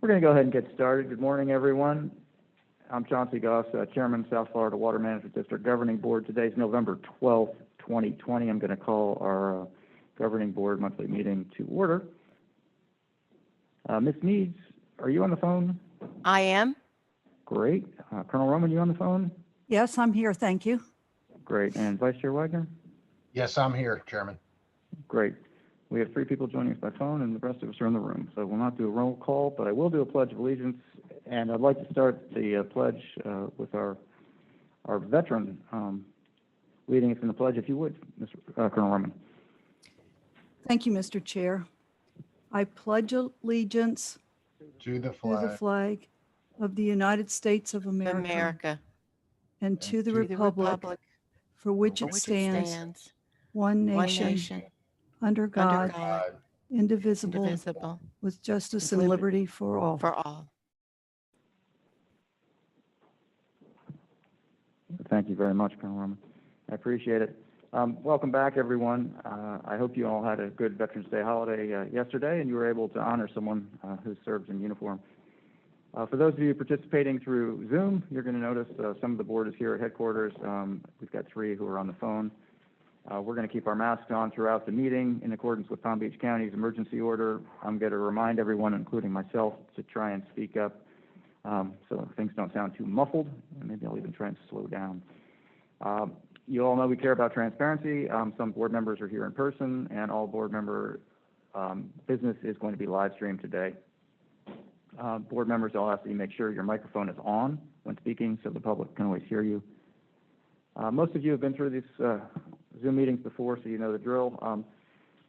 We're going to go ahead and get started. Good morning, everyone. I'm Chauncey Goss, Chairman, South Florida Water Management District Governing Board. Today's November 12th, 2020. I'm going to call our Governing Board monthly meeting to order. Ms. Needs, are you on the phone? I am. Great. Colonel Roman, you on the phone? Yes, I'm here. Thank you. Great. And Vice Chair Wagner? Yes, I'm here, Chairman. Great. We have 3 people joining us by phone, and the rest of us are in the room. So we'll not do a roll call, but I will do a Pledge of Allegiance. And I'd like to start the pledge with our veteran leading us in the pledge, if you would, Mr. Colonel Roman. Thank you, Mr. Chair. I pledge allegiance To the to flag, the flag of the United States of America, and to the to the republic for which it stands, one nation, under God, God, indivisible, Indivisible, with justice and liberty for all. for all. Thank you very much, Colonel Roman. I appreciate it. Welcome back, everyone. I hope you all had a good Veterans Day holiday yesterday, and you were able to honor someone who served in uniform. For those of you participating through Zoom, you're going to notice some of the board is here at headquarters. We've got 3 who are on the phone. We're going to keep our masks on throughout the meeting in accordance with Palm Beach County's emergency order. I'm going to remind everyone, including myself, to try and speak up so things don't sound too muffled, and maybe I'll even try and slow down. You all know we care about transparency. Some board members are here in person, and all board member business is going to be live streamed today. Board members, I'll ask that you make sure your microphone is on when speaking so the public can always hear you. Most of you have been through these Zoom meetings before, so you know the drill.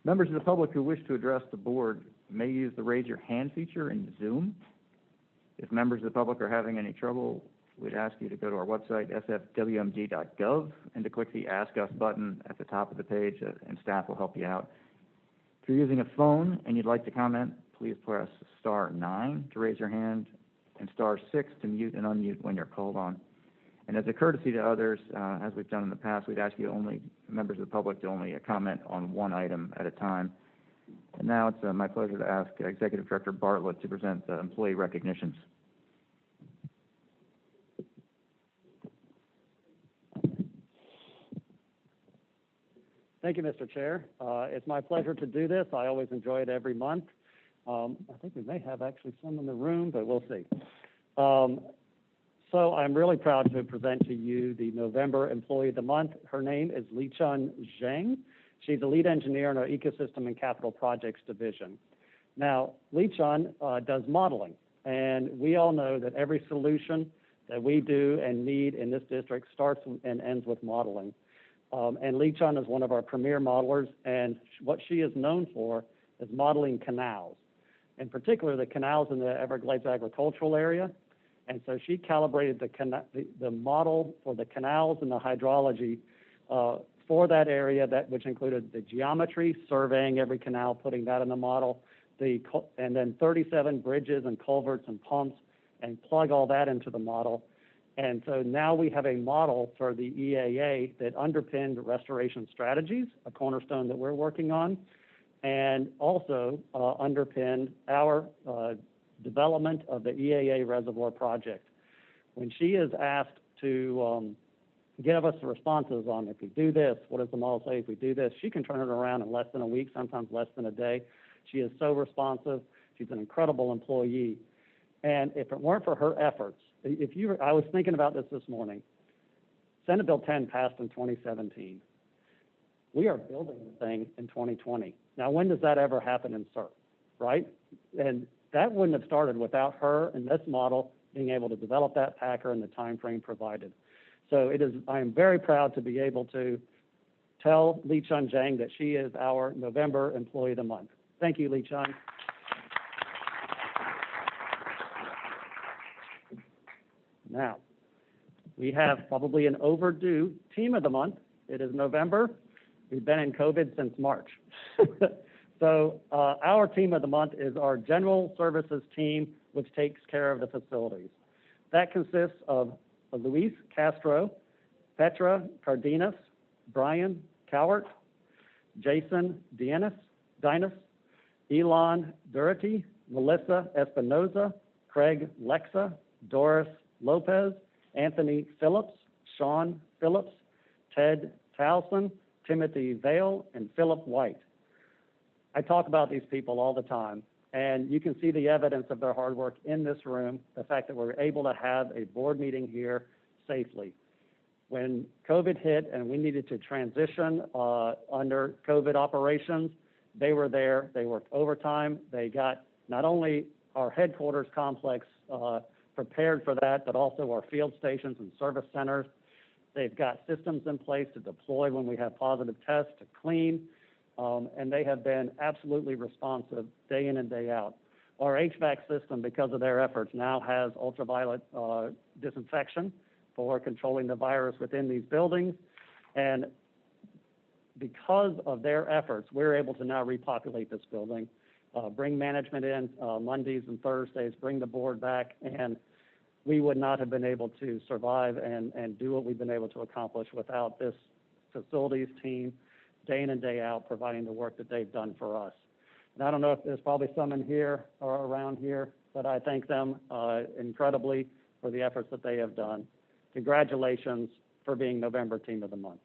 Members of the public who wish to address the board may use the raise your hand feature in Zoom. If members of the public are having any trouble, we'd ask you to go to our website, sfwmd.gov, and to click the Ask Us button at the top of the page, and staff will help you out. If you're using a phone and you'd like to comment, please press *9 to raise your hand and *6 to mute and unmute when you're called on. And as a courtesy to others, as we've done in the past, we'd ask you members of the public to only comment on one item at a time. And now it's my pleasure to ask Executive Director Bartlett to present the employee recognitions. Thank you, Mr. Chair. It's my pleasure to do this. I always enjoy it every month. I think we may have actually some in the room, but we'll see. So I'm really proud to present to you the November Employee of the Month. Her name is Lichun Zhang. She's the lead engineer in our Ecosystem and Capital Projects Division. Now, Lichun does modeling, and we all know that every solution that we do and need in this district starts and ends with modeling. And Lichun is one of our premier modelers, and what she is known for is modeling canals, in particular the canals in the Everglades agricultural area. And so she calibrated the model for the canals and the hydrology for that area, which included the geometry, surveying every canal, putting that in the model, and then 37 bridges and culverts and pumps, and plug all that into the model. And so now we have a model for the EAA that underpinned restoration strategies, a cornerstone that we're working on, and also underpinned our development of the EAA reservoir project. When she is asked to give us the responses on if we do this, what does the model say if we do this, she can turn it around in less than a week, sometimes less than a day. She is so responsive. She's an incredible employee. And if it weren't for her efforts, I was thinking about this morning. Senate Bill 10 passed in 2017. We are building the thing in 2020. Now, when does that ever happen in CERT, right? And that wouldn't have started without her and this model being able to develop that packer in the time frame provided. So I am very proud to be able to tell Lichun Zhang that she is our November Employee of the Month. Thank you, Lichun. Now, we have probably an overdue Team of the Month. It is November. We've been in COVID since March. So our Team of the Month is our General Services team, which takes care of the facilities. That consists of Luis Castro, Petra Cardenas, Brian Cowart, Jason Dinas, Elon Durity, Melissa Espinoza, Craig Lexa, Doris Lopez, Anthony Phillips, Sean Phillips, Ted Towson, Timothy Vale, and Philip White. I talk about these people all the time, and you can see the evidence of their hard work in this room, the fact that we're able to have a board meeting here safely. When COVID hit and we needed to transition under COVID operations, they were there. They worked overtime. They got not only our headquarters complex prepared for that, but also our field stations and service centers. They've got systems in place to deploy when we have positive tests, to clean, and they have been absolutely responsive day in and day out. Our HVAC system, because of their efforts, now has ultraviolet disinfection for controlling the virus within these buildings. And because of their efforts, we're able to now repopulate this building, bring management in Mondays and Thursdays, bring the board back, and we would not have been able to survive and do what we've been able to accomplish without this facilities team, day in and day out, providing the work that they've done for us. And I don't know if there's probably some in here or around here, but I thank them incredibly for the efforts that they have done. Congratulations for being November Team of the Month.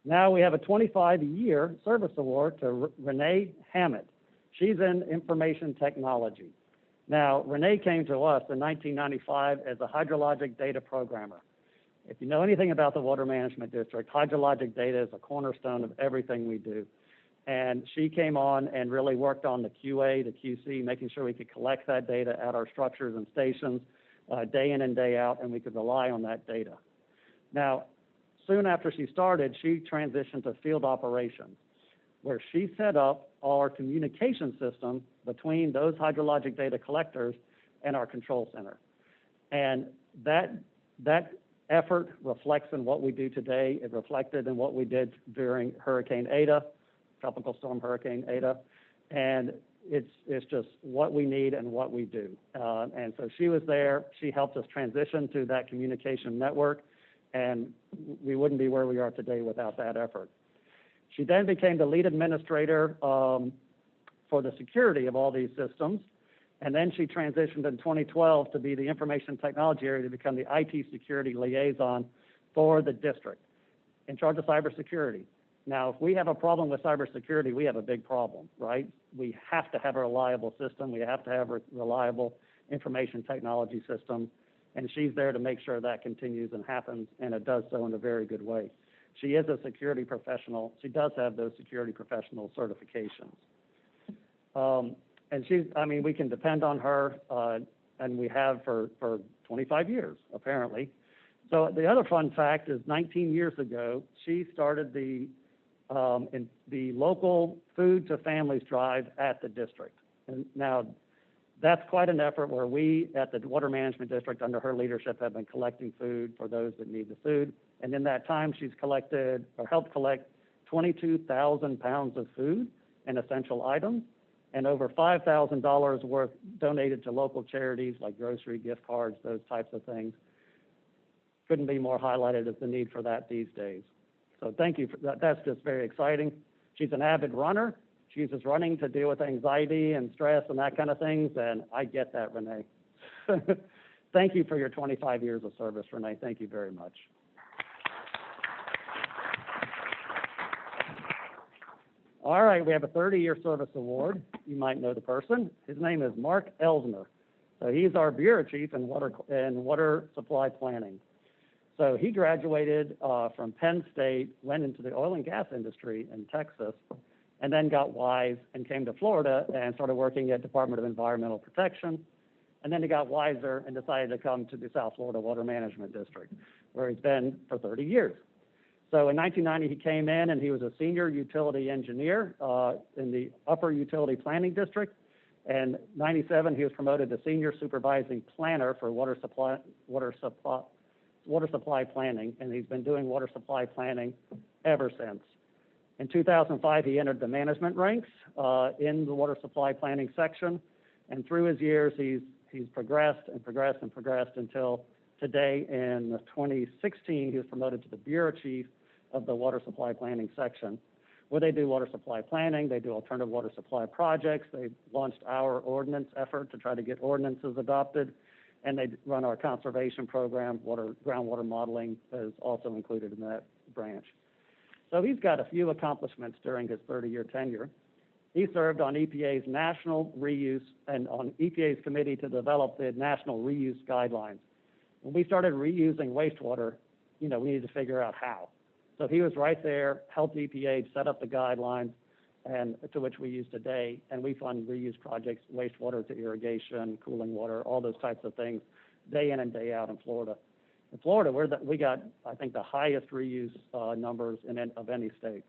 Now we have a 25-year service award to Renee Hammett. She's in information technology. Now, Renee came to us in 1995 as a hydrologic data programmer. If you know anything about the Water Management District, hydrologic data is a cornerstone of everything we do. And she came on and really worked on the QA, the QC, making sure we could collect that data at our structures and stations day in and day out, and we could rely on that data. Now, soon after she started, she transitioned to field operations, where she set up our communication system between those hydrologic data collectors and our control center. And that effort reflects in what we do today. It reflected in what we did during Hurricane Eta, Tropical Storm Hurricane Eta, and it's just what we need and what we do. And so she was there. She helped us transition to that communication network, and we wouldn't be where we are today without that effort. She then became the lead administrator for the security of all these systems, and then she transitioned in 2012 to be the information technology area to become the IT security liaison for the district, in charge of cybersecurity. Now, if we have a problem with cybersecurity, we have a big problem, right? We have to have a reliable system. We have to have a reliable information technology system, and she's there to make sure that continues and happens, and it does so in a very good way. She is a security professional. She does have those security professional certifications. And she's, I mean, we can depend on her, and we have for 25 years, apparently. So the other fun fact is 19 years ago, she started the local food to families drive at the district. And now, that's quite an effort where we at the Water Management District, under her leadership, have been collecting food for those that need the food. And in that time, she's collected or helped collect 22,000 pounds of food and essential items, and over $5,000 worth donated to local charities like grocery, gift cards, those types of things. Couldn't be more highlighted as the need for that these days. So thank you for that. That's just very exciting. She's an avid runner. She uses running to deal with anxiety and stress and that kind of things, and I get that, Renee. Thank you for your 25 years of service, Renee. Thank you very much. All right, we have a 30-year service award. You might know the person. His name is Mark Elsner. So he's our bureau chief in water supply planning. So he graduated from Penn State, went into the oil and gas industry in Texas, and then got wise and came to Florida and started working at Department of Environmental Protection. And then he got wiser and decided to come to the South Florida Water Management District, where he's been for 30 years. So in 1990, he came in and he was a senior utility engineer in the Upper Utility Planning District. And 97, he was promoted to senior supervising planner for water supply planning, and he's been doing water supply planning ever since. In 2005, he entered the management ranks in the water supply planning section, and through his years, he's progressed and progressed and progressed until today. In 2016, he was promoted to the bureau chief of the water supply planning section, where they do water supply planning, they do alternative water supply projects, they launched our ordinance effort to try to get ordinances adopted, and they run our conservation program. Groundwater modeling is also included in that branch. So he's got a few accomplishments during his 30-year tenure. He served on EPA's national reuse and on EPA's committee to develop the national reuse guidelines. When we started reusing wastewater, we needed to figure out how. So he was right there, helped EPA set up the guidelines, and to which we use today, and we fund reuse projects, wastewater to irrigation, cooling water, all those types of things, day in and day out in Florida. In Florida, we got, I think, the highest reuse numbers of any state.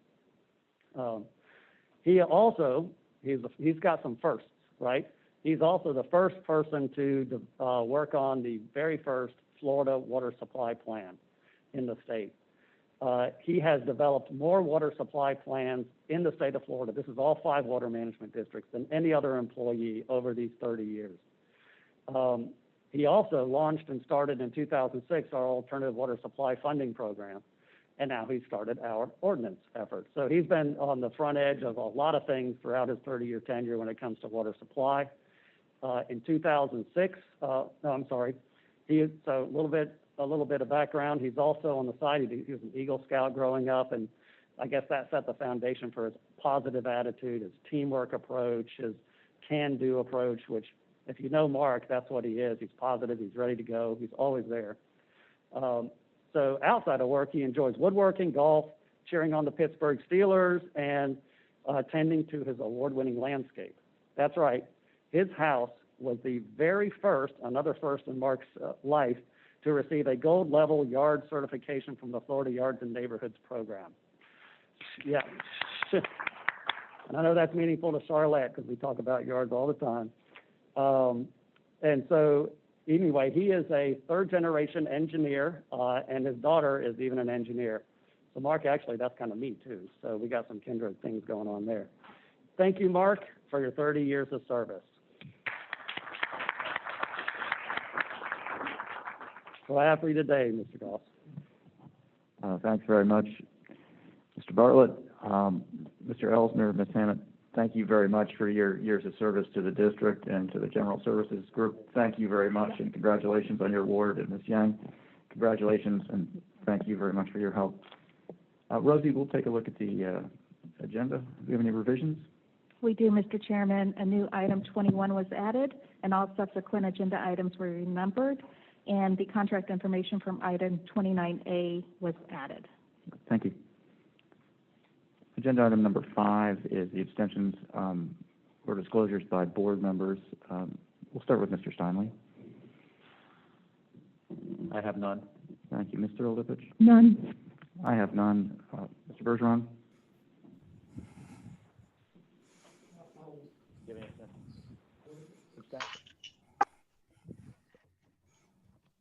He's got some firsts, right? He's also the first person to work on the very first Florida water supply plan in the state. He has developed more water supply plans in the state of Florida. This is all 5 water management districts than any other employee over these 30 years. He also launched and started in 2006 our alternative water supply funding program, and now he's started our ordinance effort. So he's been on the front edge of a lot of things throughout his 30-year tenure when it comes to water supply. In 2006, so a little bit of background. He's also on the side, he was an Eagle Scout growing up, and I guess that set the foundation for his positive attitude, his teamwork approach, his can-do approach, which if you know Mark, that's what he is. He's positive, he's ready to go, he's always there. So outside of work, he enjoys woodworking, golf, cheering on the Pittsburgh Steelers, and tending to his award-winning landscape. That's right, his house was the very first, another first in Mark's life, to receive a gold level yard certification from the Florida Yards and Neighborhoods program. Yeah. And I know that's meaningful to Charlotte because we talk about yards all the time. And so anyway, he is a 3rd-generation engineer, and his daughter is even an engineer. So Mark, actually, that's kind of me too. So we got some kindred things going on there. Thank you, Mark, for your 30 years of service. What I have for you today, Mr. Goss. Thanks very much, Mr. Bartlett. Mr. Elsner, Ms. Hammett, thank you very much for your years of service to the district and to the General Services Group. Thank you very much, and congratulations on your award. And Ms. Yang, congratulations, and thank you very much for your help. Rosie, we'll take a look at the agenda. Do you have any revisions? We do, Mr. Chairman. A new item 21 was added, and all subsequent agenda items were renumbered, and the contract information from item 29A was added. Thank you. Agenda item number 5 is the extensions or disclosures by board members. We'll start with Mr. Steinley. I have none. Thank you. Mr. Olipich? None. I have none. Mr. Bergeron?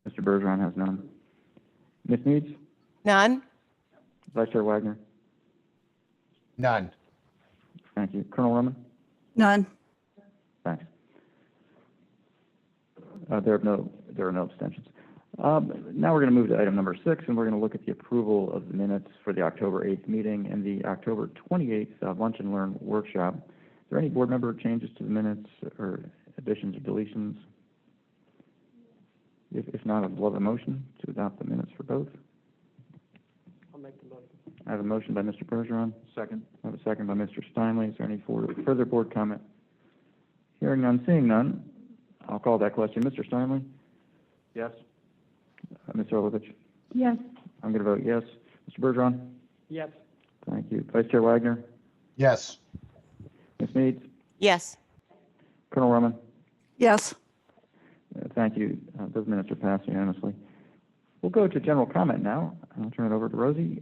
Mr. Bergeron has none. Ms. Needs? None. Vice Chair Wagner? None. Thank you. Colonel Roman? None. Thanks. There are no abstentions. Now we're going to move to item number 6, and we're going to look at the approval of the minutes for the October 8th meeting and the October 28th Lunch and Learn workshop. Is there any board member changes to the minutes or additions or deletions? If not, I'd love a motion to adopt the minutes for both. I'll make the motion. I have a motion by Mr. Bergeron. Second. I have a second by Mr. Steinley. Is there any further board comment? Hearing none, seeing none, I'll call that question. Mr. Steinley? Yes. Ms. Orlovich? Yes. I'm going to vote yes. Mr. Bergeron? Yes. Thank you. Vice Chair Wagner? Yes. Ms. Meads? Yes. Colonel Roman? Yes. Thank you. Those minutes are passed unanimously. We'll go to general comment now. I'll turn it over to Rosie.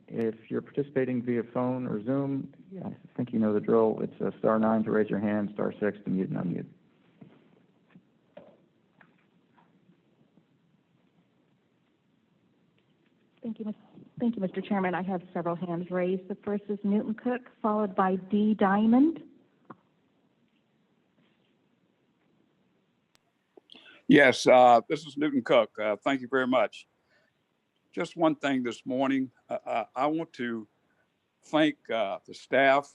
If you're participating via phone or Zoom, I think you know the drill. It's *9 to raise your hand, *6 to mute and unmute. Thank you, Mr. Chairman. I have several hands raised. The first is Newton Cook, followed by D. Diamond. Yes, this is Newton Cook. Thank you very much. Just one thing this morning. I want to thank the staff,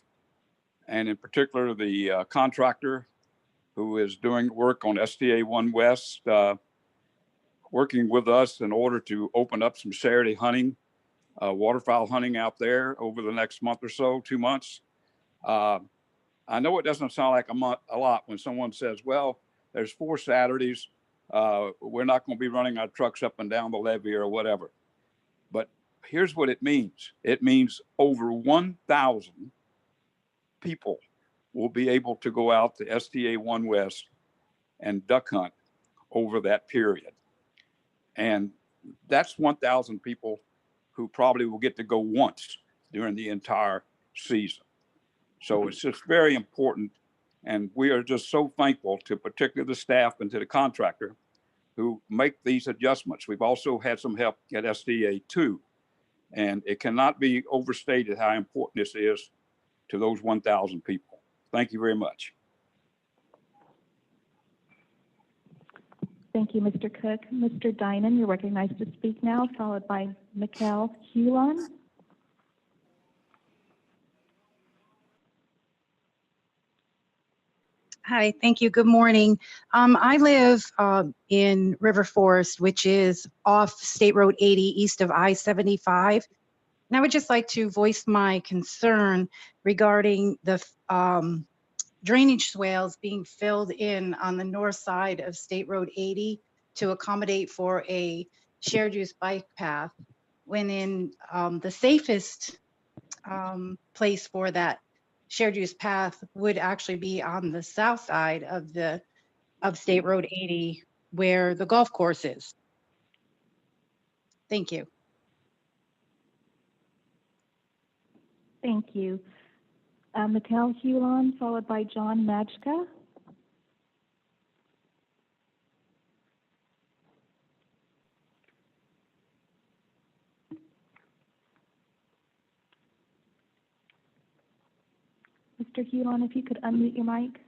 and in particular the contractor who is doing work on STA 1 West, working with us in order to open up some Saturday hunting, waterfowl hunting out there over the next month or so, 2 months. I know it doesn't sound like a lot when someone says, well, there's 4 Saturdays. We're not going to be running our trucks up and down the levee or whatever. But here's what it means. It means over 1,000 people will be able to go out to STA 1 West and duck hunt over that period. And that's 1,000 people who probably will get to go once during the entire season. So it's just very important. And we are just so thankful to particularly the staff and to the contractor who make these adjustments. We've also had some help at STA 2. And it cannot be overstated how important this is to those 1,000 people. Thank you very much. Thank you, Mr. Cook. Mr. Dinan, you're recognized to speak now, followed by Mikkel Hulan. Hi, thank you. Good morning. I live in River Forest, which is off State Road 80 east of I-75. And I would just like to voice my concern regarding the drainage swales being filled in on the north side of State Road 80 to accommodate for a shared use bike path, when in the safest place for that shared use path would actually be on the south side of State Road 80, where the golf course is. Thank you. Thank you. Mikkel Hulan, followed by John Majka. Mr. Hulan, if you could unmute your mic.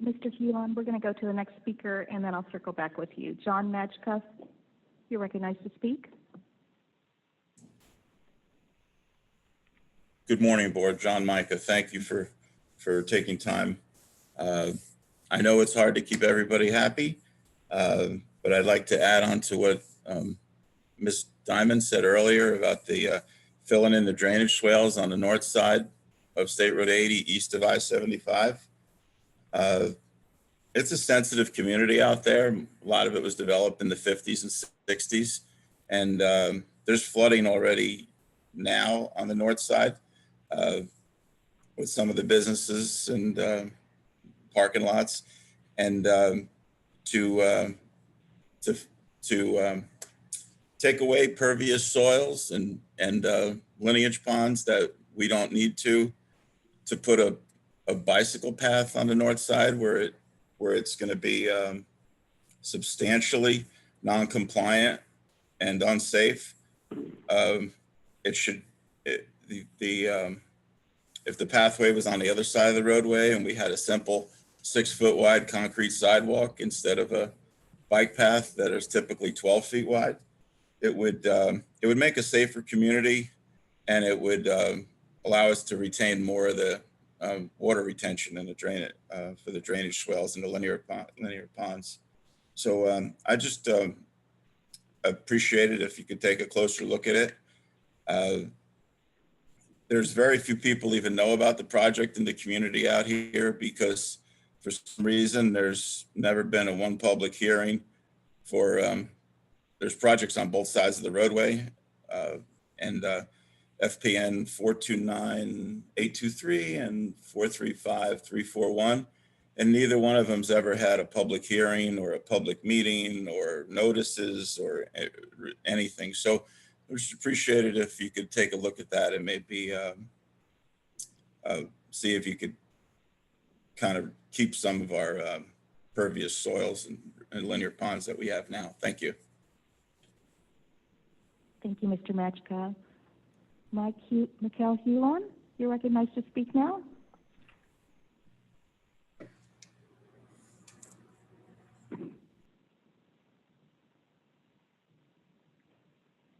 Mr. Hulan, we're going to go to the next speaker, and then I'll circle back with you. John Majka, you're recognized to speak. Good morning, Board. John Micah. Thank you for taking time. I know it's hard to keep everybody happy, but I'd like to add on to what Ms. Diamond said earlier about the filling in the drainage swales on the north side of State Road 80 east of I-75. It's a sensitive community out there. A lot of it was developed in the 50s and 60s, and there's flooding already now on the north side with some of the businesses and parking lots, and to take away pervious soils and lineage ponds that we don't need to put a bicycle path on the north side where it's going to be substantially non-compliant and unsafe. If the pathway was on the other side of the roadway and we had a simple 6-foot wide concrete sidewalk instead of a bike path that is typically 12 feet wide, it would make a safer community, and it would allow us to retain more of the water retention and the drain for the drainage swales and the linear ponds. So I just appreciate it if you could take a closer look at it. There's very few people even know about the project in the community out here because for some reason there's never been one public hearing for, there's projects on both sides of the roadway, and FPN 429-823 and 435-341. And neither one of them's ever had a public hearing or a public meeting or notices or anything. So I just appreciate it if you could take a look at that and maybe see if you could kind of keep some of our pervious soils and linear ponds that we have now. Thank you. Thank you, Mr. Majka. Mikkel Hulan, you're recognized to speak now.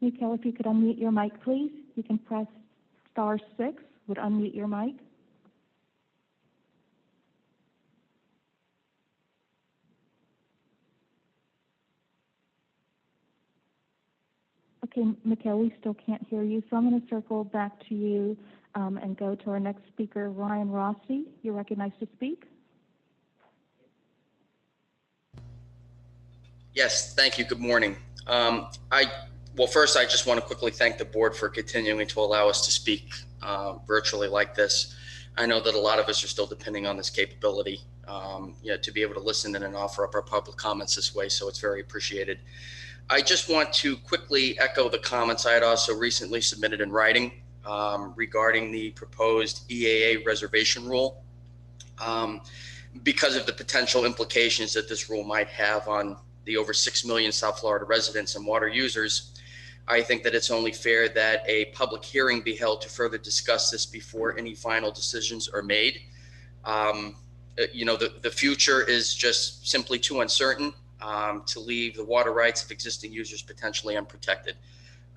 Mikhail, if you could unmute your mic, please. You can press *6, would unmute your mic. Okay, Mikhail, we still can't hear you, so I'm going to circle back to you and go to our next speaker, Ryan Rossi. You're recognized to speak. Yes, thank you. Good morning. Well, first, I just want to quickly thank the board for continuing to allow us to speak virtually like this. I know that a lot of us are still depending on this capability, to be able to listen in and offer up our public comments this way, so it's very appreciated. I just want to quickly echo the comments I had also recently submitted in writing regarding the proposed EAA reservation rule. Because of the potential implications that this rule might have on the over 6 million South Florida residents and water users, I think that it's only fair that a public hearing be held to further discuss this before any final decisions are made. The future is just simply too uncertain to leave the water rights of existing users potentially unprotected.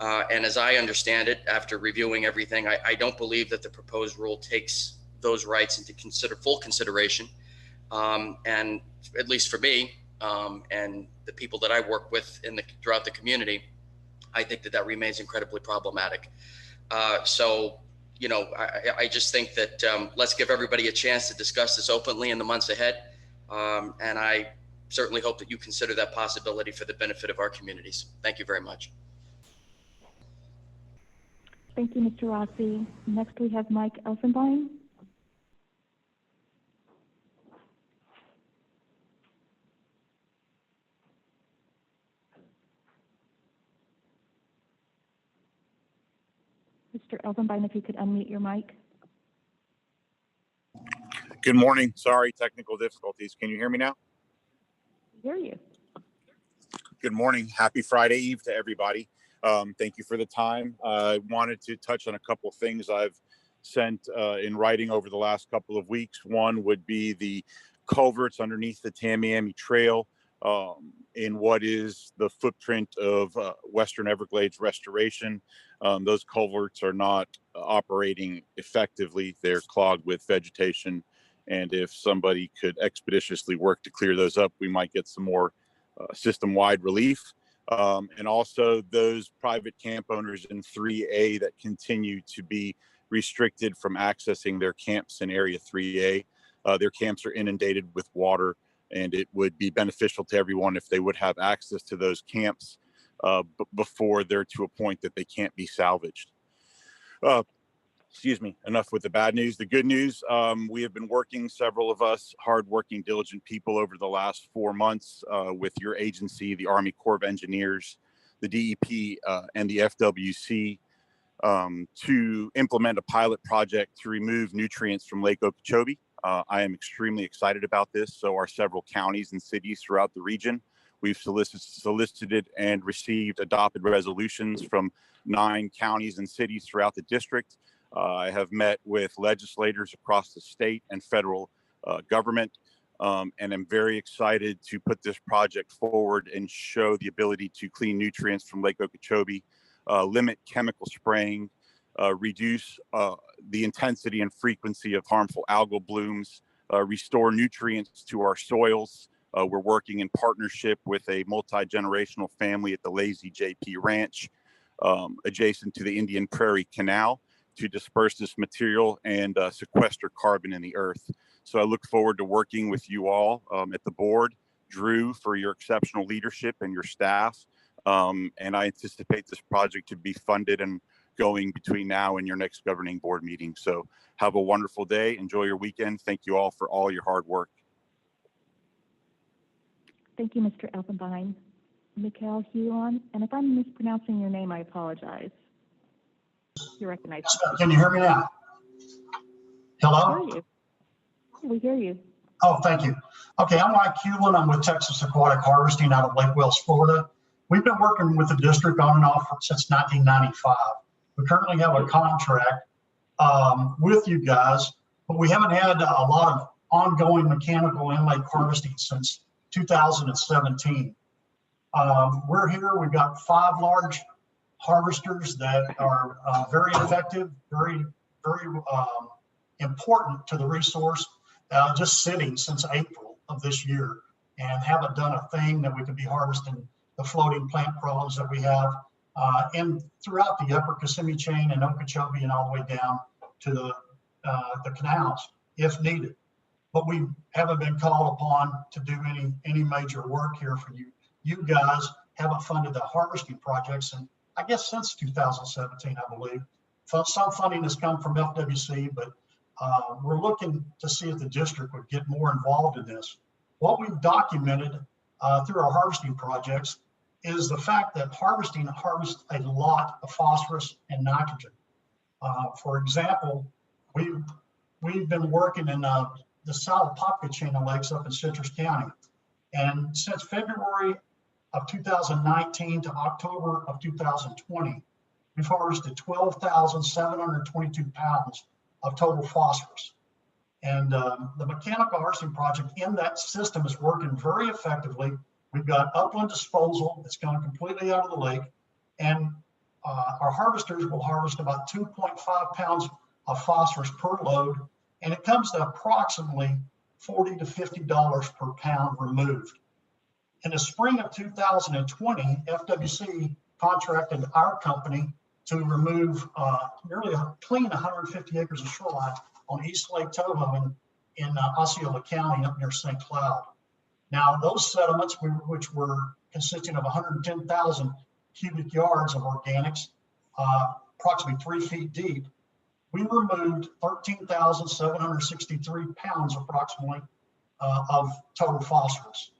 And as I understand it, after reviewing everything, I don't believe that the proposed rule takes those rights into full consideration. And at least for me and the people that I work with throughout the community, I think that remains incredibly problematic. I just think that let's give everybody a chance to discuss this openly in the months ahead. And I certainly hope that you consider that possibility for the benefit of our communities. Thank you very much. Thank you, Mr. Rossi. Next, we have Mike Elfenbein. Mr. Elfenbein, if you could unmute your mic. Good morning. Sorry, technical difficulties. Can you hear me now? I hear you. Good morning. Happy Friday Eve to everybody. Thank you for the time. I wanted to touch on a couple of things I've sent in writing over the last couple of weeks. One would be the culverts underneath the Tamiami Trail in what is the footprint of Western Everglades restoration. Those culverts are not operating effectively. They're clogged with vegetation. And if somebody could expeditiously work to clear those up, we might get some more system-wide relief. And also those private camp owners in 3A that continue to be restricted from accessing their camps in Area 3A. Their camps are inundated with water, and it would be beneficial to everyone if they would have access to those camps before they're to a point that they can't be salvaged. Excuse me, enough with the bad news. The good news, we have been working, several of us, hardworking, diligent people over the last 4 months with your agency, the Army Corps of Engineers, the DEP, and the FWC to implement a pilot project to remove nutrients from Lake Okeechobee. I am extremely excited about this. So are several counties and cities throughout the region. We've solicited and received adopted resolutions from 9 counties and cities throughout the district. I have met with legislators across the state and federal government, and I'm very excited to put this project forward and show the ability to clean nutrients from Lake Okeechobee, limit chemical spraying, reduce the intensity and frequency of harmful algal blooms, restore nutrients to our soils. We're working in partnership with a multi-generational family at the Lazy JP Ranch, adjacent to the Indian Prairie Canal, to disperse this material and sequester carbon in the earth. So I look forward to working with you all at the board, Drew, for your exceptional leadership and your staff. And I anticipate this project to be funded and going between now and your next governing board meeting. So have a wonderful day. Enjoy your weekend. Thank you all for all your hard work. Thank you, Mr. Elfenbein. Mikhail Huon, and if I'm mispronouncing your name, I apologize. You recognize me. Can you hear me now? Hello? We hear you. We hear you. Oh, thank you. Okay, I'm Mike Hewlin. I'm with Texas Aquatic Harvesting out of Lake Wales, Florida. We've been working with the district on and off since 1995. We currently have a contract with you guys, but we haven't had a lot of ongoing mechanical inlet harvesting since 2017. We're here. We've got 5 large harvesters that are very effective, very important to the resource, just sitting since April of this year and haven't done a thing that we could be harvesting the floating plant problems that we have and throughout the upper Kissimmee chain and Okeechobee and all the way down to the canals if needed. But we haven't been called upon to do any major work here for you. You guys haven't funded the harvesting projects, and I guess since 2017, I believe. Some funding has come from FWC, but we're looking to see if the district would get more involved in this. What we've documented through our harvesting projects is the fact that harvesting harvests a lot of phosphorus and nitrogen. For example, we've been working in the South Popka chain of lakes up in Citrus County. And since February of 2019 to October of 2020, we've harvested 12,722 pounds of total phosphorus. And the mechanical harvesting project in that system is working very effectively. We've got upland disposal that's gone completely out of the lake. And our harvesters will harvest about 2.5 pounds of phosphorus per load. And it comes to approximately $40 to $50 per pound removed. In the spring of 2020, FWC contracted our company to remove clean 150 acres of shoreline on East Lake Toho in Osceola County up near St. Cloud. Now, those sediments, which were consisting of 110,000 cubic yards of organics, approximately 3 feet deep, we removed 13,763 pounds approximately of total phosphorus.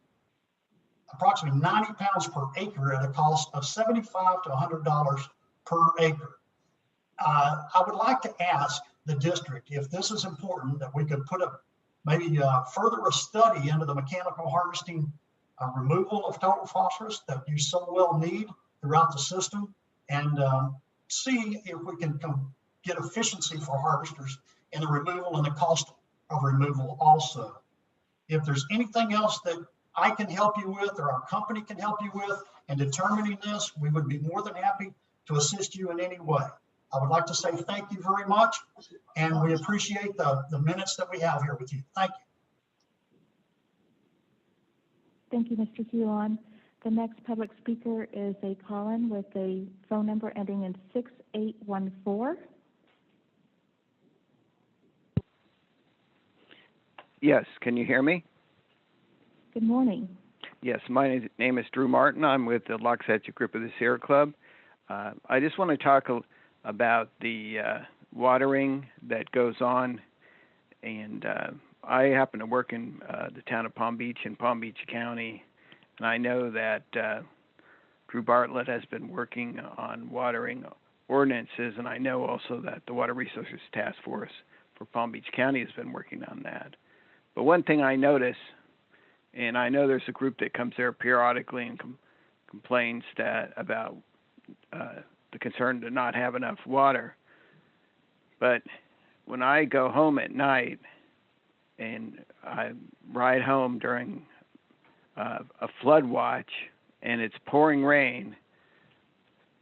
Approximately 90 pounds per acre at a cost of $75 to $100 per acre. I would like to ask the district if this is important, that we could put further a study into the mechanical harvesting removal of total phosphorus that you so well need throughout the system, and see if we can get efficiency for harvesters in the removal and the cost of removal also. If there's anything else that I can help you with or our company can help you with in determining this, we would be more than happy to assist you in any way. I would like to say thank you very much, and we appreciate the minutes that we have here with you. Thank you. Thank you, Mr. Huon. The next public speaker is a call-in with a phone number ending in 6814. Yes, can you hear me? Good morning. Yes, my name is Drew Martin. I'm with the Loxahatchee Group of the Sierra Club. I just want to talk about the watering that goes on, and I happen to work in the town of Palm Beach in Palm Beach County, and I know that Drew Bartlett has been working on watering ordinances, and I know also that the Water Resources Task Force for Palm Beach County has been working on that. But one thing I notice, and I know there's a group that comes there periodically and complains about the concern to not have enough water. But when I go home at night and I ride home during a flood watch and it's pouring rain,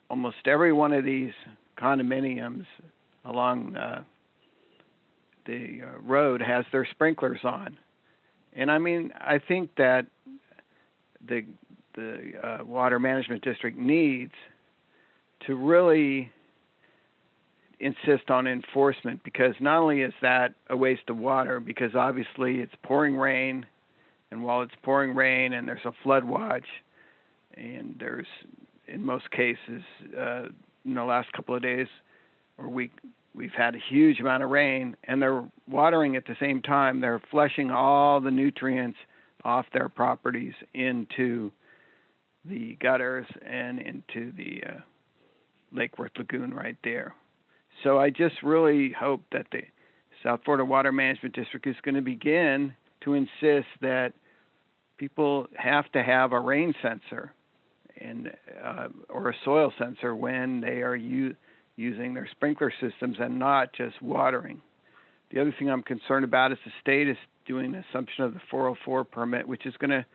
almost every one of these condominiums along the road has their sprinklers on. And I mean, I think that the Water Management District needs to really insist on enforcement, because not only is that a waste of water, because obviously it's pouring rain, and while it's pouring rain and there's a flood watch, and there's, in most cases, in the last couple of days or week, we've had a huge amount of rain, and they're watering at the same time. They're flushing all the nutrients off their properties into the gutters and into the Lake Worth Lagoon right there. So I just really hope that the South Florida Water Management District is going to begin to insist that people have to have a rain sensor and or a soil sensor when they are using their sprinkler systems and not just watering. The other thing I'm concerned about is the state is doing the assumption of the 404 permit, which is going to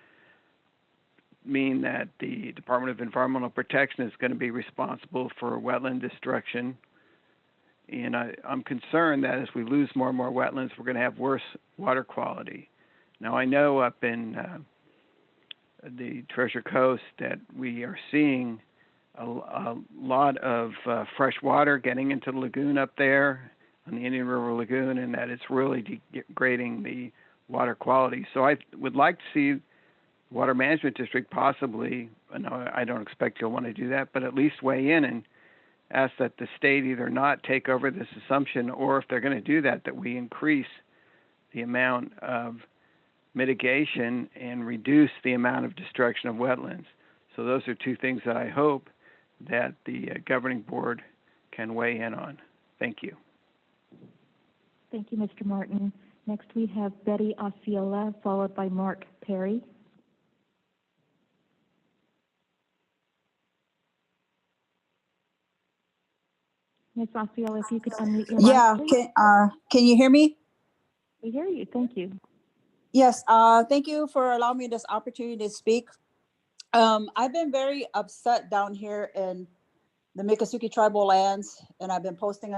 mean that the Department of Environmental Protection is going to be responsible for wetland destruction. And I'm concerned that as we lose more and more wetlands, we're going to have worse water quality. Now, I know up in the Treasure Coast that we are seeing a lot of fresh water getting into the lagoon up there on the Indian River Lagoon, and that it's really degrading the water quality. So I would like to see Water Management District possibly, I don't expect you'll want to do that, but at least weigh in and ask that the state either not take over this assumption, or if they're going to do that, that we increase the amount of mitigation and reduce the amount of destruction of wetlands. So those are two things that I hope that the governing board can weigh in on. Thank you. Thank you, Mr. Martin. Next, we have Betty Osceola, followed by Mark Perry. Ms. Osceola, if you could unmute your Yeah, line, please. can you hear me? We hear you. Thank you. Yes, thank you for allowing me this opportunity to speak. I've been very upset down here in the Miccosukee tribal lands, and I've been posting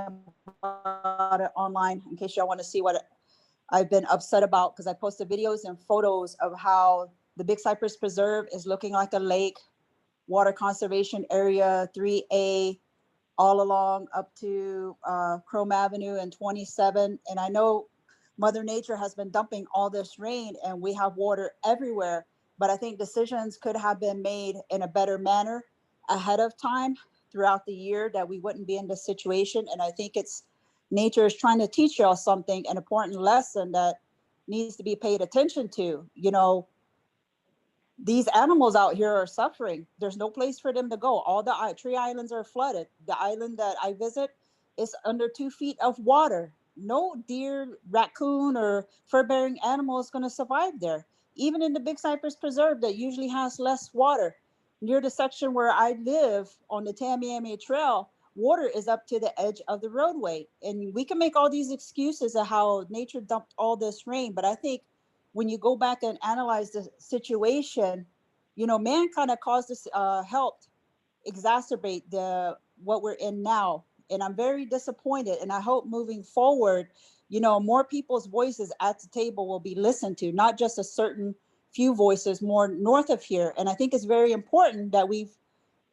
about it online in case y'all want to see what I've been upset about, because I posted videos and photos of how the Big Cypress Preserve is looking like a lake, water conservation area 3A, all along up to Chrome Avenue and 27. And I know Mother Nature has been dumping all this rain and we have water everywhere, but I think decisions could have been made in a better manner ahead of time throughout the year that we wouldn't be in this situation. And I think it's nature is trying to teach y'all something, an important lesson that needs to be paid attention to. You know, these animals out here are suffering. There's no place for them to go. All the tree islands are flooded. The island that I visit is under 2 feet of water. No deer, raccoon, or fur-bearing animal is going to survive there. Even in the Big Cypress Preserve that usually has less water, near the section where I live on the Tamiami Trail, water is up to the edge of the roadway. And we can make all these excuses of how nature dumped all this rain, but I think when you go back and analyze the situation, you know, man kind of caused this, helped exacerbate what we're in now. And I'm very disappointed. And I hope moving forward, you know, more people's voices at the table will be listened to, not just a certain few voices more north of here. And I think it's very important that we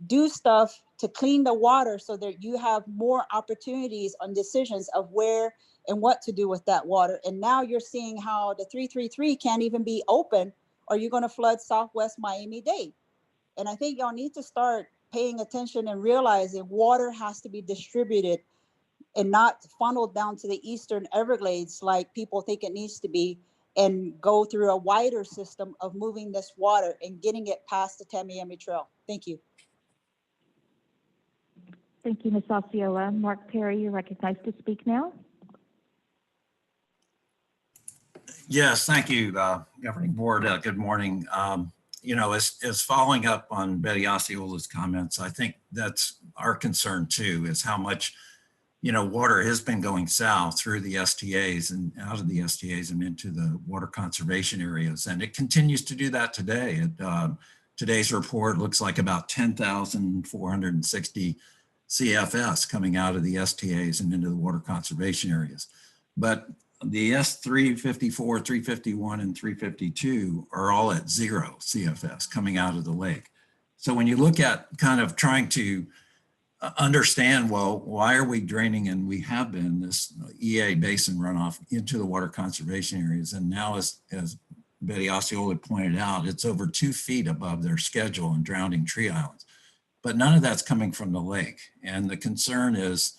do stuff to clean the water so that you have more opportunities on decisions of where and what to do with that water. And now you're seeing how the 333 can't even be open, or you're going to flood Southwest Miami-Dade. And I think y'all need to start paying attention and realizing water has to be distributed and not funneled down to the Eastern Everglades like people think it needs to be, and go through a wider system of moving this water and getting it past the Tamiami Trail. Thank you. Thank you, Ms. Osceola. Mark Perry, you're recognized to speak now. Yes, thank you, Governing Board. Good morning. You know, as following up on Betty Osceola's comments, I think that's our concern too, is how much, you know, water has been going south through the STAs and out of the STAs and into the water conservation areas. And it continues to do that today. Today's report looks like about 10,460 CFS coming out of the STAs and into the water conservation areas. But the S354, 351, and 352 are all at 0 CFS coming out of the lake. So when you look at kind of trying to understand, well, why are we draining, and we have been, this EA basin runoff into the water conservation areas, and now as Betty Osceola pointed out, it's over 2 feet above their schedule in drowning tree islands. But none of that's coming from the lake. And the concern is,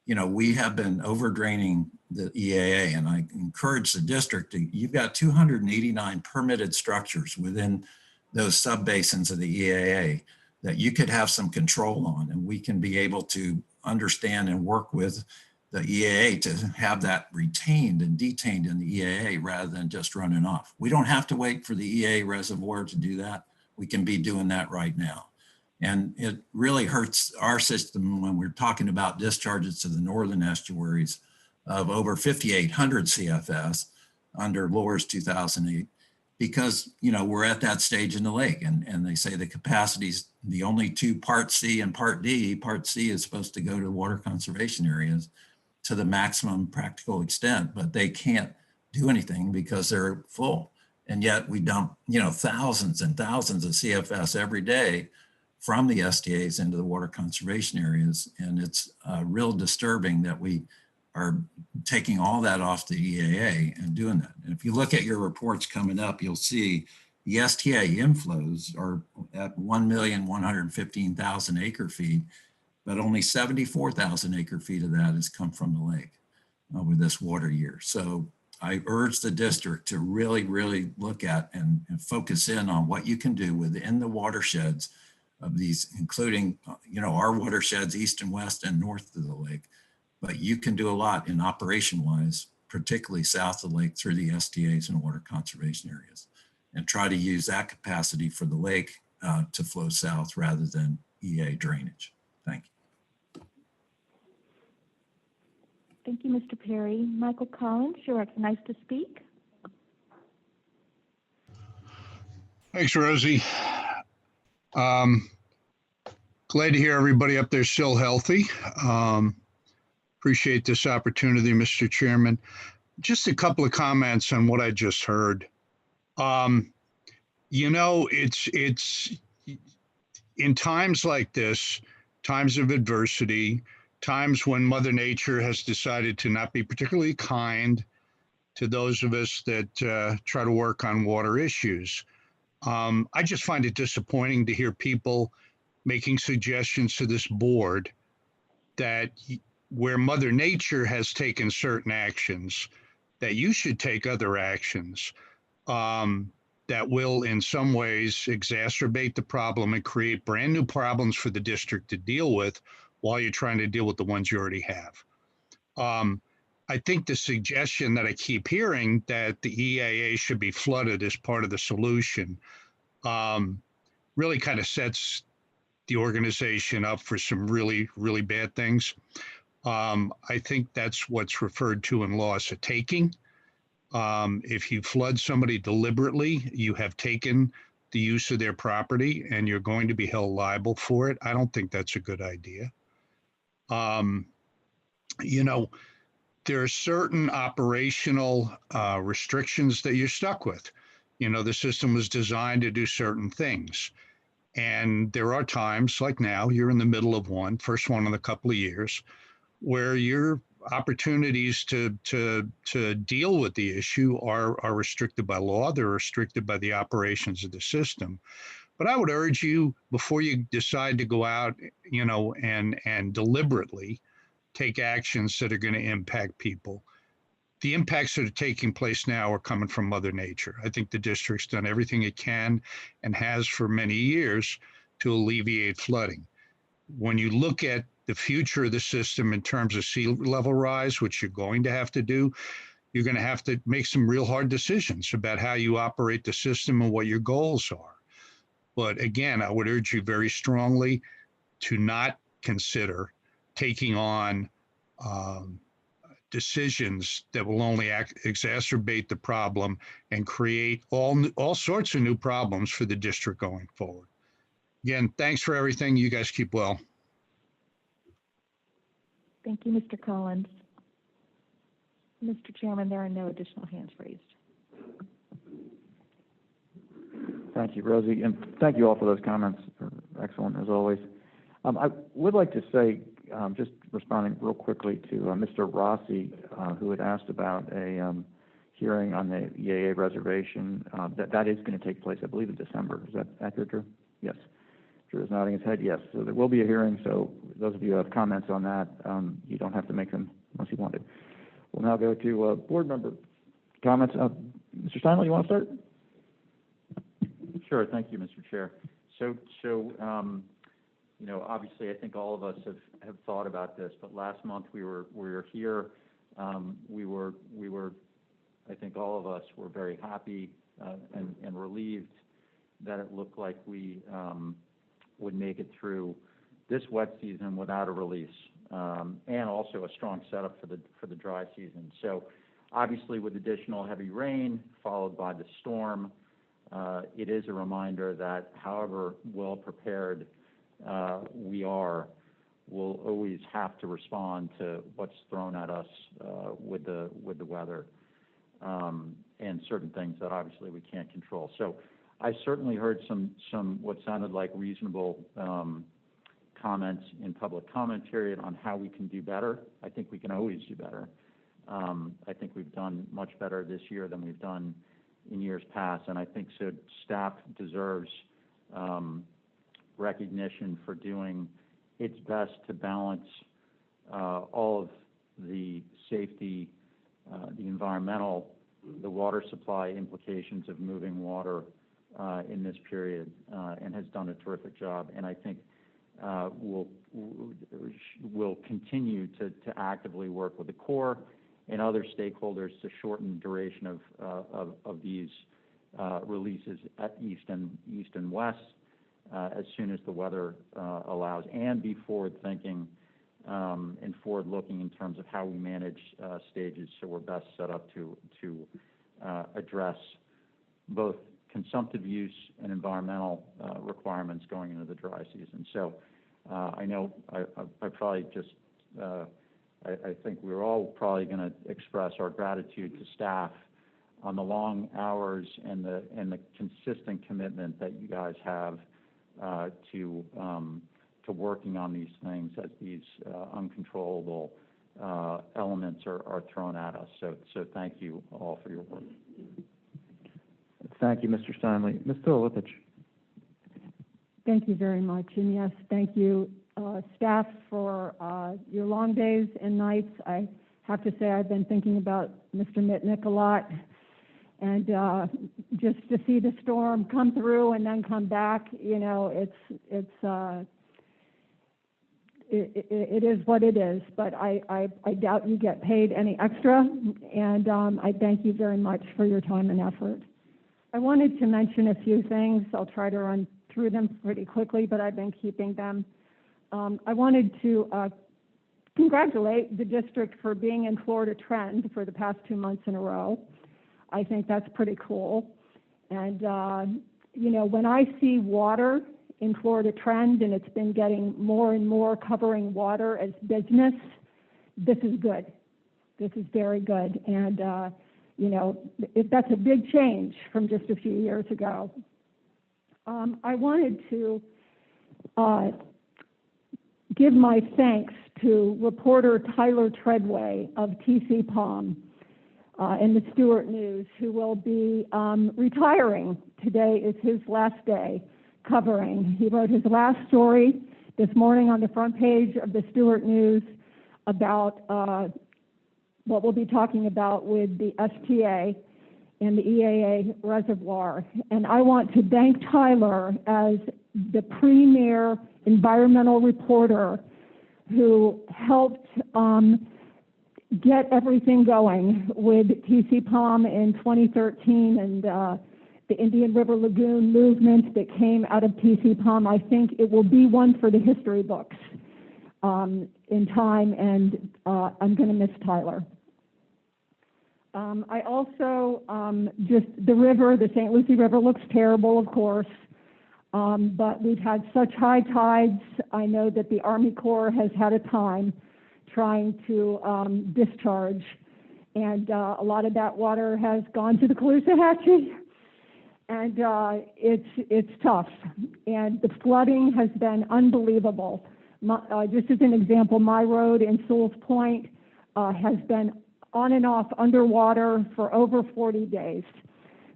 you know, we have been over draining the EAA, and I encourage the district you've got 289 permitted structures within those subbasins of the EAA that you could have some control on, and we can be able to understand and work with the EAA to have that retained and detained in the EAA rather than just running off. We don't have to wait for the EAA reservoir to do that. We can be doing that right now. And it really hurts our system when we're talking about discharges to the northern estuaries of over 5,800 CFS under Lore's 2008. because, you know, we're at that stage in the lake, and they say the capacity's the only two, Part C and Part D. Part C is supposed to go to water conservation areas to the maximum practical extent, but they can't do anything because they're full. And yet we dump, you know, thousands and thousands of CFS every day from the SDAs into the water conservation areas. And it's real disturbing that we are taking all that off the EAA and doing that. And if you look at your reports coming up, you'll see the STA inflows are at 1,115,000 acre feet, but only 74,000 acre feet of that has come from the lake over this water year. So I urge the district to really, really look at and focus in on what you can do within the watersheds of these, including, you know, our watersheds east and west and north of the lake. But you can do a lot in operation wise, particularly south of the lake through the SDAs and water conservation areas, and try to use that capacity for the lake to flow south rather than EA drainage. Thank you. Thank you, Mr. Perry. Michael Collins, you're recognized to speak. Thanks, Rosie. Glad to hear everybody up there still healthy. Appreciate this opportunity, Mr. Chairman. Just a couple of comments on what I just heard. You know, it's in times like this, times of adversity, times when Mother Nature has decided to not be particularly kind to those of us that try to work on water issues. I just find it disappointing to hear people making suggestions to this board that where Mother Nature has taken certain actions, that you should take other actions that will in some ways exacerbate the problem and create brand new problems for the district to deal with while you're trying to deal with the ones you already have. I think the suggestion that I keep hearing that the EAA should be flooded as part of the solution really kind of sets the organization up for some really, really bad things. I think that's what's referred to in law as a taking. If you flood somebody deliberately, you have taken the use of their property and you're going to be held liable for it. I don't think that's a good idea. You know, there are certain operational restrictions that you're stuck with. You know, the system was designed to do certain things. And there are times like now, you're in the middle of one, first one in a couple of years, where your opportunities to deal with the issue are restricted by law. They're restricted by the operations of the system. But I would urge you, before you decide to go out, you know, and deliberately take actions that are going to impact people, the impacts that are taking place now are coming from Mother Nature. I think the district's done everything it can and has for many years to alleviate flooding. When you look at the future of the system in terms of sea level rise, which you're going to have to do, you're going to have to make some real hard decisions about how you operate the system and what your goals are. But again, I would urge you very strongly to not consider taking on decisions that will only exacerbate the problem and create all sorts of new problems for the district going forward. Again, thanks for everything. You guys keep well. Thank you, Mr. Collins. Mr. Chairman, there are no additional hands raised. Thank you, Rosie, and thank you all for those comments. They're excellent as always. I would like to say, just responding real quickly to Mr. Rossi, who had asked about a hearing on the EAA reservation. That is going to take place, I believe, in December. Is that accurate, Drew? Yes. Drew is nodding his head. Yes. So there will be a hearing. So those of you who have comments on that, you don't have to make them unless you want to. We'll now go to board member comments. Mr. Steinle, you want to start? Sure. Thank you, Mr. Chair. So you know, obviously, I think all of us have thought about this, but last month we were here. We were, I think all of us were very happy and relieved that it looked like we would make it through this wet season without a release, and also a strong setup for the dry season. So obviously, with additional heavy rain followed by the storm, it is a reminder that however well prepared we are, we'll always have to respond to what's thrown at us with the weather and certain things that obviously we can't control. So I certainly heard some what sounded like reasonable comments in public comment period on how we can do better. I think we can always do better. I think we've done much better this year than we've done in years past, and I think so staff deserves recognition for doing its best to balance all of the safety, the environmental, the water supply implications of moving water in this period, and has done a terrific job. And I think we'll continue to actively work with the Corps and other stakeholders to shorten duration of these releases at east and west as soon as the weather allows, and be forward-thinking and forward-looking in terms of how we manage stages so we're best set up to address both consumptive use and environmental requirements going into the dry season. So I know I probably just, I think we're all probably going to express our gratitude to staff on the long hours and the consistent commitment that you guys have to working on these things as these uncontrollable elements are thrown at us. So thank you all for your work. Thank you, Mr. Steinle. Ms. Filipich. Thank you very much. And yes, thank you, staff, for your long days and nights. I have to say I've been thinking about Mr. Mitnick a lot. And just to see the storm come through and then come back, you know, it is what it is. But I doubt you get paid any extra. And I thank you very much for your time and effort. I wanted to mention a few things. I'll try to run through them pretty quickly, but I've been keeping them. I wanted to congratulate the district for being in Florida Trend for the past 2 months in a row. I think that's pretty cool. And, you know, when I see water in Florida Trend, and it's been getting more and more covering water as business, this is good. This is very good. And, you know, that's a big change from just a few years ago. I wanted to give my thanks to reporter Tyler Treadway of TC Palm in the Stewart News, who will be retiring. Today is his last day covering. He wrote his last story this morning on the front page of the Stewart News about what we'll be talking about with the STA and the EAA reservoir. And I want to thank Tyler as the premier environmental reporter who helped get everything going with TC Palm in 2013 and the Indian River Lagoon movement that came out of TC Palm. I think it will be one for the history books in time, and I'm going to miss Tyler. I also, just the river, the St. Lucie River looks terrible, of course, but we've had such high tides. I know that the Army Corps has had a time trying to discharge, and a lot of that water has gone to the Caloosahatchee, and it's tough. And the flooding has been unbelievable. Just as an example, my road in Sewell's Point has been on and off underwater for over 40 days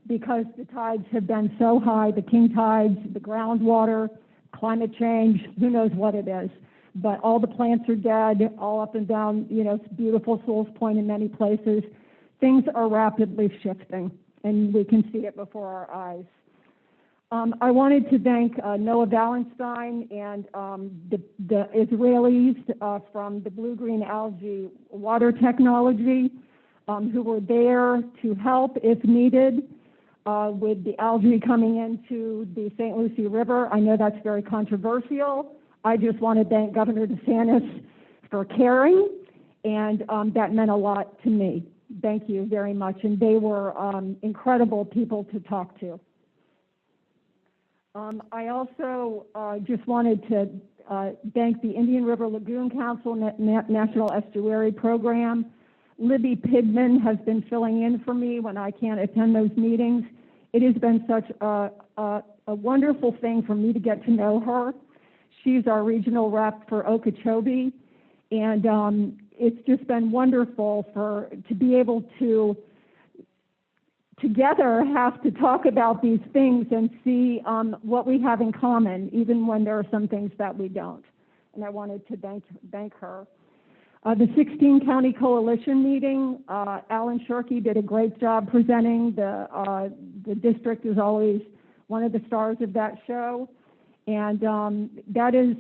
because the tides have been so high, the king tides, the groundwater, climate change, who knows what it is. But all the plants are dead, all up and down, you know, it's beautiful Sewell's Point in many places. Things are rapidly shifting, and we can see it before our eyes. I wanted to thank Noah Valenstein and the Israelis from the Blue-Green Algae Water Technology who were there to help if needed with the algae coming into the St. Lucie River. I know that's very controversial. I just want to thank Governor DeSantis for caring, and that meant a lot to me. Thank you very much. And they were incredible people to talk to. I also just wanted to thank the Indian River Lagoon Council National Estuary Program. Libby Pidman has been filling in for me when I can't attend those meetings. It has been such a wonderful thing for me to get to know her. She's our regional rep for Okeechobee, and it's just been wonderful to be able to together have to talk about these things and see what we have in common, even when there are some things that we don't. And I wanted to thank her. The 16 County Coalition meeting, Alan Shirkey did a great job presenting. The district is always one of the stars of that show. And that is,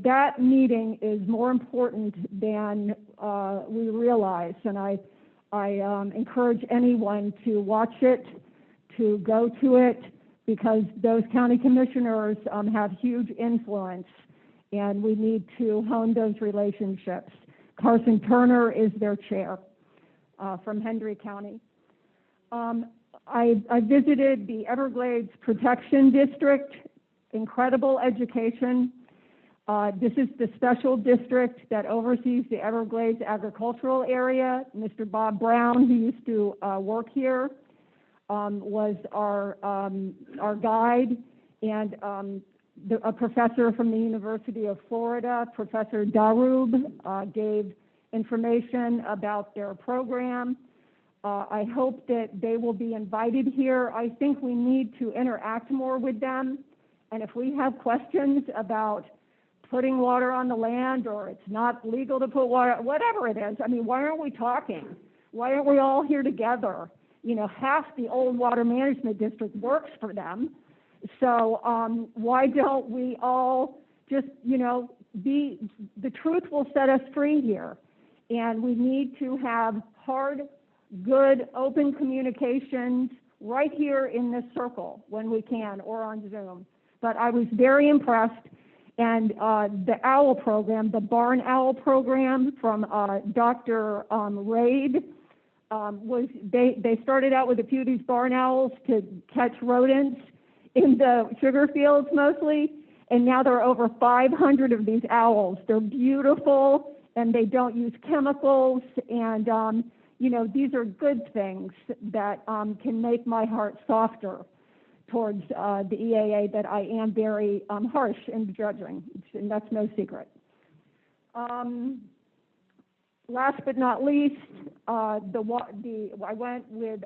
that meeting is more important than we realize. And I encourage anyone to watch it, to go to it, because those county commissioners have huge influence, and we need to hone those relationships. Carson Turner is their chair from Hendry County. I visited the Everglades Protection District, incredible education. This is the special district that oversees the Everglades agricultural area. Mr. Bob Brown, who used to work here, was our guide, and a professor from the University of Florida, Professor Darub, gave information about their program. I hope that they will be invited here. I think we need to interact more with them, and if we have questions about putting water on the land, or it's not legal to put water, whatever it is, I mean, why aren't we talking? Why aren't we all here together? Half the old water management district works for them. So why don't we all just, the truth will set us free here. And we need to have hard, good, open communications right here in this circle when we can, or on Zoom. But I was very impressed. And the OWL program, the Barn OWL program from Dr. Raid, they started out with a few of these barn owls to catch rodents in the sugar fields mostly, and now there are over 500 of these owls. They're beautiful, and they don't use chemicals, and these are good things that can make my heart softer towards the EAA, that I am very harsh in judging, and that's no secret. Last but not least, I went with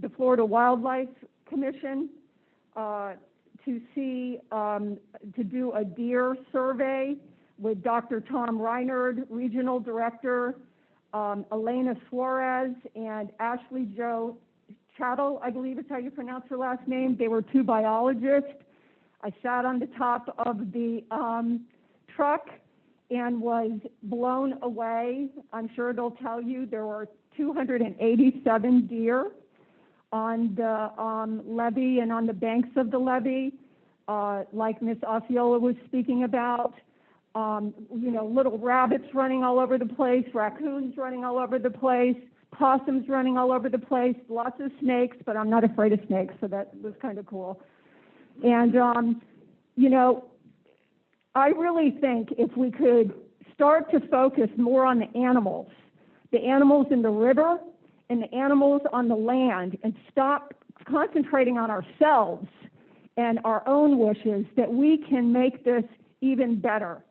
the Florida Wildlife Commission to do a deer survey with Dr. Tom Reinard, Regional Director, Elena Suarez, and Ashley Jo Chattel, I believe is how you pronounce her last name. They were two biologists. I sat on the top of the truck and was blown away. I'm sure they'll tell you there were 287 deer on the levee and on the banks of the levee, like Ms. Osceola was speaking about. Little rabbits running all over the place, raccoons running all over the place, possums running all over the place, lots of snakes, but I'm not afraid of snakes, so that was kind of cool. And, I really think if we could start to focus more on the animals in the river and the animals on the land, and stop concentrating on ourselves and our own wishes, that we can make this even better.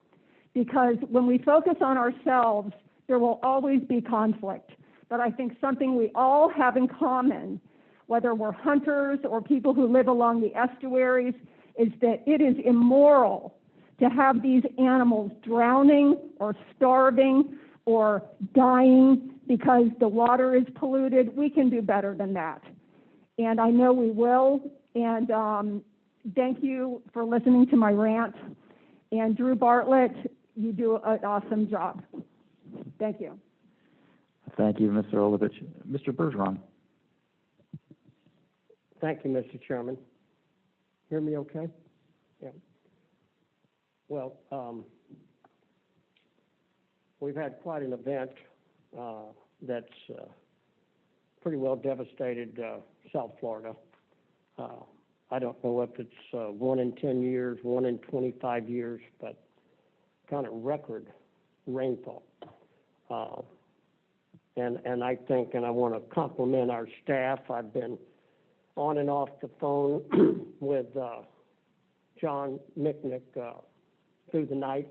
Because when we focus on ourselves, there will always be conflict. But I think something we all have in common, whether we're hunters or people who live along the estuaries, is that it is immoral to have these animals drowning or starving or dying because the water is polluted. We can do better than that. And I know we will. And thank you for listening to my rant. And Drew Bartlett, you do an awesome job. Thank you. Thank you, Mr. Olovich. Mr. Bergeron. Thank you, Mr. Chairman. Hear me okay? Yeah. Well, we've had quite an event that's pretty well devastated South Florida. I don't know if it's 1 in 10 years, 1 in 25 years, but kind of record rainfall. And I think, and I want to compliment our staff. I've been on and off the phone with John Micknick through the night,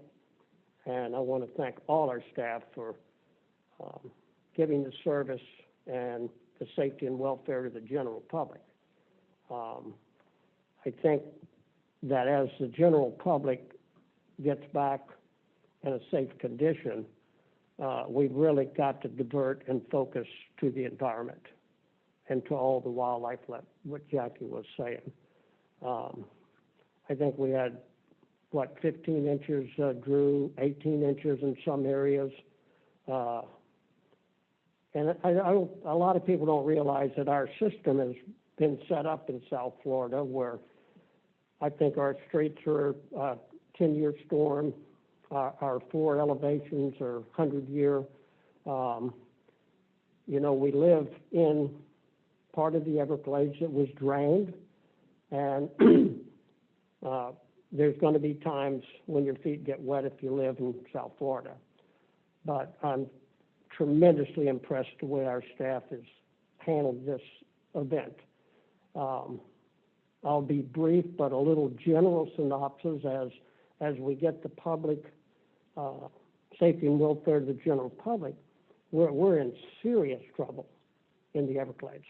and I want to thank all our staff for giving the service and the safety and welfare to the general public. I think that as the general public gets back in a safe condition, we've really got to divert and focus to the environment and to all the wildlife, like what Jackie was saying. I think we had, 15 inches, Drew, 18 inches in some areas. And a lot of people don't realize that our system has been set up in South Florida where I think our streets are 10-year storm. Our floor elevations are 100-year. We live in part of the Everglades that was drained, and there's going to be times when your feet get wet if you live in South Florida. But I'm tremendously impressed the way our staff has handled this event. I'll be brief, but a little general synopsis as we get the public safety and welfare to the general public. We're in serious trouble in the Everglades.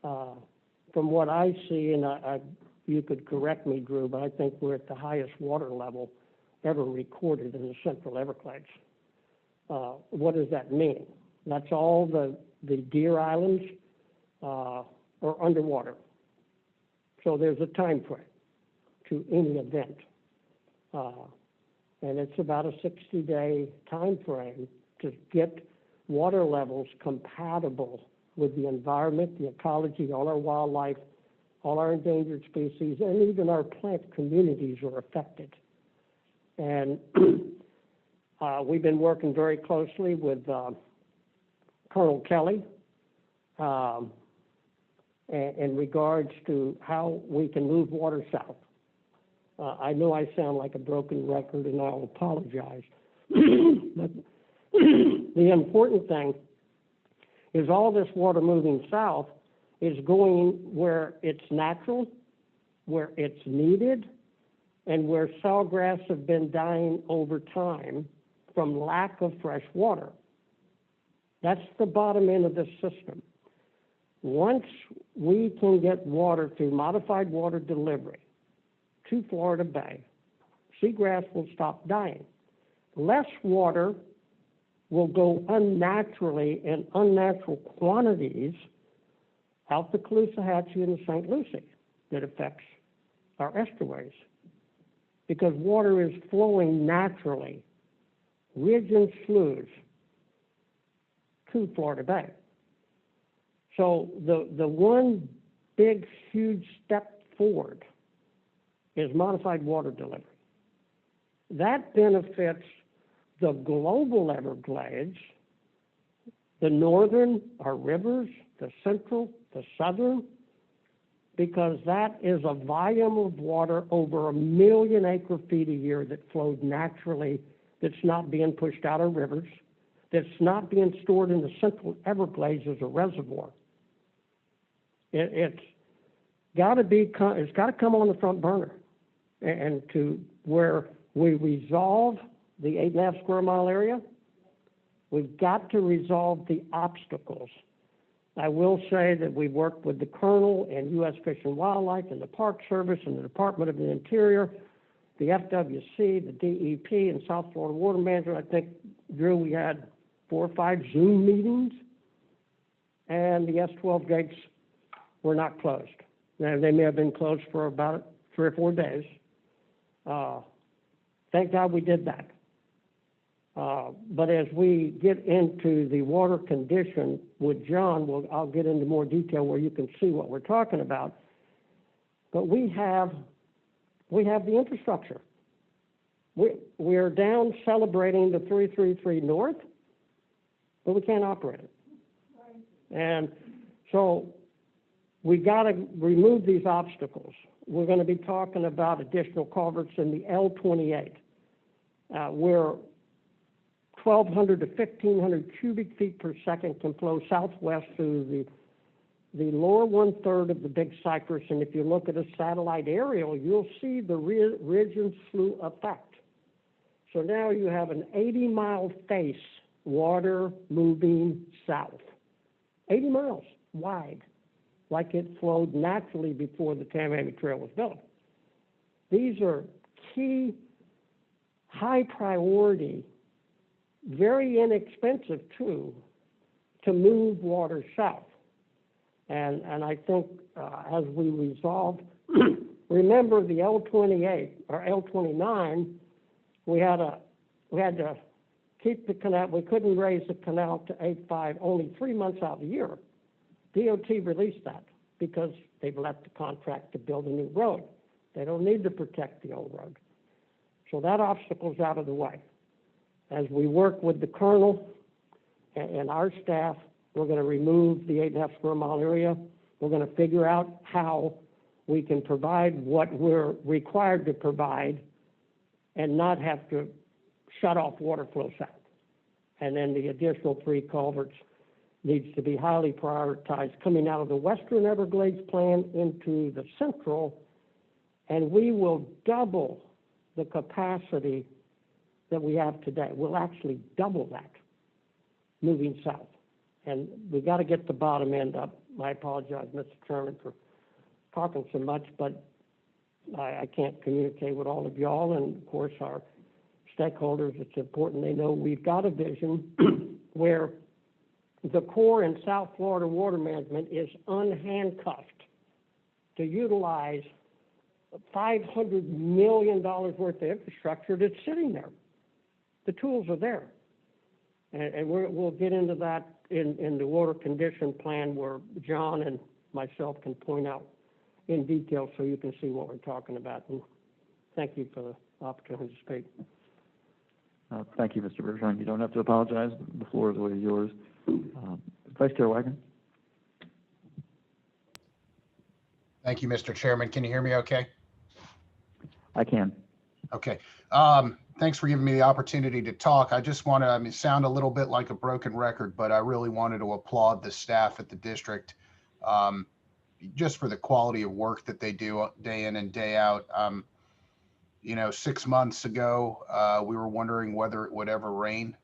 From what I see, and you could correct me, Drew, but I think we're at the highest water level ever recorded in the Central Everglades. What does that mean? That's all the Deer Islands are underwater. So there's a time frame to any event. And it's about a 60-day time frame to get water levels compatible with the environment, the ecology, all our wildlife, all our endangered species, and even our plant communities are affected. And we've been working very closely with Colonel Kelly in regards to how we can move water south. I know I sound like a broken record, and I'll apologize. But the important thing is all this water moving south is going where it's natural, where it's needed, and where sawgrass have been dying over time from lack of fresh water. That's the bottom end of this system. Once we can get water through modified water delivery to Florida Bay, seagrass will stop dying. Less water will go unnaturally in unnatural quantities out the Caloosahatchee and the St. Lucie that affects our estuaries, because water is flowing naturally, ridge and sloughs, to Florida Bay. So the one big, huge step forward is modified water delivery. That benefits the global Everglades, the northern, our rivers, the central, the southern, because that is a volume of water over 1 million acre-feet a year that flowed naturally, that's not being pushed out of rivers, that's not being stored in the Central Everglades as a reservoir. It's got to come on the front burner, and to where we resolve the 8.5 square mile area, we've got to resolve the obstacles. I will say that we worked with the Colonel and U.S. Fish and Wildlife and the Park Service and the Department of the Interior, the FWC, the DEP, and South Florida Water Management. I think, Drew, we had 4 or 5 Zoom meetings, and the S12 gates were not closed. Now, they may have been closed for about 3 or 4 days. Thank God we did that. But as we get into the water condition with John, I'll get into more detail where you can see what we're talking about. But we have the infrastructure. We're down celebrating the 333 North, but we can't operate it. And so we got to remove these obstacles. We're going to be talking about additional culverts in the L28, where 1,200 to 1,500 cubic feet per second can flow southwest through the lower one-third of the Big Cypress. And if you look at a satellite aerial, you'll see the ridge and slough effect. So now you have an 80-mile face, water moving south, 80 miles wide, like it flowed naturally before the Tamiami Trail was built. These are key, high priority, very inexpensive too, to move water south. And I think as we resolved, remember the L28 or L29, we had to keep the canal. We couldn't raise the canal to 8.5 only 3 months out of the year. DOT released that because they've let the contract to build a new road. They don't need to protect the old road. So that obstacle's out of the way. As we work with the colonel and our staff, we're going to remove the 8.5 square mile area. We're going to figure out how we can provide what we're required to provide and not have to shut off water flow south. And then the additional 3 culverts needs to be highly prioritized coming out of the Western Everglades plan into the central, and we will double the capacity that we have today. We'll actually double that moving south. And we got to get the bottom end up. I apologize, Mr. Chairman, for talking so much, but I can't communicate with all of y'all, and of course our stakeholders. It's important they know we've got a vision where the Corps in South Florida water management is unhandcuffed to utilize $500 million worth of infrastructure that's sitting there. The tools are there. And we'll get into that in the water condition plan where John and myself can point out in detail so you can see what we're talking about. And thank you for the opportunity to speak. Thank you, Mr. Bergeron. You don't have to apologize. The floor is always yours. Vice Chair Wagner. Thank you, Mr. Chairman. Can you hear me okay? I can. Okay. Thanks for giving me the opportunity to talk. I just want to sound a little bit like a broken record, but I really wanted to applaud the staff at the district just for the quality of work that they do day in and day out. 6 months ago, we were wondering whether it would ever rain.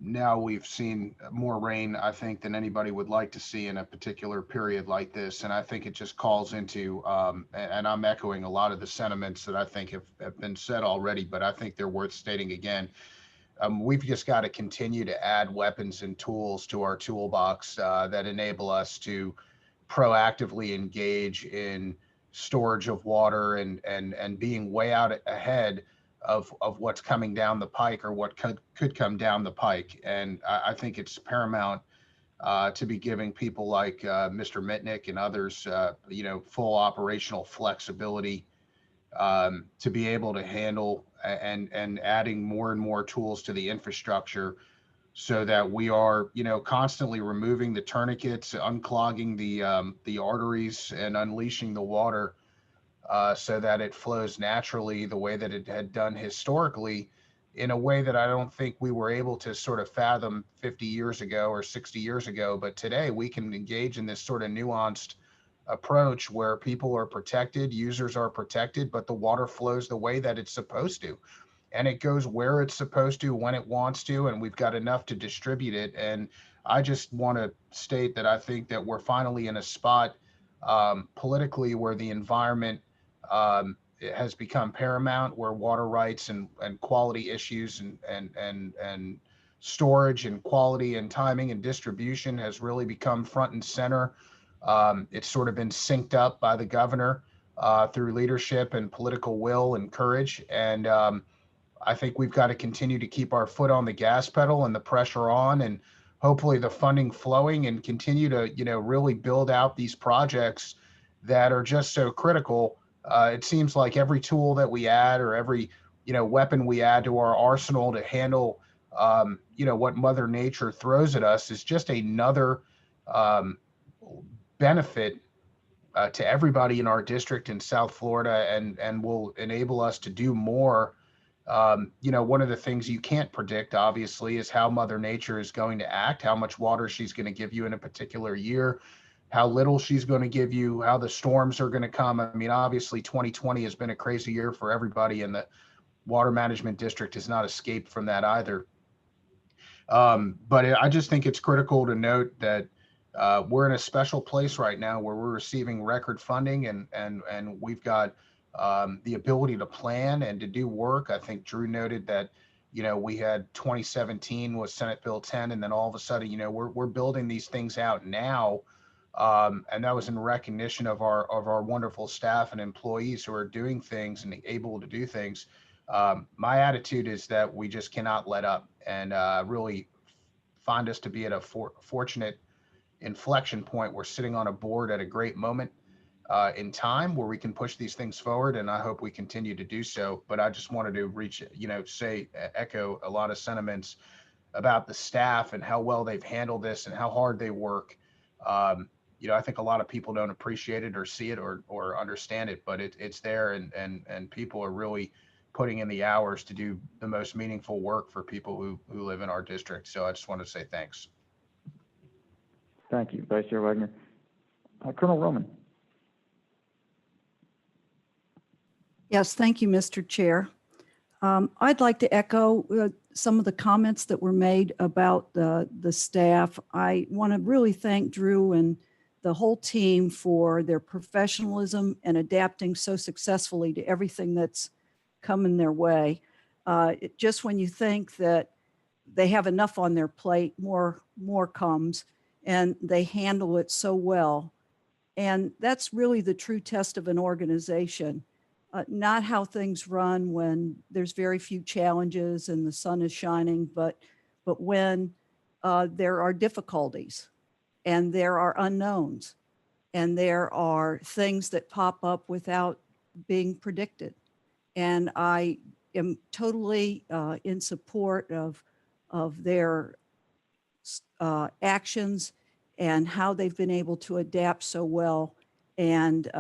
Now we've seen more rain, I think, than anybody would like to see in a particular period like this. And I think it just calls into, and I'm echoing a lot of the sentiments that I think have been said already, but I think they're worth stating again. We've just got to continue to add weapons and tools to our toolbox that enable us to proactively engage in storage of water and being way out ahead of what's coming down the pike or what could come down the pike. And I think it's paramount to be giving people like Mr. Mitnick and others, full operational flexibility to be able to handle and adding more and more tools to the infrastructure so that we are, constantly removing the tourniquets, unclogging the arteries and unleashing the water so that it flows naturally the way that it had done historically, in a way that I don't think we were able to sort of fathom 50 years ago or 60 years ago. But today we can engage in this sort of nuanced approach where people are protected, users are protected, but the water flows the way that it's supposed to. And it goes where it's supposed to, when it wants to, and we've got enough to distribute it. And I just want to state that I think that we're finally in a spot politically where the environment has become paramount, where water rights and quality issues and storage and quality and timing and distribution has really become front and center. It's sort of been synced up by the governor through leadership and political will and courage. And I think we've got to continue to keep our foot on the gas pedal and the pressure on, and hopefully the funding flowing, and continue to, really build out these projects that are just so critical. It seems like every tool that we add or every, weapon we add to our arsenal to handle, what Mother Nature throws at us is just another benefit to everybody in our district in South Florida, and will enable us to do more. One of the things you can't predict, obviously, is how Mother Nature is going to act, how much water she's going to give you in a particular year, how little she's going to give you, how the storms are going to come. I mean, obviously, 2020 has been a crazy year for everybody, and the Water Management District has not escaped from that either. But I just think it's critical to note that we're in a special place right now where we're receiving record funding, and we've got the ability to plan and to do work. I think Drew noted that, we had 2017 was Senate Bill 10, and then all of a sudden, we're building these things out now. And that was in recognition of our wonderful staff and employees who are doing things and able to do things. My attitude is that we just cannot let up, and really find us to be at a fortunate inflection point. We're sitting on a board at a great moment in time where we can push these things forward, and I hope we continue to do so. But I just wanted to echo a lot of sentiments about the staff and how well they've handled this and how hard they work. I think a lot of people don't appreciate it or see it or understand it, but it's there, and people are really putting in the hours to do the most meaningful work for people who live in our district. So I just want to say thanks. Thank you, Vice Chair Wagner. Colonel Roman. Yes, thank you, Mr. Chair. I'd like to echo some of the comments that were made about the staff. I want to really thank Drew and the whole team for their professionalism and adapting so successfully to everything that's coming their way. Just when you think that they have enough on their plate, more comes, and they handle it so well. And that's really the true test of an organization. Not how things run when there's very few challenges and the sun is shining, but when there are difficulties and there are unknowns and there are things that pop up without being predicted. And I am totally in support of their actions and how they've been able to adapt so well and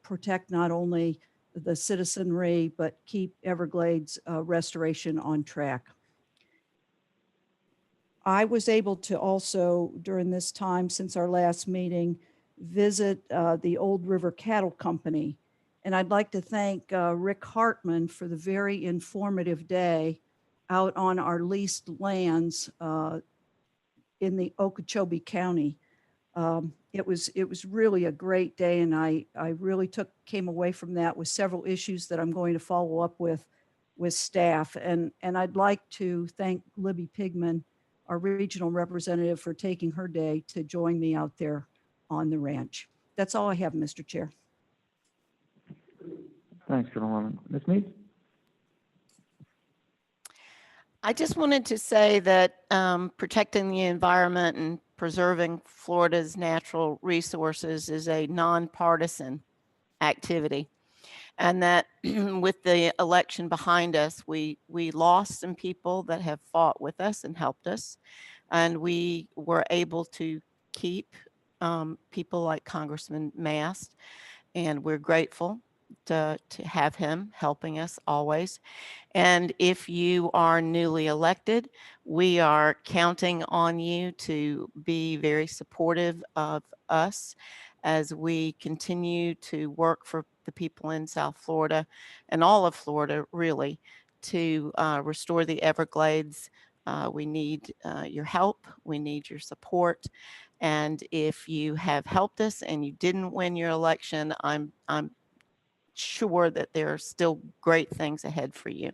protect not only the citizenry, but keep Everglades restoration on track. I was able to also, during this time since our last meeting, visit the Old River Cattle Company. And I'd like to thank Rick Hartman for the very informative day out on our leased lands in the Okeechobee County. It was really a great day, and I really came away from that with several issues that I'm going to follow up with staff. And I'd like to thank Libby Pigman, our regional representative, for taking her day to join me out there on the ranch. That's all I have, Mr. Chair. Thanks, Colonel Roman. Ms. Mead? I just wanted to say that protecting the environment and preserving Florida's natural resources is a nonpartisan activity. And that with the election behind us, we lost some people that have fought with us and helped us. And we were able to keep people like Congressman Mast, and we're grateful to have him helping us always. And if you are newly elected, we are counting on you to be very supportive of us as we continue to work for the people in South Florida and all of Florida, really, to restore the Everglades. We need your help. We need your support. And if you have helped us and you didn't win your election, I'm sure that there are still great things ahead for you.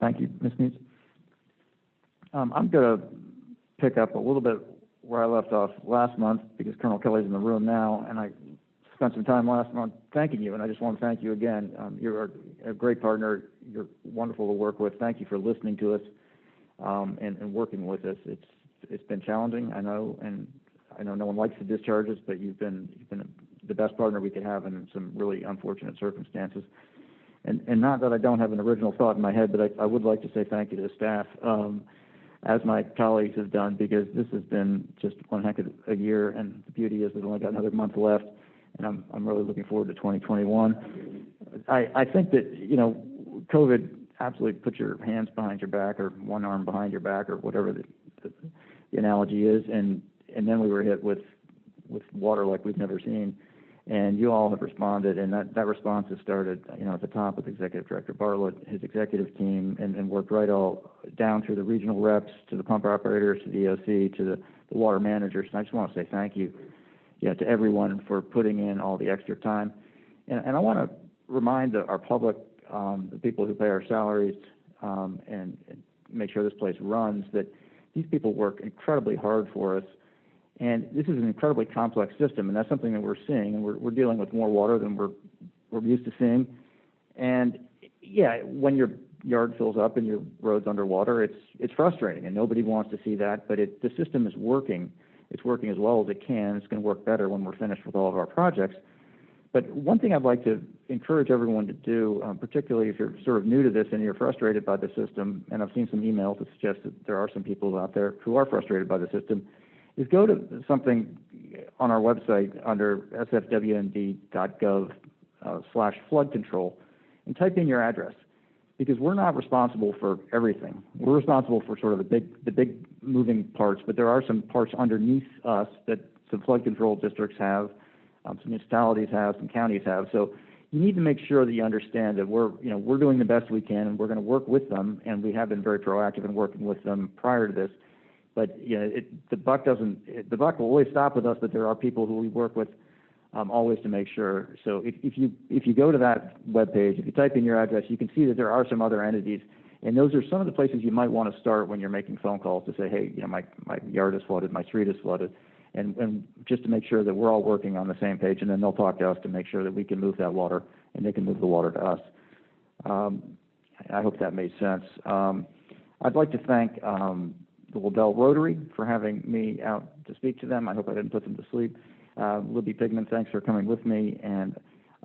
Thank you, Ms. Mead. I'm going to pick up a little bit where I left off last month because Colonel Kelly's in the room now, and I spent some time last month thanking you, and I just want to thank you again. You're a great partner. You're wonderful to work with. Thank you for listening to us and working with us. It's been challenging, I know, and I know no one likes the discharges, but you've been the best partner we could have in some really unfortunate circumstances. And not that I don't have an original thought in my head, but I would like to say thank you to the staff. as my colleagues have done, because this has been just one heck of a year, and the beauty is we've only got another month left, and I'm really looking forward to 2021. I think that, you know, COVID absolutely put your hands behind your back, or one arm behind your back, or whatever the analogy is, and then we were hit with water like we've never seen. And you all have responded, and that response has started, you know, at the top with Executive Director Bartlett, his executive team, and worked right all down through the regional reps, to the pump operators, to the EOC, to the water managers. And I just want to say thank you, to everyone for putting in all the extra time. And I want to remind our public, the people who pay our salaries, and make sure this place runs, that these people work incredibly hard for us. And this is an incredibly complex system, and that's something that we're seeing. And we're dealing with more water than we're used to seeing. And yeah, when your yard fills up and your road's underwater, it's frustrating, and nobody wants to see that. But the system is working. It's working as well as it can. It's going to work better when we're finished with all of our projects. But one thing I'd like to encourage everyone to do, particularly if you're sort of new to this and you're frustrated by the system, and I've seen some emails that suggest that there are some people out there who are frustrated by the system, is go to something on our website under sfwnd.gov/flood control and type in your address, because we're not responsible for everything. We're responsible for sort of the big moving parts, but there are some parts underneath us that some flood control districts have, some municipalities have, some counties have. So you need to make sure that you understand that we're doing the best we can, and we're going to work with them, and we have been very proactive in working with them prior to this. But the buck will always stop with us, but there are people who we work with always to make sure. So if you go to that webpage, if you type in your address, you can see that there are some other entities, and those are some of the places you might want to start when you're making phone calls to say, hey, my yard is flooded, my street is flooded, and just to make sure that we're all working on the same page, and then they'll talk to us to make sure that we can move that water and they can move the water to us. I hope that made sense. I'd like to thank the Liddell Rotary for having me out to speak to them. I hope I didn't put them to sleep. Libby Pigman, thanks for coming with me. And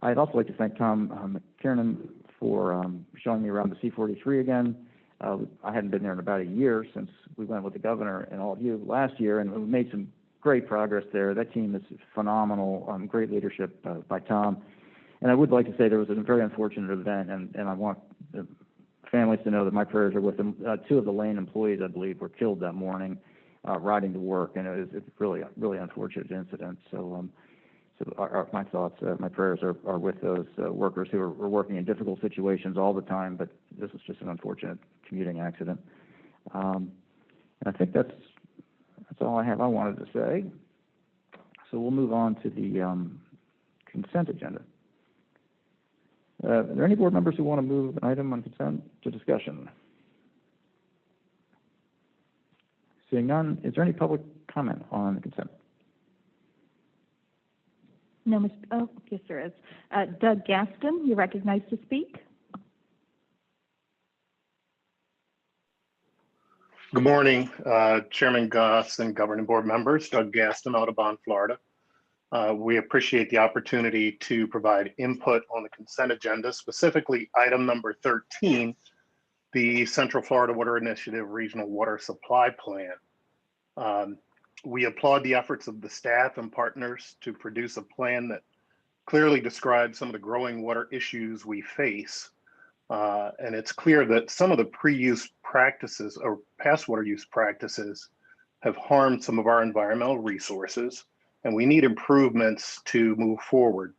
I'd also like to thank Tom McKiernan for showing me around the C-43 again. I hadn't been there in about a year since we went with the governor and all of you last year, and we've made some great progress there. That team is phenomenal, great leadership by Tom. And I would like to say there was a very unfortunate event, and I want the families to know that my prayers are with them. Two of the Lane employees, I believe, were killed that morning riding to work, and it's really, really unfortunate incident. So, my thoughts, my prayers are with those workers who are working in difficult situations all the time, but this was just an unfortunate commuting accident. And I think that's all I have I wanted to say. So we'll move on to the consent agenda. Are there any board members who want to move an item on consent to discussion? Seeing none, is there any public comment on the consent? No, yes, there is. Doug Gaston, you're recognized to speak. Good morning, Chairman Goss and governing board members. Doug Gaston, Audubon, Florida. We appreciate the opportunity to provide input on the consent agenda, specifically item number 13, the Central Florida Water Initiative Regional Water Supply Plan. We applaud the efforts of the staff and partners to produce a plan that clearly describes some of the growing water issues we face. And it's clear that some of the pre-use practices or past water use practices have harmed some of our environmental resources, and we need improvements to move forward.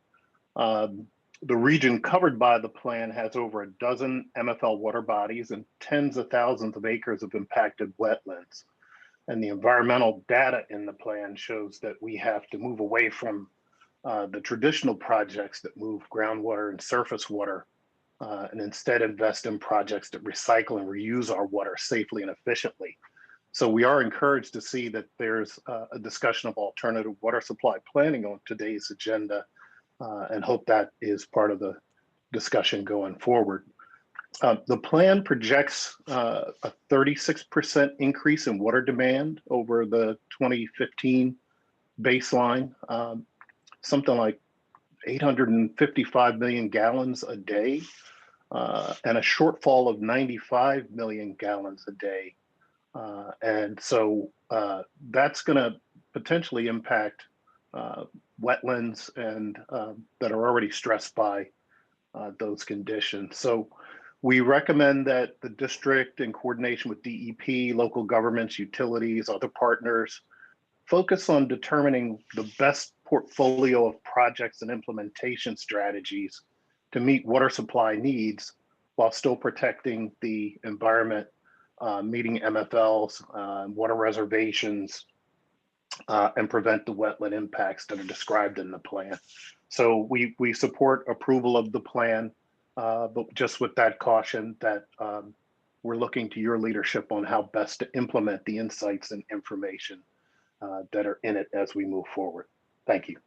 The region covered by the plan has over a dozen MFL water bodies and tens of thousands of acres of impacted wetlands. And the environmental data in the plan shows that we have to move away from the traditional projects that move groundwater and surface water and instead invest in projects that recycle and reuse our water safely and efficiently. So we are encouraged to see that there's a discussion of alternative water supply planning on today's agenda and hope that is part of the discussion going forward. The plan projects a 36% increase in water demand over the 2015 baseline, something like 855 million gallons a day, and a shortfall of 95 million gallons a day And so that's going to potentially impact wetlands and that are already stressed by those conditions. So we recommend that the district, in coordination with DEP, local governments, utilities, other partners, focus on determining the best portfolio of projects and implementation strategies to meet water supply needs while still protecting the environment, meeting MFLs, water reservations, and prevent the wetland impacts that are described in the plan. So we support approval of the plan, but just with that caution that we're looking to your leadership on how best to implement the insights and information that are in it as we move forward. Thank you.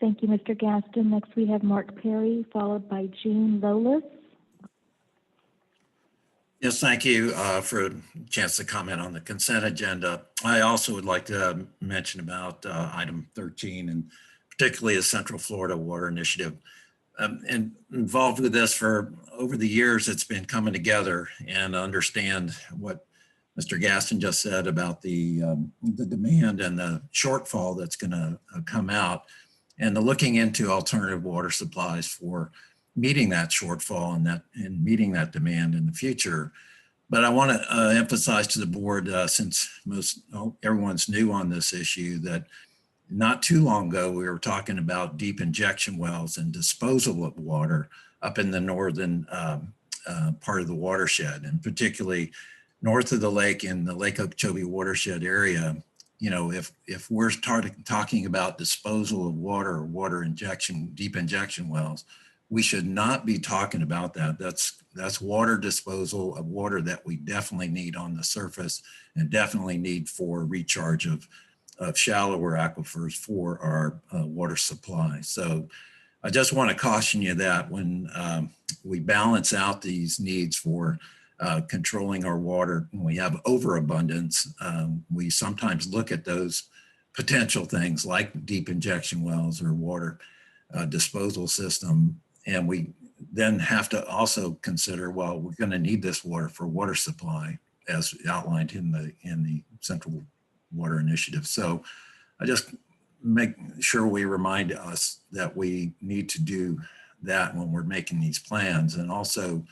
Thank you, Mr. Gaston. Next, we have Mark Perry, followed by Jean Lolis. Yes, thank you for a chance to comment on the consent agenda. I also would like to mention about item 13 and particularly the Central Florida Water Initiative. And involved with this for over the years, it's been coming together and understand what Mr. Gaston just said about the demand and the shortfall that's going to come out, and the looking into alternative water supplies for meeting that shortfall and meeting that demand in the future. But I want to emphasize to the board, since everyone's new on this issue, that not too long ago we were talking about deep injection wells and disposal of water up in the northern part of the watershed, and particularly north of the lake in the Lake Okeechobee watershed area. You know, if we're talking about disposal of water or water injection, deep injection wells, we should not be talking about that. That's water disposal of water that we definitely need on the surface and definitely need for recharge of shallower aquifers for our water supply. So I just want to caution you that when we balance out these needs for controlling our water, when we have overabundance, we sometimes look at those potential things like deep injection wells or water disposal system, and we then have to also consider, well, we're going to need this water for water supply as outlined in the Central Water Initiative. So I just make sure we remind us that we need to do that when we're making these plans, and also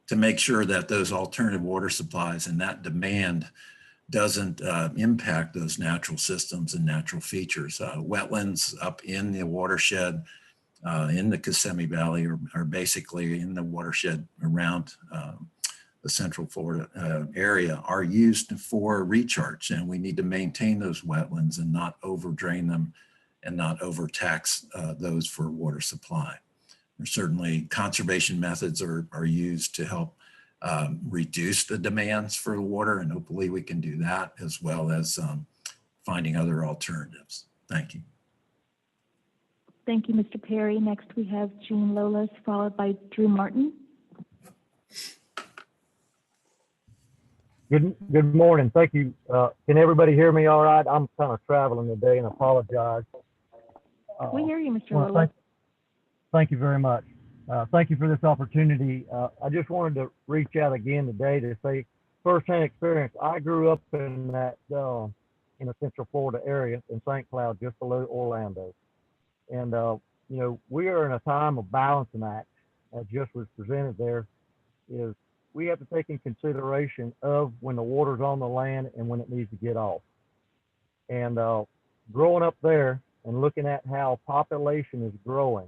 to make sure that those alternative water supplies and that demand doesn't impact those natural systems and natural features. Wetlands up in the watershed in the Kissimmee Valley are basically in the watershed around the Central Florida area are used for recharge, and we need to maintain those wetlands and not overdrain them and not overtax those for water supply. There's certainly conservation methods are used to help reduce the demands for water, and hopefully we can do that as well as finding other alternatives. Thank you. Thank you, Mr. Perry. Next, we have Jean Lolis, followed by Drew Martin. Good morning. Thank you. Can everybody hear me all right? I'm kind of traveling today and apologize. We hear you, Mr. Well, Lolis. Thank you very much. Thank you for this opportunity. I just wanted to reach out again today to say firsthand experience. I grew up in that in the Central Florida area in St. Cloud, just below Orlando. And, you know, we are in a time of balancing act, as just was presented there, is we have to take in consideration of when the water's on the land and when it needs to get off. And growing up there and looking at how population is growing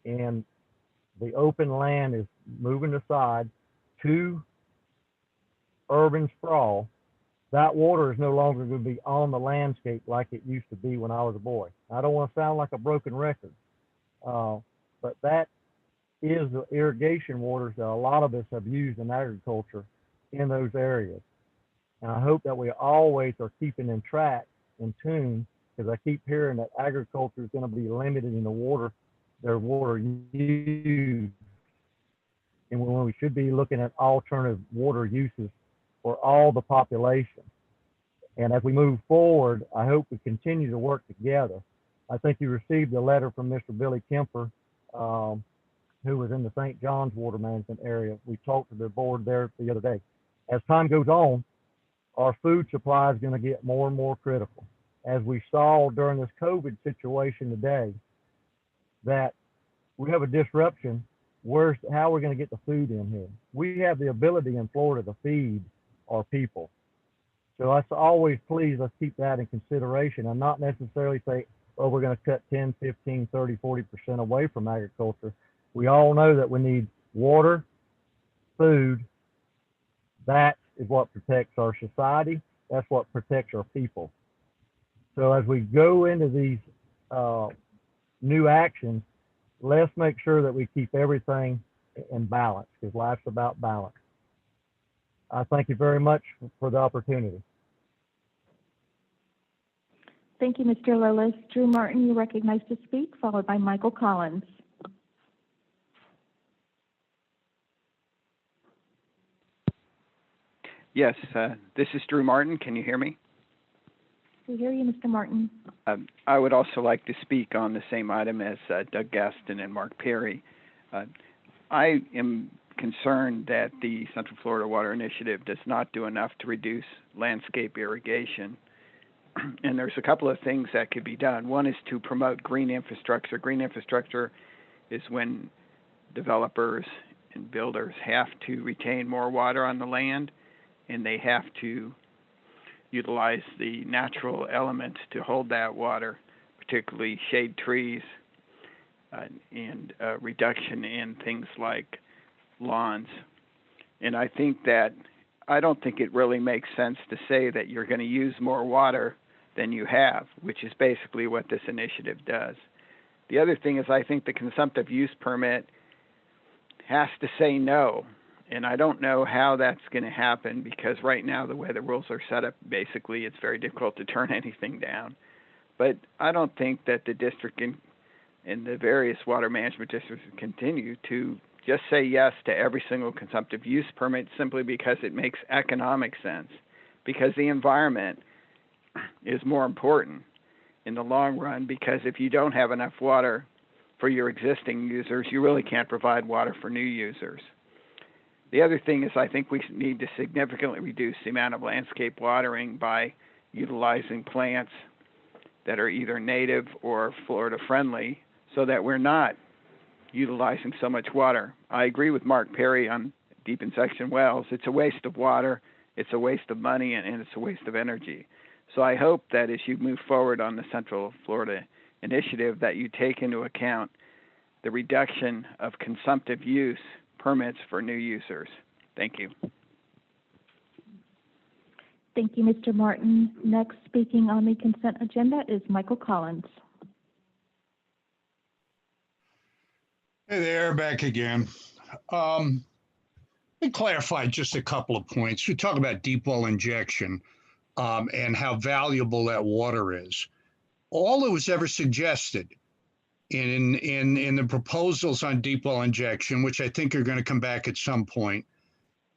and the open land is moving aside to urban sprawl, that water is no longer going to be on the landscape like it used to be when I was a boy. I don't want to sound like a broken record, but that is the irrigation waters that a lot of us have used in agriculture in those areas. And I hope that we always are keeping in track, in tune, because I keep hearing that agriculture is going to be limited in the water, their water use. And when we should be looking at alternative water uses for all the population. And as we move forward, I hope we continue to work together. I think you received a letter from Mr. Billy Kemper, who was in the St. John's water management area. We talked to the board there the other day. as time goes on, our food supply is going to get more and more critical. As we saw during this COVID situation today, that we have a disruption. How are we going to get the food in here? We have the ability in Florida to feed our people. So that's always, please, let's keep that in consideration and not necessarily say, oh, we're going to cut 10, 15, 30, 40% away from agriculture. We all know that we need water, food. That is what protects our society. That's what protects our people. So as we go into these new actions, let's make sure that we keep everything in balance, because life's about balance. I thank you very much for the opportunity. Thank you, Mr. Lillis. Drew Martin, you recognized to speak, followed by Michael Collins. Yes, this is Drew Martin. Can you hear me? We hear you, Mr. Martin. I would also like to speak on the same item as Doug Gaston and Mark Perry. I am concerned that the Central Florida Water Initiative does not do enough to reduce landscape irrigation. And there's a couple of things that could be done. One is to promote green infrastructure. Green infrastructure is when developers and builders have to retain more water on the land, and they have to utilize the natural elements to hold that water, particularly shade trees and reduction in things like lawns. And I don't think it really makes sense to say that you're going to use more water than you have, which is basically what this initiative does. The other thing is I think the consumptive use permit has to say no. And I don't know how that's going to happen, because right now the way the rules are set up, basically it's very difficult to turn anything down. But I don't think that the district and the various water management districts continue to just say yes to every single consumptive use permit simply because it makes economic sense, because the environment is more important in the long run, because if you don't have enough water for your existing users, you really can't provide water for new users. The other thing is I think we need to significantly reduce the amount of landscape watering by utilizing plants that are either native or Florida friendly, so that we're not utilizing so much water. I agree with Mark Perry on deep in section wells. It's a waste of water, it's a waste of money, and it's a waste of energy. So I hope that as you move forward on the Central Florida Initiative, that you take into account the reduction of consumptive use permits for new users. Thank you. Thank you, Mr. Martin. Next speaking on the consent agenda is Michael Collins. Hey there, back again. Let me clarify just a couple of points. We talk about deep well injection and how valuable that water is. All that was ever suggested in the proposals on deep well injection, which I think are going to come back at some point,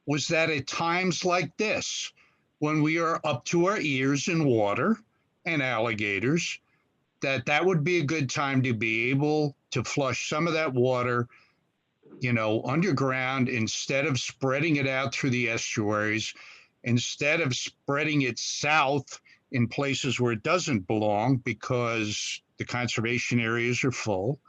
was that at times like this, when we are up to our ears in water and alligators, that would be a good time to be able to flush some of that water, underground, instead of spreading it out through the estuaries, instead of spreading it south in places where it doesn't belong because the conservation areas are full.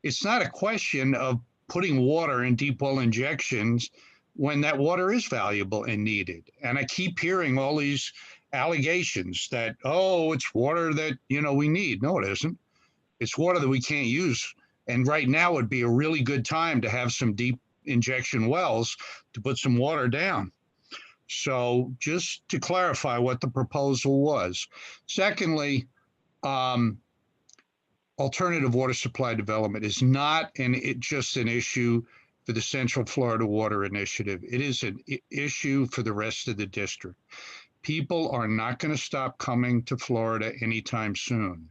It's not a question of putting water in deep well injections when that water is valuable and needed. And I keep hearing all these allegations that, oh, it's water that, we need. No, it isn't. It's water that we can't use. And right now would be a really good time to have some deep injection wells to put some water down. So just to clarify what the proposal was. Secondly, alternative water supply development is not just an issue for the Central Florida Water Initiative. It is an issue for the rest of the district. People are not going to stop coming to Florida anytime soon.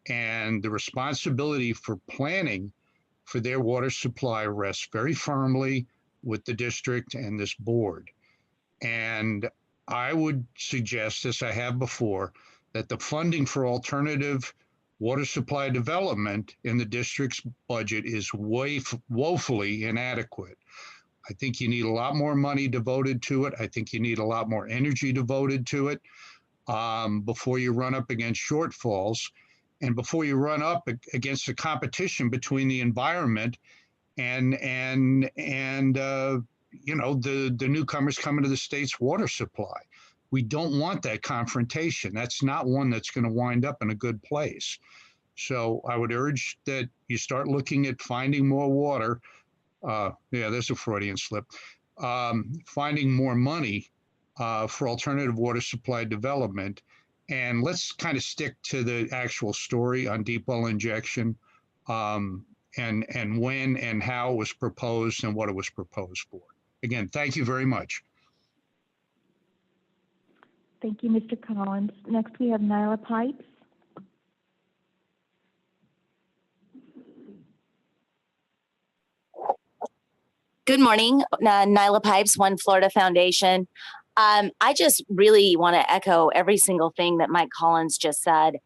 And the responsibility for planning for their water supply rests very firmly with the district and this board. And I would suggest, as I have before, that the funding for alternative water supply development in the district's budget is woefully inadequate. I think you need a lot more money devoted to it. I think you need a lot more energy devoted to it before you run up against shortfalls and before you run up against the competition between the environment and the newcomers coming to the state's water supply. We don't want that confrontation. That's not one that's going to wind up in a good place. So I would urge that you start looking at finding more water. Yeah, there's a Freudian slip. Finding more money for alternative water supply development. And let's kind of stick to the actual story on deep well injection and when and how it was proposed and what it was proposed for. Again, thank you very much. Thank you, Mr. Collins. Next, we have Nyla Pipes. Good morning, Nyla Pipes, One Florida Foundation. I just really want to echo every single thing that Mike Collins just said.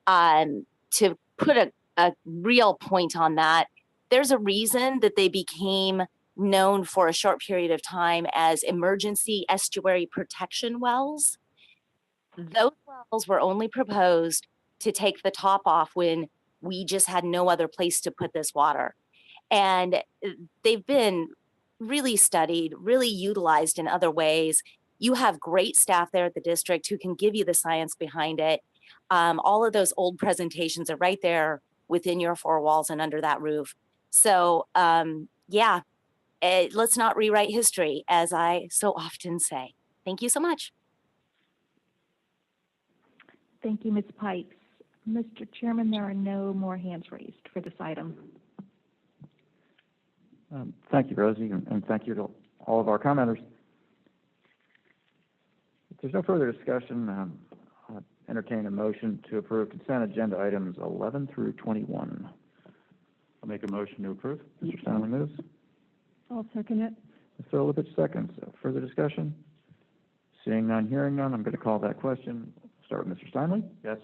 To put a real point on that, there's a reason that they became known for a short period of time as emergency estuary protection wells. Those wells were only proposed to take the top off when we just had no other place to put this water. And they've been really studied, really utilized in other ways. You have great staff there at the district who can give you the science behind it. All of those old presentations are right there within your four walls and under that roof. So yeah, let's not rewrite history, as I so often say. Thank you so much. Thank you, Ms. Pipes. Mr. Chairman, there are no more hands raised for this item. Thank you, Rosie, and thank you to all of our commenters. If there's no further discussion, I'll entertain a motion to approve consent agenda items 11 through 21. I'll make a motion to approve. Mr. Stanley moves. I'll second it. Mr. Olovich seconds. Further discussion? Seeing none, hearing none, I'm going to call that question. Start with Mr. Stanley. Yes.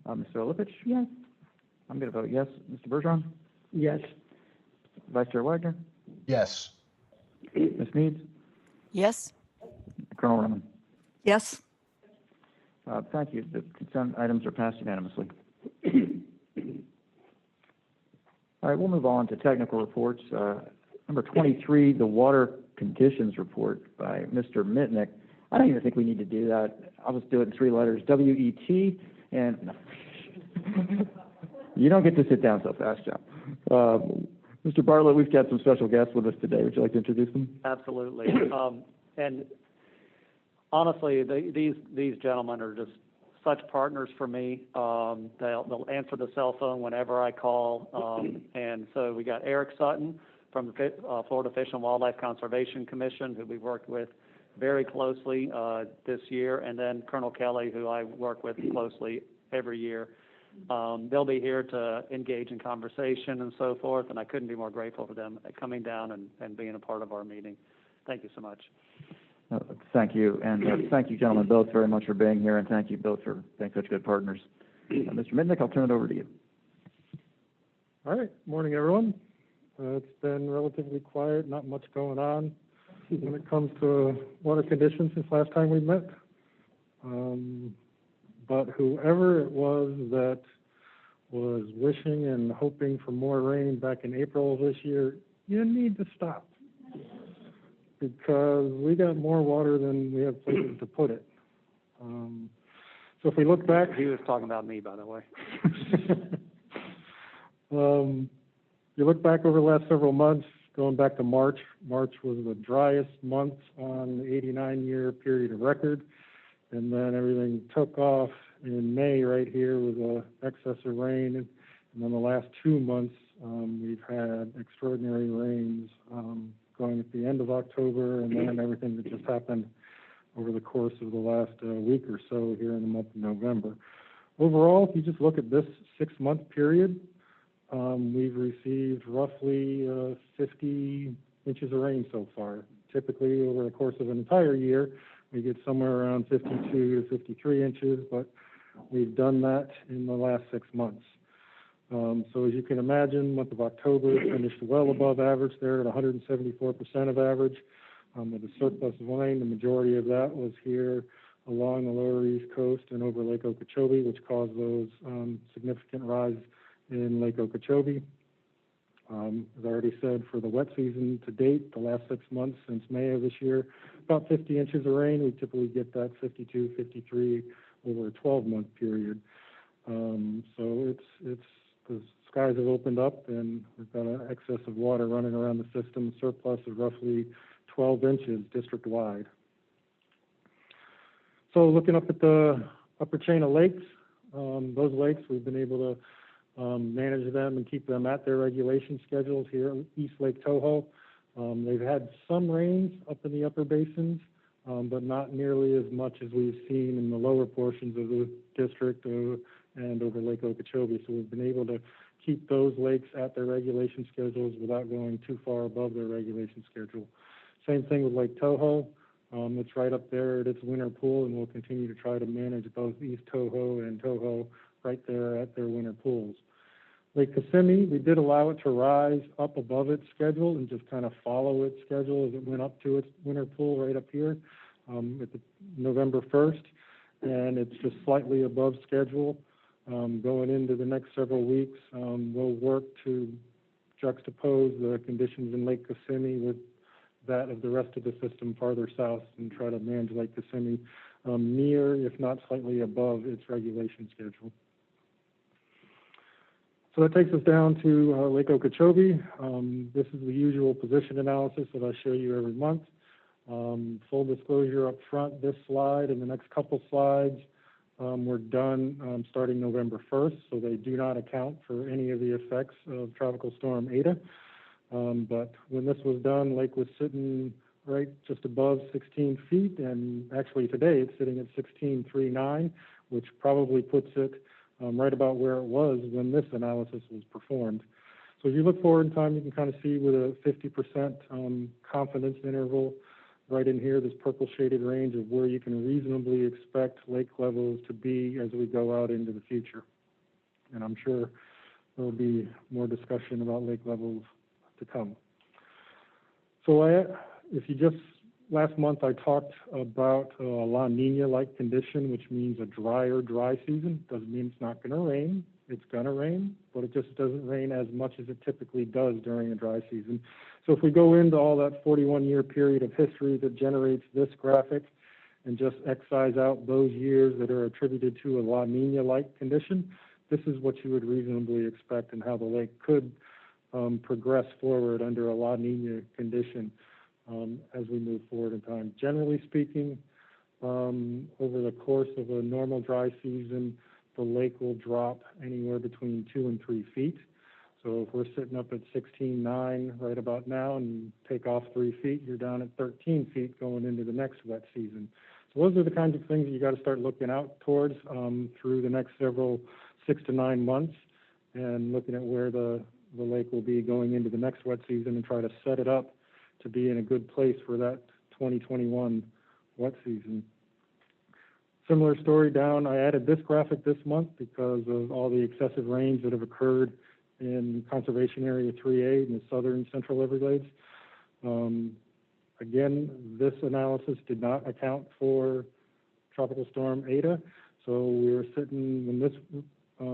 Mr. Olovich? Yes. I'm going to vote yes. Mr. Bergeron? Yes. Vice Chair Wagner? Yes. Ms. Meads? Yes. Colonel Roman? Yes. Thank you. The consent items are passed unanimously. All right, we'll move on to technical reports. Number 23, the water conditions report by Mr. Mitnick. I don't even think we need to do that. I'll just do it in 3 letters, W-E-T, and no. You don't get to sit down so fast, John. Mr. Bartlett, we've got some special guests with us today. Would you like to introduce them? Absolutely. And honestly, these gentlemen are just such partners for me. They'll answer the cell phone whenever I call. And so we got Eric Sutton from the Florida Fish and Wildlife Conservation Commission, who we've worked with very closely this year, and then Colonel Kelly, who I work with closely every year. They'll be here to engage in conversation and so forth, and I couldn't be more grateful for them coming down and being a part of our meeting. Thank you so much. Thank you, and thank you, gentlemen, both very much for being here, and thank you both for being such good partners. Mr. Mitnick, I'll turn it over to you. All right. Morning, everyone. It's been relatively quiet, not much going on when it comes to water conditions since last time we met. But whoever it was that was wishing and hoping for more rain back in April of this year, you need to stop, because we got more water than we have places to put it. So if we look back, he was talking about me, by the way. You look back over the last several months, going back to March. March was the driest month on the 89-year period of record. And then everything took off in May right here with an excess of rain. And then the last 2 months, we've had extraordinary rains going at the end of October, and then everything that just happened over the course of the last week or so here in the month of November. Overall, if you just look at this 6-month period, we've received roughly 50 inches of rain so far. Typically, over the course of an entire year, we get somewhere around 52 to 53 inches, but we've done that in the last 6 months. So as you can imagine, month of October finished well above average there at 174% of average. With a surplus of rain, the majority of that was here along the lower East Coast and over Lake Okeechobee, which caused those significant rise in Lake Okeechobee. As I already said, for the wet season to date, the last 6 months since May of this year, about 50 inches of rain. We typically get that 52, 53 over a 12-month period. So it's the skies have opened up, and we've got an excess of water running around the system, surplus of roughly 12 inches district-wide. So looking up at the upper chain of lakes, those lakes, we've been able to manage them and keep them at their regulation schedules here. East Lake Toho, they've had some rains up in the upper basins, but not nearly as much as we've seen in the lower portions of the district and over Lake Okeechobee. So we've been able to keep those lakes at their regulation schedules without going too far above their regulation schedule. Same thing with Lake Toho. It's right up there at its winter pool, and we'll continue to try to manage both East Toho and Toho right there at their winter pools. Lake Kissimmee, we did allow it to rise up above its schedule and just kind of follow its schedule as it went up to its winter pool right up here at the November 1st, and it's just slightly above schedule. Going into the next several weeks, we'll work to juxtapose the conditions in Lake Kissimmee with that of the rest of the system farther south and try to manage Lake Kissimmee near, if not slightly above, its regulation schedule. So that takes us down to Lake Okeechobee. This is the usual position analysis that I show you every month. Full disclosure up front, this slide and the next couple slides were done starting November 1st, so they do not account for any of the effects of Tropical Storm Eta. But when this was done, lake was sitting right just above 16 feet, and actually today it's sitting at 16.39, which probably puts it right about where it was when this analysis was performed. So if you look forward in time, you can kind of see with a 50% confidence interval right in here, this purple shaded range of where you can reasonably expect lake levels to be as we go out into the future. And I'm sure there will be more discussion about lake levels to come. So if you just, last month I talked about a La Nina-like condition, which means a drier, dry season. Doesn't mean it's not going to rain. It's going to rain, but it just doesn't rain as much as it typically does during a dry season. So if we go into all that 41-year period of history that generates this graphic and just excise out those years that are attributed to a La Nina-like condition, this is what you would reasonably expect and how the lake could progress forward under a La Nina condition as we move forward in time. Generally speaking, over the course of a normal dry season, the lake will drop anywhere between 2 and 3 feet. So if we're sitting up at 16.9 right about now and take off 3 feet, you're down at 13 feet going into the next wet season. So those are the kinds of things you got to start looking out towards through the next several 6 to 9 months and looking at where the lake will be going into the next wet season and try to set it up to be in a good place for that 2021 wet season. Similar story down, I added this graphic this month because of all the excessive rains that have occurred in Conservation Area 3A in the southern central Everglades. Again, this analysis did not account for Tropical Storm Eta. So we were sitting, when this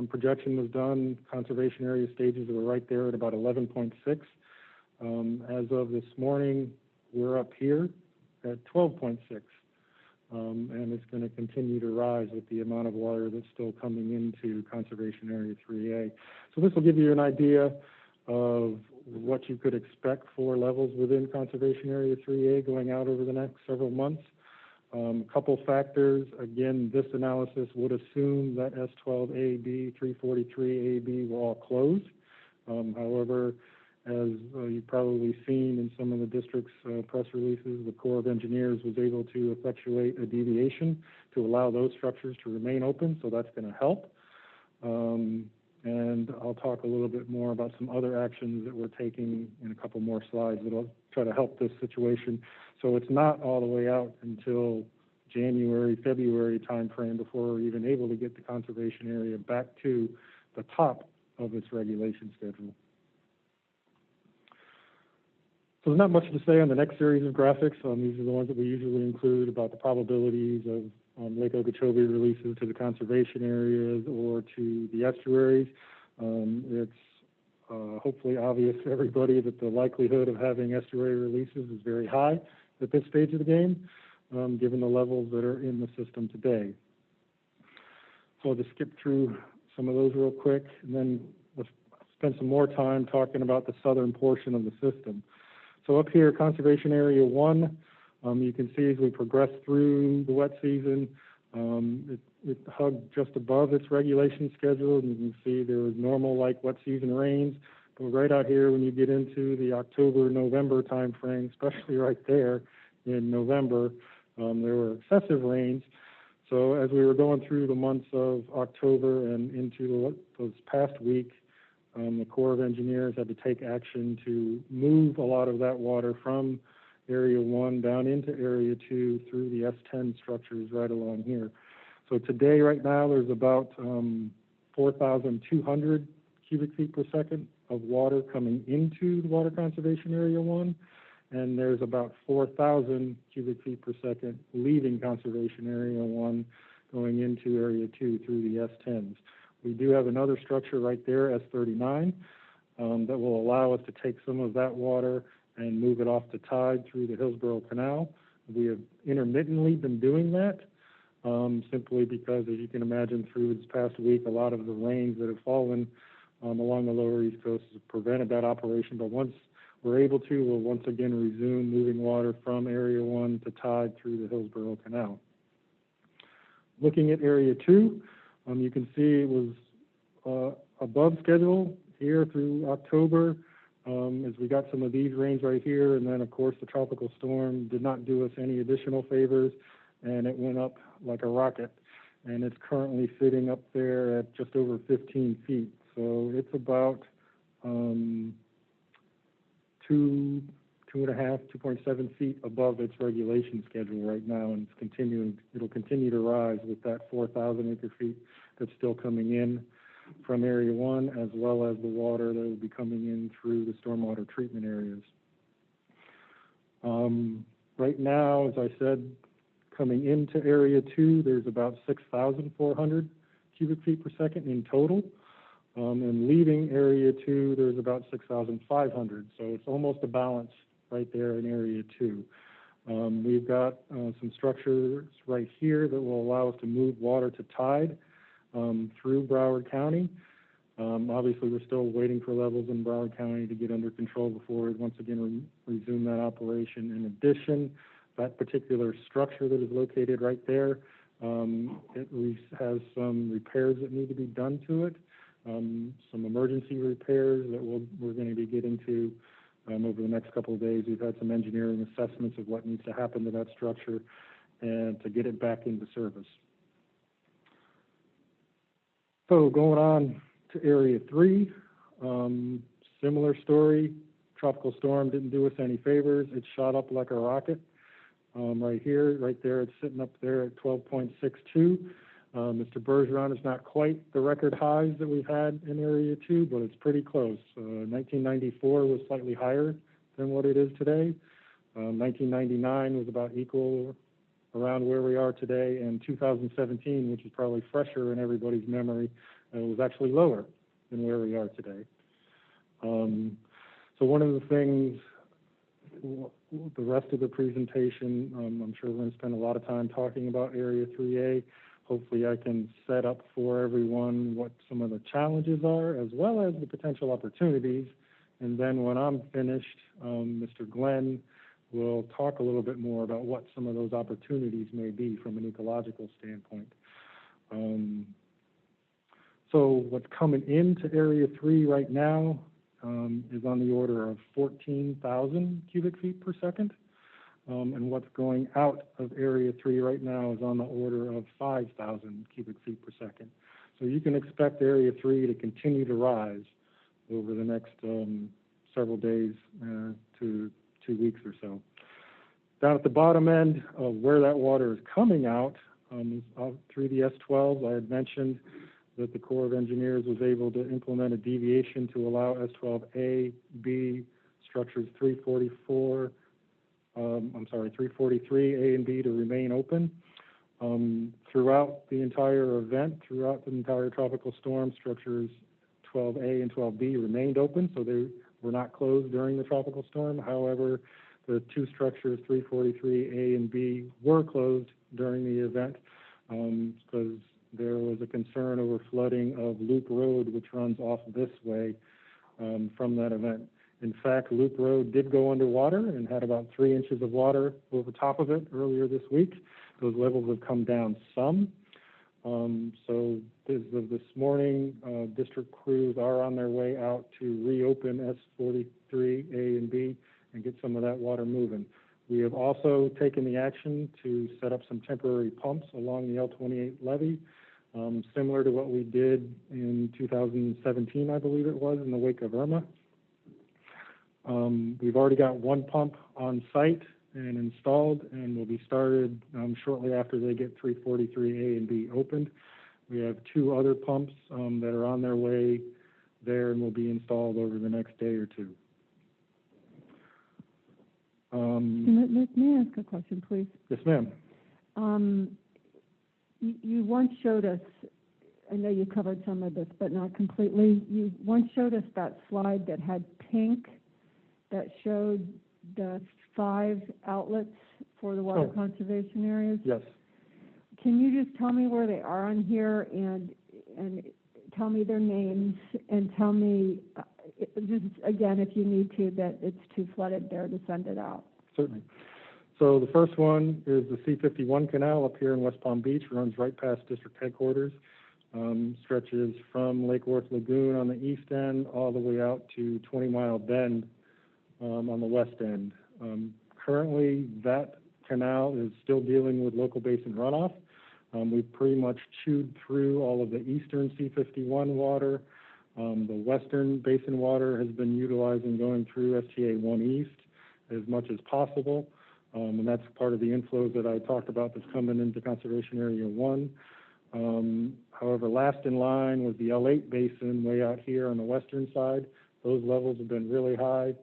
projection was done, conservation area stages were right there at about 11.6. As of this morning, we're up here at 12.6. And it's going to continue to rise with the amount of water that's still coming into Conservation Area 3A. So this will give you an idea of what you could expect for levels within Conservation Area 3A going out over the next several months. A couple factors. Again, this analysis would assume that S12AB, 343AB were all closed. However, as you've probably seen in some of the district's press releases, the Corps of Engineers was able to effectuate a deviation to allow those structures to remain open, so that's going to help. And I'll talk a little bit more about some other actions that we're taking in a couple more slides that'll try to help this situation. So it's not all the way out until January, February timeframe before we're even able to get the conservation area back to the top of its regulation schedule. So there's not much to say on the next series of graphics. These are the ones that we usually include about the probabilities of Lake Okeechobee releases to the conservation areas or to the estuaries. It's hopefully obvious to everybody that the likelihood of having estuary releases is very high at this stage of the game, given the levels that are in the system today. So I'll just skip through some of those real quick, and then let's spend some more time talking about the southern portion of the system. So up here, Conservation Area 1, you can see as we progress through the wet season, it hugged just above its regulation schedule, and you can see there was normal like wet season rains. But right out here, when you get into the October-November timeframe, especially right there in November, there were excessive rains. So as we were going through the months of October and into those past week, the Corps of Engineers had to take action to move a lot of that water from Area 1 down into Area 2 through the S10 structures right along here. So today, right now, there's about 4,200 cubic feet per second of water coming into the Water Conservation Area 1, and there's about 4,000 cubic feet per second leaving Conservation Area 1 going into Area 2 through the S10s. We do have another structure right there, S39, that will allow us to take some of that water and move it off the tide through the Hillsborough Canal. We have intermittently been doing that, simply because, as you can imagine, through this past week, a lot of the rains that have fallen along the lower East Coast has prevented that operation. But once we're able to, we'll once again resume moving water from Area 1 to tide through the Hillsborough Canal. Looking at Area 2, you can see it was above schedule here through October, as we got some of these rains right here, and then of course the tropical storm did not do us any additional favors, and it went up like a rocket, and it's currently sitting up there at just over 15 feet. So it's about 2.7 feet above its regulation schedule right now, and it's continuing. It'll continue to rise with that 4,000 acre feet that's still coming in from Area 1, as well as the water that will be coming in through the stormwater treatment areas. Right now, as I said, coming into Area 2, there's about 6,400 cubic feet per second in total. And leaving Area 2, there's about 6,500. So it's almost a balance right there in Area 2. We've got some structures right here that will allow us to move water to tide through Broward County. Obviously, we're still waiting for levels in Broward County to get under control before we once again resume that operation. In addition, that particular structure that is located right there, it has some repairs that need to be done to it. Some emergency repairs that we're going to be getting to over the next couple of days. We've had some engineering assessments of what needs to happen to that structure and to get it back into service. So going on to Area 3, similar story. Tropical storm didn't do us any favors. It shot up like a rocket. Right here, right there, it's sitting up there at 12.62. Mr. Bergeron is not quite the record highs that we've had in Area 2, but it's pretty close. 1994 was slightly higher than what it is today. 1999 was about equal around where we are today, and 2017, which is probably fresher in everybody's memory, was actually lower than where we are today. So one of the things, the rest of the presentation, I'm sure we're going to spend a lot of time talking about Area 3A. Hopefully I can set up for everyone what some of the challenges are, as well as the potential opportunities. And then when I'm finished, Mr. Glenn will talk a little bit more about what some of those opportunities may be from an ecological standpoint. So what's coming into Area 3 right now is on the order of 14,000 cubic feet per second. And what's going out of Area 3 right now is on the order of 5,000 cubic feet per second. So you can expect Area 3 to continue to rise over the next several days to 2 weeks or so. Down at the bottom end of where that water is coming out through the S12, I had mentioned that the Corps of Engineers was able to implement a deviation to allow S12A, B, structures 343, A and B to remain open. Throughout the entire event, throughout the entire tropical storm, structures 12A and 12B remained open, so they were not closed during the tropical storm. However, the two structures, 343 A and B, were closed during the event because there was a concern over flooding of Loop Road, which runs off this way from that event. In fact, Loop Road did go underwater and had about 3 inches of water over top of it earlier this week. Those levels have come down some. So as of this morning, district crews are on their way out to reopen S43 A and B and get some of that water moving. We have also taken the action to set up some temporary pumps along the L28 levee, similar to what we did in 2017, I believe it was, in the wake of Irma. We've already got one pump on site and installed and will be started shortly after they get 343 A and B opened. We have 2 other pumps that are on their way there and will be installed over the next day or 2. May I ask a question, please? Yes, ma'am. You once showed us, I know you covered some of this, but not completely. You once showed us that slide that had pink that showed the 5 outlets for the water conservation areas. Yes. Can you just tell me where they are on here and tell me their names and tell me, just again, if you need to, that it's too flooded there to send it out? Certainly. So the first one is the C51 canal up here in West Palm Beach, runs right past district headquarters, stretches from Lake Worth Lagoon on the east end all the way out to 20 Mile Bend on the west end. Currently, that canal is still dealing with local basin runoff. We've pretty much chewed through all of the eastern C51 water. The western basin water has been utilized and going through STA 1 East as much as possible. And that's part of the inflows that I talked about that's coming into Conservation Area 1. However, last in line was the L8 basin way out here on the western side. Those levels have been really high.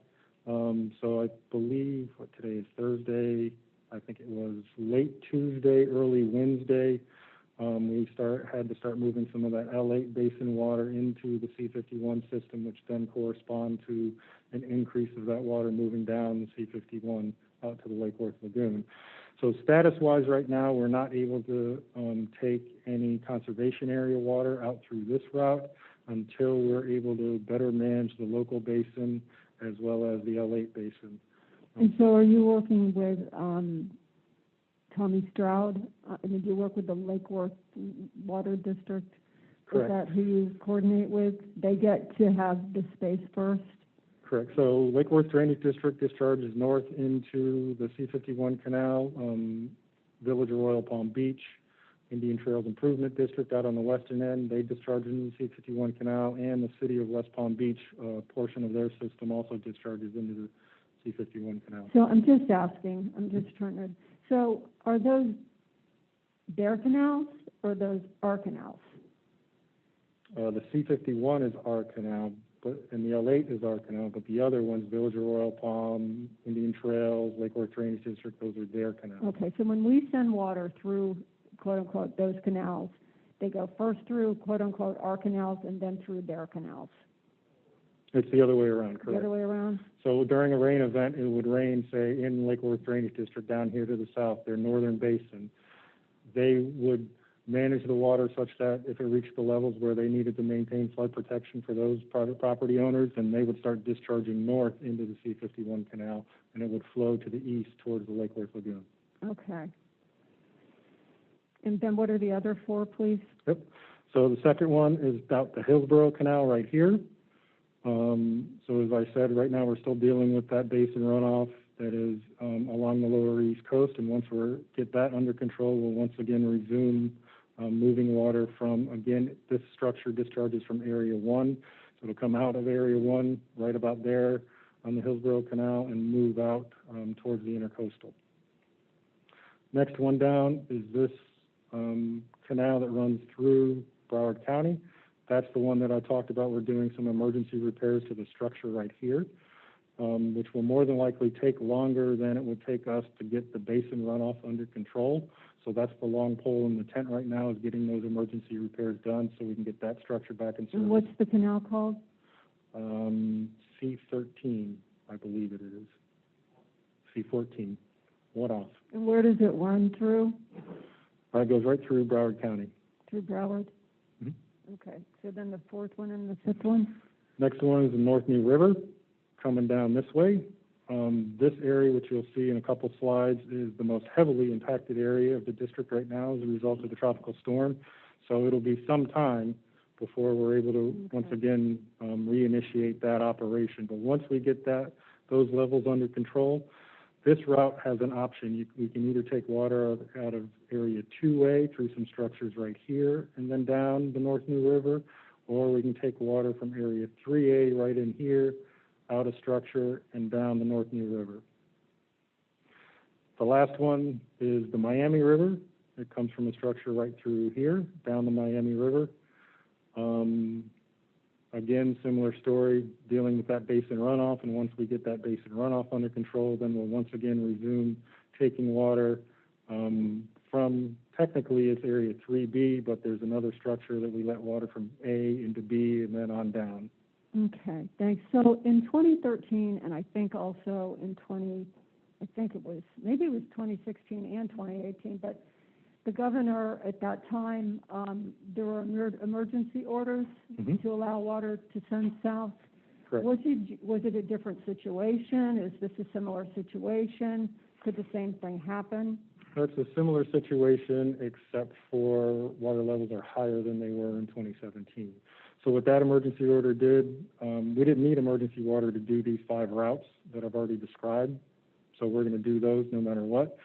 So I believe, what today is Thursday, I think it was late Tuesday, early Wednesday, we had to start moving some of that L8 basin water into the C51 system, which then correspond to an increase of that water moving down the C51 out to the Lake Worth Lagoon. So status-wise right now, we're not able to take any conservation area water out through this route until we're able to better manage the local basin as well as the L8 basin. And so are you working with Tommy Stroud? I mean, do you work with the Lake Worth Water District? Correct. Is that who you coordinate with? They get to have the space first? Correct. So Lake Worth Drainage District discharges north into the C51 canal, Village of Royal Palm Beach, Indian Trails Improvement District out on the western end. They discharge into the C51 canal, and the city of West Palm Beach, a portion of their system also discharges into the C51 canal. So I'm just asking, I'm just trying to, so are those their canals or those our canals? The C51 is our canal, and the L8 is our canal, but the other ones, Village of Royal Palm, Indian Trails, Lake Worth Drainage District, those are their canals. Okay, so when we send water through, quote unquote, those canals, they go first through, quote unquote, our canals and then through their canals. It's the other way around, correct? The other way around? So during a rain event, it would rain, say, in Lake Worth Drainage District down here to the south, their northern basin. They would manage the water such that if it reached the levels where they needed to maintain flood protection for those private property owners, then they would start discharging north into the C51 canal, and it would flow to the east towards the Lake Worth Lagoon. Okay. And then what are the other 4, please? Yep. So the second one is about the Hillsborough Canal right here. So as I said, right now we're still dealing with that basin runoff that is along the lower east coast, and once we get that under control, we'll once again resume moving water from, again, this structure discharges from Area 1, so it'll come out of Area 1 right about there on the Hillsborough Canal and move out towards the intercoastal. Next one down is this canal that runs through Broward County. That's the one that I talked about. We're doing some emergency repairs to the structure right here, which will more than likely take longer than it would take us to get the basin runoff under control. So that's the long pole in the tent right now, is getting those emergency repairs done so we can get that structure back in service. And what's the canal called? C13, I believe it is. C14, one off. And where does it run through? It goes right through Broward County. Through Broward? Mhm. Okay, so then the fourth one and the fifth one? Next one is the North New River, coming down this way. This area, which you'll see in a couple slides, is the most heavily impacted area of the district right now as a result of the tropical storm. So it'll be some time before we're able to, once again, reinitiate that operation. But once we get those levels under control, this route has an option. We can either take water out of area 2A through some structures right here and then down the North New River, or we can take water from area 3A right in here, out a structure and down the North New River. The last one is the Miami River. It comes from a structure right through here, down the Miami River. Again, similar story, dealing with that basin runoff, and once we get that basin runoff under control, then we'll once again resume taking water from, technically it's area 3B, but there's another structure that we let water from A into B and then on down. Okay, thanks. So in 2013, and I think also in maybe it was 2016 and 2018, but the governor at that time, there were emergency orders to allow water to send south. Correct. Was it a different situation? Is this a similar situation? Could the same thing happen? It's a similar situation, except for water levels are higher than they were in 2017. So what that emergency order did, we didn't need emergency water to do these 5 routes that I've already described. So we're going to do those no matter what.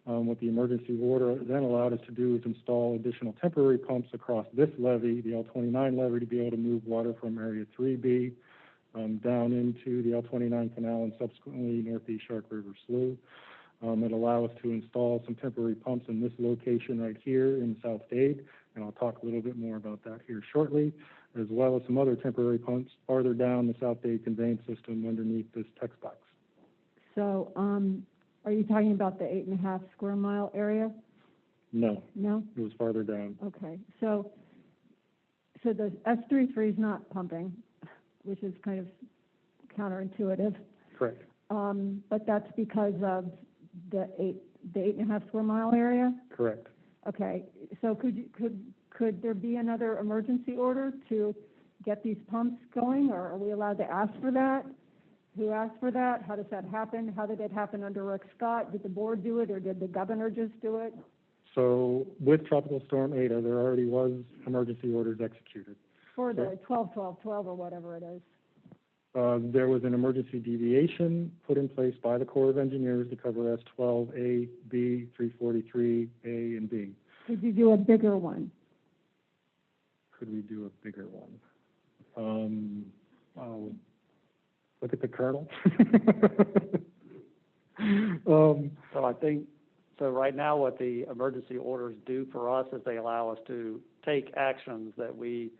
What the emergency order then allowed us to do is install additional temporary pumps across this levee, the L29 levee, to be able to move water from area 3B down into the L29 canal and subsequently Northeast Shark River Slough. It allowed us to install some temporary pumps in this location right here in South Dade, and I'll talk a little bit more about that here shortly, as well as some other temporary pumps farther down the South Dade conveyance system underneath this text box. So, are you talking about the 8.5 square mile area? No. No? It was farther down. Okay, so the S33 is not pumping, which is kind of counterintuitive. Correct. But that's because of the 8.5 square mile area? Correct. Okay, so could there be another emergency order to get these pumps going, or are we allowed to ask for that? Who asked for that? How does that happen? How did it happen under Rick Scott? Did the board do it, or did the governor just do it? So with Tropical Storm Eta, there already was emergency orders executed. For the 12-12-12 or whatever it is. There was an emergency deviation put in place by the Corps of Engineers to cover S12A, B, 343, A, and B. Could you do a bigger one? Could we do a bigger one? I'll look at the colonel. So I think, so right now what the emergency orders do for us is they allow us to take actions that we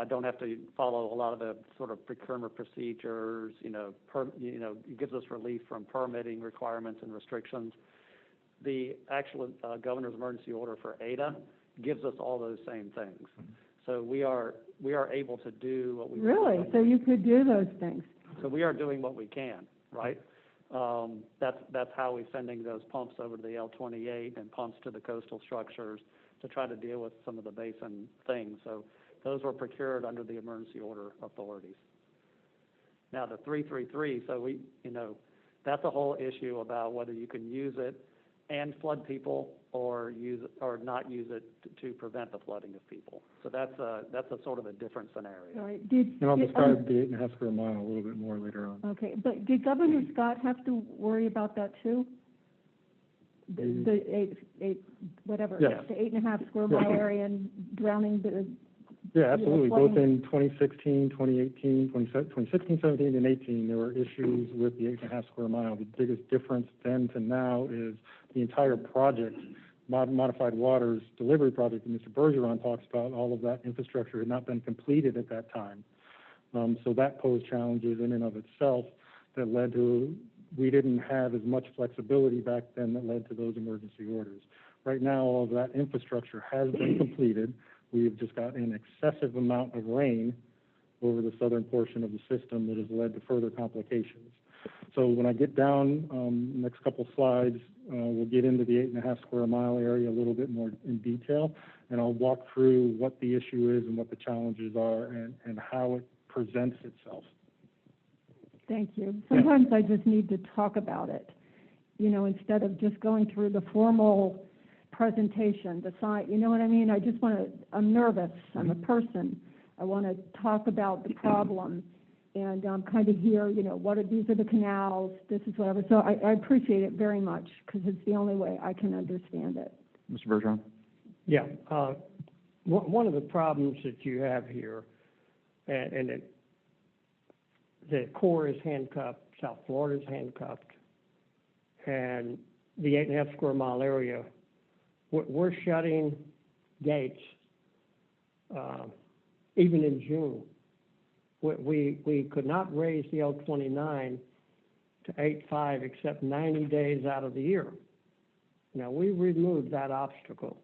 don't have to follow a lot of the sort of procurement procedures, it gives us relief from permitting requirements and restrictions. The actual governor's emergency order for Eta gives us all those same things. So we are able to do what we Really? So you could do those things? So we are doing what we can, right? That's how we're sending those pumps over to the L28 and pumps to the coastal structures to try to deal with some of the basin things. So those were procured under the emergency order authorities. Now the 333, so that's a whole issue about whether you can use it and flood people or use it or not use it to prevent the flooding of people. So that's a sort of a different scenario. All right. And I'll describe the 8.5 square mile a little bit more later on. Okay, but did Governor Scott have to worry about that too? The whatever, Yes. the 8.5 square mile area and drowning the. Yeah, absolutely. Both flooding. in 2016, 2018, 2016, 17, and 18, there were issues with the 8.5 square mile. The biggest difference then to now is the entire project modified waters delivery project that Mr. Bergeron talks about, all of that infrastructure had not been completed at that time. So that posed challenges in and of itself that led to, we didn't have as much flexibility back then that led to those emergency orders. Right now, all of that infrastructure has been completed. We have just got an excessive amount of rain over the southern portion of the system that has led to further complications. So when I get down, next couple slides, we'll get into the 8.5 square mile area a little bit more in detail, and I'll walk through what the issue is and what the challenges are and how it presents itself. Thank you. Sometimes I just need to talk about it, you know, instead of just going through the formal presentation, the sign, you know what I mean? I just want to, I'm nervous, I'm a person. I want to talk about the problem and kind of hear, you know, these are the canals, this is whatever. So I appreciate it very much because it's the only way I can understand it. Mr. Bergeron? Yeah, one of the problems that you have here, the Corps is handcuffed, South Florida is handcuffed, and the 8.5 square mile area, we're shutting gates even in June. We could not raise the L29 to 8.5 except 90 days out of the year. Now, we removed that obstacle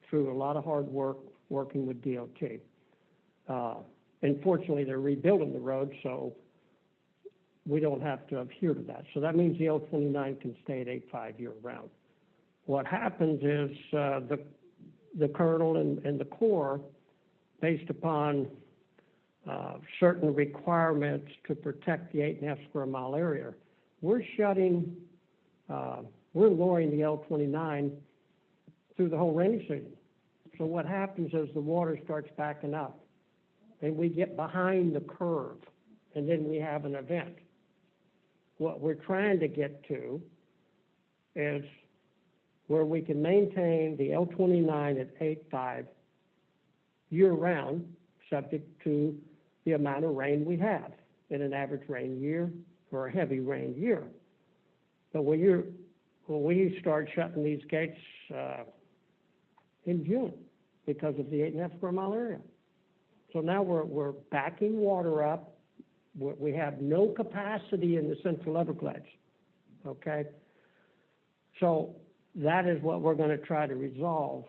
through a lot of hard work working with DOT. And fortunately, they're rebuilding the road, so we don't have to adhere to that. So that means the L29 can stay at 8.5 year round. What happens is the Colonel and the Corps, based upon certain requirements to protect the 8.5 square mile area, we're lowering the L29 through the whole rainy season. So what happens is the water starts backing up and we get behind the curve and then we have an event. What we're trying to get to is where we can maintain the L29 at 8.5 year round, subject to the amount of rain we have in an average rain year or a heavy rain year. But when we start shutting these gates in June because of the 8.5 square mile area. So now we're backing water up. We have no capacity in the Central Everglades, okay? So that is what we're going to try to resolve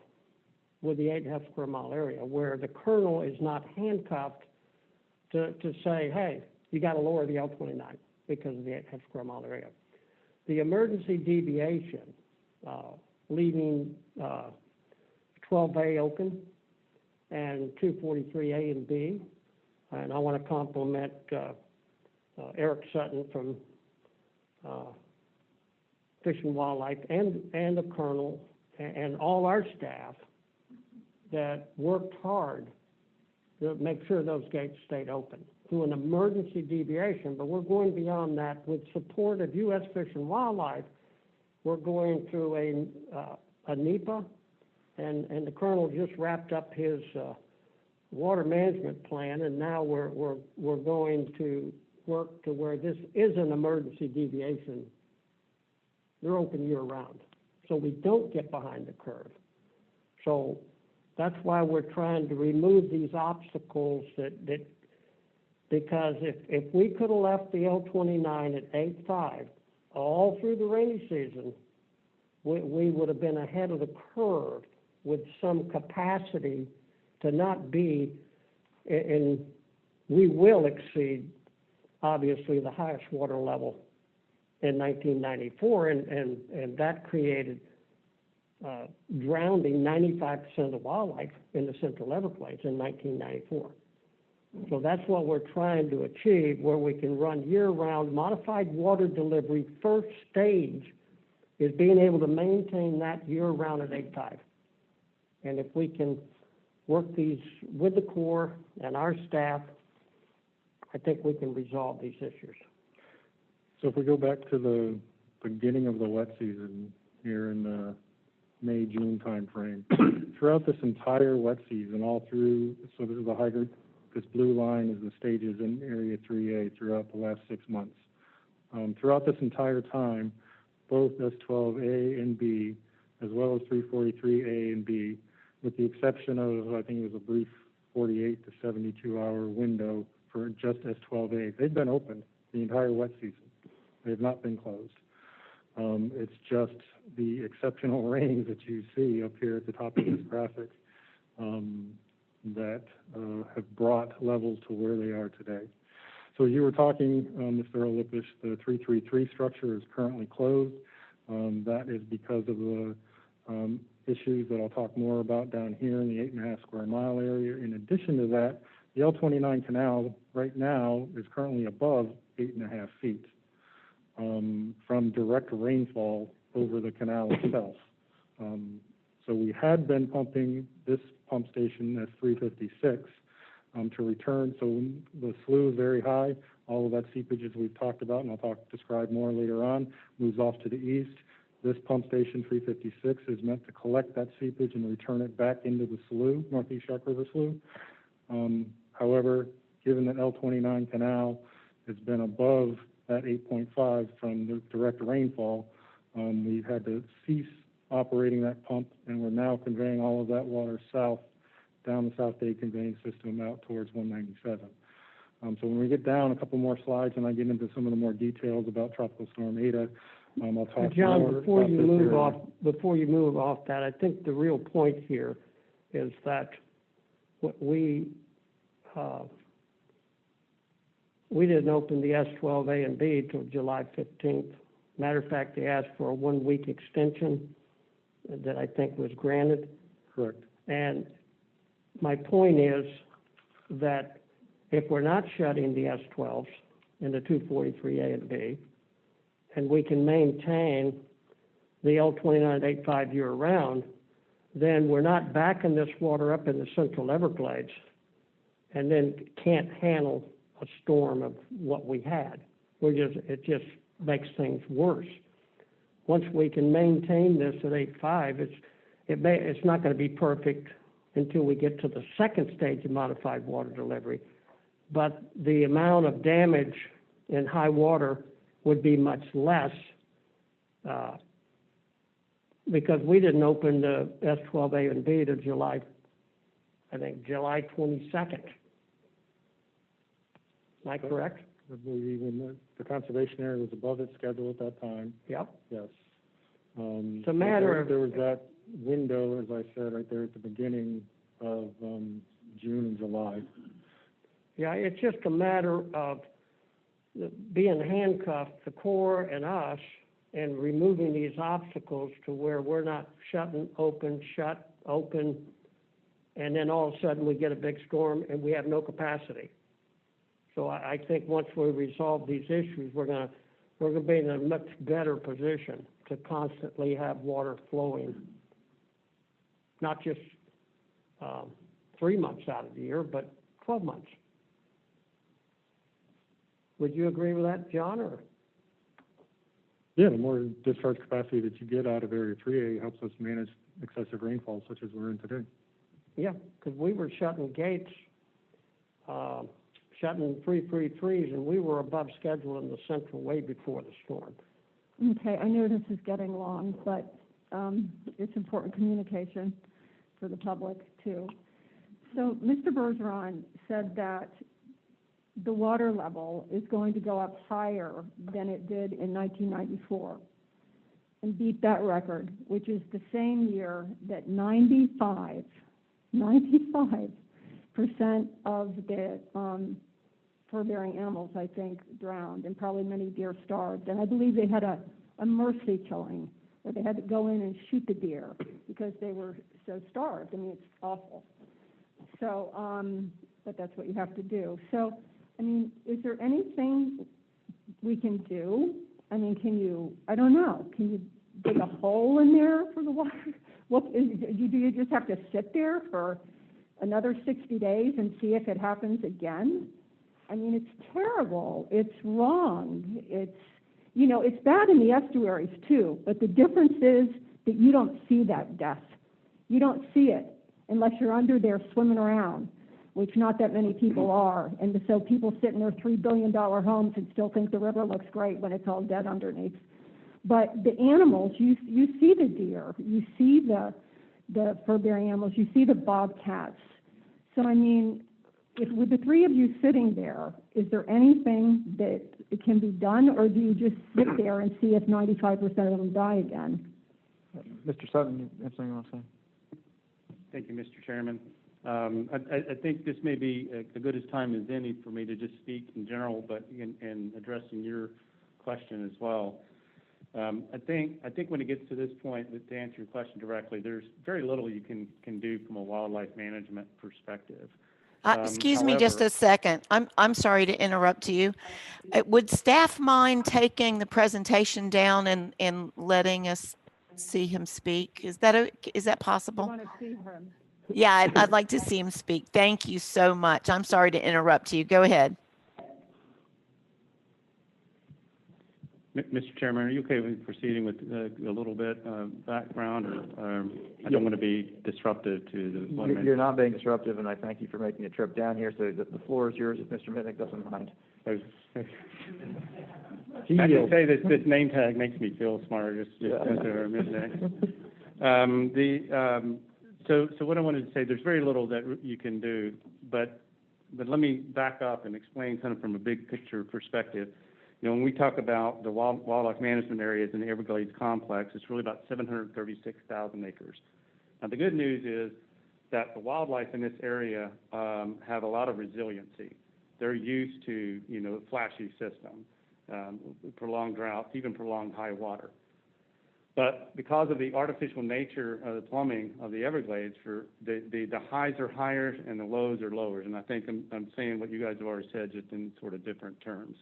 with the 8.5 square mile area, where the Colonel is not handcuffed to say, hey, you got to lower the L29 because of the 8.5 square mile area. The emergency deviation, leaving 12A open and 243A and B, and I want to compliment Eric Sutton from Fish and Wildlife and the Colonel and all our staff that worked hard to make sure those gates stayed open through an emergency deviation. But we're going beyond that with support of U.S. Fish and Wildlife. We're going through a NEPA, and the Colonel just wrapped up his water management plan, and now we're going to work to where this is an emergency deviation. They're open year round, so we don't get behind the curve. So that's why we're trying to remove these obstacles because if we could have left the L29 at 8.5 all through the rainy season, we would have been ahead of the curve with some capacity to not be, and we will exceed, obviously, the highest water level in 1994, and that created drowning 95% of wildlife in the Central Everglades in 1994. So that's what we're trying to achieve, where we can run year-round modified water delivery. First stage is being able to maintain that year-round at 8.5. And if we can work these with the Corps and our staff, I think we can resolve these issues. So if we go back to the beginning of the wet season here in the May, June timeframe, throughout this entire wet season, all through, so this is the hydrant, this blue line is the stages in Area 3A throughout the last 6 months. Throughout this entire time, both S12A and B as well as 343A and B, with the exception of, I think it was a brief 48 to 72-hour window for just S12A. They've been open the entire wet season. They have not been closed. It's just the exceptional rains that you see up here at the top of this graphic that have brought levels to where they are today. So you were talking, Mr. Olipish, the 333 structure is currently closed. That is because of the issues that I'll talk more about down here in the 8.5 square mile area. In addition to that, the L29 canal right now is currently above 8.5 feet from direct rainfall over the canal itself. So we had been pumping this pump station as 356 to return. So when the slough is very high, all of that seepage, as we've talked about, and I'll describe more later on, moves off to the east. This pump station 356 is meant to collect that seepage and return it back into the slough, Northeast Shark River Slough. However, given that L29 canal has been above that 8.5 from the direct rainfall, we've had to cease operating that pump, and we're now conveying all of that water south down the South Dade conveying system out towards 197. So when we get down a couple more slides and I get into some of the more details about Tropical Storm Ada, I'll talk John, more before about you this move area. before you move off that, I think the real point here is that we didn't open the S12A and B till July 15th. Matter of fact, they asked for a 1-week extension that I think was granted. Correct. And my point is that if we're not shutting the S12s and the 243A and B, and we can maintain the L29 85 year round, then we're not backing this water up in the central Everglades and then can't handle a storm of what we had. It just makes things worse. Once we can maintain this at 8.5, it's not going to be perfect until we get to the second stage of modified water delivery. But the amount of damage in high water would be much less because we didn't open the S12A and B to July 22nd. Am I correct? I believe when the conservation area was above its schedule at that time. Yep. Yes. It's a matter of... There was that window, as I said, right there at the beginning of June and July. Yeah, it's just a matter of being handcuffed, the Corps and us, and removing these obstacles to where we're not shut, open, and then all of a sudden we get a big storm and we have no capacity. So I think once we resolve these issues, we're going to be in a much better position to constantly have water flowing, not just 3 months out of the year, but 12 months. Would you agree with that, John? Or? Yeah, the more discharge capacity that you get out of Area 3A helps us manage excessive rainfall such as we're in today. Yeah, because we were shutting gates, shutting 333s, and we were above schedule in the central way before the storm. Okay, I know this is getting long, but it's important communication for the public too. So Mr. Bergeron said that the water level is going to go up higher than it did in 1994 and beat that record, which is the same year that 95% of the fur-bearing animals, I think, drowned, and probably many deer starved. And I believe they had a mercy killing where they had to go in and shoot the deer because they were so starved. I mean, it's awful. So, but that's what you have to do. So, I mean, is there anything we can do? I mean, I don't know, can you dig a hole in there for the water? Do you just have to sit there for another 60 days and see if it happens again? I mean, it's terrible. It's wrong. It's bad in the estuaries too, but the difference is that you don't see that death. You don't see it unless you're under there swimming around, which not that many people are. And so people sit in their $3 billion homes and still think the river looks great when it's all dead underneath. But the animals, you see the deer, you see the fur-bearing animals, you see the bobcats. So I mean, if with the three of you sitting there, is there anything that it can be done, or do you just sit there and see if 95% of them die again? Mr. Sutton, you have something you want to say? Thank you, Mr. Chairman. I think this may be as good a time as any for me to just speak in general, but in addressing your question as well. I think when it gets to this point, to answer your question directly, there's very little you can do from a wildlife management perspective. Excuse me just a second. I'm sorry to interrupt you. Would staff mind taking the presentation down and letting us see him speak? Is that possible? I want to see him. Yeah, I'd like to see him speak. Thank you so much. I'm sorry to interrupt you. Go ahead. Mr. Chairman, are you okay with proceeding with a little bit background? Or I don't want to be disruptive to the 1 minute. You're not being disruptive, and I thank you for making a trip down here. So the floor is yours if Mr. Mitnick doesn't mind. I can say that this name tag makes me feel smarter. Just Mr. Mitnick. So what I wanted to say, there's very little that you can do, but let me back up and explain kind of from a big picture perspective. You know, when we talk about the wildlife management areas in the Everglades complex, it's really about 736,000 acres. Now, the good news is that the wildlife in this area have a lot of resiliency. They're used to, you know, flashy systems, prolonged droughts, even prolonged high water. But because of the artificial nature of the plumbing of the Everglades, the highs are higher and the lows are lower. And I think I'm saying what you guys have already said, just in sort of different terms.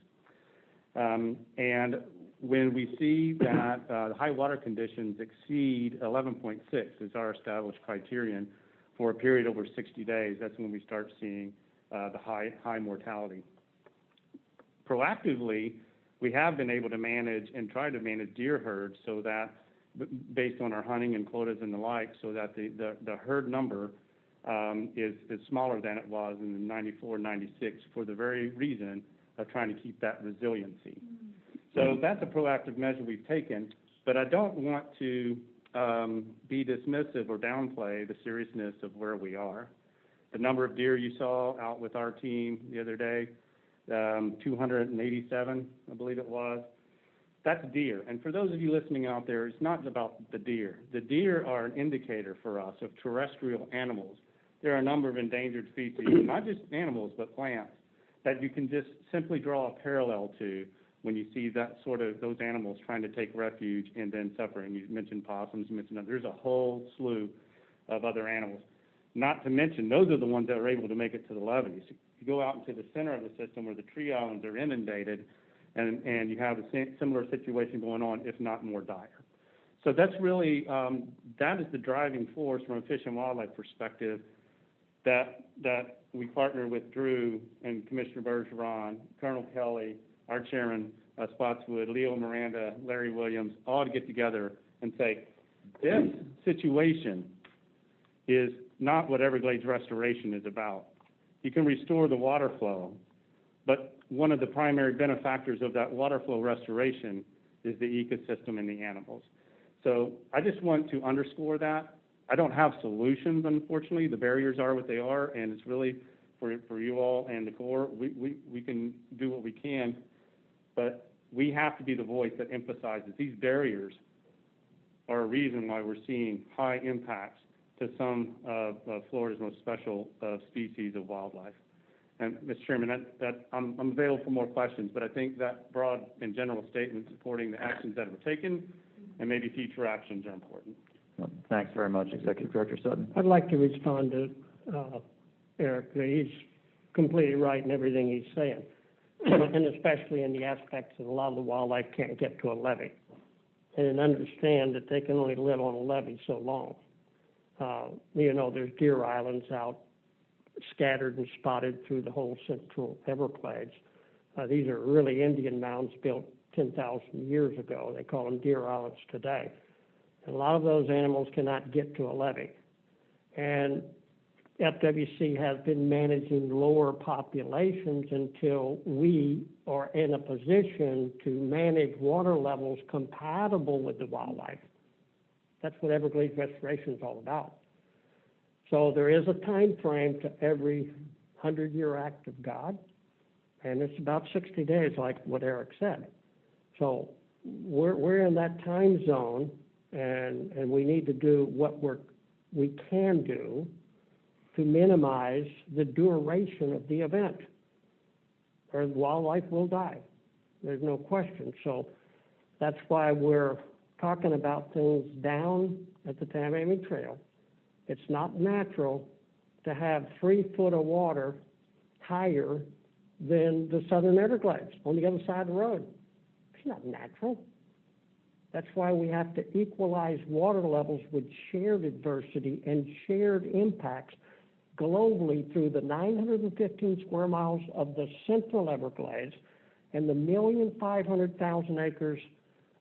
And when we see that the high water conditions exceed 11.6 is our established criterion for a period over 60 days, that's when we start seeing the high mortality. Proactively, we have been able to manage and try to manage deer herds so that, based on our hunting and quotas and the like, so that the herd number is smaller than it was in the 94, 96 for the very reason of trying to keep that resiliency. So that's a proactive measure we've taken, but I don't want to be dismissive or downplay the seriousness of where we are. The number of deer you saw out with our team the other day, 287, I believe it was, that's deer. And for those of you listening out there, it's not about the deer. The deer are an indicator for us of terrestrial animals. There are a number of endangered species, not just animals, but plants, that you can just simply draw a parallel to when you see that sort of those animals trying to take refuge and then suffering. You mentioned possums, you mentioned there's a whole slew of other animals. Not to mention, those are the ones that are able to make it to the levees. You go out into the center of the system where the tree islands are inundated, and you have a similar situation going on, if not more dire. So that's really, that is the driving force from a fish and wildlife perspective that we partner with Drew and Commissioner Bergeron, Colonel Kelly, our chairman, Spotswood, Leo Miranda, Larry Williams, all to get together and say, this situation is not what Everglades restoration is about. You can restore the water flow, but one of the primary benefactors of that water flow restoration is the ecosystem and the animals. So I just want to underscore that. I don't have solutions, unfortunately. The barriers are what they are, and it's really for you all and the Corps. We can do what we can, but we have to be the voice that emphasizes these barriers are a reason why we're seeing high impacts to some of Florida's most special species of wildlife. And Mr. Chairman, I'm available for more questions, but I think that broad and general statement supporting the actions that were taken and maybe future actions are important. Well, thanks very much, Executive Director Sutton. I'd like to respond to Eric. He's completely right in everything he's saying, and especially in the aspects that a lot of the wildlife can't get to a levee, and understand that they can only live on a levee so long. You know, there's deer islands out scattered and spotted through the whole central Everglades. These are really Indian mounds built 10,000 years ago. They call them deer islands today. And a lot of those animals cannot get to a levee. And FWC has been managing lower populations until we are in a position to manage water levels compatible with the wildlife. That's what Everglades restoration is all about. So there is a time frame to every 100-year act of God, and it's about 60 days, like what Eric said. So we're in that time zone, and we need to do what we can do to minimize the duration of the event, or wildlife will die. There's no question. So that's why we're talking about things down at the Tamiami Trail. It's not natural to have 3 foot of water higher than the southern Everglades on the other side of the road. It's not natural. That's why we have to equalize water levels with shared adversity and shared impacts globally through the 915 square miles of the central Everglades and the 1,500,000 acres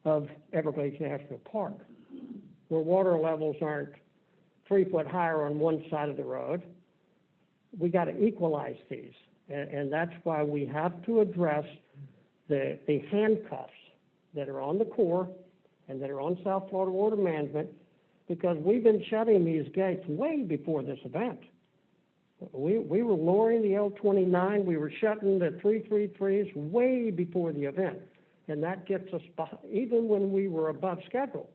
of Everglades National Park, where water levels aren't 3 foot higher on one side of the road. We got to equalize these, and that's why we have to address the handcuffs that are on the Corps and that are on South Florida Water Management, because we've been shutting these gates way before this event. We were lowering the L29, we were shutting the 333s way before the event, and that gets us even when we were above schedule.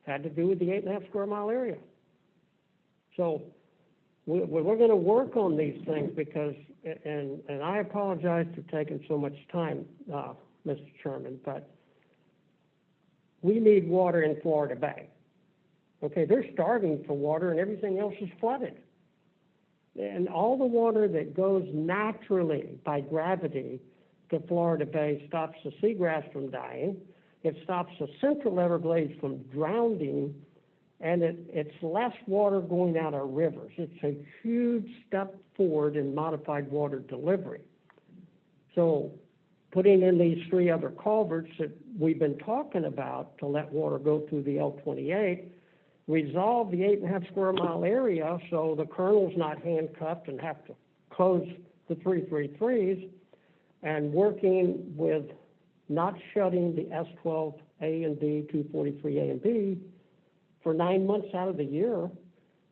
Had to do with the 8.5 square mile area. So we're going to work on these things because, and I apologize for taking so much time, Mr. Chairman, but we need water in Florida Bay. Okay, they're starving for water and everything else is flooded. And all the water that goes naturally by gravity to Florida Bay stops the seagrass from dying. It stops the central Everglades from drowning, and it's less water going out our rivers. It's a huge step forward in modified water delivery. So putting in these 3 other culverts that we've been talking about to let water go through the L28, resolve the 8.5 square mile area so the colonel's not handcuffed and have to close the 333s, and working with not shutting the S12A and B, 243A and B for 9 months out of the year.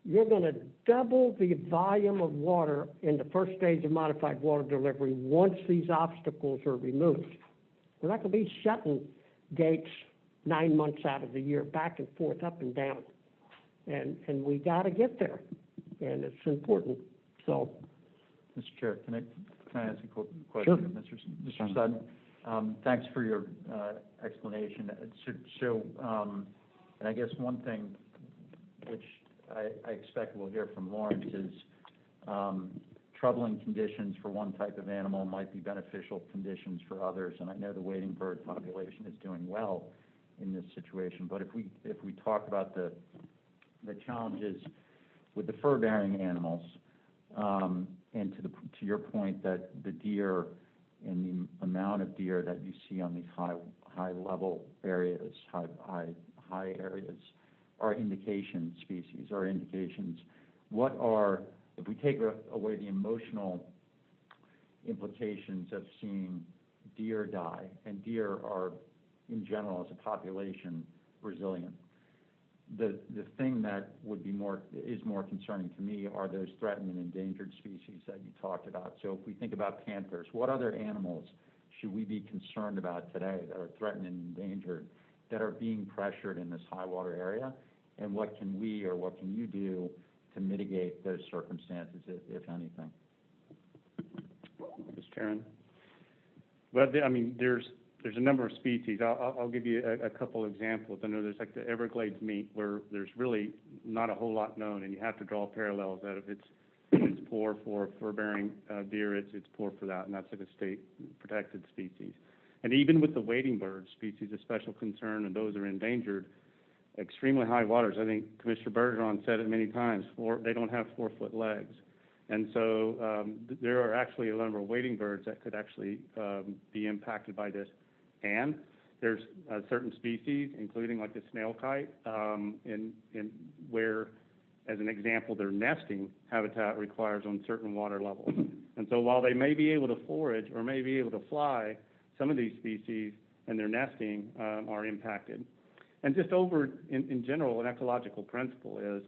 You're going to double the volume of water in the first stage of modified water delivery once these obstacles are removed. We're not going to be shutting gates 9 months out of the year, back and forth, up and down. And we got to get there, and it's important. So, Mr. Chair, can I ask a question? Sure. Mr. Sutton, thanks for your explanation. And I guess one thing which I expect we'll hear from Lawrence is troubling conditions for one type of animal might be beneficial conditions for others. And I know the wading bird population is doing well in this situation. But if we talk about the challenges with the fur-bearing animals, and to your point that the deer and the amount of deer that you see on these high level areas, high areas, are indication species, are indications. What are, if we take away the emotional implications of seeing deer die, and deer are in general as a population resilient, the thing that is more concerning to me are those threatened and endangered species that you talked about. So if we think about panthers, what other animals should we be concerned about today that are threatened and endangered, that are being pressured in this high water area? And what can we or what can you do to mitigate those circumstances, if anything? Mr. Chairman. Well, I mean, there's a number of species. I'll give you a couple examples. I know there's like the Everglades meat, where there's really not a whole lot known, and you have to draw parallels out of it's poor for fur-bearing deer, it's poor for that, and that's like a state protected species. And even with the wading bird species of special concern, and those are endangered, extremely high waters. I think Commissioner Bergeron said it many times, they don't have 4 foot legs. And so there are actually a number of wading birds that could actually be impacted by this. And there's certain species, including like the snail kite, in where as an example, their nesting habitat requires on certain water levels. And so while they may be able to forage or may be able to fly, some of these species and their nesting are impacted. And just in general, an ecological principle is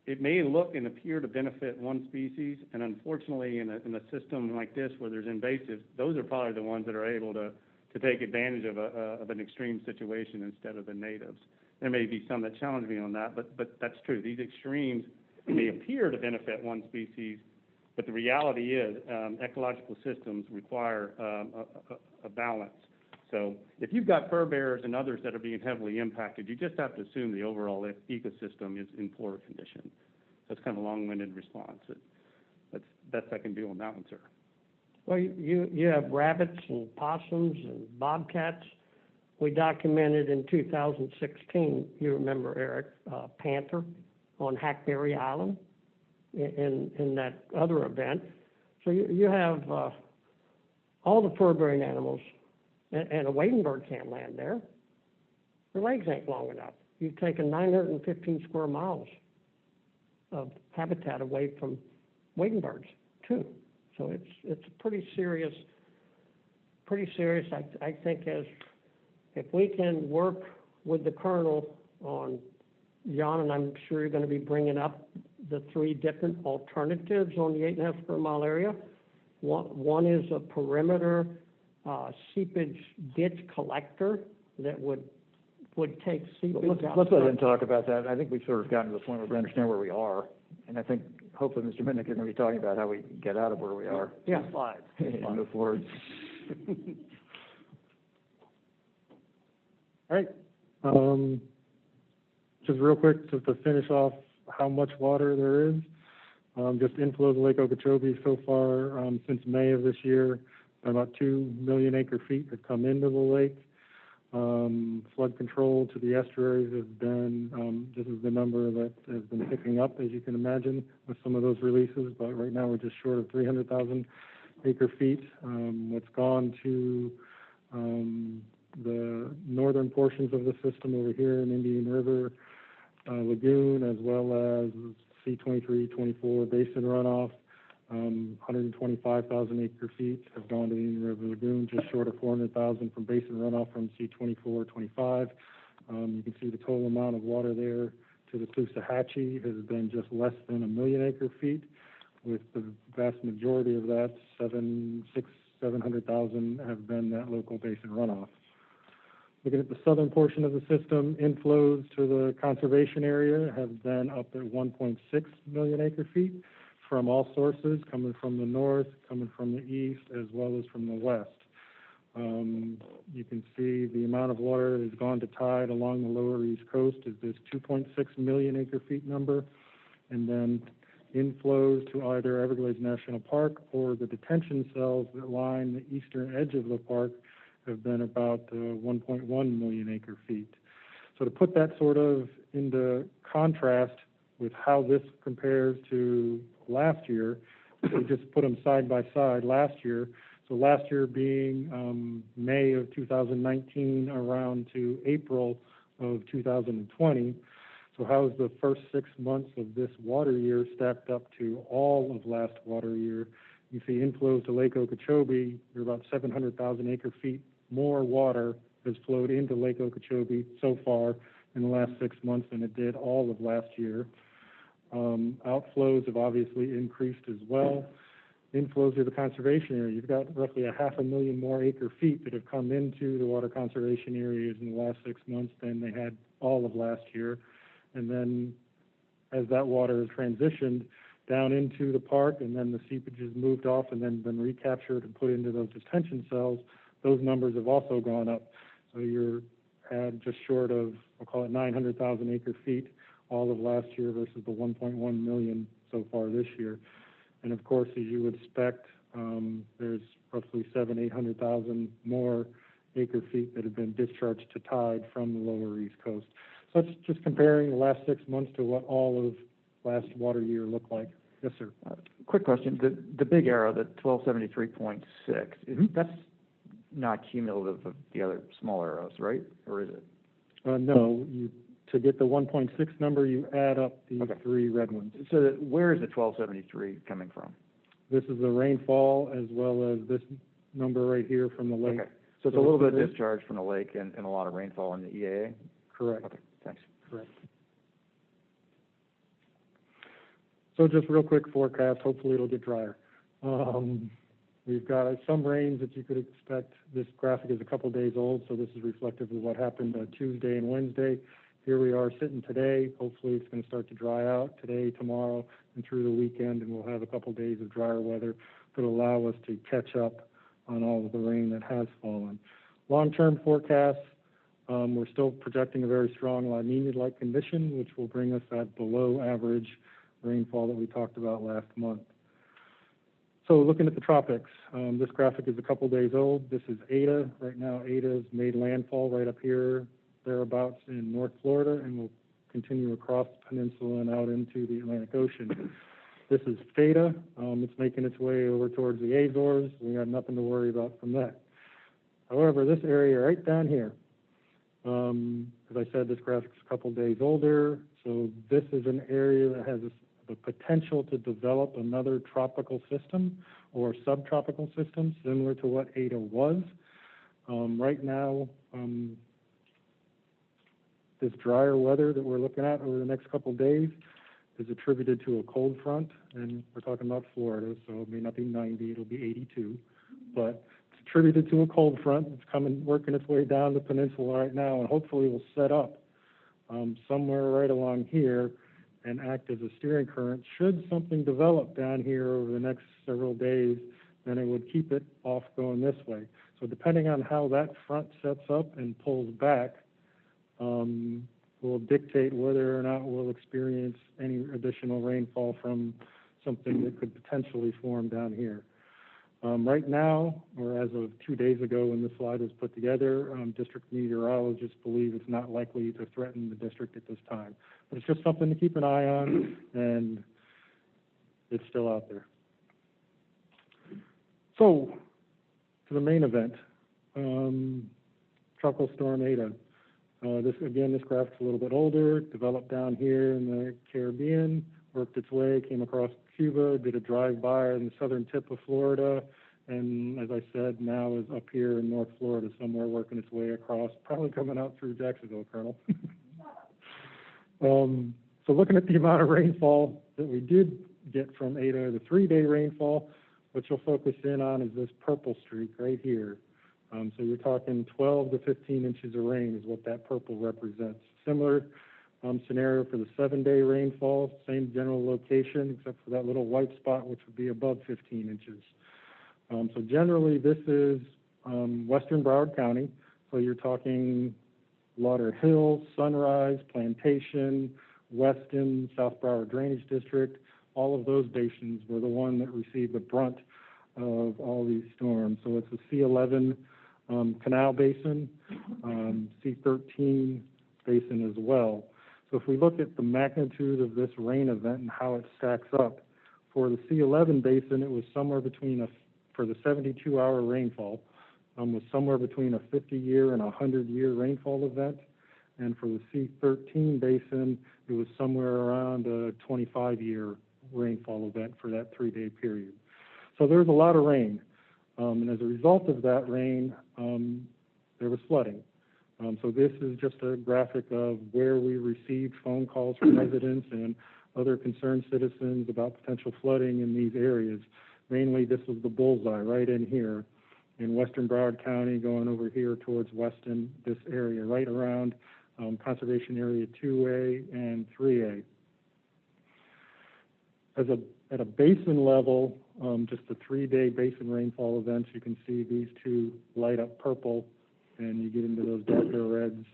it may look and appear to benefit one species, and unfortunately in a system like this where there's invasives, those are probably the ones that are able to take advantage of an extreme situation instead of the natives. There may be some that challenge me on that, but that's true. These extremes may appear to benefit one species, but the reality is ecological systems require a balance. So if you've got fur bearers and others that are being heavily impacted, you just have to assume the overall ecosystem is in poor condition. That's kind of a long-winded response. That's best I can do on that one, sir. Well, you have rabbits and possums and bobcats. We documented in 2016, you remember, Eric, panther on Hackberry Island in that other event. So you have all the fur-bearing animals, and a wading bird can't land there. Their legs ain't long enough. You've taken 915 square miles of habitat away from wading birds, too. So it's pretty serious. I think if we can work with the Colonel on, John, and I'm sure you're going to be bringing up the 3 different alternatives on the 8.5 square mile area. One is a perimeter seepage ditch collector that would take seepage out. Let's let him talk about that. I think we've sort of gotten to the point where we understand where we are, and I think hopefully Mr. Minnick is going to be talking about how we get out of where we are. Yeah. Slides. And move forward. All right. Just real quick, just to finish off how much water there is. Just inflows of Lake Okeechobee so far since May of this year, about 2 million acre feet have come into the lake. Flood control to the estuaries has been, this is the number that has been picking up, as you can imagine, with some of those releases, but right now we're just short of 300,000 acre feet. What's gone to the northern portions of the system over here in Indian River Lagoon, as well as C23, 24 basin runoff. 125,000 acre feet have gone to the Indian River Lagoon, just short of 400,000 from basin runoff from C24, 25. You can see the total amount of water there to the Caloosahatchee has been just less than 1 million acre feet, with the vast majority of that, 700,000 have been that local basin runoff. Looking at the southern portion of the system, inflows to the conservation area have been up at 1.6 million acre feet from all sources, coming from the north, coming from the east, as well as from the west. You can see the amount of water that has gone to tide along the lower east coast is this 2.6 million acre feet number, and then inflows to either Everglades National Park or the detention cells that line the eastern edge of the park have been about 1.1 million acre feet. So to put that sort of into contrast with how this compares to last year, we just put them side by side last year. So last year being May of 2019 around to April of 2020. So how's the first 6 months of this water year stacked up to all of last water year? You see inflows to Lake Okeechobee, there are about 700,000 acre feet more water has flowed into Lake Okeechobee so far in the last 6 months than it did all of last year. Outflows have obviously increased as well. Inflows to the conservation area, you've got roughly 500,000 more acre feet that have come into the water conservation areas in the last 6 months than they had all of last year. And then as that water is transitioned down into the park and then the seepage has moved off and then been recaptured and put into those detention cells, those numbers have also gone up. So you're at just short of, I'll call it 900,000 acre feet all of last year versus the 1.1 million so far this year. And of course, as you would expect, there's roughly 800,000 more acre feet that have been discharged to tide from the lower East Coast. So it's just comparing the last 6 months to what all of last water year looked like. Yes, sir. Quick question. The big arrow, the 1273.6, that's not cumulative of the other small arrows, right? Or is it? No, you To get the 1.6 number, you add up the Okay. three red ones. So where is the 1273 coming from? This is the rainfall as well as this number right here from the lake. Okay. So it's a little bit of discharge from the lake and a lot of rainfall in the EAA? Correct. Okay, thanks. Correct. So just real quick forecast, hopefully it'll get drier. We've got some rains that you could expect. This graphic is a couple days old, so this is reflective of what happened Tuesday and Wednesday. Here we are sitting today. Hopefully it's going to start to dry out today, tomorrow, and through the weekend, and we'll have a couple days of drier weather that will allow us to catch up on all of the rain that has fallen. Long-term forecasts, we're still projecting a very strong La Nina-like condition, which will bring us that below average rainfall that we talked about last month. So looking at the tropics, this graphic is a couple days old. This is Eta. Right now, Eta has made landfall right up here, thereabouts in North Florida, and will continue across the peninsula and out into the Atlantic Ocean. This is Theta. It's making its way over towards the Azores. We got nothing to worry about from that. However, this area right down here, as I said, this graphic's a couple days older, so this is an area that has the potential to develop another tropical system or subtropical system similar to what Eta was. Right now, this drier weather that we're looking at over the next couple days is attributed to a cold front, and we're talking about Florida, so it may not be 90, it'll be 82, but it's attributed to a cold front. It's working its way down the peninsula right now, and hopefully will set up somewhere right along here and act as a steering current. Should something develop down here over the next several days, then it would keep it off going this way. So depending on how that front sets up and pulls back, will dictate whether or not we'll experience any additional rainfall from something that could potentially form down here. Right now, or as of 2 days ago when the slide was put together, district meteorologists believe it's not likely to threaten the district at this time. But it's just something to keep an eye on, and it's still out there. So, to the main event, Tropical Storm Eta. This graphic's a little bit older, developed down here in the Caribbean, worked its way, came across Cuba, did a drive-by in the southern tip of Florida, and as I said, now is up here in North Florida somewhere, working its way across, probably coming out through Jacksonville, Colonel. So looking at the amount of rainfall that we did get from Eta, the 3-day rainfall, what you'll focus in on is this purple streak right here. So you're talking 12 to 15 inches of rain is what that purple represents. Similar scenario for the 7-day rainfall, same general location, except for that little white spot, which would be above 15 inches. So generally, this is western Broward County. So you're talking Lauderhill, Sunrise, Plantation, Weston, South Broward Drainage District. All of those basins were the one that received the brunt of all these storms. So it's a C11 canal basin, C13 basin as well. So if we look at the magnitude of this rain event and how it stacks up, for the C11 basin, it was somewhere between for the 72-hour rainfall, was somewhere between a 50-year and a 100-year rainfall event. And for the C13 basin, it was somewhere around a 25-year rainfall event for that 3-day period. So there's a lot of rain. And as a result of that rain, there was flooding. So this is just a graphic of where we received phone calls from residents and other concerned citizens about potential flooding in these areas. Mainly, this was the bullseye right in here in western Broward County, going over here towards Weston, this area, right around Conservation Area 2A and 3A. At a basin level, just the 3-day basin rainfall events, you can see these two light up purple, and you get into those darker reds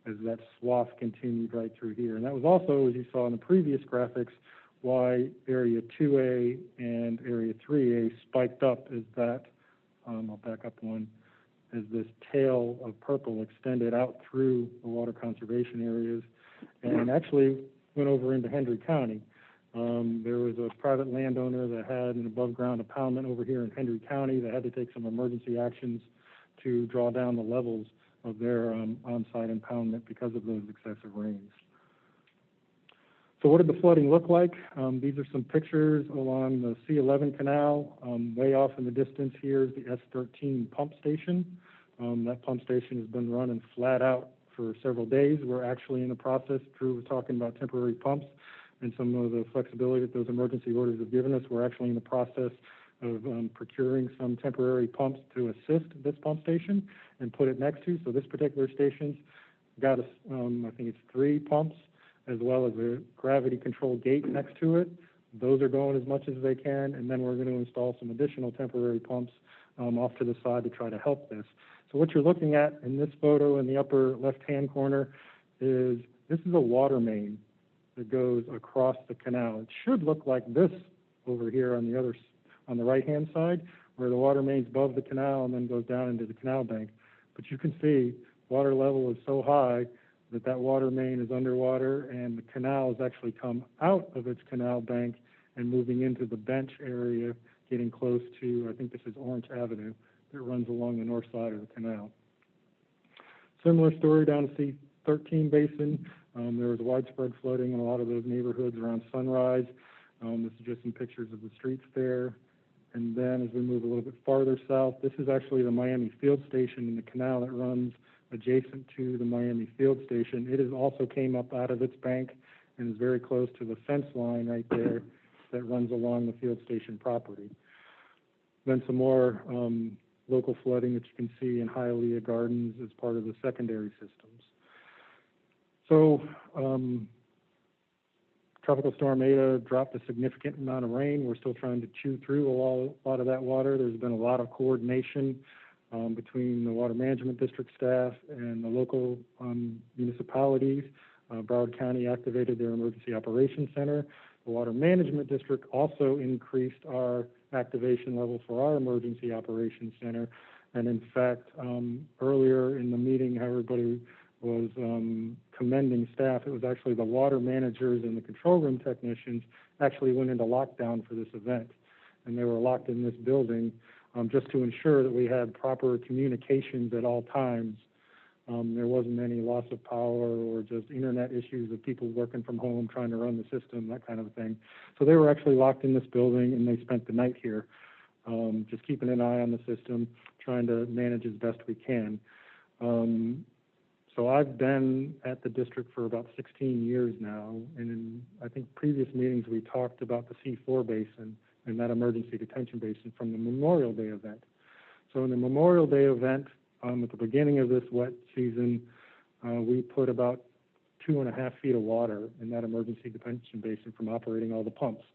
as that swath continued right through here. And that was also, as you saw in the previous graphics, why Area 2A and Area 3A spiked up as that, I'll back up one, as this tail of purple extended out through the water conservation areas and actually went over into Hendry County. There was a private landowner that had an above-ground impoundment over here in Hendry County that had to take some emergency actions to draw down the levels of their on-site impoundment because of those excessive rains. So what did the flooding look like? These are some pictures along the C11 canal. Way off in the distance here is the S13 pump station. That pump station has been running flat out for several days. We're actually in the process, Drew was talking about temporary pumps and some of the flexibility that those emergency orders have given us. We're actually in the process of procuring some temporary pumps to assist this pump station and put it next to. So this particular station's got, I think it's 3 pumps, as well as a gravity control gate next to it. Those are going as much as they can, and then we're going to install some additional temporary pumps off to the side to try to help this. So what you're looking at in this photo in the upper left-hand corner is, this is a water main that goes across the canal. It should look like this over here on the right-hand side, where the water main's above the canal and then goes down into the canal bank. But you can see water level is so high that water main is underwater, and the canal has actually come out of its canal bank and moving into the bench area, getting close to, I think this is Orange Avenue, that runs along the north side of the canal. Similar story down to C13 Basin. There was widespread flooding in a lot of those neighborhoods around Sunrise. This is just some pictures of the streets there. And then as we move a little bit farther south, this is actually the Miami Field Station in the canal that runs adjacent to the Miami Field Station. It is also came up out of its bank and is very close to the fence line right there that runs along the field station property. Then some more local flooding that you can see in Hialeah Gardens as part of the secondary systems. So Tropical Storm Eta dropped a significant amount of rain. We're still trying to chew through a lot of that water. There's been a lot of coordination between the Water Management District staff and the local municipalities. Broward County activated their Emergency Operations Center. The Water Management District also increased our activation level for our Emergency Operations Center. And in fact, earlier in the meeting, how everybody was commending staff, it was actually the water managers and the control room technicians actually went into lockdown for this event. And they were locked in this building just to ensure that we had proper communications at all times. There wasn't any loss of power or just internet issues of people working from home trying to run the system, that kind of thing. So they were actually locked in this building and they spent the night here, just keeping an eye on the system, trying to manage as best we can. So I've been at the district for about 16 years now, and in, I think, previous meetings we talked about the C4 basin and that emergency detention basin from the Memorial Day event. So in the Memorial Day event, at the beginning of this wet season, we put about 2.5 feet of water in that emergency detention basin from operating all the pumps,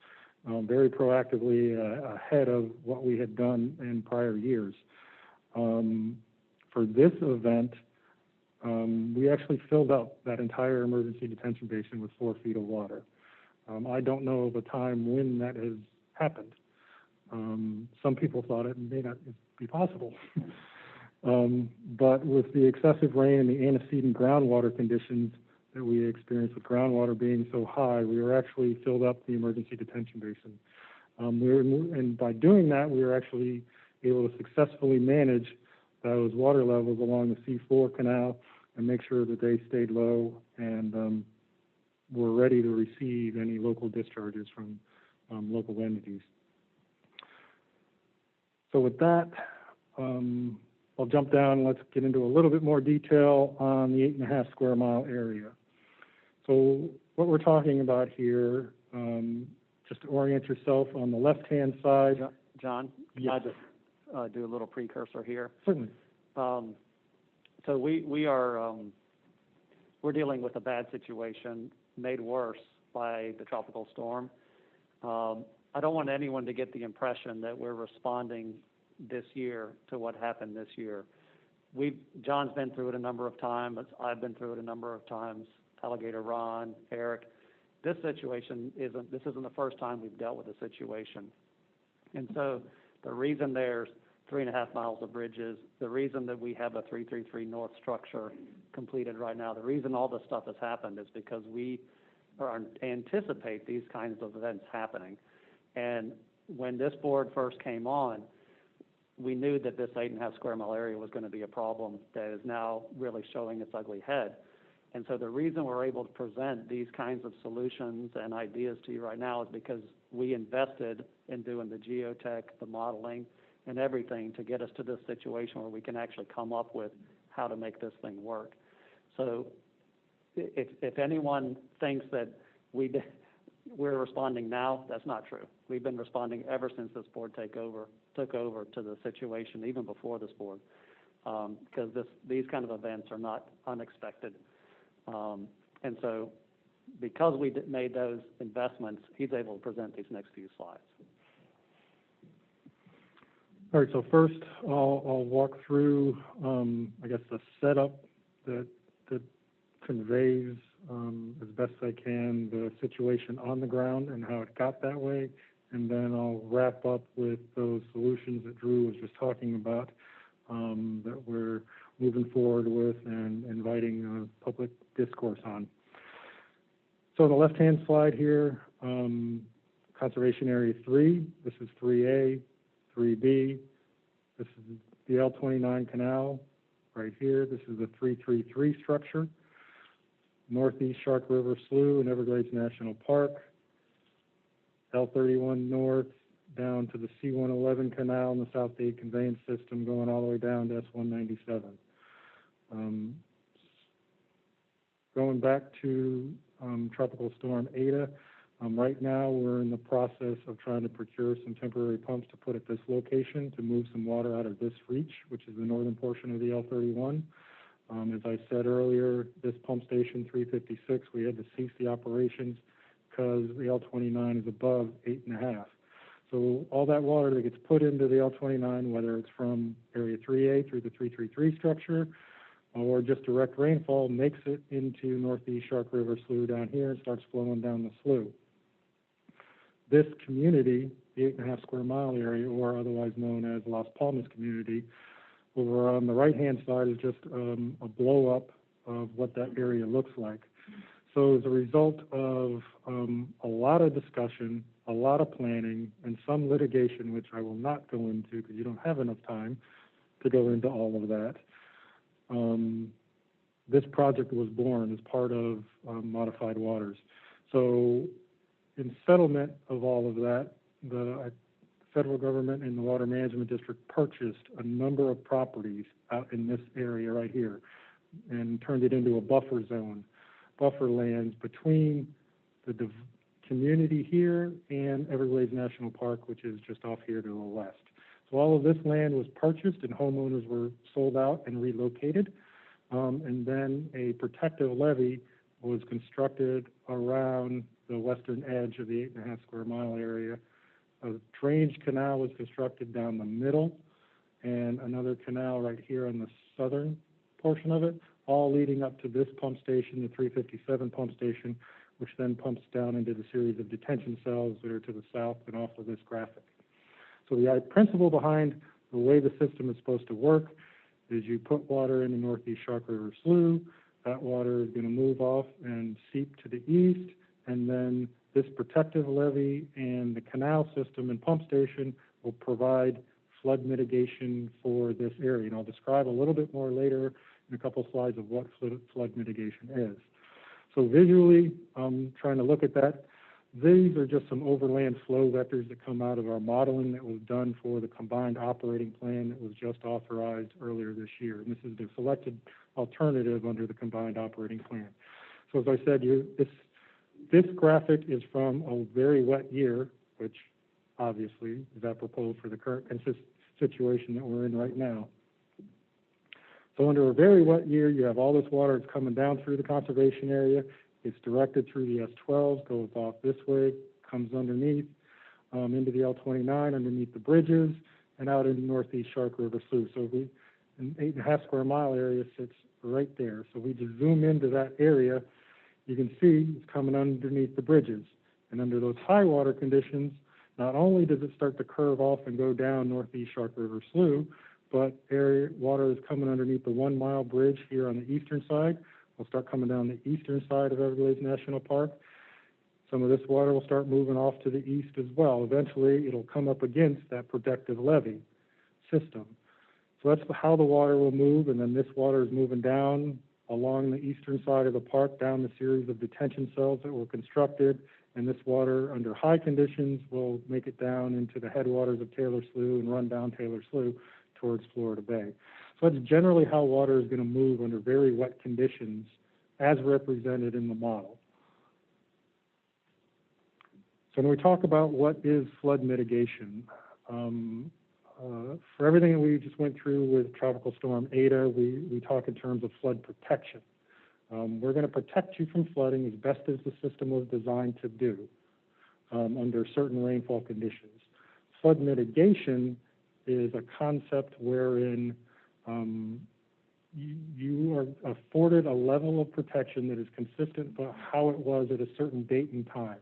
very proactively ahead of what we had done in prior years. For this event, we actually filled up that entire emergency detention basin with 4 feet of water. I don't know of a time when that has happened. Some people thought it may not be possible. But with the excessive rain and the antecedent groundwater conditions that we experienced with groundwater being so high, we were actually filled up the emergency detention basin. And by doing that, we were actually able to successfully manage those water levels along the C4 canal and make sure that they stayed low and were ready to receive any local discharges from local entities. So with that, I'll jump down. Let's get into a little bit more detail on the 8.5 square mile area. So what we're talking about here, just to orient yourself on the left-hand side. John, can I just do a little precursor here? Certainly. So we are we're dealing with a bad situation made worse by the tropical storm. I don't want anyone to get the impression that we're responding this year to what happened this year. John's been through it a number of times. I've been through it a number of times. Alligator Ron, Eric. This situation isn't the first time we've dealt with a situation. And so the reason there's 3.5 miles of bridges, the reason that we have a 333 North structure completed right now, the reason all this stuff has happened is because we anticipate these kinds of events happening. And when this board first came on, we knew that this 8.5 square mile area was going to be a problem that is now really showing its ugly head. And so the reason we're able to present these kinds of solutions and ideas to you right now is because we invested in doing the geotech, the modeling, and everything to get us to this situation where we can actually come up with how to make this thing work. So if anyone thinks that we're responding now, that's not true. We've been responding ever since this board took over to the situation, even before this board, because these kind of events are not unexpected. And so because we made those investments, he's able to present these next few slides. All right, so first I'll walk through, I guess, the setup that conveys as best I can the situation on the ground and how it got that way, and then I'll wrap up with those solutions that Drew was just talking about that we're moving forward with and inviting public discourse on. So on the left-hand slide here, Conservation Area 3, this is 3A, 3B, this is the L29 canal right here, this is the 333 structure, Northeast Shark River Slough and Everglades National Park, L31 North down to the C111 canal and the South Dade conveyance system going all the way down to S197. Going back to Tropical Storm Eta, right now we're in the process of trying to procure some temporary pumps to put at this location to move some water out of this reach, which is the northern portion of the L31. As I said earlier, this pump station 356, we had to cease the operations because the L29 is above 8.5. So all that water that gets put into the L29, whether it's from Area 3A through the 333 structure or just direct rainfall, makes it into Northeast Shark River Slough down here and starts flowing down the slough. This community, the 8.5 square mile area, or otherwise known as Las Palmas community, over on the right-hand side is just a blow-up of what that area looks like. So as a result of a lot of discussion, a lot of planning, and some litigation, which I will not go into because you don't have enough time to go into all of that, this project was born as part of Modified Waters. So in settlement of all of that, the federal government and the Water Management District purchased a number of properties out in this area right here and turned it into a buffer zone, buffer lands between the community here and Everglades National Park, which is just off here to the west. So all of this land was purchased and homeowners were sold out and relocated. And then a protective levee was constructed around the western edge of the 8.5 square mile area. A drainage canal was constructed down the middle and another canal right here on the southern portion of it, all leading up to this pump station, the 357 pump station, which then pumps down into the series of detention cells that are to the south and off of this graphic. So the principle behind the way the system is supposed to work is you put water in the Northeast Shark River Slough, that water is going to move off and seep to the east, and then this protective levee and the canal system and pump station will provide flood mitigation for this area. And I'll describe a little bit more later in a couple slides of what flood mitigation is. So visually, I'm trying to look at that. These are just some overland flow vectors that come out of our modeling that was done for the combined operating plan that was just authorized earlier this year. And this is the selected alternative under the combined operating plan. So as I said, this graphic is from a very wet year, which obviously is apropos for the current situation that we're in right now. So under a very wet year, you have all this water that's coming down through the conservation area. It's directed through the S12s, goes off this way, comes underneath, into the L29, underneath the bridges, and out into Northeast Shark River Slough. So an 8.5 square mile area sits right there. So we just zoom into that area, you can see it's coming underneath the bridges. And under those high water conditions, not only does it start to curve off and go down Northeast Shark River Slough, but water is coming underneath the 1 mile bridge here on the eastern side. Will start coming down the eastern side of Everglades National Park. Some of this water will start moving off to the east as well. Eventually, it'll come up against that protective levee system. So that's how the water will move, and then this water is moving down along the eastern side of the park down the series of detention cells that were constructed, and this water under high conditions will make it down into the headwaters of Taylor Slough and run down Taylor Slough towards Florida Bay. So that's generally how water is going to move under very wet conditions as represented in the model. So when we talk about what is flood mitigation, for everything that we just went through with Tropical Storm Eta, we talk in terms of flood protection. We're going to protect you from flooding as best as the system was designed to do under certain rainfall conditions. Flood mitigation is a concept wherein you are afforded a level of protection that is consistent with how it was at a certain date and time.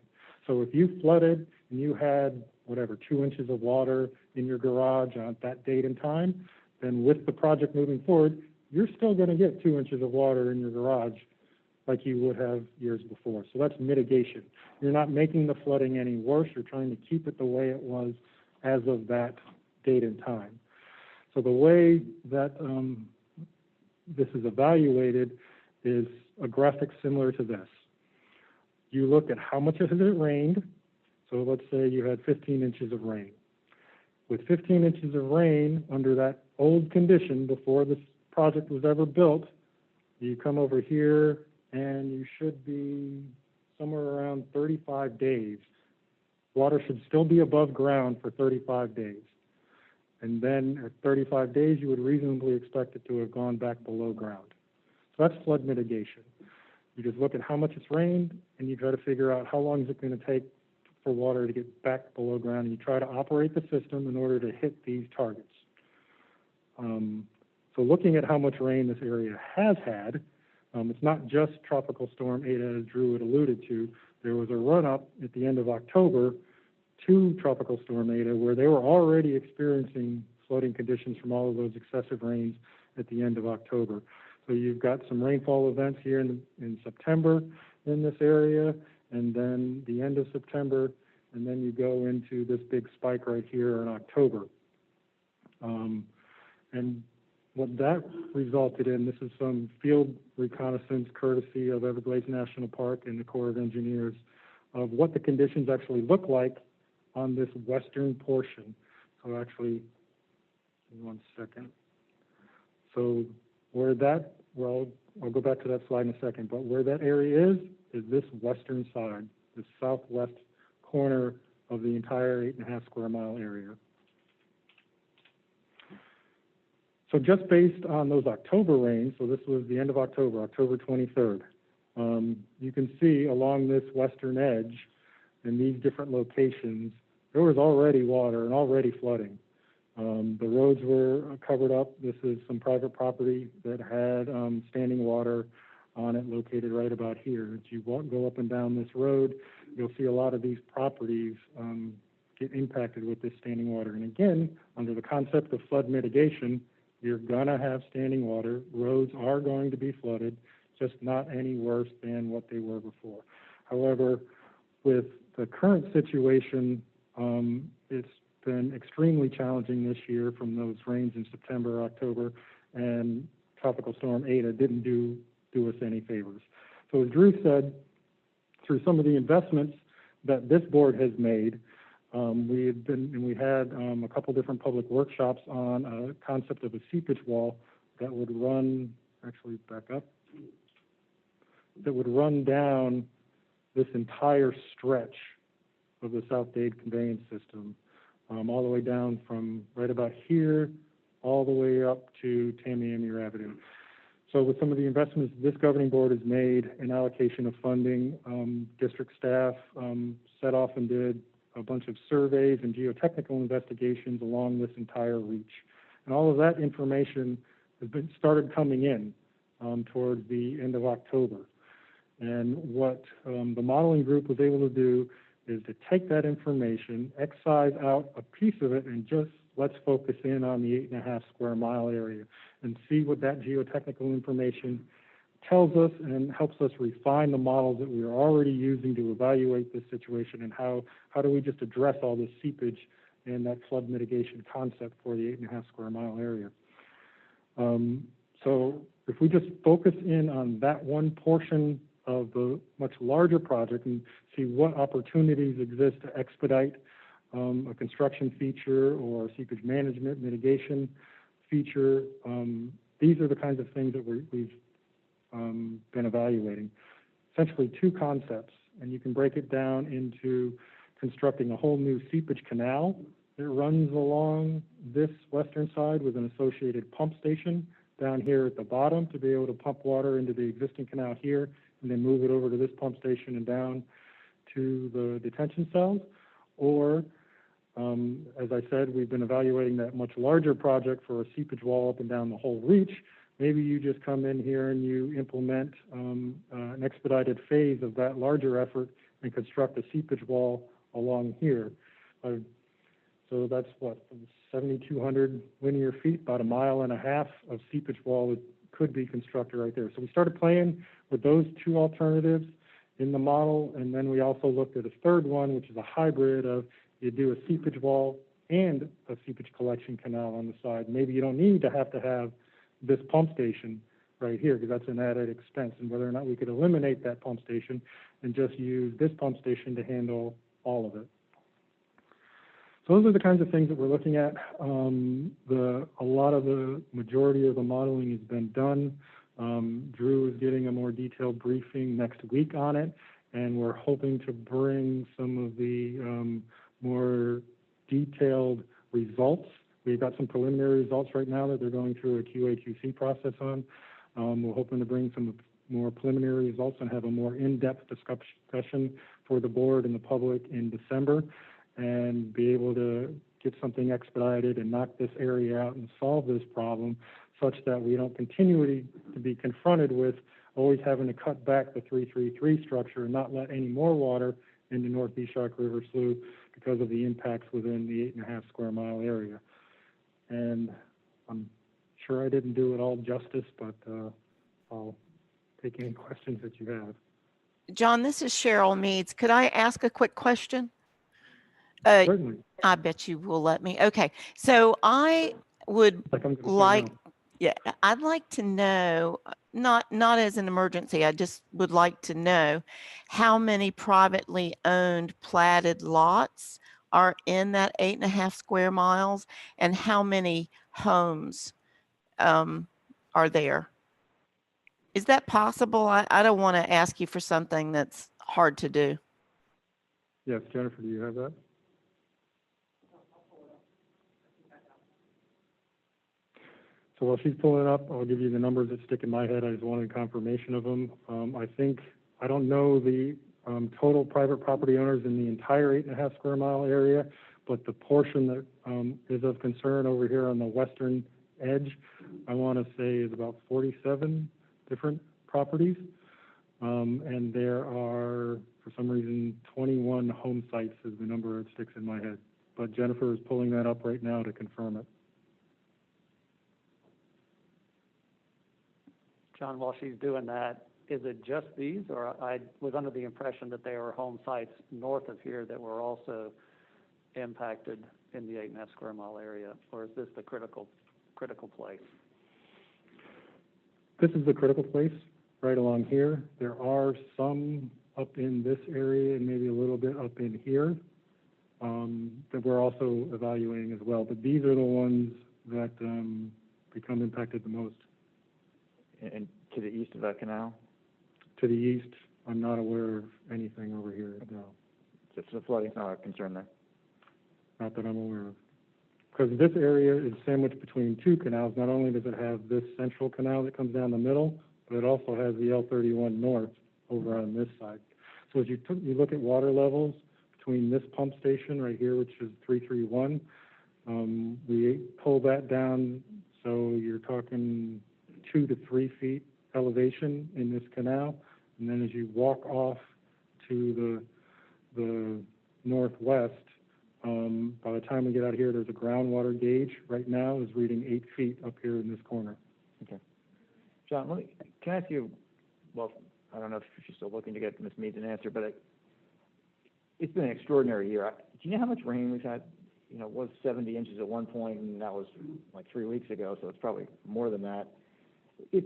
So if you flooded and you had, whatever, 2 inches of water in your garage on that date and time, then with the project moving forward, you're still going to get 2 inches of water in your garage like you would have years before. So that's mitigation. You're not making the flooding any worse. You're trying to keep it the way it was as of that date and time. So the way that this is evaluated is a graphic similar to this. You look at how much has it rained. So let's say you had 15 inches of rain. With 15 inches of rain under that old condition before this project was ever built, you come over here and you should be somewhere around 35 days. Water should still be above ground for 35 days. And then at 35 days, you would reasonably expect it to have gone back below ground. So that's flood mitigation. You just look at how much it's rained, and you try to figure out how long is it going to take for water to get back below ground, and you try to operate the system in order to hit these targets. So looking at how much rain this area has had, it's not just Tropical Storm Eta, as Drew had alluded to. There was a run-up at the end of October to Tropical Storm Eta, where they were already experiencing flooding conditions from all of those excessive rains at the end of October. So you've got some rainfall events here in September in this area, and then the end of September, and then you go into this big spike right here in October. And what that resulted in, this is some field reconnaissance courtesy of Everglades National Park and the Corps of Engineers, of what the conditions actually look like on this western portion. So actually, give me 1 second. So where that, well, I'll go back to that slide in a second, but where that area is this western side, the southwest corner of the entire 8.5 square mile area. So just based on those October rains, so this was the end of October, October 23rd, you can see along this western edge in these different locations, there was already water and already flooding. The roads were covered up. This is some private property that had standing water on it located right about here. As you go up and down this road, you'll see a lot of these properties get impacted with this standing water. And again, under the concept of flood mitigation, you're gonna have standing water. Roads are going to be flooded, just not any worse than what they were before. However, with the current situation, it's been extremely challenging this year from those rains in September, October, and Tropical Storm Eta didn't do us any favors. So as Drew said, through some of the investments that this board has made, we had a couple different public workshops on a concept of a seepage wall that would run, actually back up, that would run down this entire stretch of the South Dade conveyance system, all the way down from right about here, all the way up to Tamiami Avenue. So with some of the investments this governing board has made in allocation of funding, district staff set off and did a bunch of surveys and geotechnical investigations along this entire reach. And all of that information has been started coming in towards the end of October. And what the modeling group was able to do is to take that information, excise out a piece of it, and just let's focus in on the 8.5 square mile area and see what that geotechnical information tells us and helps us refine the models that we are already using to evaluate this situation, and how do we just address all this seepage and that flood mitigation concept for the 8.5 square mile area. So if we just focus in on that one portion of the much larger project and see what opportunities exist to expedite a construction feature or seepage management mitigation feature, these are the kinds of things that we've been evaluating. Essentially two concepts, and you can break it down into constructing a whole new seepage canal that runs along this western side with an associated pump station down here at the bottom to be able to pump water into the existing canal here and then move it over to this pump station and down to the detention cells. Or, as I said, we've been evaluating that much larger project for a seepage wall up and down the whole reach. Maybe you just come in here and you implement an expedited phase of that larger effort and construct a seepage wall along here. So that's what, 7,200 linear feet, about 1.5 miles of seepage wall that could be constructed right there. So we started playing with those two alternatives in the model, and then we also looked at a third one, which is a hybrid of you do a seepage wall and a seepage collection canal on the side. Maybe you don't need to have this pump station right here because that's an added expense, and whether or not we could eliminate that pump station and just use this pump station to handle all of it. So those are the kinds of things that we're looking at. A lot of the majority of the modeling has been done. Drew is getting a more detailed briefing next week on it, and we're hoping to bring some of the more detailed results. We've got some preliminary results right now that they're going through a QA/QC process on. We're hoping to bring some more preliminary results and have a more in-depth discussion for the board and the public in December, and be able to get something expedited and knock this area out and solve this problem such that we don't continually to be confronted with always having to cut back the 333 structure and not let any more water into North Bishock River Slough because of the impacts within the 8.5 square mile area. And I'm sure I didn't do it all justice, but I'll take any questions that you have. John, this is Cheryl Meads. Could I ask a quick question? Certainly. I bet you will let me. Okay. So I would I'd like to know, not as an emergency, I just would like to know how many privately owned platted lots are in that 8.5 square miles and how many homes are there. Is that possible? I don't want to ask you for something that's hard to do. Yes, Jennifer, do you have that? So while she's pulling up, I'll give you the numbers that stick in my head. I just wanted confirmation of them. I don't know the total private property owners in the entire 8.5 square mile area, but the portion that is of concern over here on the western edge, I want to say is about 47 different properties. And there are, for some reason, 21 home sites is the number that sticks in my head. But Jennifer is pulling that up right now to confirm it. John, while she's doing that, is it just these, or I was under the impression that there were home sites north of here that were also impacted in the 8.5 square mile area, or is this the critical place? This is the critical place right along here. There are some up in this area and maybe a little bit up in here that we're also evaluating as well. But these are the ones that become impacted the most. And to the east of that canal? To the east, I'm not aware of anything over here, no. So flooding's not a concern there? Not that I'm aware of. Because this area is sandwiched between two canals. Not only does it have this central canal that comes down the middle, but it also has the L31 north over on this side. So as you look at water levels between this pump station right here, which is 331, we pull that down, so you're talking 2 to 3 feet elevation in this canal, and then as you walk off to the northwest, by the time we get out here, there's a groundwater gauge right now is reading 8 feet up here in this corner. Okay. John, can I ask you, well, I don't know if you're still looking to get Ms. Meads an answer, but it's been an extraordinary year. Do you know how much rain we've had? You know, it was 70 inches at one point, and that was like 3 weeks ago, so it's probably more than that. If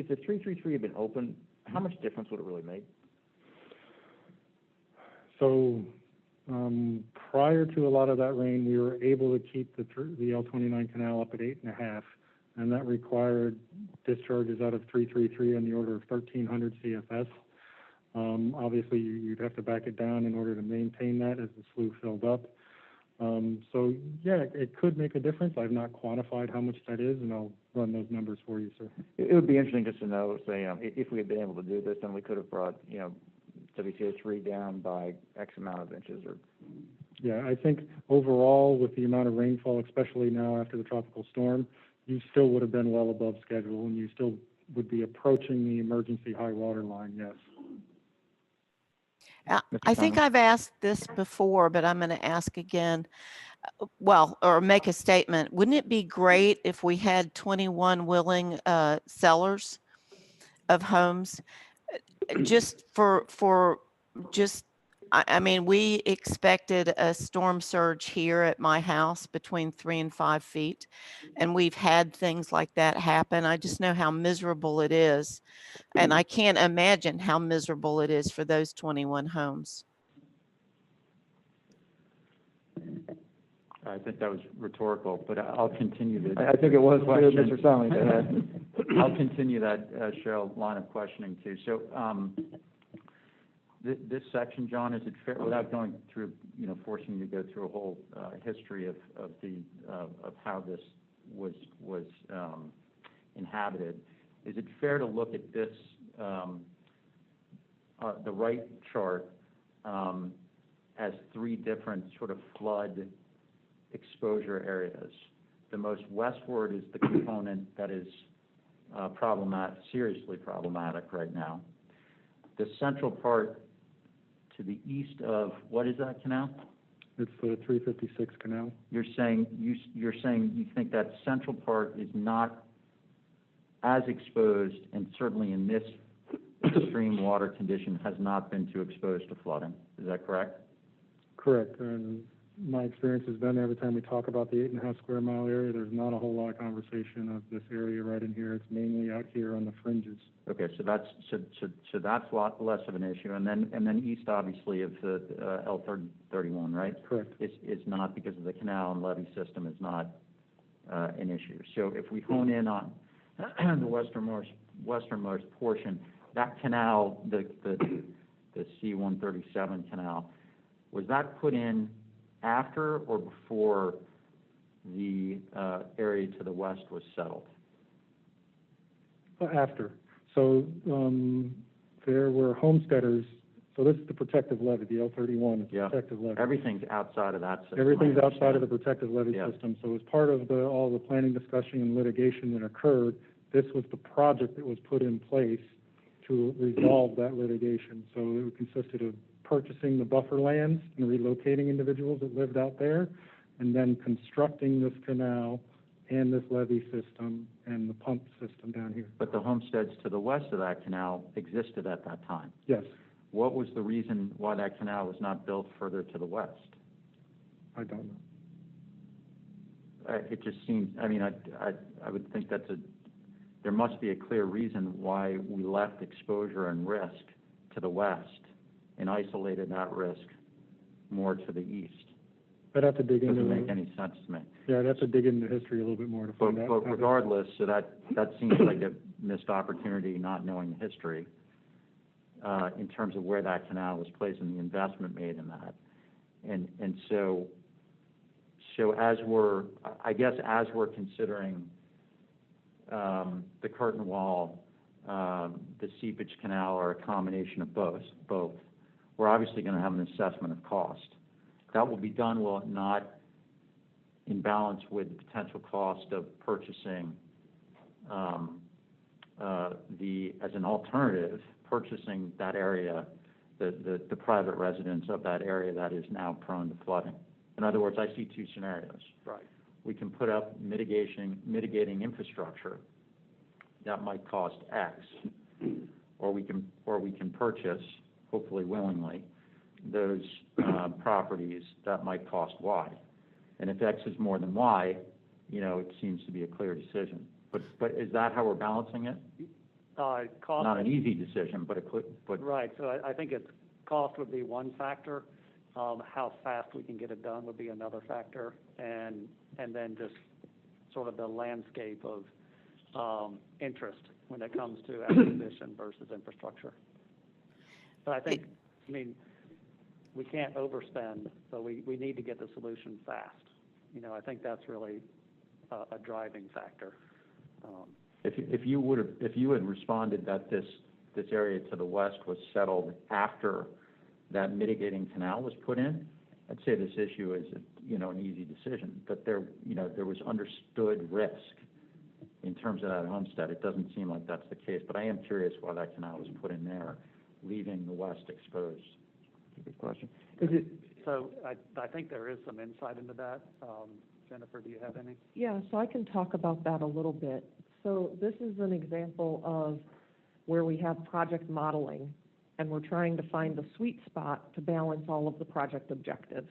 the 333 had been open, how much difference would it really make? So, prior to a lot of that rain, we were able to keep the L29 canal up at 8.5, and that required discharges out of 333 on the order of 1,300 CFS. Obviously, you'd have to back it down in order to maintain that as the slough filled up. So yeah, it could make a difference. I've not quantified how much that is, and I'll run those numbers for you, sir. It would be interesting just to know, say, if we had been able to do this, then we could have brought, WCA3 down by X amount of inches or. Yeah, I think overall, with the amount of rainfall, especially now after the tropical storm, you still would have been well above schedule, and you still would be approaching the emergency high water line, yes. I think I've asked this before, but I'm going to ask again. Well, or make a statement. Wouldn't it be great if we had 21 willing sellers of homes, just I mean, we expected a storm surge here at my house between 3 and 5 feet, and we've had things like that happen. I just know how miserable it is, and I can't imagine how miserable it is for those 21 homes. I think that was rhetorical, but I'll continue the. I think it was too, question. Mr. Sumlin. Go ahead. I'll continue that, Cheryl, line of questioning too. So, this section, John, is it fair, without going through, forcing you to go through a whole history of how this was inhabited, is it fair to look at this, the right chart, as 3 different sort of flood exposure areas? The most westward is the component that is seriously problematic right now. The central part to the east of, what is that canal? It's the 356 canal. You're saying you think that central part is not as exposed, and certainly in this extreme water condition has not been too exposed to flooding. Is that correct? Correct. And my experience has been every time we talk about the 8.5 square mile area, there's not a whole lot of conversation of this area right in here. It's mainly out here on the fringes. Okay, so that's a lot less of an issue, and then east, obviously, of the L31, right? Correct. Is not, because of the canal and levee system, is not an issue. So if we hone in on the westernmost portion, that canal, the C-137 canal, was that put in after or before the area to the west was settled? After. So there were homesteaders. So this is the protective levee. The L31 is the protective levee. Everything's outside of that system. Everything's outside of the protective levee system. So as part of all the planning discussion and litigation that occurred, this was the project that was put in place to resolve that litigation. So it consisted of purchasing the buffer lands and relocating individuals that lived out there, and then constructing this canal and this levee system and the pump system down here. But the homesteads to the west of that canal existed at that time. Yes. What was the reason why that canal was not built further to the west? I don't know. It just seems, I mean, I would think there must be a clear reason why we left exposure and risk to the west and isolated that risk more to the east. I'd have to dig into it. Doesn't make any sense to me. Yeah, I'd have to dig into history a little bit more to find out. But regardless, so that seems like a missed opportunity, not knowing the history, in terms of where that canal was placed and the investment made in that. And so as we're considering the curtain wall, the seepage canal, or a combination of both, we're obviously going to have an assessment of cost. That will be done, will it not, in balance with the potential cost of purchasing as an alternative, purchasing that area, the private residence of that area that is now prone to flooding. In other words, I see 2 scenarios. Right. We can put up mitigating infrastructure that might cost X, or we can purchase, hopefully willingly, those properties that might cost Y. And if X is more than Y, it seems to be a clear decision. But is that how we're balancing it? Cost. Not an easy decision, but it could, but. Right, so I think it's, cost would be one factor. How fast we can get it done would be another factor. And then just sort of the landscape of interest when it comes to acquisition versus infrastructure. But I think, I mean, we can't overspend, so we need to get the solution fast. You know, I think that's really a driving factor. If you had responded that this area to the west was settled after that mitigating canal was put in, I'd say this issue is, an easy decision. But there was understood risk in terms of that homestead. It doesn't seem like that's the case, but I am curious why that canal was put in there, leaving the west exposed. Good question. So I think there is some insight into that. Jennifer, do you have any? Yeah, so I can talk about that a little bit. So this is an example of where we have project modeling, and we're trying to find the sweet spot to balance all of the project objectives.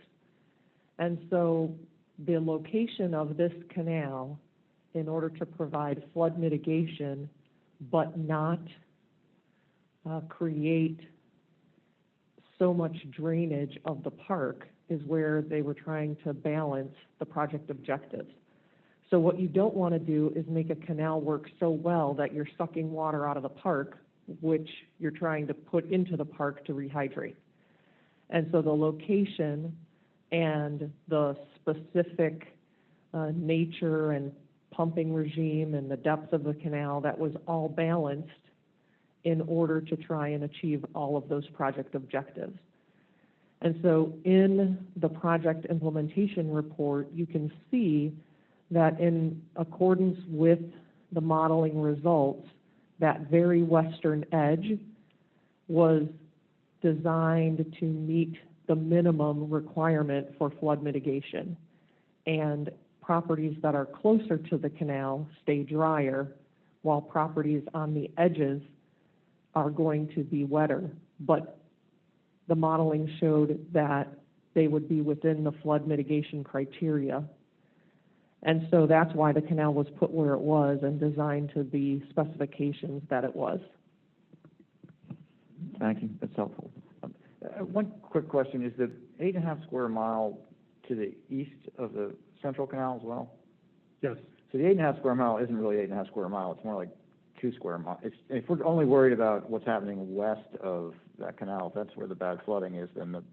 And so the location of this canal, in order to provide flood mitigation, but not create so much drainage of the park, is where they were trying to balance the project objectives. So what you don't want to do is make a canal work so well that you're sucking water out of the park, which you're trying to put into the park to rehydrate. And so the location and the specific nature and pumping regime and the depth of the canal, that was all balanced in order to try and achieve all of those project objectives. And so in the project implementation report, you can see that in accordance with the modeling results, that very western edge was designed to meet the minimum requirement for flood mitigation. And properties that are closer to the canal stay drier, while properties on the edges are going to be wetter. But the modeling showed that they would be within the flood mitigation criteria. And so that's why the canal was put where it was and designed to the specifications that it was. Thank you, that's helpful. One quick question, is the 8.5 square mile to the east of the central canal as well? Yes. So the 8.5 square mile isn't really 8.5 square mile, it's more like 2 square miles. If we're only worried about what's happening west of that canal, if that's where the bad flooding is, then the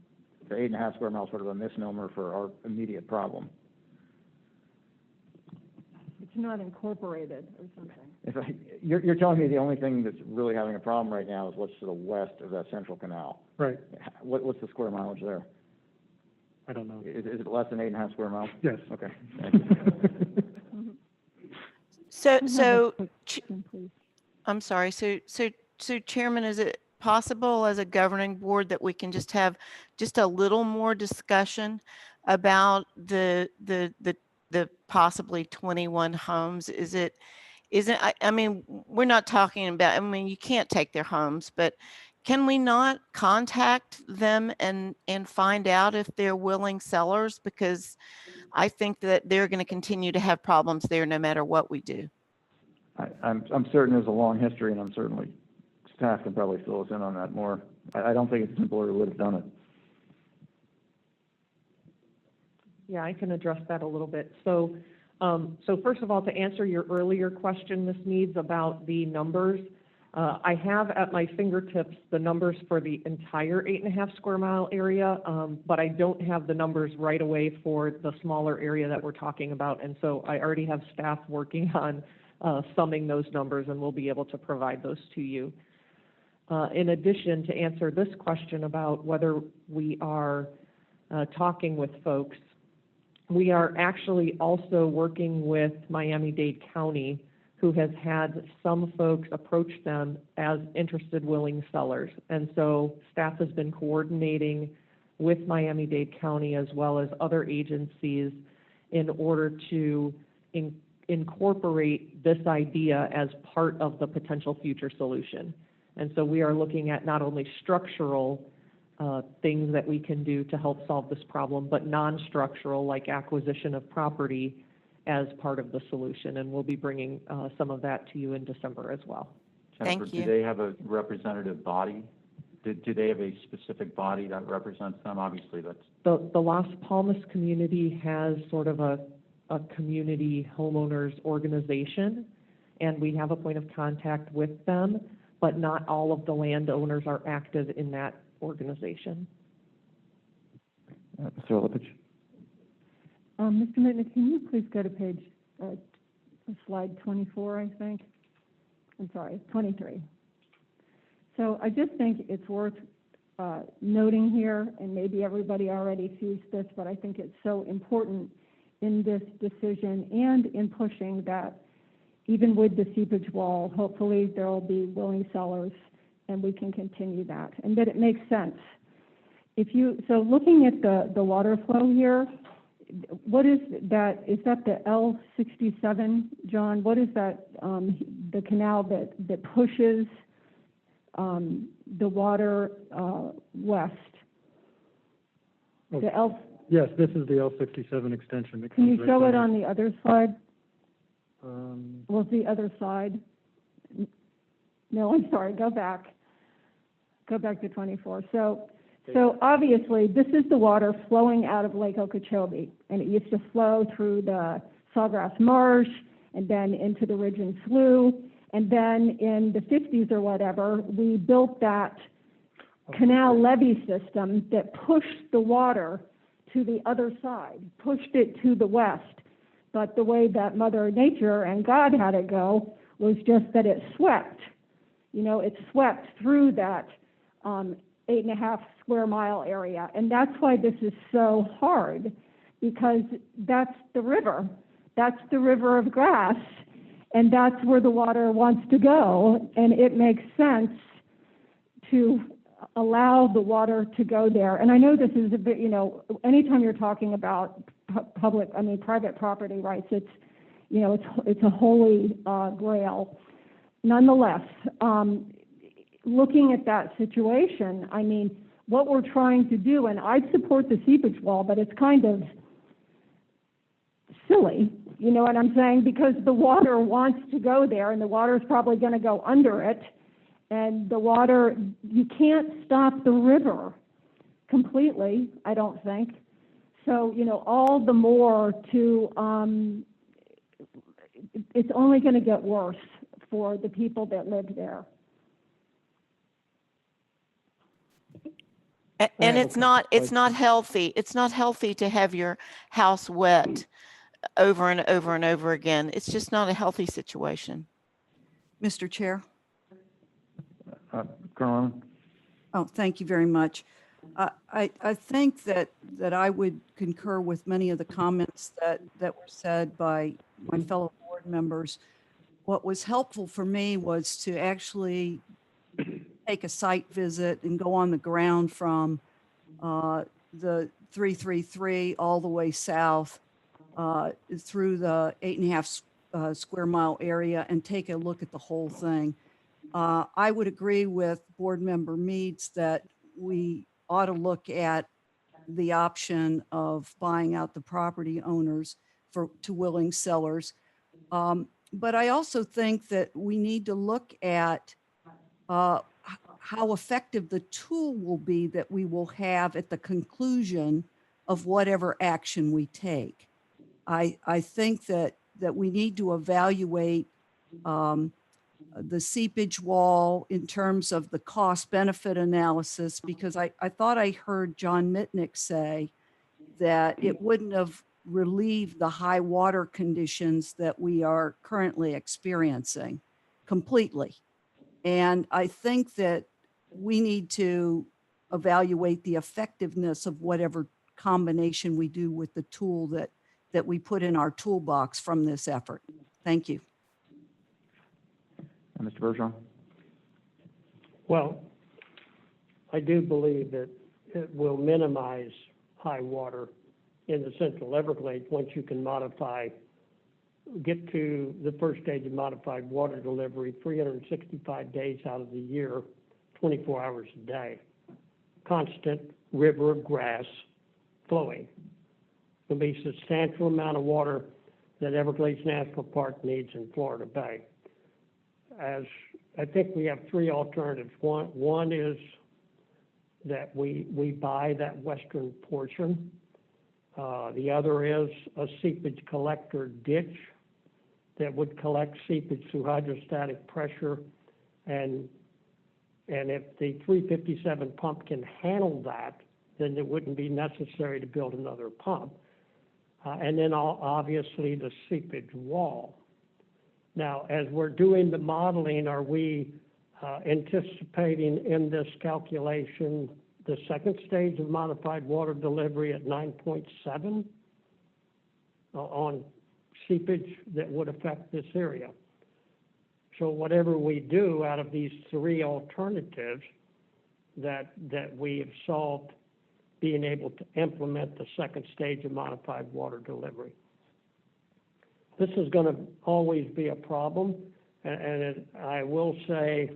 8.5 square mile is sort of a misnomer for our immediate problem. It's not incorporated or something. You're telling me the only thing that's really having a problem right now is what's to the west of that central canal. Right. What's the square mileage there? I don't know. Is it less than 8.5 square miles? Yes. Okay. Thank you. I'm sorry. So Chairman, is it possible as a governing board that we can just have just a little more discussion about the possibly 21 homes? I mean, we're not talking about, I mean, you can't take their homes, but can we not contact them and find out if they're willing sellers? Because I think that they're going to continue to have problems there no matter what we do. I'm certain there's a long history, and I'm certainly, staff can probably fill us in on that more. I don't think it's an employer who would have done it. Yeah, I can address that a little bit. So first of all, to answer your earlier question, Ms. Needs, about the numbers, I have at my fingertips the numbers for the entire 8.5 square mile area, but I don't have the numbers right away for the smaller area that we're talking about. And so I already have staff working on summing those numbers, and we'll be able to provide those to you. In addition, to answer this question about whether we are talking with folks, we are actually also working with Miami-Dade County, who has had some folks approach them as interested, willing sellers. And so staff has been coordinating with Miami-Dade County as well as other agencies in order to incorporate this idea as part of the potential future solution. And so we are looking at not only structural things that we can do to help solve this problem, but non-structural, like acquisition of property as part of the solution, and we'll be bringing some of that to you in December as well. Jennifer, Thank you. do they have a representative body? Do they have a specific body that represents them? Obviously, that's. The Las Palmas community has sort of a community homeowners organization, and we have a point of contact with them, but not all of the landowners are active in that organization. Mr. Olepich? Mr. Mitnick, can you please go to page, slide 24, I think? I'm sorry, 23. So I just think it's worth noting here, and maybe everybody already sees this, but I think it's so important in this decision and in pushing that even with the seepage wall, hopefully there will be willing sellers and we can continue that, and that it makes sense. So looking at the water flow here, what is that? Is that the L67, John? What is that, the canal that pushes the water west? The L. Yes, this is the L67 extension. that Can you comes right show down it here. on the other slide? Um, Was the other side? No, I'm sorry, go back. Go back to 24. So obviously, this is the water flowing out of Lake Okeechobee, and it used to flow through the Sawgrass Marsh and then into the Ridge and Slough. And then in the 50s or whatever, we built that canal levee system that pushed the water to the other side, pushed it to the west. But the way that Mother Nature and God had it go was just that it swept. You know, it swept through that 8.5 square mile area. And that's why this is so hard, because that's the river. That's the river of grass. And that's where the water wants to go. And it makes sense to allow the water to go there. And I know this is a bit, you know, anytime you're talking about private property rights, it's, you know, it's a holy grail. Nonetheless, looking at that situation, I mean, what we're trying to do, and I'd support the seepage wall, but it's kind of silly, you know what I'm saying? Because the water wants to go there, and the water is probably going to go under it. And the water, you can't stop the river completely, I don't think. So, you know, all the more to, it's only going to get worse for the people that live there. And it's not healthy. It's not healthy to have your house wet over and over and over again. It's just not a healthy situation. Mr. Chair? Colonel Lemon? Oh, thank you very much. I think that I would concur with many of the comments that were said by my fellow board members. What was helpful for me was to actually take a site visit and go on the ground from the 333 all the way south through the 8.5 square mile area and take a look at the whole thing. I would agree with Board Member Meads that we ought to look at the option of buying out the property owners to willing sellers. But I also think that we need to look at how effective the tool will be that we will have at the conclusion of whatever action we take. I think that we need to evaluate the seepage wall in terms of the cost benefit analysis, because I thought I heard John Mitnick say that it wouldn't have relieved the high water conditions that we are currently experiencing completely. And I think that we need to evaluate the effectiveness of whatever combination we do with the tool that we put in our toolbox from this effort. Thank you. Mr. Bergeron? Well, I do believe that it will minimize high water in the Central Everglades once you can get to the first stage of modified water delivery 365 days out of the year, 24 hours a day. Constant river of grass flowing. There'll be a substantial amount of water that Everglades National Park needs in Florida Bay. As I think we have three alternatives. One is that we buy that western portion. The other is a seepage collector ditch that would collect seepage through hydrostatic pressure. And if the 357 pump can handle that, then it wouldn't be necessary to build another pump. And then obviously the seepage wall. Now, as we're doing the modeling, are we anticipating in this calculation the second stage of modified water delivery at 9.7 on seepage that would affect this area? So whatever we do out of these three alternatives that we have solved, being able to implement the second stage of modified water delivery. This is going to always be a problem, and I will say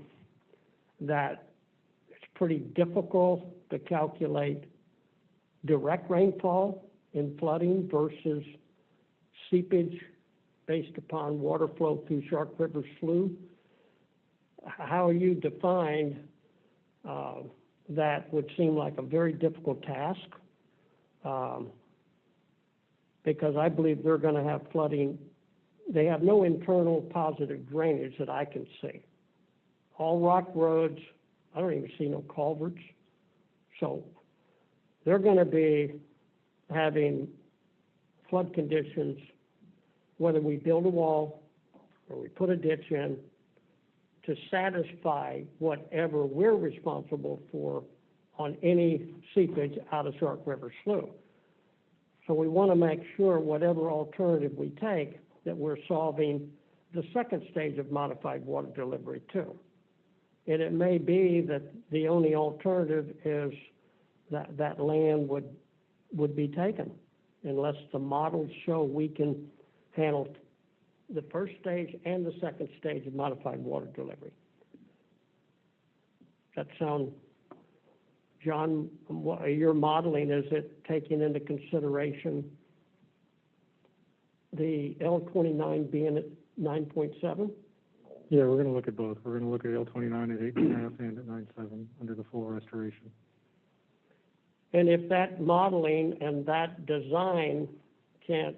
that it's pretty difficult to calculate direct rainfall in flooding versus seepage based upon water flow through Shark River Slough. How you define that would seem like a very difficult task, because I believe they're going to have flooding. They have no internal positive drainage that I can see. All rock roads, I don't even see no culverts. So they're going to be having flood conditions, whether we build a wall or we put a ditch in, to satisfy whatever we're responsible for on any seepage out of Shark River Slough. So we want to make sure whatever alternative we take, that we're solving the second stage of modified water delivery too. And it may be that the only alternative is that land would be taken unless the models show we can handle the first stage and the second stage of modified water delivery. That sound, John, what your modeling, is it taking into consideration the L29 being at 9.7? Yeah, we're going to look at both. We're going to look at L29 at 8.5 and at 9.7 under the full restoration. And if that modeling and that design can't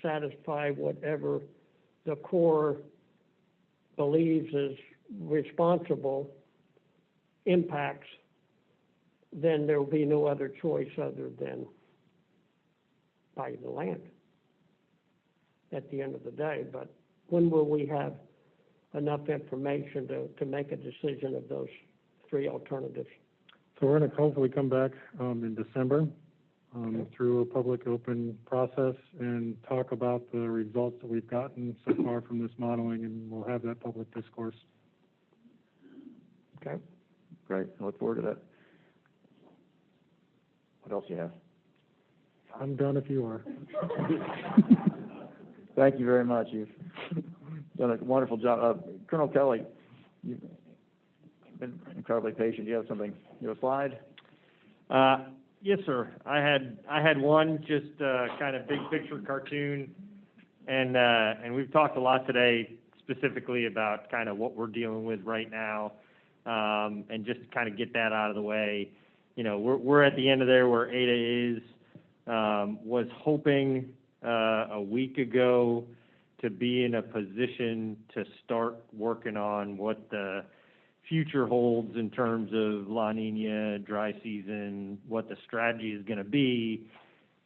satisfy whatever the Corps believes is responsible impacts, then there will be no other choice other than buying the land at the end of the day. But when will we have enough information to make a decision of those three alternatives? So we're going to hopefully come back in December through a public open process and talk about the results that we've gotten so far from this modeling, and we'll have that public discourse. Okay. Great. I look forward to that. What else do you have? I'm done if you are. Thank you very much. You've done a wonderful job. Colonel Kelly, you've been incredibly patient. You have something, you have a slide? Yes, sir. I had one, just kind of big picture cartoon, and we've talked a lot today specifically about kind of what we're dealing with right now, and just to kind of get that out of the way. You know, we're at the end of there where Ada is. Was hoping a week ago to be in a position to start working on what the future holds in terms of La Nina, dry season, what the strategy is going to be.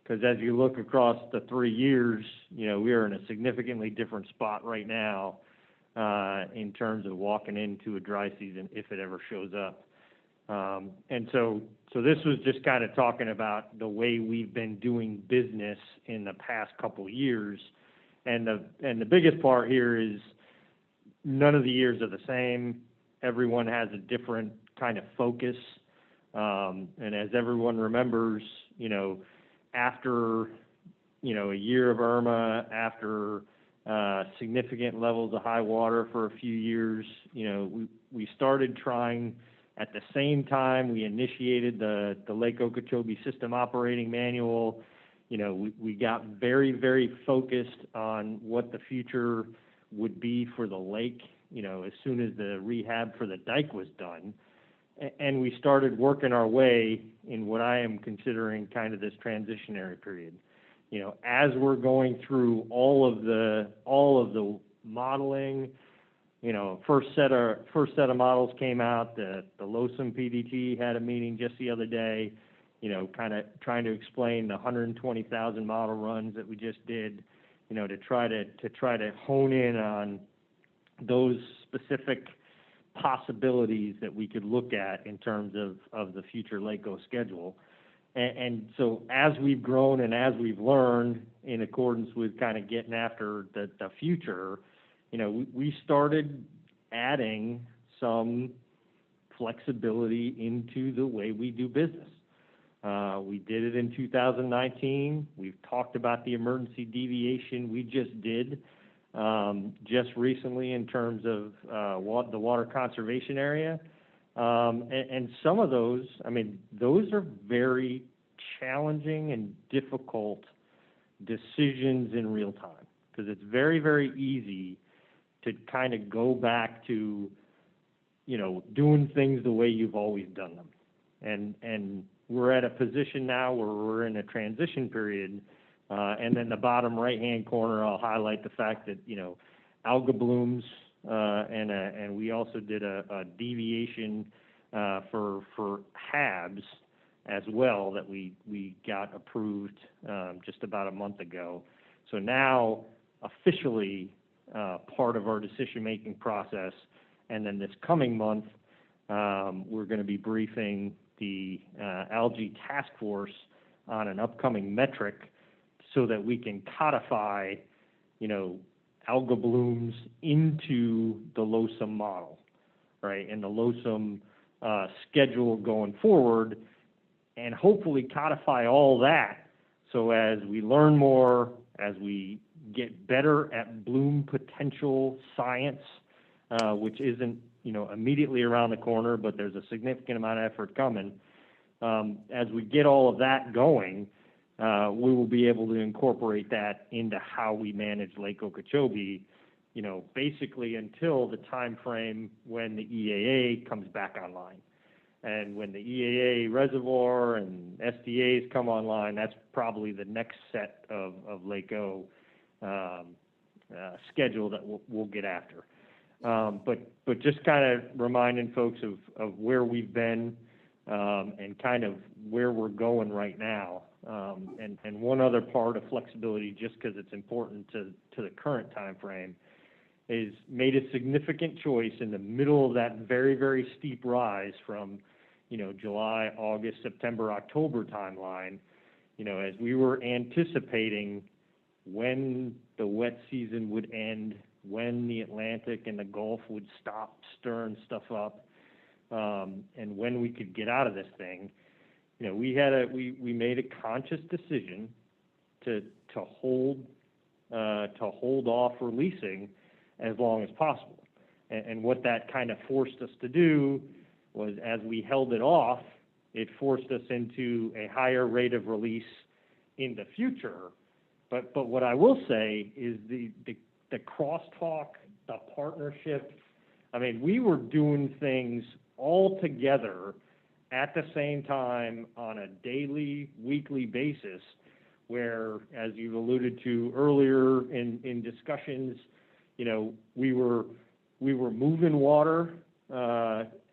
Because as you look across the 3 years, you know, we are in a significantly different spot right now in terms of walking into a dry season if it ever shows up. And so this was just kind of talking about the way we've been doing business in the past couple of years. And the biggest part here is none of the years are the same. Everyone has a different kind of focus. And as everyone remembers, you know, after, you know, a year of Irma, after significant levels of high water for a few years, you know, we started trying. At the same time, we initiated the Lake Okeechobee System Operating Manual. we got very, very focused on what the future would be for the lake, as soon as the rehab for the dike was done. And we started working our way in what I am considering kind of this transitionary period. As we're going through all of the modeling, first set of models came out. The LOSUM PDT had a meeting just the other day, kind of trying to explain the 120,000 model runs that we just did, to try to hone in on those specific possibilities that we could look at in terms of the future LACO schedule. And so as we've grown and as we've learned in accordance with kind of getting after the future, we started adding some flexibility into the way we do business. We did it in 2019. We've talked about the emergency deviation we just did just recently in terms of the water conservation area. And some of those, those are very challenging and difficult decisions in real time, because it's very, very easy to kind of go back to, doing things the way you've always done them. And we're at a position now where we're in a transition period. And then the bottom right-hand corner, I'll highlight the fact that, alga blooms, and we also did a deviation for HABs as well that we got approved just about a month ago. So now officially part of our decision-making process, and then this coming month we're going to be briefing the algae task force on an upcoming metric so that we can codify, alga blooms into the LOSUM model, right, and the LOSUM schedule going forward, and hopefully codify all that so as we learn more, as we get better at bloom potential science, which isn't, immediately around the corner, but there's a significant amount of effort coming. As we get all of that going, we will be able to incorporate that into how we manage Lake Okeechobee, basically until the time frame when the EAA comes back online. And when the EAA reservoir and SDAs come online, that's probably the next set of LACO schedule that we'll get after. But just kind of reminding folks of where we've been and kind of where we're going right now. And one other part of flexibility, just because it's important to the current time frame, is made a significant choice in the middle of that very, very steep rise from, July, August, September, October timeline, as we were anticipating when the wet season would end, when the Atlantic and the Gulf would stop stirring stuff up, and when we could get out of this thing. We made a conscious decision to hold off releasing as long as possible. And what that kind of forced us to do was, as we held it off, it forced us into a higher rate of release in the future. But what I will say is the crosstalk, the partnership, we were doing things all together at the same time on a daily, weekly basis, where, as you've alluded to earlier in discussions, we were moving water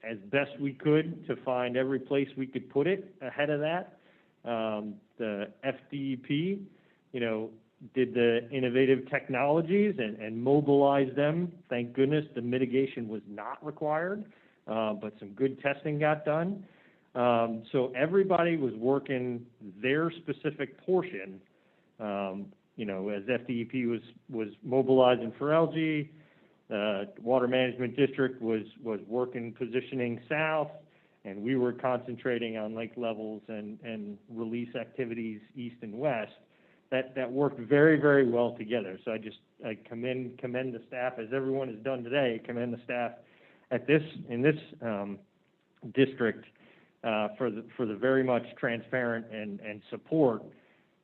as best we could to find every place we could put it ahead of that. The FDEP, did the innovative technologies and mobilized them. Thank goodness the mitigation was not required, but some good testing got done. So everybody was working their specific portion. As FDEP was mobilizing for algae, Water Management District was working positioning south, and we were concentrating on lake levels and release activities east and west. That worked very, very well together. So I commend the staff, as everyone has done today, commend the staff in this district for the very much transparent and support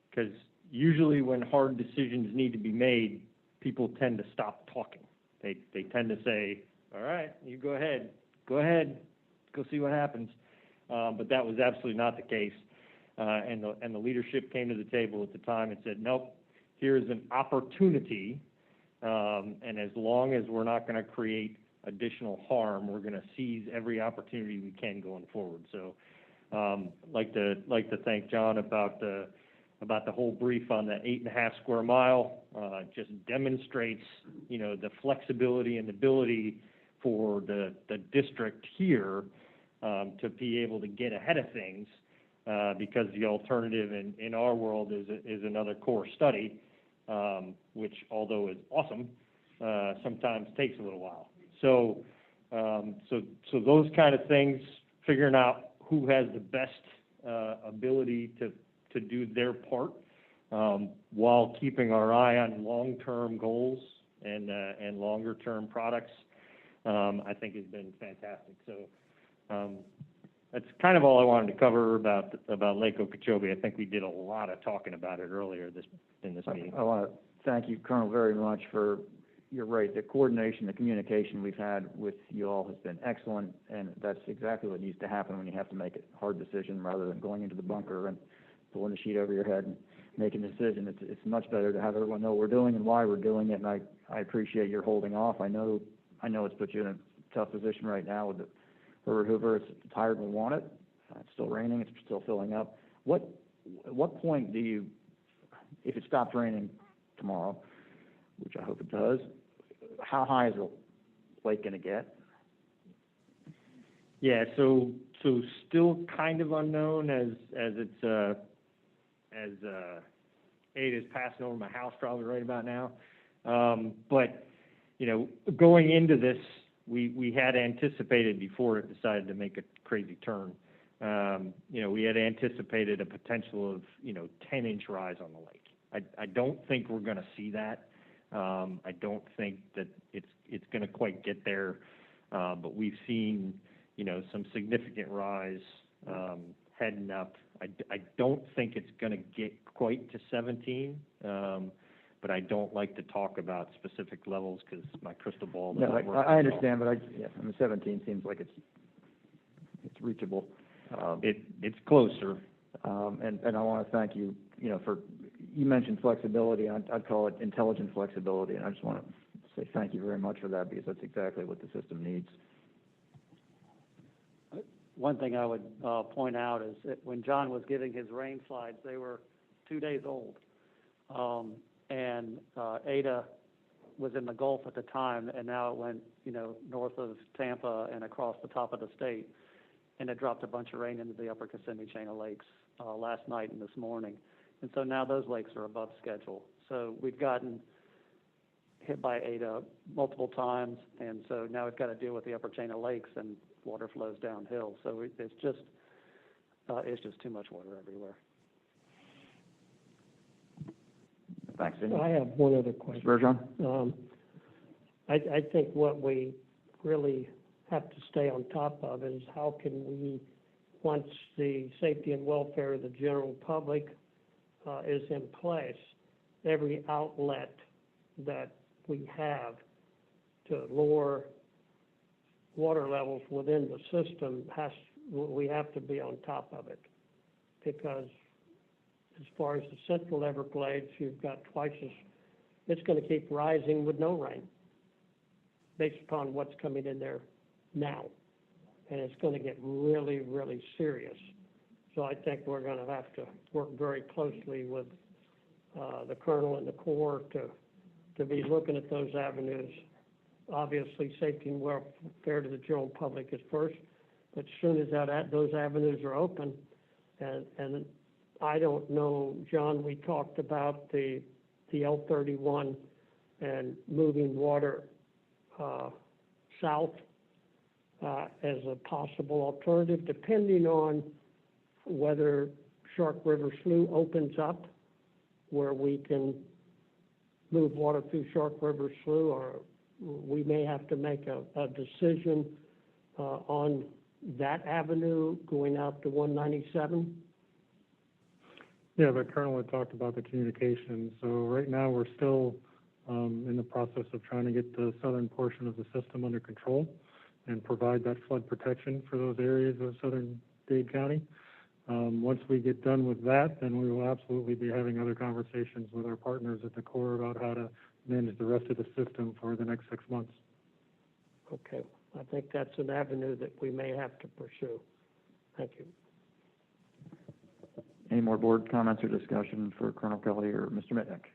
Because usually when hard decisions need to be made, people tend to stop talking. They tend to say, all right, you go ahead, go see what happens. But that was absolutely not the case. And the leadership came to the table at the time and said, nope, here's an opportunity. And as long as we're not going to create additional harm, we're going to seize every opportunity we can going forward. So, like to thank John about the whole brief on the 8.5 square mile. Just demonstrates, the flexibility and ability for the district here to be able to get ahead of things, because the alternative in our world is another core study, which, although is awesome, sometimes takes a little while. So those kind of things, figuring out who has the best ability to do their part, while keeping our eye on long-term goals and longer-term products, I think has been fantastic. So that's kind of all I wanted to cover about Lake Okeechobee. I think we did a lot of talking about it earlier in this meeting. I want to thank you, Colonel, very much for, you're right, the coordination, the communication we've had with you all has been excellent, and that's exactly what needs to happen when you have to make a hard decision rather than going into the bunker and pulling the sheet over your head and making a decision. It's much better to have everyone know what we're doing and why we're doing it, and I appreciate your holding off. I know it's put you in a tough position right now with the Herbert Hoover. It's higher than we want it. It's still raining. It's still filling up. At what point do you, if it stops raining tomorrow, which I hope it does, how high is the lake going to get? Yeah, so still kind of unknown as it's as Ada's passing over my house probably right about now. But going into this, we had anticipated before it decided to make a crazy turn. We had anticipated a potential of 10-inch rise on the lake. I don't think we're going to see that. I don't think that it's going to quite get there, but we've seen some significant rise heading up. I don't think it's going to get quite to 17, but I don't like to talk about specific levels because my crystal ball doesn't work. I understand, but 17 seems like it's reachable. It's closer. And I want to thank you, you mentioned flexibility. I'd call it intelligent flexibility, and I just want to say thank you very much for that, because that's exactly what the system needs. One thing I would point out is that when John was giving his rain slides, they were 2 days old. And Ada was in the Gulf at the time, and now it went, north of Tampa and across the top of the state. And it dropped a bunch of rain into the upper Kissimmee chain of lakes last night and this morning. And so now those lakes are above schedule. So we've gotten hit by Ada multiple times, and so now we've got to deal with the upper chain of lakes, and water flows downhill. So it's just too much water everywhere. Thanks. I have one other question. Bergeron? I think what we really have to stay on top of is how can we, once the safety and welfare of the general public is in place, every outlet that we have to lower water levels within the system we have to be on top of it, because as far as the Central Everglades, you've got it's going to keep rising with no rain based upon what's coming in there now. And it's going to get really, really serious. So I think we're going to have to work very closely with the Colonel and the Corps to be looking at those avenues. Obviously, safety and welfare to the general public is first, but as soon as those avenues are open, and I don't know, John, we talked about the L31 and moving water south as a possible alternative, depending on whether Shark River Slough opens up, where we can move water through Shark River Slough, or we may have to make a decision on that avenue going out to 197. Yeah, but Colonel had talked about the communication. So right now, we're still in the process of trying to get the southern portion of the system under control and provide that flood protection for those areas of southern Dade County. Once we get done with that, then we will absolutely be having other conversations with our partners at the Corps about how to manage the rest of the system for the next 6 months. Okay, I think that's an avenue that we may have to pursue. Thank you. Any more board comments or discussion for Colonel Kelly or Mr. Mitnick?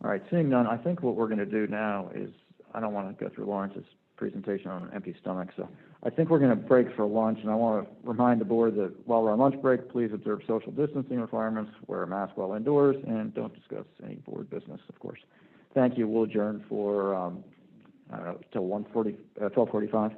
All right, seeing none, I think what we're going to do now is, I don't want to go through Lawrence's presentation on an empty stomach, so I think we're going to break for lunch, and I want to remind the board that while we're on lunch break, please observe social distancing requirements, wear a mask while indoors, and don't discuss any board business, of course. Thank you. We'll adjourn for, I don't know, till 12:45.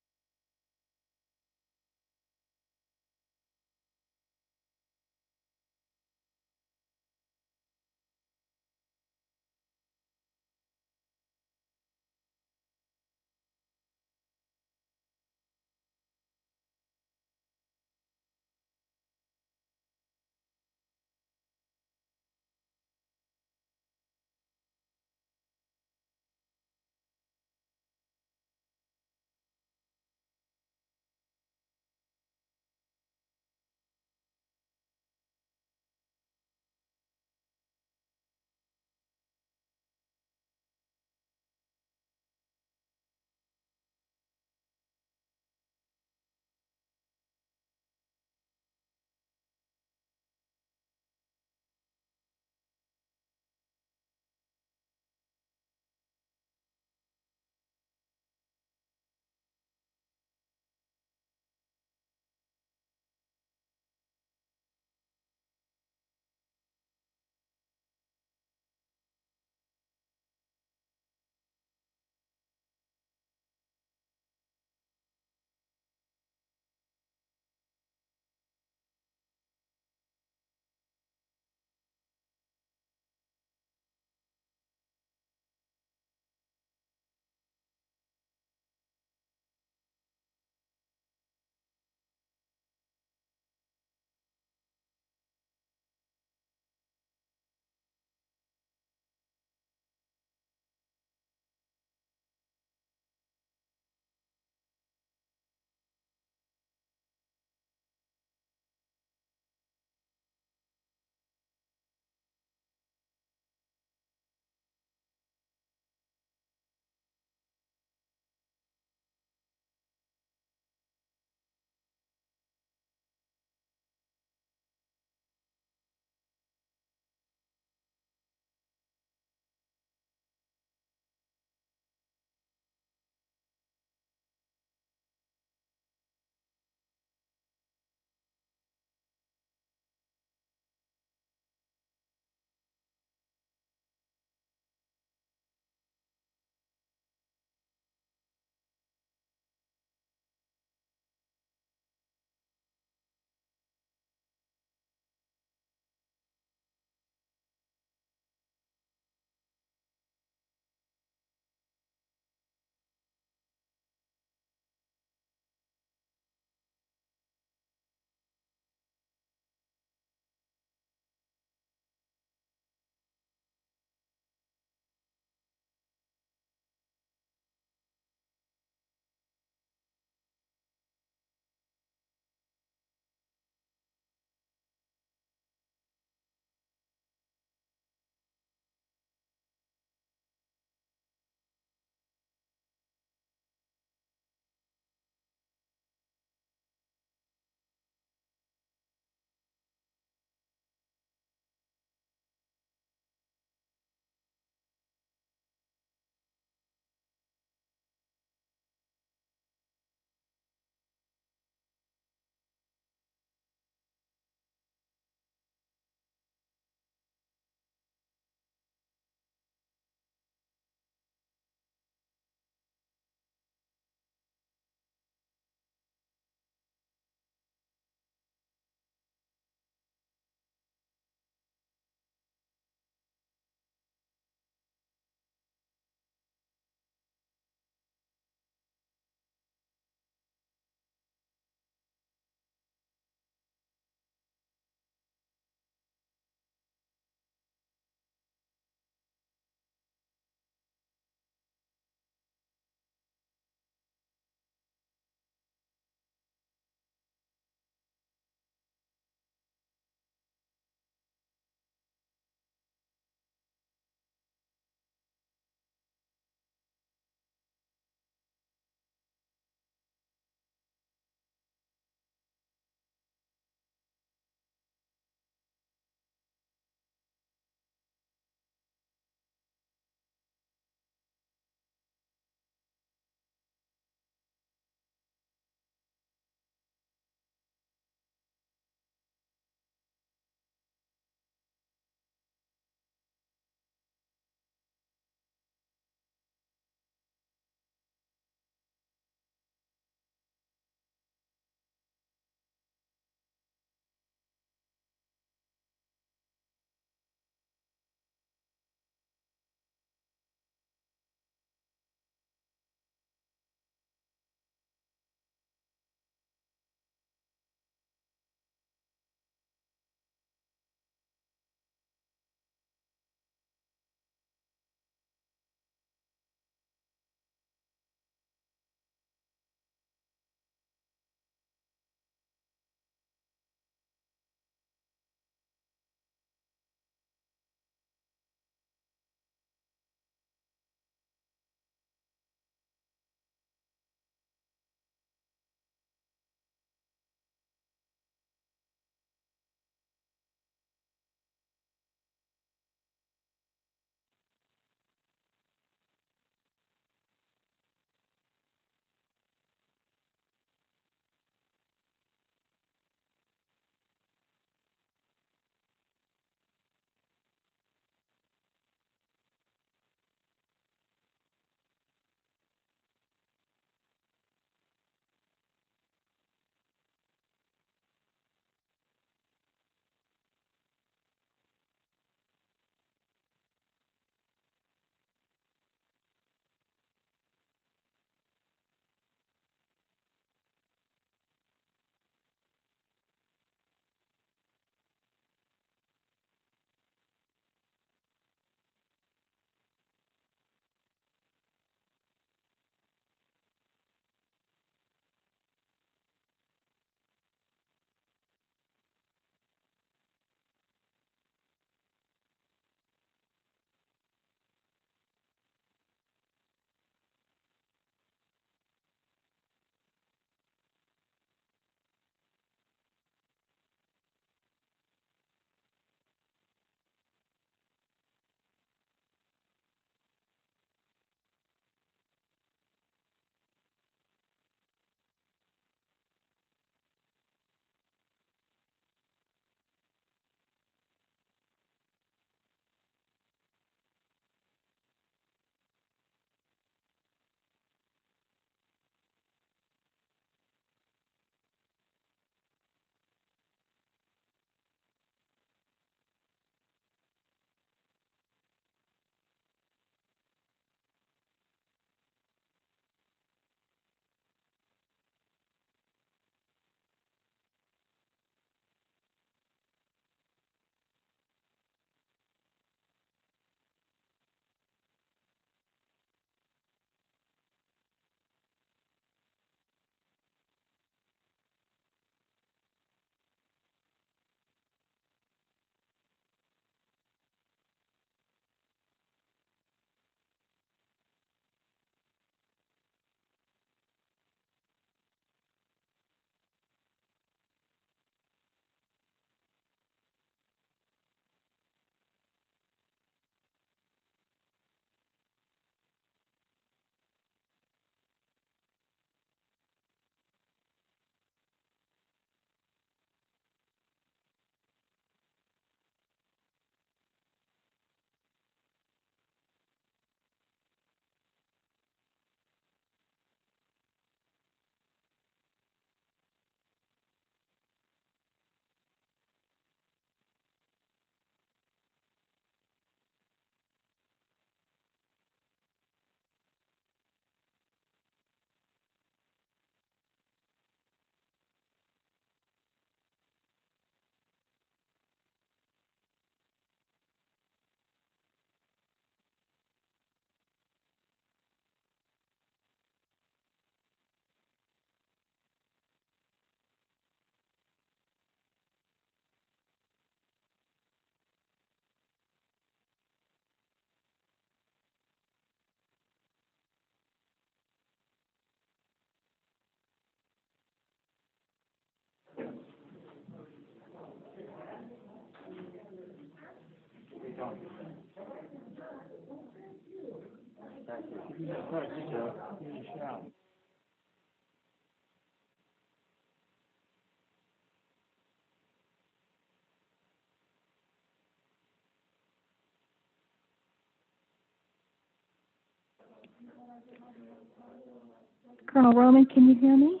Colonel Roman, can you hear me?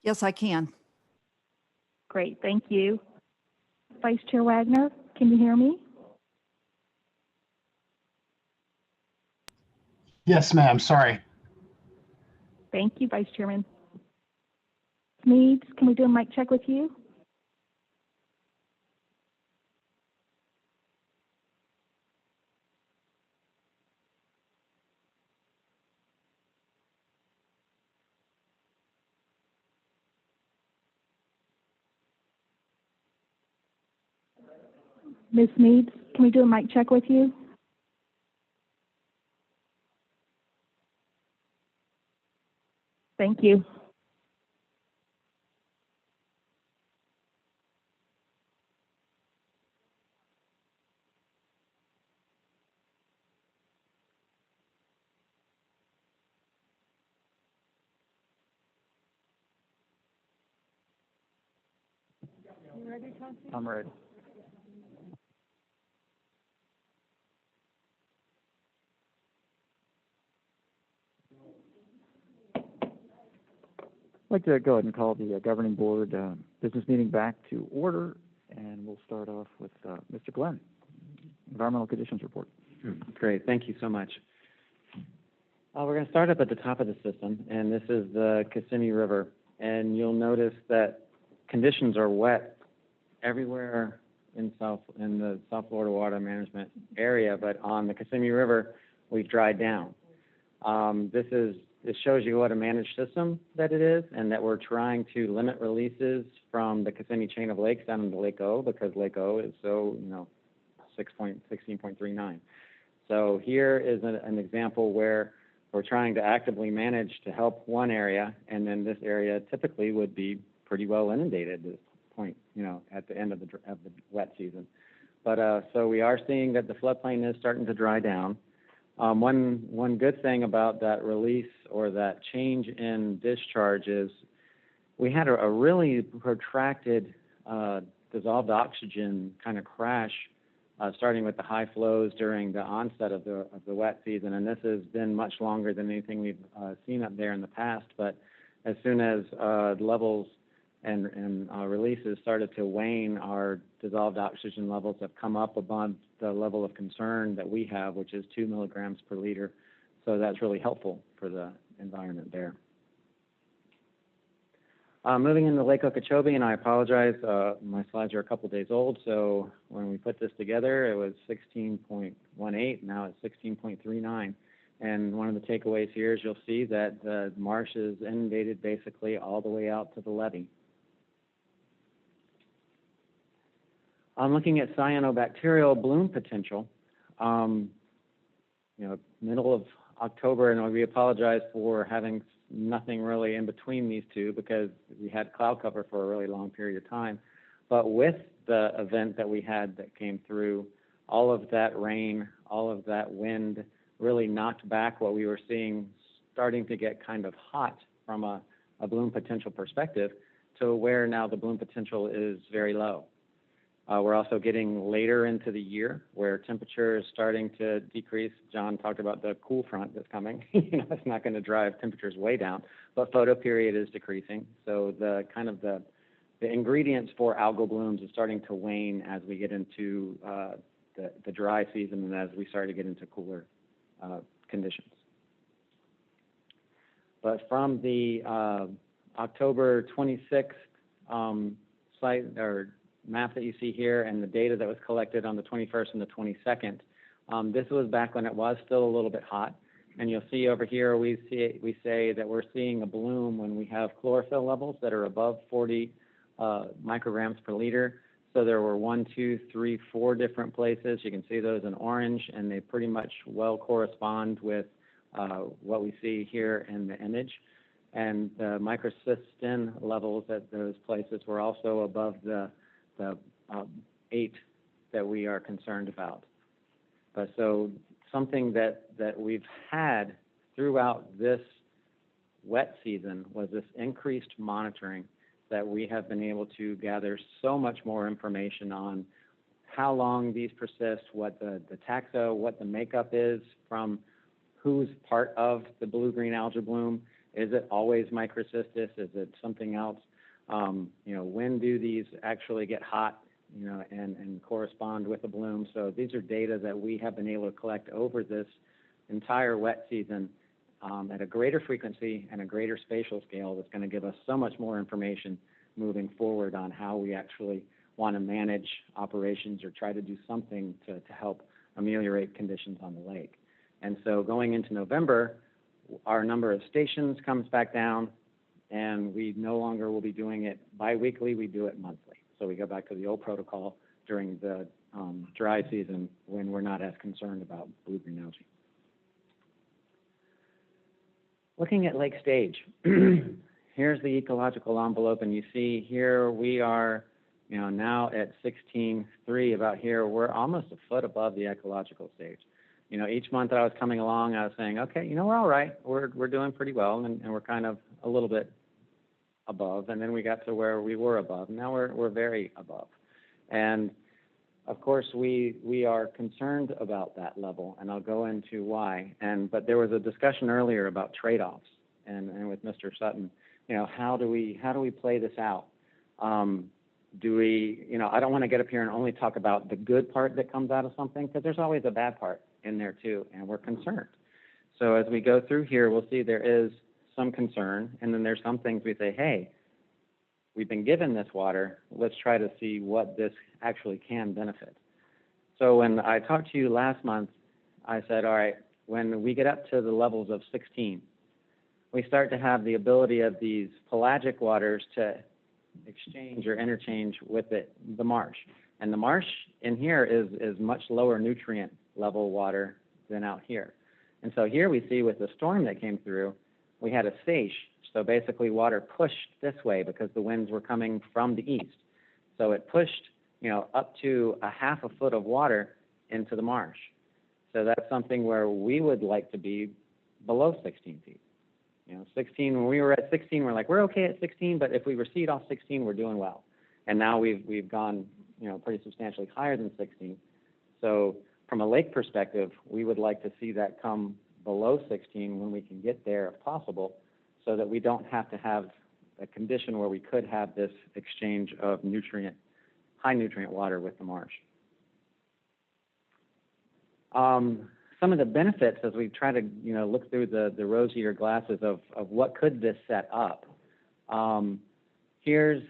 Yes, I can. Great, thank you. Vice Chair Wagner, can you hear me? Yes, ma'am. Sorry. Thank you, Vice Chairman. Meads, can we do a mic check with you? Ms. Meads, can we do a mic check with you? Thank you. You ready, Chauncey? I'm ready. I'd like to go ahead and call the governing board business meeting back to order, and we'll start off with Mr. Glenn, environmental conditions report. Great, thank you so much. We're going to start up at the top of the system, and this is the Kissimmee River. And you'll notice that conditions are wet everywhere in the South Florida water management area, but on the Kissimmee River, we've dried down. This shows you what a managed system that it is, and that we're trying to limit releases from the Kissimmee chain of lakes down into Lake O, because Lake O is so, 16.39. So here is an example where we're trying to actively manage to help one area, and then this area typically would be pretty well inundated at this point, at the end of the wet season. But so we are seeing that the floodplain is starting to dry down. One good thing about that release or that change in discharge is we had a really protracted dissolved oxygen kind of crash, starting with the high flows during the onset of the wet season, and this has been much longer than anything we've seen up there in the past. But as soon as levels and releases started to wane, our dissolved oxygen levels have come up above the level of concern that we have, which is 2 milligrams per liter. So that's really helpful for the environment there. Moving into Lake Okeechobee, and I apologize, my slides are a couple days old, so when we put this together, it was 16.18, now it's 16.39. And one of the takeaways here is you'll see that the marsh is inundated basically all the way out to the levee. I'm looking at cyanobacterial bloom potential. Middle of October, and we apologize for having nothing really in between these two because we had cloud cover for a really long period of time. But with the event that we had that came through, all of that rain, all of that wind really knocked back what we were seeing starting to get kind of hot from a bloom potential perspective to where now the bloom potential is very low. We're also getting later into the year where temperature is starting to decrease. John talked about the cool front that's coming. It's not going to drive temperatures way down, but photoperiod is decreasing. So the ingredients for algal blooms is starting to wane as we get into the dry season and as we start to get into cooler conditions. But from the October 26th site or map that you see here and the data that was collected on the 21st and the 22nd, this was back when it was still a little bit hot. And you'll see over here, we say that we're seeing a bloom when we have chlorophyll levels that are above 40 micrograms per liter. So there were 1, 2, 3, 4 different places. You can see those in orange, and they pretty much well correspond with what we see here in the image. And the microcystin levels at those places were also above the 8 that we are concerned about. But so something that we've had throughout this wet season was this increased monitoring that we have been able to gather so much more information on how long these persist, what the taxa, what the makeup is from who's part of the blue-green algae bloom. Is it always microcystis? Is it something else? When do these actually get hot, and correspond with the bloom? So these are data that we have been able to collect over this entire wet season at a greater frequency and a greater spatial scale that's going to give us so much more information moving forward on how we actually want to manage operations or try to do something to help ameliorate conditions on the lake. And so going into November, our number of stations comes back down, and we no longer will be doing it biweekly, we do it monthly. So we go back to the old protocol during the dry season when we're not as concerned about blue-green algae. Looking at lake stage, here's the ecological envelope, and you see here we are, now at 16.3, about here, we're almost a foot above the ecological stage. Each month that I was coming along, I was saying, okay, we're all right, we're doing pretty well, and we're kind of a little bit above, and then we got to where we were above, and now we're very above. And of course, we are concerned about that level, and I'll go into why. But there was a discussion earlier about trade-offs, and with Mr. Sutton, how do we play this out? Do we, I don't want to get up here and only talk about the good part that comes out of something, because there's always a bad part in there too, and we're concerned. So as we go through here, we'll see there is some concern, and then there's some things we say, hey, we've been given this water, let's try to see what this actually can benefit. So when I talked to you last month, I said, all right, when we get up to the levels of 16, we start to have the ability of these pelagic waters to exchange or interchange with the marsh. And the marsh in here is much lower nutrient level water than out here. And so here we see with the storm that came through, we had a seiche. So basically water pushed this way because the winds were coming from the east. So it pushed, up to a half a foot of water into the marsh. So that's something where we would like to be below 16 feet. 16, when we were at 16, we're like, we're okay at 16, but if we recede off 16, we're doing well. And now we've gone, pretty substantially higher than 16. So from a lake perspective, we would like to see that come below 16 when we can get there if possible, so that we don't have to have a condition where we could have this exchange of high nutrient water with the marsh. Some of the benefits as we try to, look through the rosier glasses of what could this set up. Here's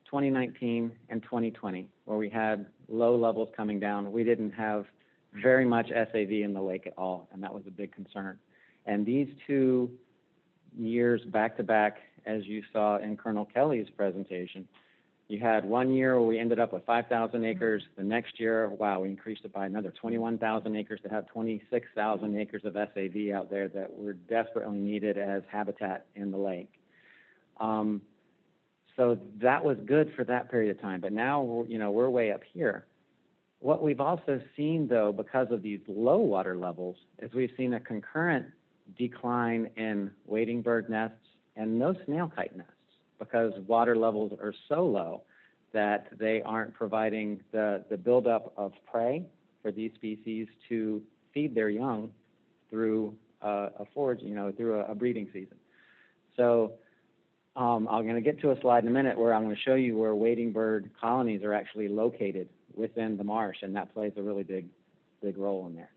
2019 and 2020, where we had low levels coming down. We didn't have very much SAV in the lake at all, and that was a big concern. And these 2 years back to back, as you saw in Colonel Kelly's presentation, you had 1 year where we ended up with 5,000 acres. The next year, wow, we increased it by another 21,000 acres to have 26,000 acres of SAV out there that were desperately needed as habitat in the lake. So that was good for that period of time. But now, we're way up here. What we've also seen, though, because of these low water levels, is we've seen a concurrent decline in wading bird nests and no snail kite nests, because water levels are so low that they aren't providing the buildup of prey for these species to feed their young through a forage, through a breeding season. So I'm going to get to a slide in a minute where I'm going to show you where wading bird colonies are actually located within the marsh, and that plays a really big role in there.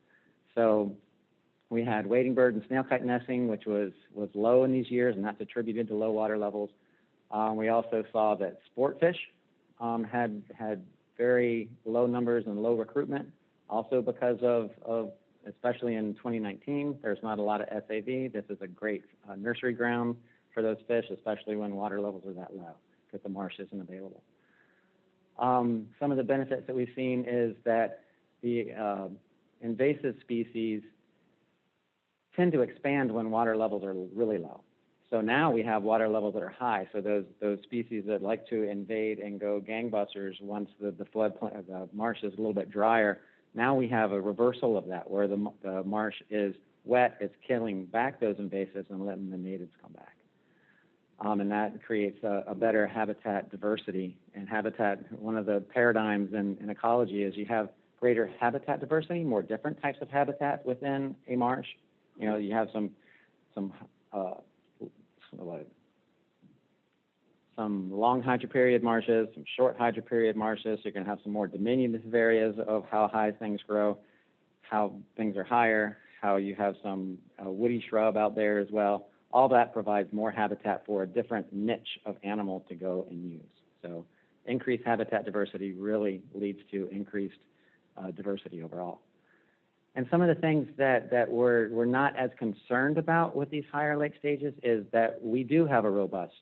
So we had wading bird and snail kite nesting, which was low in these years, and that's attributed to low water levels. We also saw that sport fish had very low numbers and low recruitment, also because of especially in 2019, there's not a lot of SAV. This is a great nursery ground for those fish, especially when water levels are that low, because the marsh isn't available. Some of the benefits that we've seen is that the invasive species tend to expand when water levels are really low. So now we have water levels that are high. So those species that like to invade and go gangbusters once the marsh is a little bit drier, now we have a reversal of that, where the marsh is wet, it's killing back those invasives and letting the natives come back. And that creates a better habitat diversity. And habitat, one of the paradigms in ecology is you have greater habitat diversity, more different types of habitat within a marsh. You know, you have some long hydroperiod marshes, some short hydroperiod marshes. So you're going to have some more diminutive areas of how high things grow, how things are higher, how you have some woody shrub out there as well. All that provides more habitat for a different niche of animal to go and use. So increased habitat diversity really leads to increased diversity overall. And some of the things that we're not as concerned about with these higher lake stages is that we do have a robust,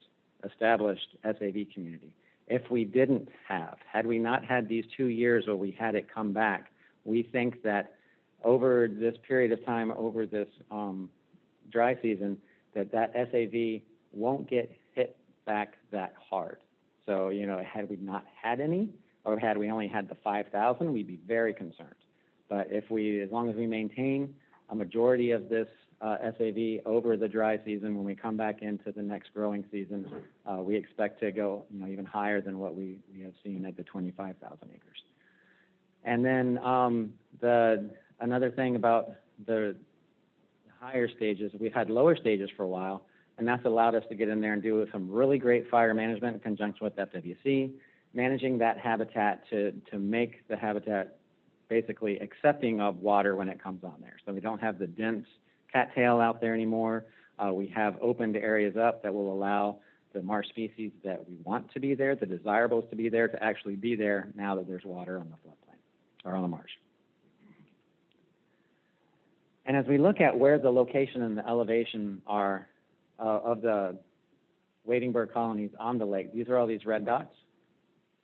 established SAV community. If we didn't have, had we not had these 2 years where we had it come back, we think that over this period of time, over this dry season, that SAV won't get hit back that hard. So, you know, had we not had any, or had we only had the 5,000, we'd be very concerned. But as long as we maintain a majority of this SAV over the dry season, when we come back into the next growing season, we expect to go, you know, even higher than what we have seen at the 25,000 acres. And then another thing about the higher stages, we've had lower stages for a while, and that's allowed us to get in there and do some really great fire management in conjunction with FWC, managing that habitat to make the habitat basically accepting of water when it comes on there. So we don't have the dense cattail out there anymore. We have opened areas up that will allow the marsh species that we want to be there, the desirables to be there, to actually be there now that there's water on the floodplain or on the marsh. And as we look at where the location and the elevation are of the wading bird colonies on the lake, these are all these red dots.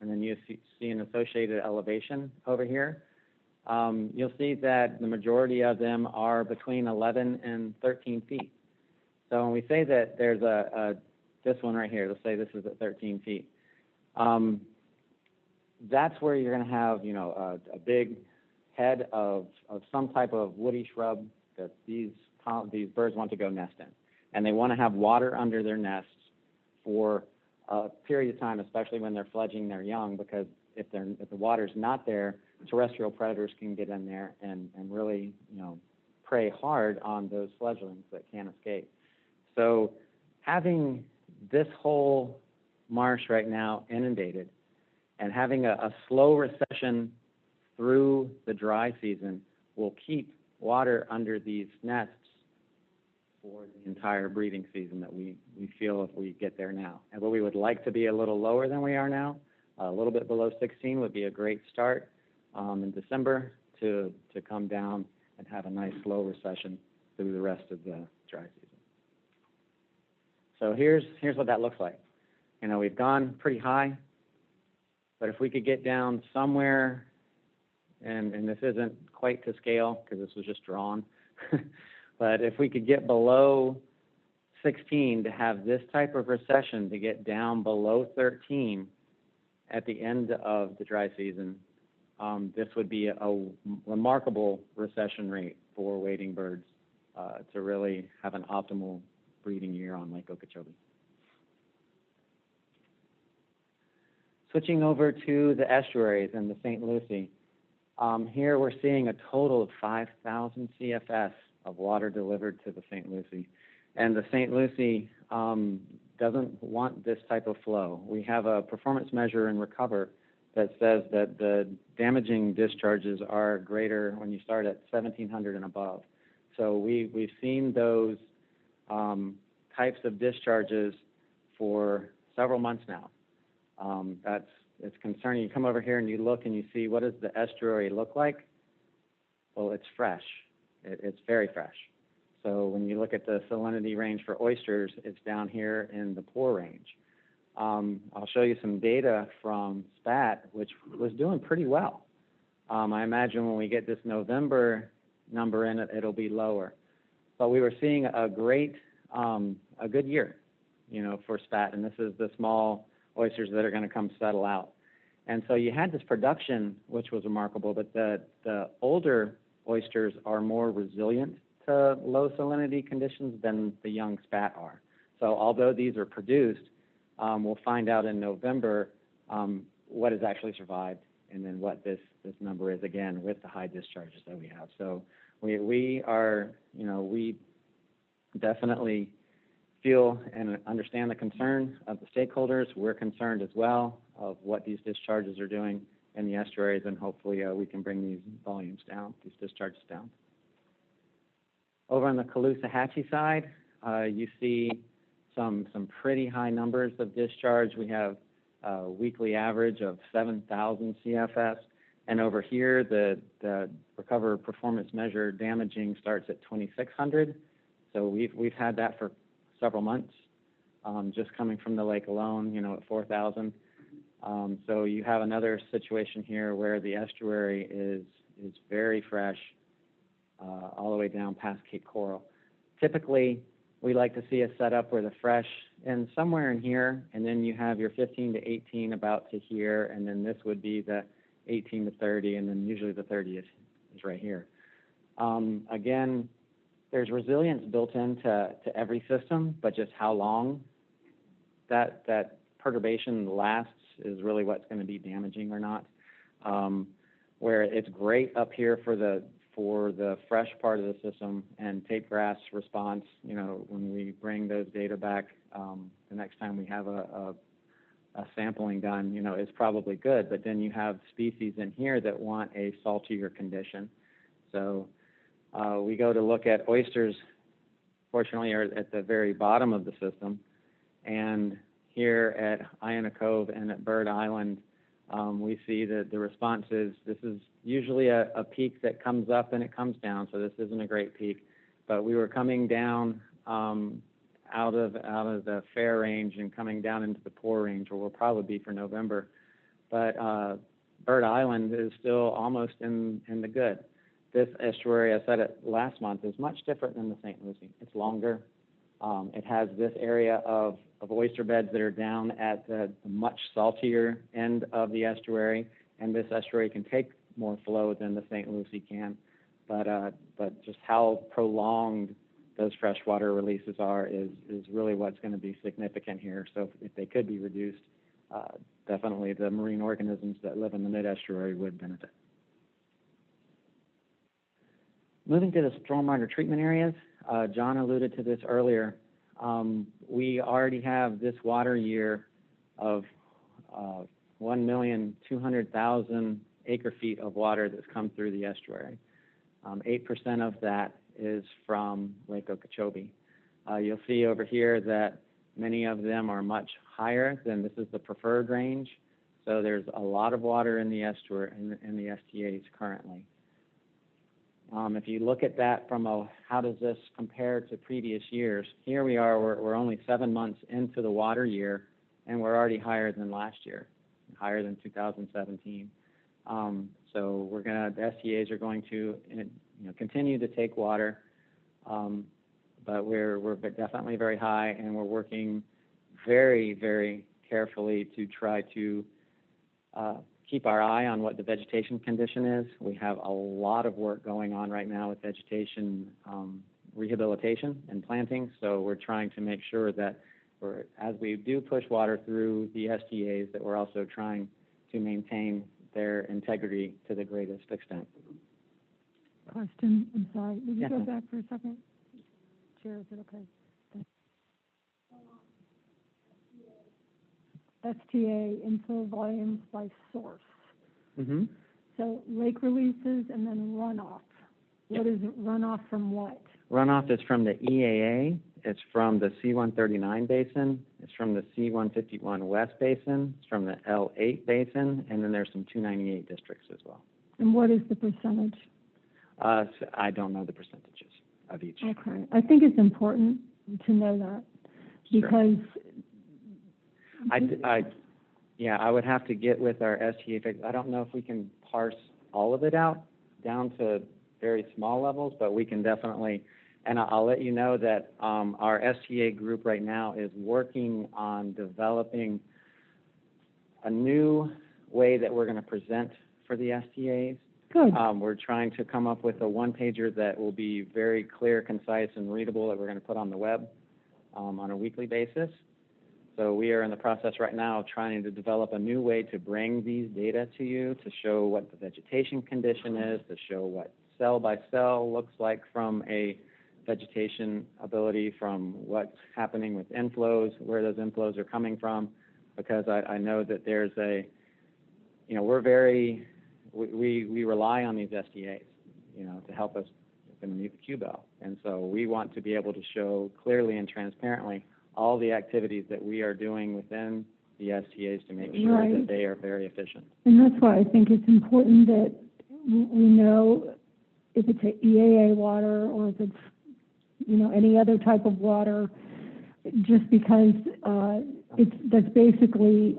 And then you see an associated elevation over here. You'll see that the majority of them are between 11 and 13 feet. So when we say that there's this one right here, let's say this is at 13 feet, that's where you're going to have, you know, a big head of some type of woody shrub that these birds want to go nest in. And they want to have water under their nests for a period of time, especially when they're fledging their young, because if the water's not there, terrestrial predators can get in there and really, you know, prey hard on those fledglings that can't escape. So having this whole marsh right now inundated and having a slow recession through the dry season will keep water under these nests for the entire breeding season that we feel if we get there now. And what we would like to be a little lower than we are now, a little bit below 16 would be a great start in December to come down and have a nice slow recession through the rest of the dry season. So here's what that looks like. You know, we've gone pretty high, but if we could get down somewhere, and this isn't quite to scale because this was just drawn, but if we could get below 16 to have this type of recession to get down below 13 at the end of the dry season, this would be a remarkable recession rate for wading birds to really have an optimal breeding year on Lake Okeechobee. Switching over to the estuaries and the St. Lucie, here we're seeing a total of 5,000 CFS of water delivered to the St. Lucie. And the St. Lucie doesn't want this type of flow. We have a performance measure in Recover that says that the damaging discharges are greater when you start at 1,700 and above. So we've seen those types of discharges for several months now. It's concerning. You come over here and you look and you see, what does the estuary look like? Well, it's fresh. It's very fresh. So when you look at the salinity range for oysters, it's down here in the poor range. I'll show you some data from SPAT, which was doing pretty well. I imagine when we get this November number in, it'll be lower. But we were seeing a great a good year, for spat. And this is the small oysters that are going to come settle out. And so you had this production, which was remarkable, but the older oysters are more resilient to low salinity conditions than the young spat are. So although these are produced, we'll find out in November what has actually survived and then what this number is, again, with the high discharges that we have. So we are, we definitely feel and understand the concern of the stakeholders. We're concerned as well of what these discharges are doing in the estuaries, and hopefully we can bring these volumes down, these discharges down. Over on the Caloosahatchee side, you see some pretty high numbers of discharge. We have a weekly average of 7,000 CFS, and over here the recover performance measure damaging starts at 2,600. So we've had that for several months, just coming from the lake alone, at 4,000. So you have another situation here where the estuary is very fresh, all the way down past Cape Coral. Typically, we like to see a setup where the fresh ends somewhere in here, and then you have your 15 to 18 about to here, and then this would be the 18 to 30, and then usually the 30 is right here. Again, there's resilience built into every system, but just how long that perturbation lasts is really what's going to be damaging or not. Where it's great up here for the fresh part of the system and tape grass response, when we bring those data back the next time we have a sampling done, is probably good. But then you have species in here that want a saltier condition. So we go to look at oysters, fortunately, are at the very bottom of the system. And here at Iona Cove and at Bird Island, we see that the response is, this is usually a peak that comes up and it comes down, so this isn't a great peak. But we were coming down out of the fair range and coming down into the poor range, where we'll probably be for November. But Bird Island is still almost in the good. This estuary, I said it last month, is much different than the St. Lucie. It's longer. It has this area of oyster beds that are down at the much saltier end of the estuary, and this estuary can take more flow than the St. Lucie can. But just how prolonged those freshwater releases are is really what's going to be significant here. So if they could be reduced, definitely the marine organisms that live in the mid-estuary would benefit. Moving to the stormwater treatment areas, John alluded to this earlier. We already have this water year of 1,200,000 acre-feet of water that's come through the estuary. 8% of that is from Lake Okeechobee. You'll see over here that many of them are much higher than this is the preferred range. So there's a lot of water in the estuary, in the STAs currently. If you look at that from how does this compare to previous years, here we are, we're only 7 months into the water year, and we're already higher than last year, higher than 2017. So the STAs are going to continue to take water, but we're definitely very high, and we're working very, very carefully to try to keep our eye on what the vegetation condition is. We have a lot of work going on right now with vegetation rehabilitation and planting, so we're trying to make sure that as we do push water through the STAs, that we're also trying to maintain their integrity to the greatest extent. Question, I'm sorry, would you Yes, go ma'am. back for a second? Chair, is it okay? STA inflow volumes by source. Mm-hmm. So lake releases and then runoff. What is runoff from what? Runoff is from the EAA, it's from the C-139 basin, it's from the C-151 West basin, it's from the L8 basin, and then there's some 298 districts as well. And what is the percentage? So I don't know the percentages of each. Okay, I think it's important to know that because I would have to get with our STA. I don't know if we can parse all of it out down to very small levels, but we can definitely And I'll let you know that our STA group right now is working on developing a new way that we're going to present for the STAs. Good. We're trying to come up with a one-pager that will be very clear, concise, and readable that we're going to put on the web on a weekly basis. So we are in the process right now of trying to develop a new way to bring these data to you, to show what the vegetation condition is, to show what cell by cell looks like from a vegetation ability, from what's happening with inflows, where those inflows are coming from, because I know that there's a, we rely on these SDAs, to help us meet the Q bell. And so we want to be able to show clearly and transparently all the activities that we are doing within the STAs to make sure Right. that they are very efficient. And that's why I think it's important that we know if it's a EAA water or if it's, any other type of water, just because that's basically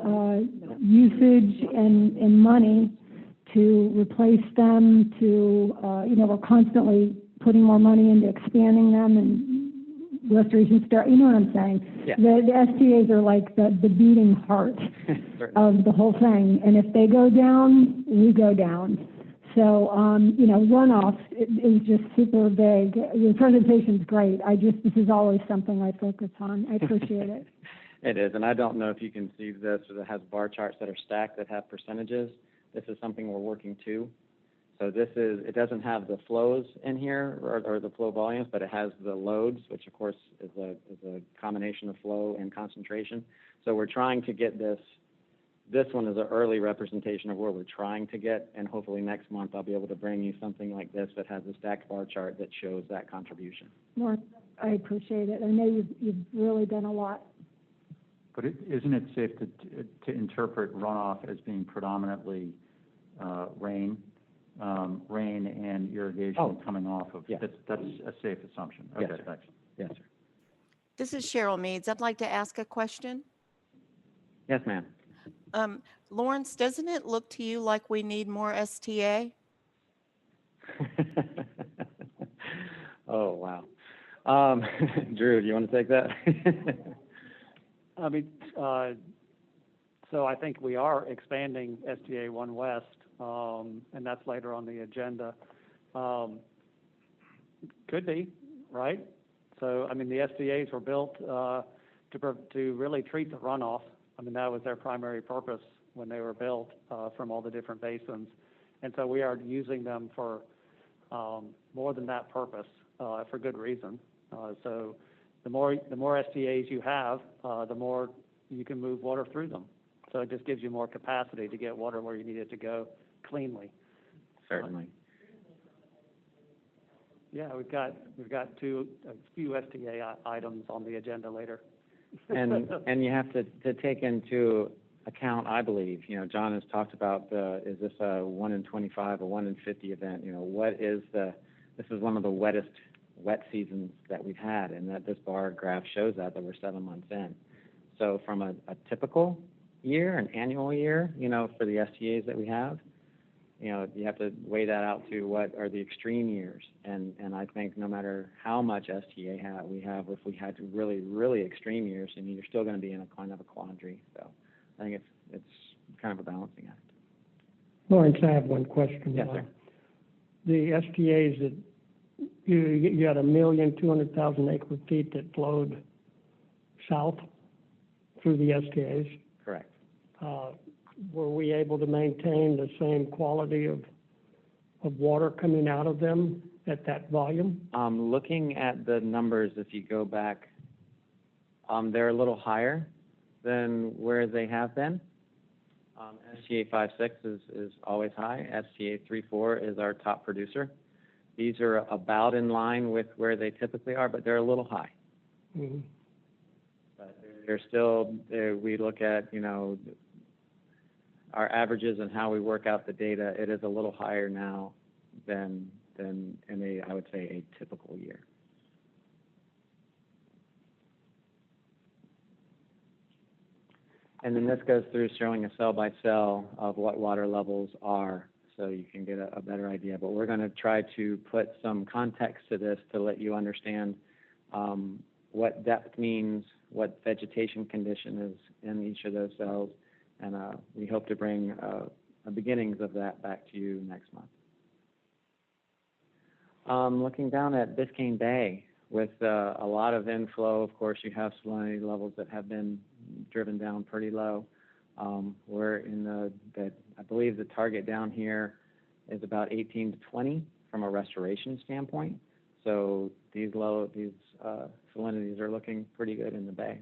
usage and money to replace them, we're constantly putting more money into expanding them and restoration you know what I'm saying? Yeah. The STAs are like the beating heart of the whole thing, and if they go down, we go down. So, runoff is just super big. Your presentation's great. This is always something I focus on. I appreciate it. It is, and I don't know if you can see this, but it has bar charts that are stacked that have percentages. This is something we're working to. So it doesn't have the flows in here or the flow volumes, but it has the loads, which of course is a combination of flow and concentration. So we're trying to get this. This one is an early representation of where we're trying to get, and hopefully next month I'll be able to bring you something like this that has a stacked bar chart that shows that contribution. Mark, I appreciate it. I know you've really done a lot. But isn't it safe to interpret runoff as being predominantly rain and irrigation coming off of? Yeah. That's a safe assumption. Yes, Okay, sir. thanks. Yes, sir. This is Cheryl Meads. I'd like to ask a question. Yes, ma'am. Lawrence, doesn't it look to you like we need more STA? Oh, wow. Drew, do you want to take that? I mean, so I think we are expanding STA 1 West, and that's later on the agenda. Could be, right? So, I mean, the SDAs were built to really treat the runoff. I mean, that was their primary purpose when they were built from all the different basins. And so we are using them for more than that purpose, for good reason. So the more STAs you have, the more you can move water through them. So it just gives you more capacity to get water where you need it to go cleanly. Certainly. Yeah, we've got a few STA items on the agenda later. And you have to take into account, I believe, John has talked about is this a 1 in 25, a 1 in 50 event? This is one of the wettest wet seasons that we've had, and that this bar graph shows that we're 7 months in. So from a typical year, an annual year, for the STAs that we have, you have to weigh that out to what are the extreme years. And I think no matter how much STA we have, if we had really, really extreme years, you're still going to be in a kind of a quandary. So I think it's kind of a balancing act. Lawrence, I have one question. Yes, sir. The STAs that you had 1,200,000 acre feet that flowed south through the STAs. Correct. Were we able to maintain the same quality of water coming out of them at that volume? Looking at the numbers, if you go back, they're a little higher than where they have been. STA 5.6 is always high. STA 3.4 is our top producer. These are about in line with where they typically are, but they're a little high. Mm-hmm. But they're still, we look at, our averages and how we work out the data, it is a little higher now than in I would say, a typical year. And then this goes through showing a cell by cell of what water levels are so you can get a better idea. But we're going to try to put some context to this to let you understand what depth means, what vegetation condition is in each of those cells, and we hope to bring the beginnings of that back to you next month. Looking down at Biscayne Bay, with a lot of inflow, of course, you have salinity levels that have been driven down pretty low. We're in I believe the target down here is about 18 to 20 from a restoration standpoint. So these salinities are looking pretty good in the bay.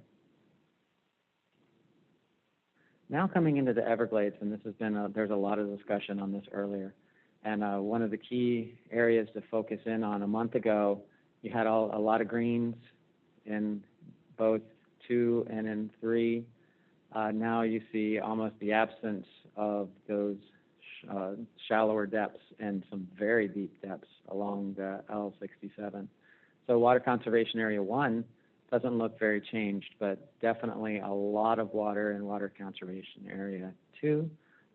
Now coming into the Everglades, and this has been there's a lot of discussion on this earlier. And one of the key areas to focus in on, a month ago, you had a lot of greens in both 2 and in 3. Now you see almost the absence of those shallower depths and some very deep depths along the L67. So Water Conservation Area 1 doesn't look very changed, but definitely a lot of water in Water Conservation Area 2,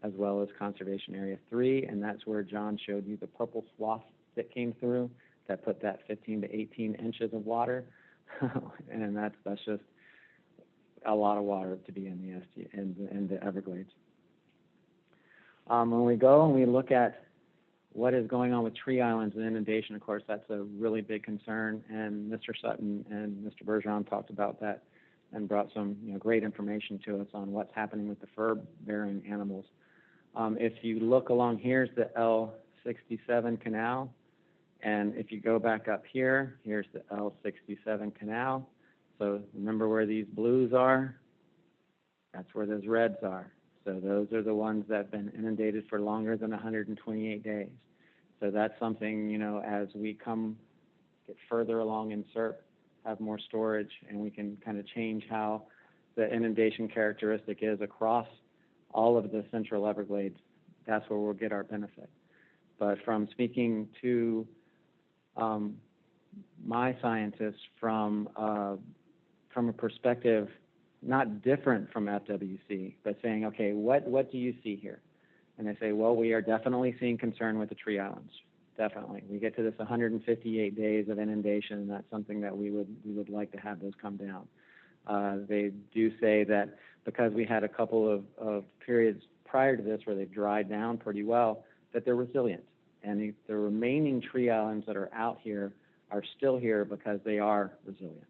as well as Conservation Area 3, and that's where John showed you the purple swath that came through that put that 15 to 18 inches of water, and that's just a lot of water to be in the Everglades. When we go and we look at what is going on with tree islands and inundation, of course, that's a really big concern, and Mr. Sutton and Mr. Bergeron talked about that and brought some great information to us on what's happening with the fur-bearing animals. If you look along, here's the L67 canal, and if you go back up here, here's the L67 canal. So remember where these blues are? That's where those reds are. So those are the ones that have been inundated for longer than 128 days. So that's something, as we get further along in SERP, have more storage, and we can kind of change how the inundation characteristic is across all of the central Everglades. That's where we'll get our benefit. But from speaking to my scientists from a perspective not different from FWC, but saying, okay, what do you see here? And they say, well, we are definitely seeing concern with the tree islands. Definitely. We get to this 158 days of inundation, and that's something that we would like to have those come down. They do say that because we had a couple of periods prior to this where they dried down pretty well, that they're resilient. And the remaining tree islands that are out here are still here because they are resilient.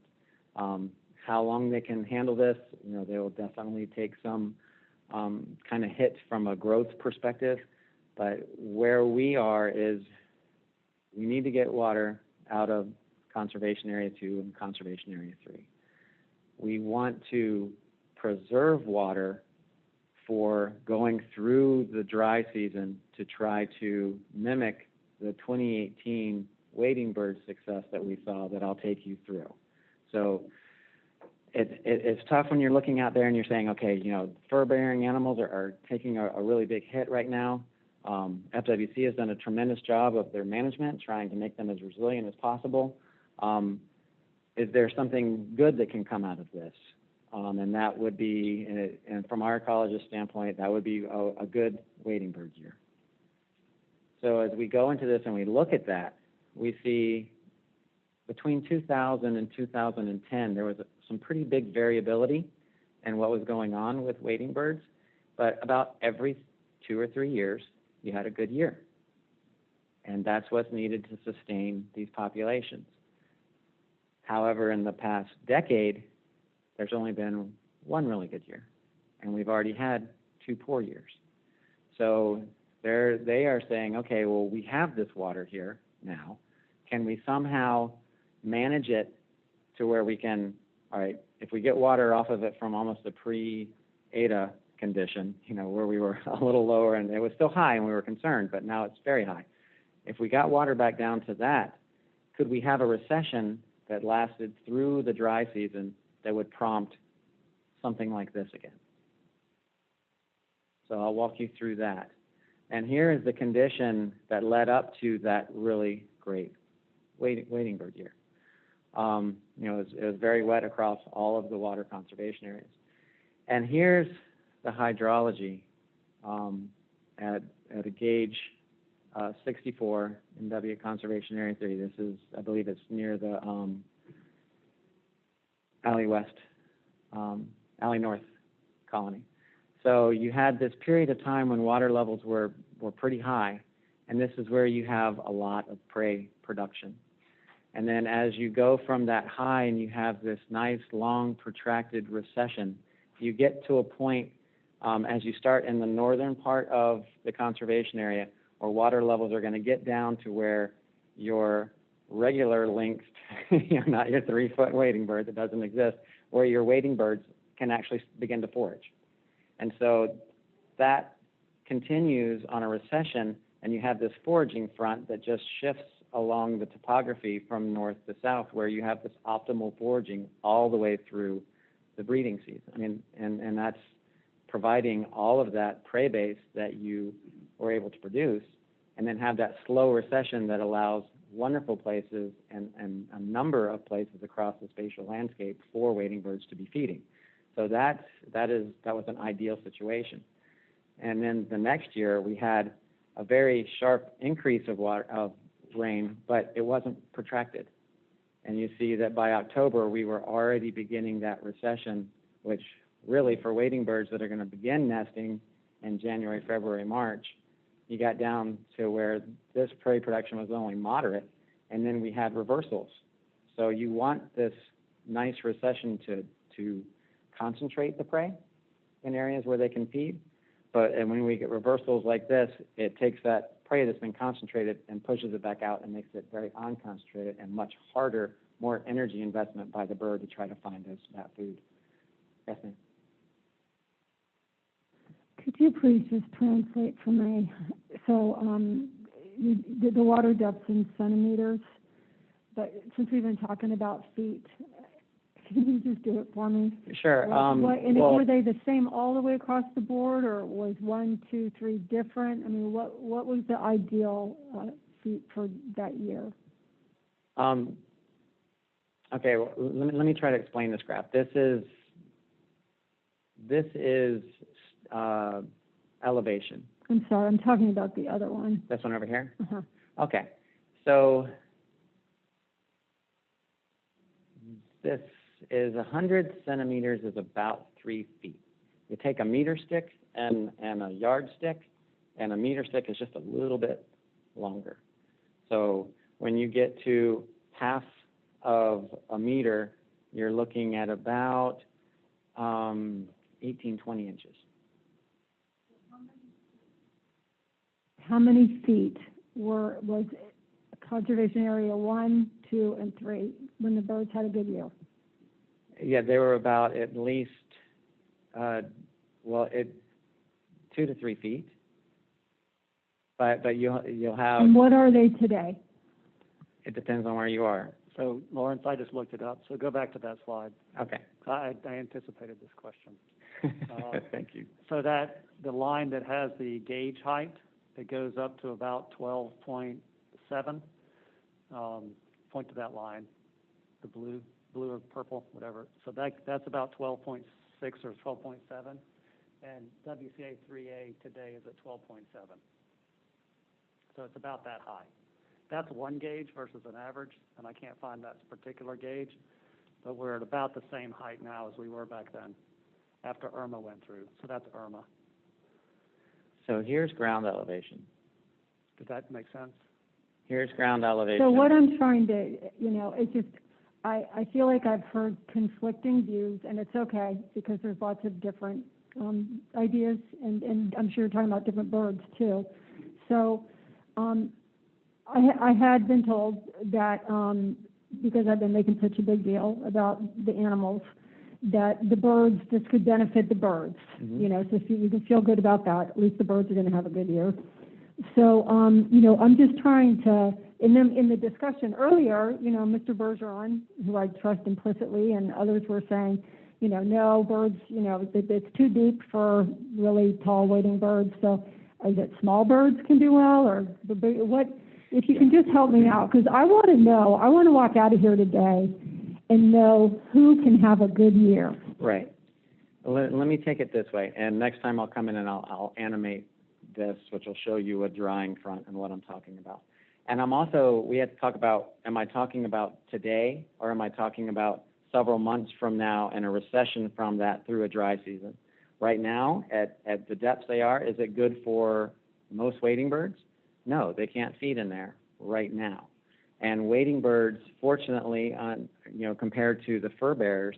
How long they can handle this, they will definitely take some kind of hit from a growth perspective. But where we are is we need to get water out of Conservation Area 2 and Conservation Area 3. We want to preserve water for going through the dry season to try to mimic the 2018 wading bird success that we saw that I'll take you through. So it's tough when you're looking out there and you're saying, okay, fur-bearing animals are taking a really big hit right now. FWC has done a tremendous job of their management, trying to make them as resilient as possible. Is there something good that can come out of this? And that would be, and from our ecologist standpoint, that would be a good wading bird year. So as we go into this and we look at that, we see between 2000 and 2010, there was some pretty big variability in what was going on with wading birds, but about every 2 or 3 years, you had a good year. And that's what's needed to sustain these populations. However, in the past decade, there's only been 1 really good year, and we've already had 2 poor years. So they are saying, okay, well, we have this water here now. Can we somehow manage it to where we can, all right, if we get water off of it from almost a pre-Eta condition, where we were a little lower and it was still high and we were concerned, but now it's very high. If we got water back down to that, could we have a recession that lasted through the dry season that would prompt something like this again? So I'll walk you through that. And here is the condition that led up to that really great wading bird year. It was very wet across all of the water conservation areas. And here's the hydrology at a gauge 64 in W Conservation Area 3. This is, I believe it's near the Alley West, Alley North colony. So you had this period of time when water levels were pretty high, and this is where you have a lot of prey production. And then as you go from that high and you have this nice, long, protracted recession, you get to a point as you start in the northern part of the conservation area where water levels are going to get down to where your regular lynx, not your 3-foot wading bird that doesn't exist, where your wading birds can actually begin to forage. And so that continues on a recession, and you have this foraging front that just shifts along the topography from north to south, where you have this optimal foraging all the way through the breeding season. I mean, and that's providing all of that prey base that you were able to produce, and then have that slow recession that allows wonderful places and a number of places across the spatial landscape for wading birds to be feeding. So that was an ideal situation. And then the next year we had a very sharp increase of rain, but it wasn't protracted. And you see that by October we were already beginning that recession, which really for wading birds that are going to begin nesting in January, February, March, you got down to where this prey production was only moderate, and then we had reversals. So you want this nice recession to concentrate the prey in areas where they can feed, and when we get reversals like this, it takes that prey that's been concentrated and pushes it back out and makes it very unconcentrated and much harder, more energy investment by the bird to try to find that food. Yes, ma'am. Could you please just translate for me? So the water depths in centimeters, but since we've been talking about feet, can you just do it for me? Sure. Were they the same all the way across the board, or was 1, 2, 3 different? I mean, what was the ideal feet for that year? Okay, well, let me try to explain this graph. This is elevation. I'm sorry, I'm talking about the other one. This one over here? Uh-huh. Okay, so this is 100 centimeters is about 3 feet. You take a meter stick and a yardstick, and a meter stick is just a little bit longer. So when you get to half of a meter, you're looking at about 18, 20 inches. How many feet was conservation area 1, 2, and 3 when the birds had a good year? Yeah, they were about at least 2 to 3 feet. But you'll have. And what are they today? It depends on where you are. So Lawrence, I just looked it up, so go back to that slide. Okay. I anticipated this question. Thank you. So that the line that has the gauge height, it goes up to about 12.7. Point to that line, the blue or purple, whatever. So that's about 12.6 or 12.7, and WCA 3A today is at 12.7. So it's about that high. That's one gauge versus an average, and I can't find that particular gauge, but we're at about the same height now as we were back then, after Irma went through. So that's Irma. So here's ground elevation. Does that make sense? Here's ground elevation. So what I'm trying to, it's just, I feel like I've heard conflicting views, and it's okay, because there's lots of different ideas, and I'm sure you're talking about different birds too. So I had been told that, because I've been making such a big deal about the animals, that the birds, this could benefit the birds. Mm-hmm. So if you can feel good about that, at least the birds are going to have a good year. So, I'm just trying to, in the discussion earlier, Mr. Bergeron, who I trust implicitly, and others were saying, no, birds, it's too deep for really tall wading birds. So is it small birds can do well, or the big, what, if you can just help me out, because I want to know, I want to walk out of here today and know who can have a good year. Right. Let me take it this way, and next time I'll come in and I'll animate this, which will show you a drying front and what I'm talking about. And we had to talk about, am I talking about today, or am I talking about several months from now and a recession from that through a dry season? Right now, at the depths they are, is it good for most wading birds? No, they can't feed in there right now. And wading birds, fortunately, compared to the fur bearers,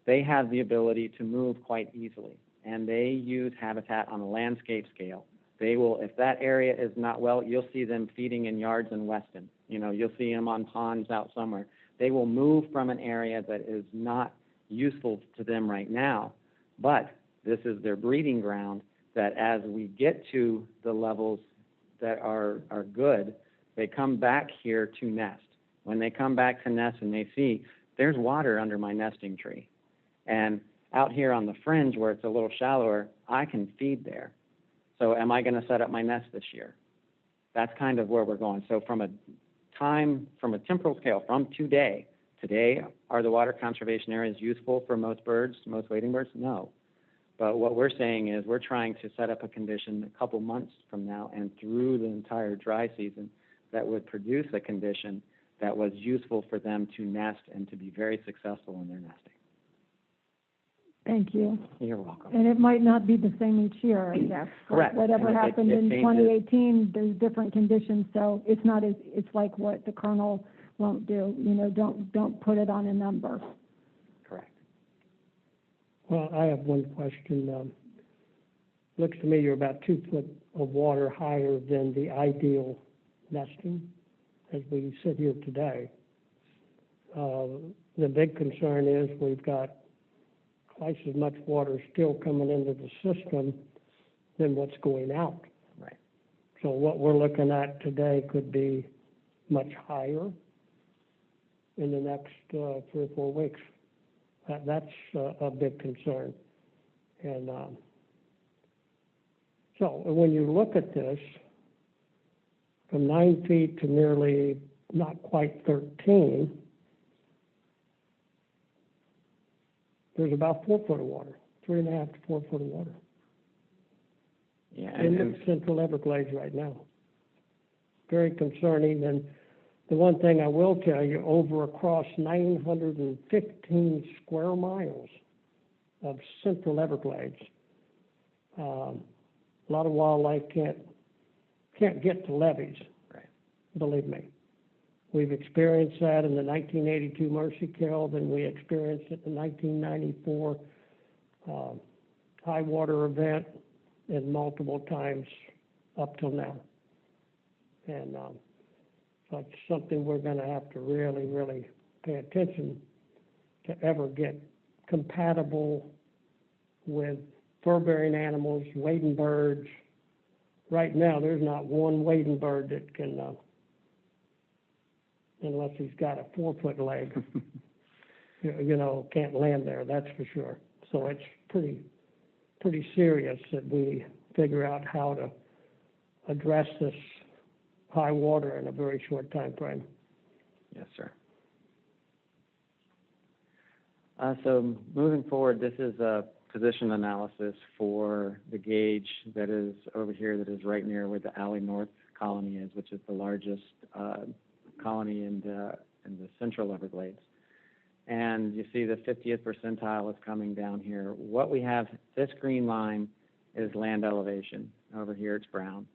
they have the ability to move quite easily. And they use habitat on a landscape scale. They will, if that area is not well, you'll see them feeding in yards in Weston. You'll see them on ponds out somewhere. They will move from an area that is not useful to them right now, but this is their breeding ground, that as we get to the levels that are good, they come back here to nest. When they come back to nest and they see, there's water under my nesting tree. And out here on the fringe where it's a little shallower, I can feed there. So am I going to set up my nest this year? That's kind of where we're going. So from a temporal scale, from today, are the water conservation areas useful for most birds, most wading birds? No. But what we're saying is we're trying to set up a condition a couple months from now and through the entire dry season that would produce a condition that was useful for them to nest and to be very successful in their nesting. Thank you. You're welcome. And it might not be the same each year, I guess. Correct. Whatever And happened it in changes. 2018, there's different conditions, so it's not as, it's like what the colonel won't do, don't put it on a number. Correct. Well, I have one question. Looks to me you're about 2 foot of water higher than the ideal nesting as we sit here today. The big concern is we've got twice as much water still coming into the system than what's going out. Right. So what we're looking at today could be much higher in the next 3 or 4 weeks. That's a big concern. And so when you look at this, from 9 feet to nearly not quite 13, there's about 4 foot of water, 3.5 to 4 foot of water. Yeah, In the Central Everglades right now. Very concerning. And the one thing I will tell you, over across 915 square miles of Central Everglades, a lot of wildlife can't get to levees. Right. Believe me. We've experienced that in the 1982 Mercy Kill, then we experienced it in the 1994 high water event, and multiple times up till now. And that's something we're going to have to really, really pay attention to ever get compatible with fur-bearing animals, wading birds. Right now, there's not one wading bird that can, unless he's got a 4 foot leg, can't land there, that's for sure. So it's pretty serious that we figure out how to address this high water in a very short time frame. Yes, sir. So moving forward, this is a position analysis for the gauge that is over here, that is right near where the Alley North colony is, which is the largest colony in the Central Everglades. And you see the 50th percentile is coming down here. What we have, this green line is land elevation. Over here it's brown.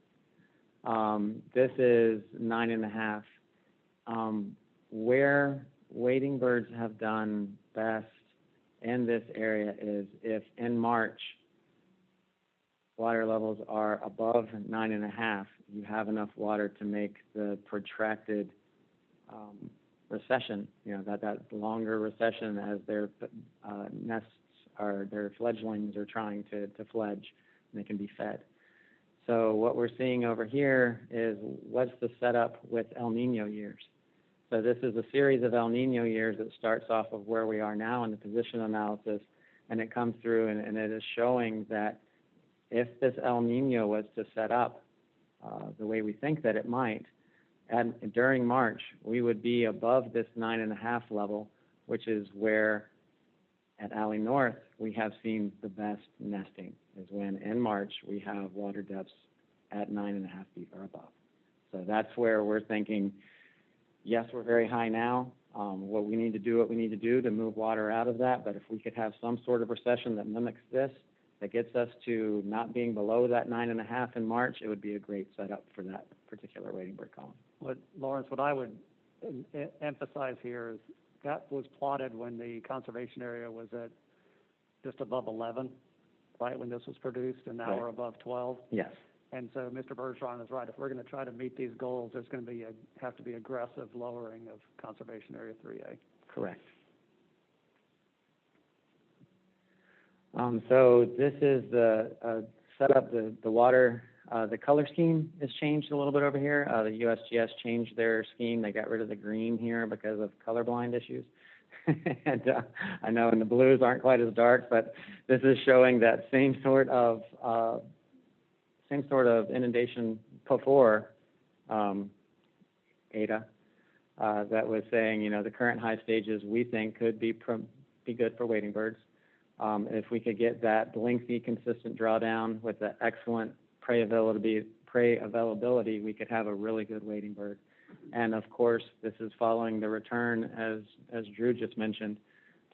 This is 9.5. Where wading birds have done best in this area is if in March water levels are above 9.5, you have enough water to make the protracted recession, that longer recession as their nests are, their fledglings are trying to fledge, and they can be fed. So what we're seeing over here is what's the setup with El Nino years. So this is a series of El Nino years that starts off of where we are now in the position analysis, and it comes through and it is showing that if this El Nino was to set up the way we think that it might, and during March, we would be above this 9.5 level, which is where at Alley North we have seen the best nesting, is when in March we have water depths at 9.5 feet or above. So that's where we're thinking, yes, we're very high now. What we need to do to move water out of that. But if we could have some sort of recession that mimics this, that gets us to not being below that 9.5 in March, it would be a great setup for that particular wading bird colony. Lawrence, what I would emphasize here is that was plotted when the conservation area was at just above 11, right, when this was produced, and now Right. we're above 12. Yes. And so Mr. Bergeron is right. If we're going to try to meet these goals, there's going to have to be aggressive lowering of conservation area 3A. Correct. So this is the setup. The water, the color scheme has changed a little bit over here. The USGS changed their scheme. They got rid of the green here because of colorblind issues. And I know, and the blues aren't quite as dark, but this is showing that same sort of inundation before Ada. That was saying, you know, the current high stages we think could be good for wading birds. If we could get that lengthy, consistent drawdown with the excellent prey availability, we could have a really good wading bird. And of course, this is following the return, as Drew just mentioned,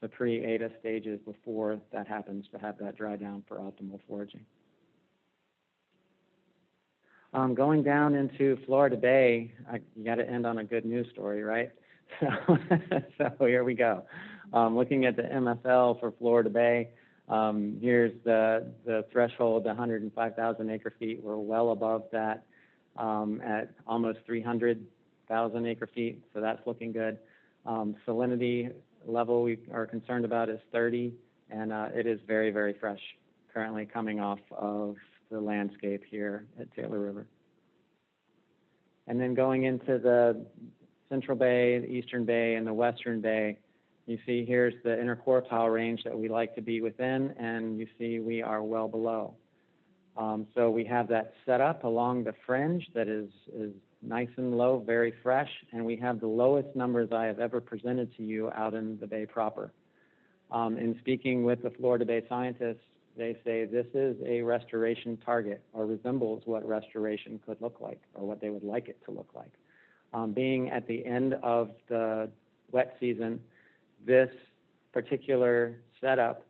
to pre-Ada stages before that happens, to have that dry down for optimal foraging. Going down into Florida Bay, you got to end on a good news story, right? So here we go. Looking at the MFL for Florida Bay, here's the threshold, 105,000 acre feet. We're well above that at almost 300,000 acre feet, so that's looking good. Salinity level we are concerned about is 30, and it is very, very fresh, currently coming off of the landscape here at Taylor River. And then going into the Central Bay, the Eastern Bay, and the Western Bay, you see here's the interquartile range that we like to be within, and you see we are well below. So we have that set up along the fringe that is nice and low, very fresh, and we have the lowest numbers I have ever presented to you out in the bay proper. In speaking with the Florida Bay scientists, they say this is a restoration target, or resembles what restoration could look like, or what they would like it to look like. Being at the end of the wet season, this particular setup,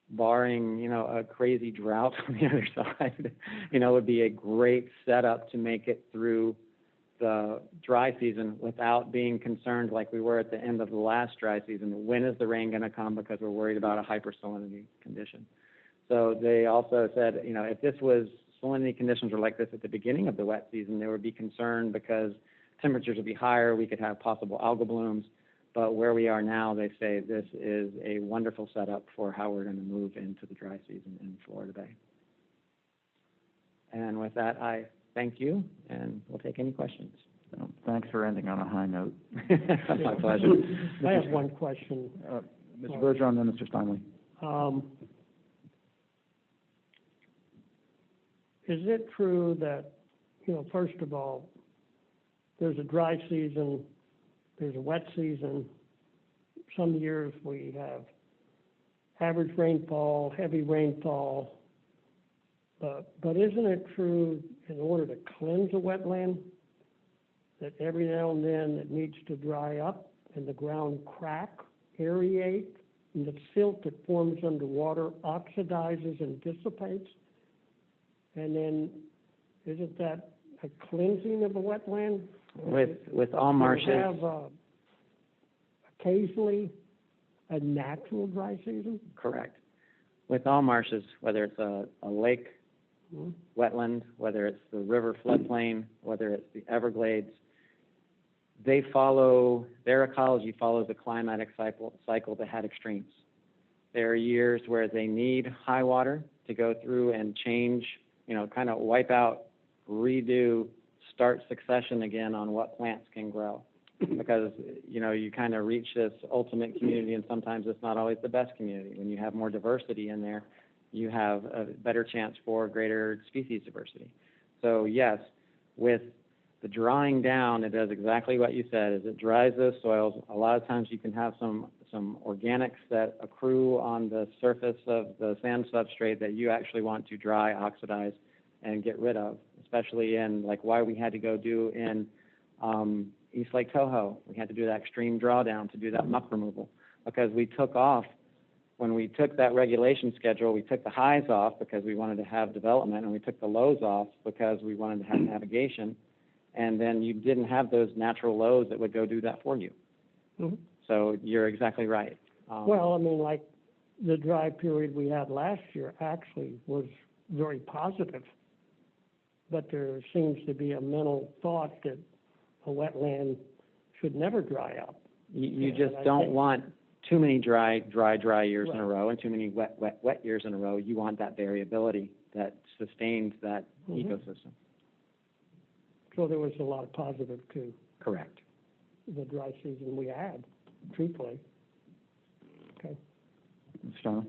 barring, you know, a crazy drought on the other side, you know, would be a great setup to make it through the dry season without being concerned like we were at the end of the last dry season. When is the rain going to come, because we're worried about a hypersalinity condition. So they also said, you know, if this was salinity conditions were like this at the beginning of the wet season, they would be concerned because temperatures would be higher, we could have possible algal blooms. But where we are now, they say this is a wonderful setup for how we're going to move into the dry season in Florida Bay. And with that, I thank you, and we'll take any questions. Thanks for ending on a high note. My pleasure. I have one question. Mr. Bergeron, then Mr. Steinley. Is it true that, you know, first of all, there's a dry season, there's a wet season. Some years we have average rainfall, heavy rainfall. But isn't it true, in order to cleanse a wetland, that every now and then it needs to dry up and the ground crack, aerate, and the silt that forms underwater oxidizes and dissipates? And then isn't that a cleansing of a wetland? With all marshes. Do you have occasionally a natural dry season? Correct. With all marshes, whether it's a lake, wetland, whether it's the river floodplain, whether it's the Everglades, they follow, their ecology follows a climatic cycle that had extremes. There are years where they need high water to go through and change, you know, kind of wipe out, redo, start succession again on what plants can grow. Because, you know, you kind of reach this ultimate community, and sometimes it's not always the best community. When you have more diversity in there, you have a better chance for greater species diversity. So yes, with the drying down, it does exactly what you said. Is it dries those soils. A lot of times you can have some organics that accrue on the surface of the sand substrate that you actually want to dry, oxidize, and get rid of, especially in like why we had to go do in East Lake Toho. We had to do that extreme drawdown to do that muck removal because we took off. When we took that regulation schedule, we took the highs off because we wanted to have development, and we took the lows off because we wanted to have navigation. And then you didn't have those natural lows that would go do that for you. Mhm. So you're exactly right. Well, I mean, like the dry period we had last year actually was very positive. But there seems to be a mental thought that a wetland should never dry up. You And just I don't think- want too many dry years in a Right. row and too many wet years in a row. You want that variability that sustains that Mhm. ecosystem. So there was a lot of positive to Correct. the dry season we had, truthfully. Okay. Sean?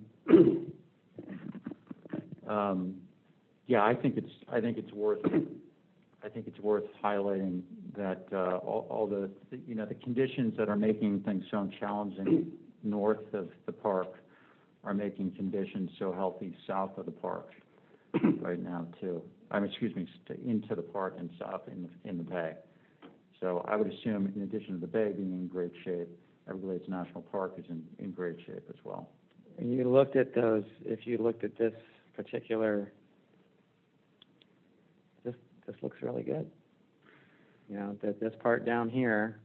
Yeah, I think it's worth highlighting that all the the conditions that are making things so challenging north of the park are making conditions so healthy south of the park right now too. Into the park and south in the bay. So I would assume, in addition to the bay being in great shape, Everglades National Park is in great shape as well. You looked at those, if you looked at this particular, this looks really good. You know, this part down here,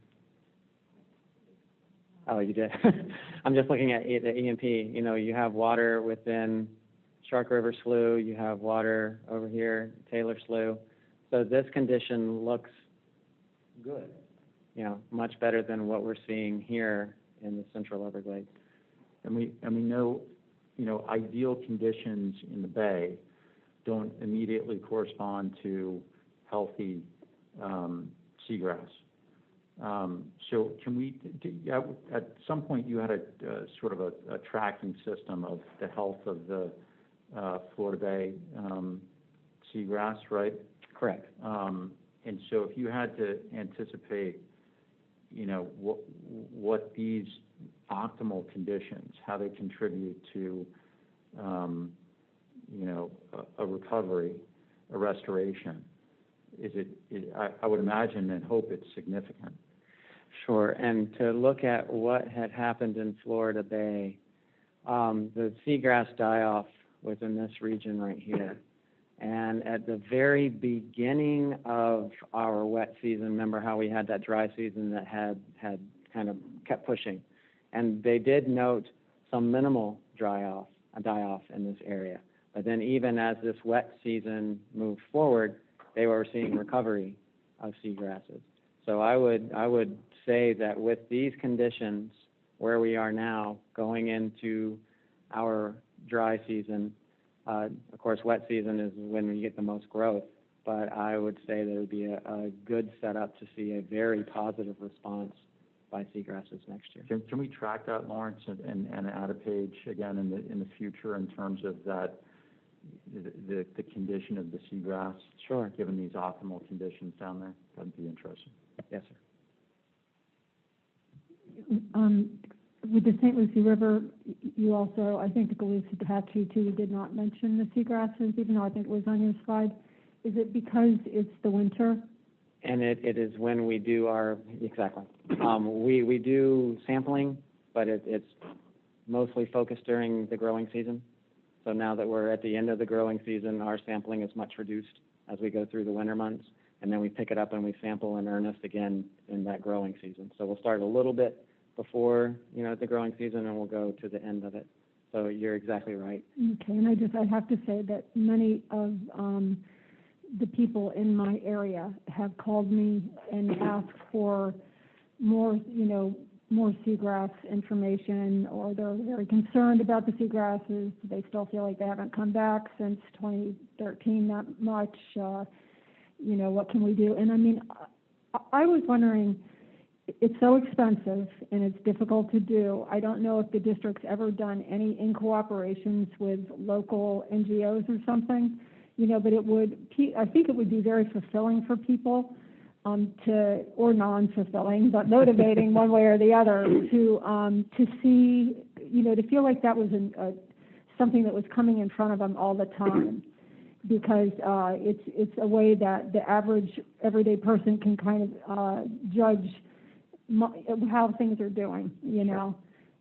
oh, you did. I'm just looking at the EMP. You know, you have water within Shark River Slough, you have water over here, Taylor Slough. So this condition looks good, you know, much better than what we're seeing here in the Central Everglades. And we know, ideal conditions in the bay don't immediately correspond to healthy seagrass. So can we, at some point you had a sort of a tracking system of the health of the Florida Bay seagrass, right? Correct. And so if you had to anticipate, what these optimal conditions, how they contribute to, a recovery, a restoration, I would imagine and hope it's significant. Sure, and to look at what had happened in Florida Bay, the seagrass die-off was in this region right here. And at the very beginning of our wet season, remember how we had that dry season that had kind of kept pushing? And they did note some minimal die-off in this area. But then even as this wet season moved forward, they were seeing recovery of seagrasses. So I would say that with these conditions where we are now going into our dry season, of course, wet season is when we get the most growth, but I would say that it would be a good setup to see a very positive response by seagrasses next year. Can we track that, Lawrence, and add a page again in the future in terms of that, the condition of the seagrass? Sure. Given these optimal conditions down there, that'd be interesting. Yes, sir. With the St. Lucie River, you also, I think the Galusa Apache too, did not mention the seagrasses, even though I think it was on your slide. Is it because it's the winter? And it is when we do our, exactly. We do sampling, but it's mostly focused during the growing season. So now that we're at the end of the growing season, our sampling is much reduced as we go through the winter months. And then we pick it up and we sample in earnest again in that growing season. So we'll start a little bit before, the growing season, and we'll go to the end of it. So you're exactly right. Okay, and I have to say that many of the people in my area have called me and asked for more, more seagrass information, or they're very concerned about the seagrasses. They still feel like they haven't come back since 2013 that much. What can we do? And I was wondering, it's so expensive and it's difficult to do. I don't know if the district's ever done any in cooperations with local NGOs or something, but I think it would be very fulfilling for people or non-fulfilling, but motivating one way or the other to see, to feel like that was something that was coming in front of them all the time. because it's a way that the average everyday person can kind of judge how things are doing, you know.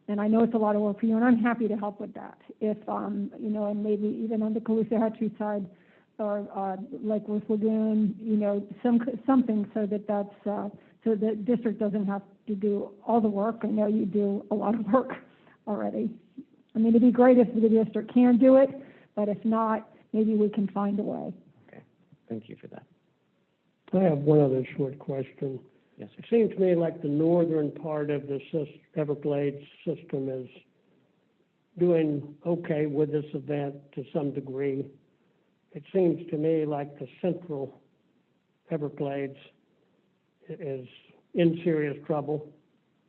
And I know it's a lot of work for you, and I'm happy to help with that. If you know, and maybe even on the Caloosahatchee side or Lake Worth Lagoon, you know, something so that so the district doesn't have to do all the work. I know you do a lot of work already. I mean, it'd be great if the district can do it, but if not, maybe we can find a way. Okay, thank you for that. I have one other short question. Yes, sir. It seems to me like the northern part of the Everglades system is doing okay with this event to some degree. It seems to me like the central Everglades is in serious trouble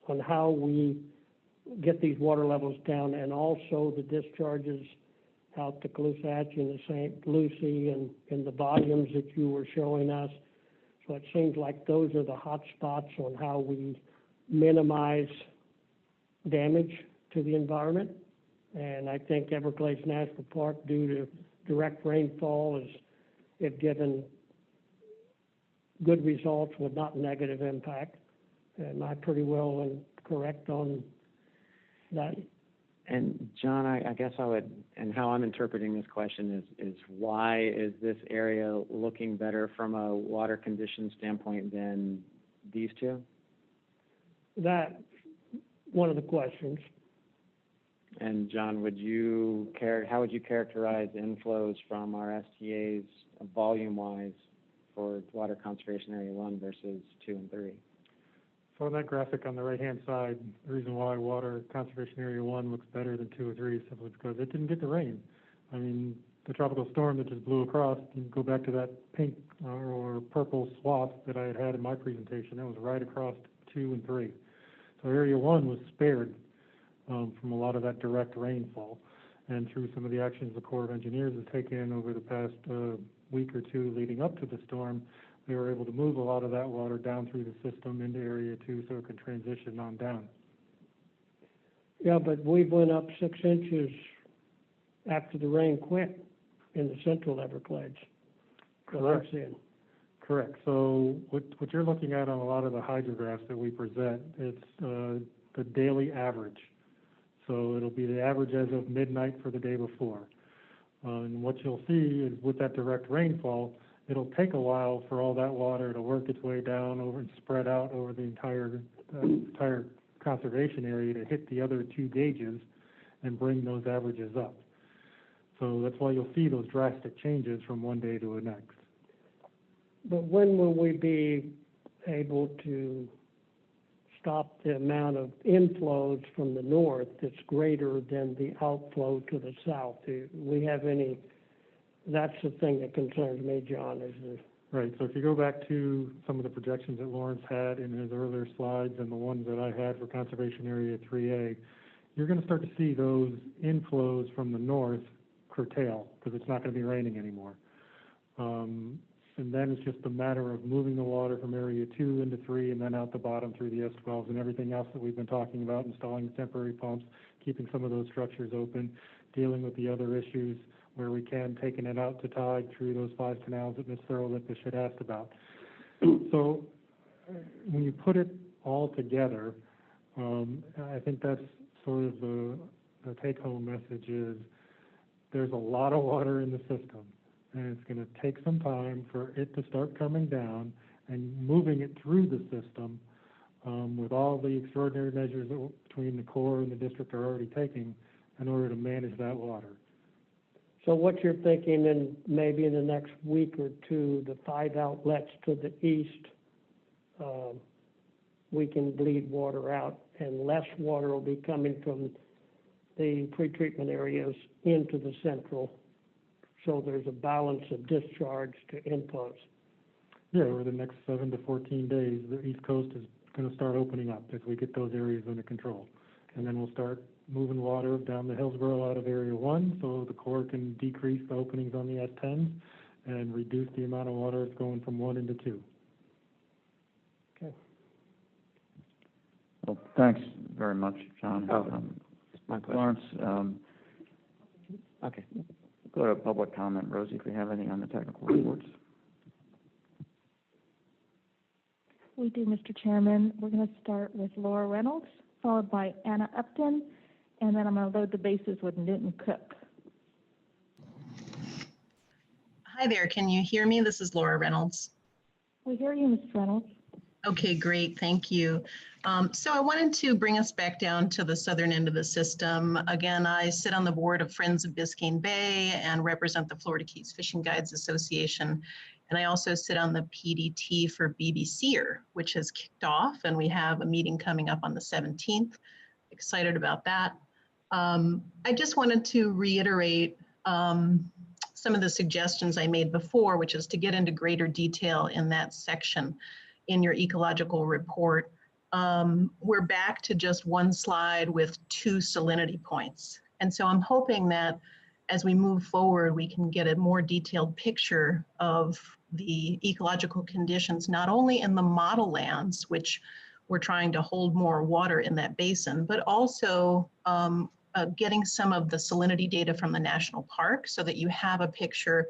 on how we get these water levels down, and also the discharges out to Caloosahatchee and the St. Lucie and the volumes that you were showing us. So it seems like those are the hot spots on how we minimize damage to the environment. And I think Everglades National Park, due to direct rainfall, has given good results with not negative impact. Am I pretty well correct on that? And John, I guess I would, and how I'm interpreting this question is why is this area looking better from a water condition standpoint than these two? That's one of the questions. And John, how would you characterize inflows from our STAs volume-wise for Water Conservation Area 1 versus 2 and 3? So on that graphic on the right-hand side, the reason why Water Conservation Area 1 looks better than 2 or 3 is simply because it didn't get the rain. I mean, the tropical storm that just blew across, you can go back to that pink or purple swath that I had in my presentation. That was right across 2 and 3. So Area 1 was spared from a lot of that direct rainfall. And through some of the actions the Corps of Engineers has taken over the past week or two leading up to the storm, they were able to move a lot of that water down through the system into Area 2 so it can transition on down. Yeah, but we went up 6 inches after the rain quit in the central Everglades. Correct. Correct. So what you're looking at on a lot of the hydrographs that we present, it's the daily average. So it'll be the average as of midnight for the day before. And what you'll see is with that direct rainfall, it'll take a while for all that water to work its way down over and spread out over the entire conservation area to hit the other 2 gauges and bring those averages up. So that's why you'll see those drastic changes from one day to the next. But when will we be able to stop the amount of inflows from the north that's greater than the outflow to the south? Do we have any? That's the thing that concerns me, John, is the... Right, so if you go back to some of the projections that Lawrence had in his earlier slides and the ones that I had for Conservation Area 3A, you're going to start to see those inflows from the north curtail because it's not going to be raining anymore. And then it's just a matter of moving the water from Area 2 into 3 and then out the bottom through the S12s and everything else that we've been talking about, installing temporary pumps, keeping some of those structures open, dealing with the other issues where we can, taking it out to tide through those 5 canals that Ms. Thurlip had asked about. So when you put it all together, I think that's sort of the take-home message is there's a lot of water in the system, and it's going to take some time for it to start coming down and moving it through the system with all the extraordinary measures that between the Corps and the district are already taking in order to manage that water. So what you're thinking, in maybe in the next week or 2, the 5 outlets to the east, we can bleed water out, and less water will be coming from the pretreatment areas into the central. So there's a balance of discharge to inflows. Yeah, over the next 7 to 14 days, the East Coast is going to start opening up as we get those areas under control. And then we'll start moving water down the Hillsborough out of Area 1 so the Corps can decrease the openings on the S10s and reduce the amount of water that's going from 1 into 2. Okay. Well, thanks very much, John. My pleasure. Lawrence, Okay. go go to public comment. Rosie, if we have any on the technical reports. We do, Mr. Chairman. We're going to start with Laura Reynolds, followed by Anna Upton, and then I'm going to load the bases with Newton Cook. Hi there, can you hear me? This is Laura Reynolds. We hear you, Ms. Reynolds. Okay, great, thank you. So I wanted to bring us back down to the southern end of the system. Again, I sit on the board of Friends of Biscayne Bay and represent the Florida Keys Fishing Guides Association. And I also sit on the PDT for BBCer, which has kicked off, and we have a meeting coming up on the 17th. Excited about that. I just wanted to reiterate some of the suggestions I made before, which is to get into greater detail in that section in your ecological report. We're back to just one slide with 2 salinity points. And so I'm hoping that as we move forward, we can get a more detailed picture of the ecological conditions, not only in the model lands, which we're trying to hold more water in that basin, but also getting some of the salinity data from the national park so that you have a picture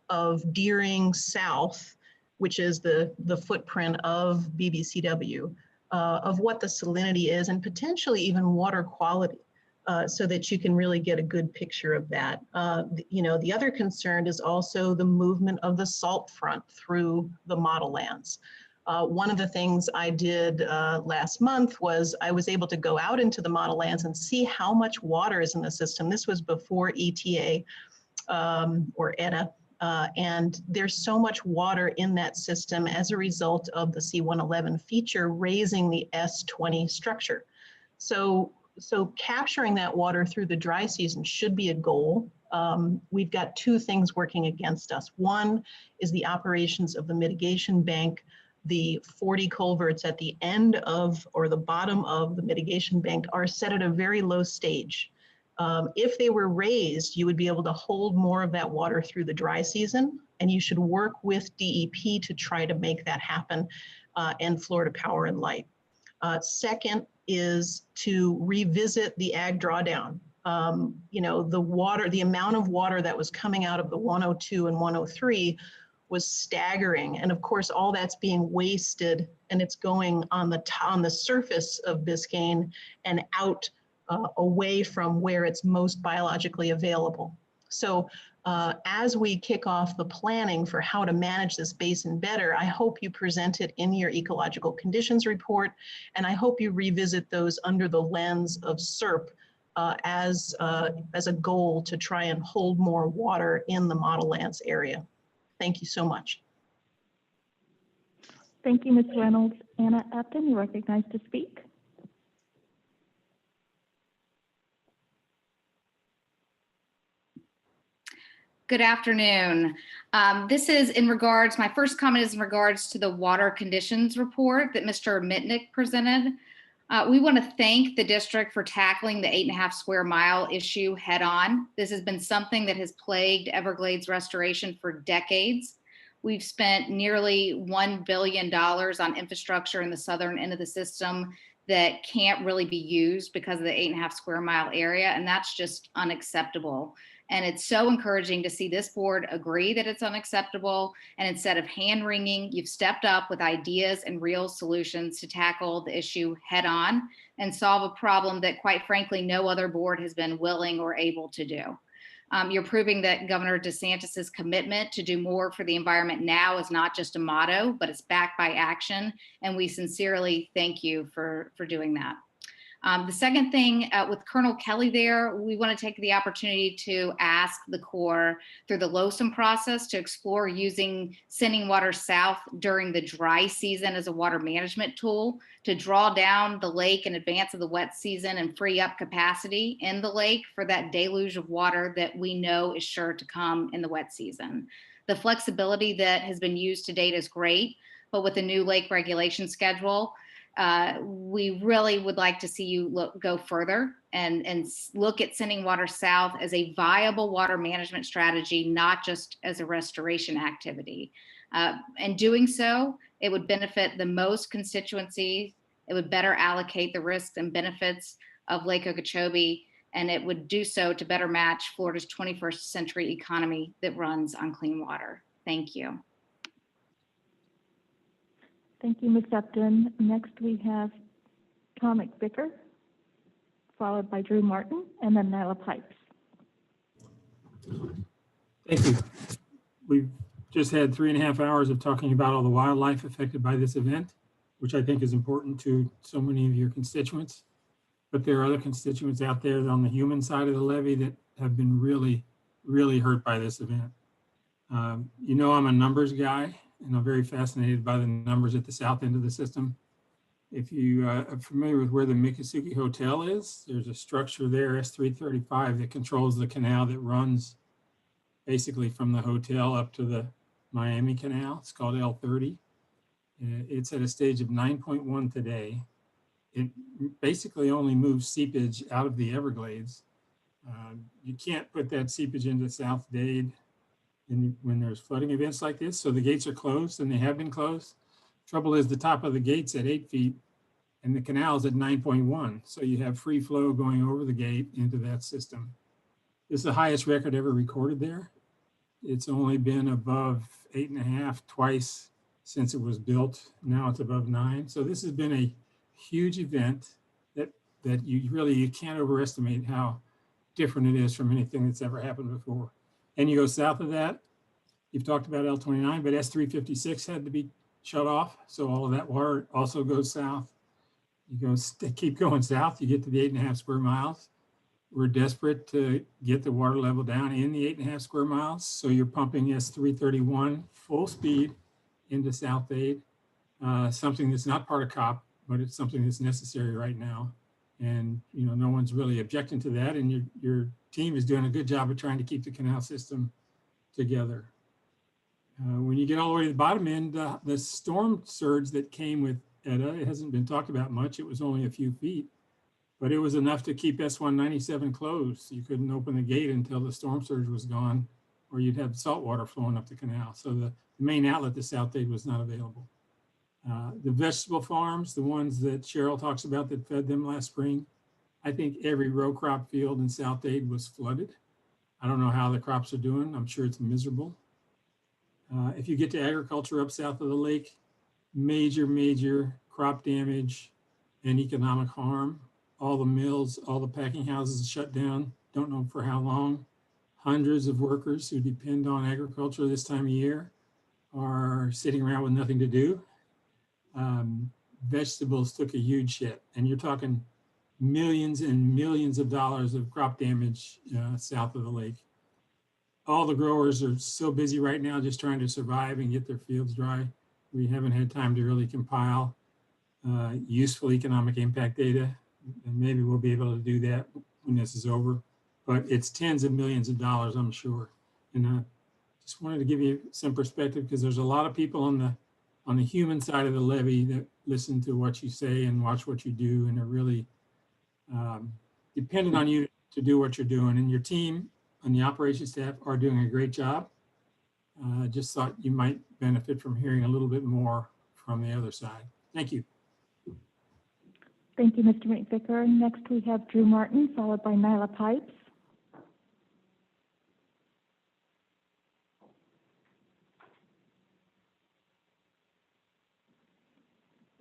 of Deering South, which is the footprint of BBCW, of what the salinity is and potentially even water quality. So that you can really get a good picture of that. You know, the other concern is also the movement of the salt front through the model lands. One of the things I did last month was I was able to go out into the model lands and see how much water is in the system. This was before ETA or ETA. And there's so much water in that system as a result of the C111 feature raising the S20 structure. So capturing that water through the dry season should be a goal. We've got 2 things working against us. One is the operations of the mitigation bank. The 40 culverts at the end of, or the bottom of the mitigation bank are set at a very low stage. If they were raised, you would be able to hold more of that water through the dry season, and you should work with DEP to try to make that happen, and Florida Power and Light. Second is to revisit the ag drawdown. You know, the amount of water that was coming out of the 102 and 103 was staggering. And of course, all that's being wasted and it's going on the surface of Biscayne and out away from where it's most biologically available. So as we kick off the planning for how to manage this basin better, I hope you present it in your ecological conditions report, and I hope you revisit those under the lens of SERP as a goal to try and hold more water in the model lands area. Thank you so much. Thank you, Ms. Reynolds. Anna Upton, you're recognized to speak. Good afternoon. This is in regards, my first comment is in regards to the water conditions report that Mr. Mitnick presented. We want to thank the district for tackling the 8.5 square mile issue head on. This has been something that has plagued Everglades restoration for decades. We've spent nearly $1 billion on infrastructure in the southern end of the system that can't really be used because of the 8.5 square mile area, and that's just unacceptable. And it's so encouraging to see this board agree that it's unacceptable. And instead of hand wringing, you've stepped up with ideas and real solutions to tackle the issue head on and solve a problem that, quite frankly, no other board has been willing or able to do. You're proving that Governor DeSantis's commitment to do more for the environment now is not just a motto, but it's backed by action. And we sincerely thank you for doing that. The second thing, with Colonel Kelly there, we want to take the opportunity to ask the Corps through the LOSM process to explore using sending water south during the dry season as a water management tool to draw down the lake in advance of the wet season and free up capacity in the lake for that deluge of water that we know is sure to come in the wet season. The flexibility that has been used to date is great, but with the new lake regulation schedule, we really would like to see you go further and look at sending water south as a viable water management strategy, not just as a restoration activity. And doing so, it would benefit the most constituencies. It would better allocate the risks and benefits of Lake Okeechobee and it would do so to better match Florida's 21st century economy that runs on clean water. Thank you. Thank you, Ms. Upton. Next, we have Tom McVicker, followed by Drew Martin, and then Nyla Pipes. Thank you. We've just had 3.5 hours of talking about all the wildlife affected by this event, which I think is important to so many of your constituents. But there are other constituents out there on the human side of the levee that have been really, really hurt by this event. You know, I'm a numbers guy, and I'm very fascinated by the numbers at the south end of the system. If you are familiar with where the Miccosukee Hotel is, there's a structure there, S335, that controls the canal that runs basically from the hotel up to the Miami Canal. It's called L30. It's at a stage of 9.1 today. It basically only moves seepage out of the Everglades. You can't put that seepage into South Dade when there's flooding events like this. So the gates are closed, and they have been closed. Trouble is the top of the gate's at 8 feet and the canal's at 9.1. So you have free flow going over the gate into that system. It's the highest record ever recorded there. It's only been above 8.5 twice since it was built. Now it's above 9. So this has been a huge event that you can't overestimate how different it is from anything that's ever happened before. And you go south of that, you've talked about L29, but S356 had to be shut off. So all of that water also goes south. You keep going south, you get to the 8.5 square miles. We're desperate to get the water level down in the 8.5 square miles. So you're pumping S331 full speed into South Dade, something that's not part of COP, but it's something that's necessary right now. And you know, no one's really objecting to that. And your team is doing a good job of trying to keep the canal system together. When you get all the way to the bottom end, the storm surge that came with Eta, it hasn't been talked about much. It was only a few feet, but it was enough to keep S197 closed. You couldn't open the gate until the storm surge was gone, or you'd have salt water flowing up the canal. So the main outlet to South Dade was not available. The vegetable farms, the ones that Cheryl talks about that fed them last spring, I think every row crop field in South Dade was flooded. I don't know how the crops are doing. I'm sure it's miserable. If you get to agriculture up south of the lake, major crop damage and economic harm. All the mills, all the packing houses shut down, don't know for how long. Hundreds of workers who depend on agriculture this time of year are sitting around with nothing to do. Vegetables took a huge hit, and you're talking millions and millions of dollars of crop damage south of the lake. All the growers are so busy right now just trying to survive and get their fields dry. We haven't had time to really compile useful economic impact data, and maybe we'll be able to do that when this is over. But it's tens of millions of dollars, I'm sure. And I just wanted to give you some perspective, because there's a lot of people on the human side of the levee that listen to what you say and watch what you do, and are really dependent on you to do what you're doing. And your team and the operations staff are doing a great job. I just thought you might benefit from hearing a little bit more from the other side. Thank you. Thank you, Mr. McVicker. Next, we have Drew Martin, followed by Nyla Pipes.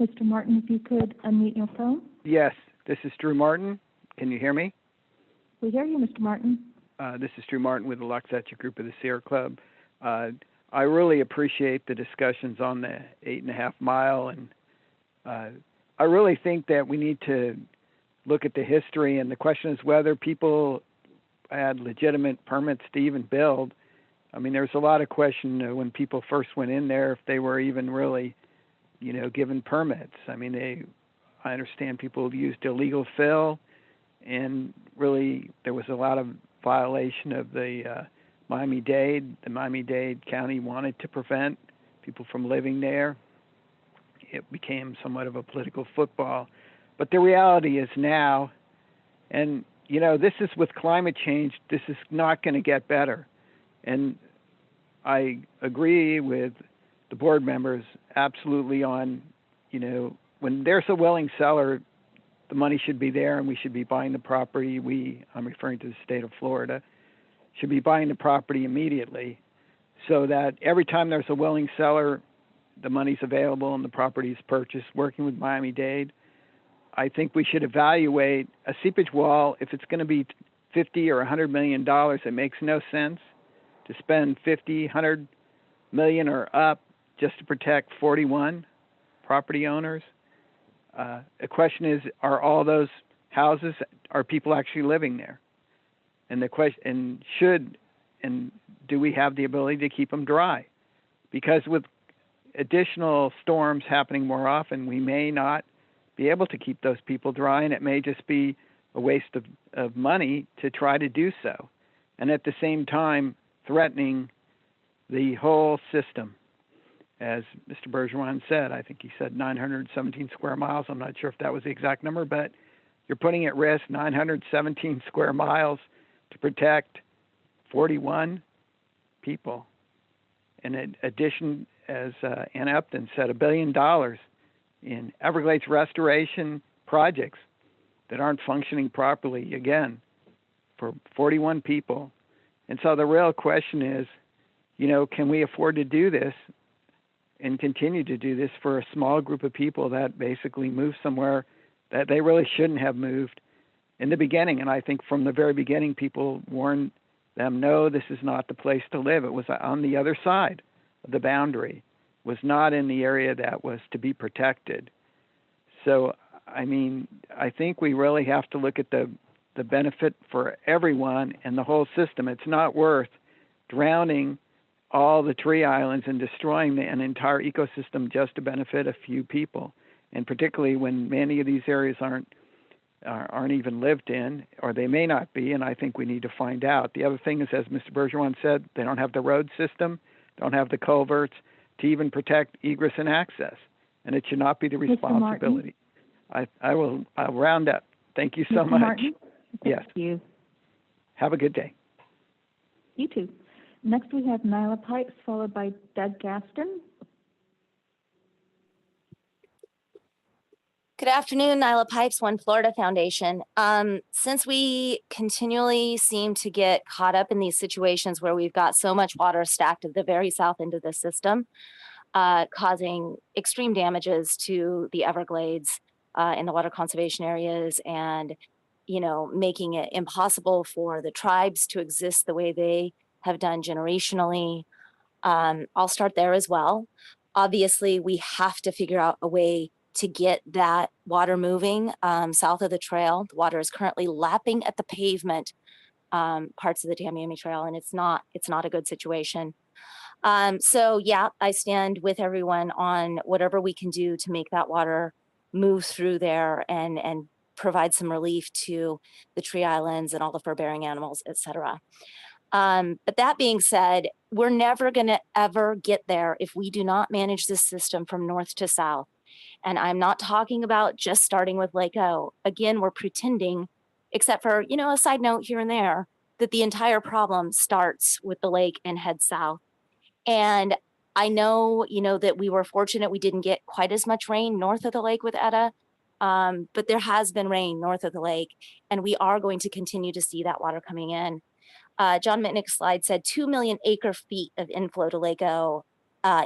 Mr. Martin, if you could unmute your phone. Yes, this is Drew Martin. Can you hear me? We hear you, Mr. Martin. This is Drew Martin with the Loxahatchee Group of the Sierra Club. I really appreciate the discussions on the 8.5 mile, and I really think that we need to look at the history, and the question is whether people had legitimate permits to even build. I mean, there's a lot of question when people first went in there if they were even really, given permits. I mean, I understand people used illegal fill, and really there was a lot of violation of the Miami-Dade. The Miami-Dade County wanted to prevent people from living there. It became somewhat of a political football. But the reality is now, and this is with climate change, this is not going to get better. And I agree with the board members absolutely on, when there's a willing seller, the money should be there and we should be buying the property. I'm referring to the state of Florida, should be buying the property immediately so that every time there's a willing seller, the money's available and the property is purchased. Working with Miami-Dade, I think we should evaluate a seepage wall. If it's going to be $50 or $100 million, it makes no sense to spend 50, 100 million or up just to protect 41 property owners. The question is, are all those houses, are people actually living there? And the question, and do we have the ability to keep them dry? Because with additional storms happening more often, we may not be able to keep those people dry, and it may just be a waste of money to try to do so. And at the same time, threatening the whole system. As Mr. Bergeron said, I think he said 917 square miles. I'm not sure if that was the exact number, but you're putting at risk 917 square miles to protect 41 people. In addition, as Anna Upton said, $1 billion in Everglades restoration projects that aren't functioning properly, again, for 41 people. And so the real question is, can we afford to do this and continue to do this for a small group of people that basically move somewhere that they really shouldn't have moved in the beginning? And I think from the very beginning, people warned them, no, this is not the place to live. It was on the other side of the boundary, was not in the area that was to be protected. So, I mean, I think we really have to look at the benefit for everyone and the whole system. It's not worth drowning all the tree islands and destroying an entire ecosystem just to benefit a few people. And particularly when many of these areas aren't even lived in, or they may not be, and I think we need to find out. The other thing is, as Mr. Bergeron said, they don't have the road system, don't have the culverts to even protect egress and access, and it should not be the responsibility. I'll round up. Thank you so Mr. much. Martin? Yes. Thank you. Have a good day. You too. Next, we have Nyla Pipes, followed by Doug Gaston. Good afternoon, Nyla Pipes, One Florida Foundation. Since we continually seem to get caught up in these situations where we've got so much water stacked at the very south end of the system, causing extreme damages to the Everglades in the water conservation areas, and making it impossible for the tribes to exist the way they have done generationally. I'll start there as well. Obviously, we have to figure out a way to get that water moving south of the trail. The water is currently lapping at the pavement parts of the Tamiami Trail, and it's not a good situation. So yeah, I stand with everyone on whatever we can do to make that water move through there and provide some relief to the tree islands and all the fur-bearing animals, et cetera. But that being said, we're never going to ever get there if we do not manage this system from north to south. And I'm not talking about just starting with Lake O. Again, we're pretending, except for, a side note here and there, that the entire problem starts with the lake and heads south. And I know, that we were fortunate we didn't get quite as much rain north of the lake with Eta, but there has been rain north of the lake, and we are going to continue to see that water coming in. John Mitnick's slide said 2 million acre feet of inflow to Lake O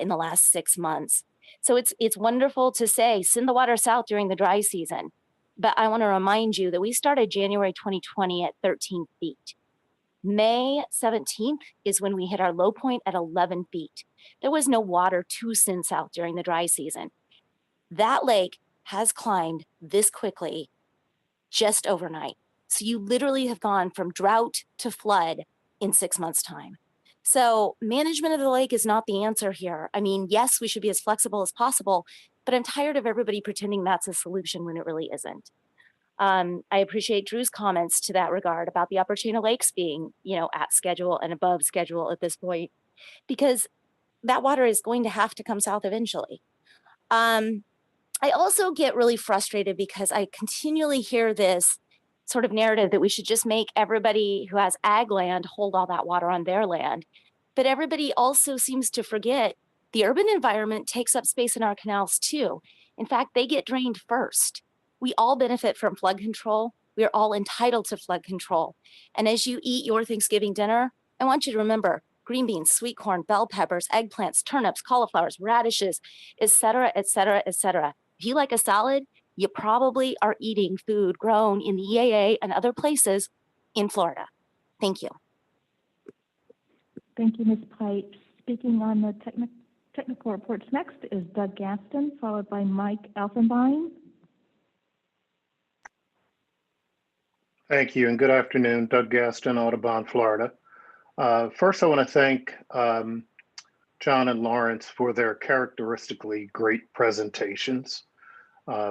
in the last 6 months. So it's wonderful to say, send the water south during the dry season. But I want to remind you that we started January 2020 at 13 feet. May 17th is when we hit our low point at 11 feet. There was no water to send south during the dry season. That lake has climbed this quickly just overnight. So you literally have gone from drought to flood in 6 months' time. So management of the lake is not the answer here. I mean, yes, we should be as flexible as possible, but I'm tired of everybody pretending that's a solution when it really isn't. I appreciate Drew's comments to that regard about the Upper Chain of Lakes being, at schedule and above schedule at this point, because that water is going to have to come south eventually. I also get really frustrated because I continually hear this sort of narrative that we should just make everybody who has ag land hold all that water on their land. But everybody also seems to forget the urban environment takes up space in our canals too. In fact, they get drained first. We all benefit from flood control. We are all entitled to flood control. And as you eat your Thanksgiving dinner, I want you to remember green beans, sweet corn, bell peppers, eggplants, turnips, cauliflowers, radishes, et cetera, et cetera, et cetera. If you like a salad, you probably are eating food grown in the EAA and other places in Florida. Thank you. Thank you, Ms. Pipes. Speaking on the technical reports next is Doug Gaston, followed by Mike Elfenbein. Thank you, and good afternoon. Doug Gaston, Audubon, Florida. First, I want to thank John and Lawrence for their characteristically great presentations.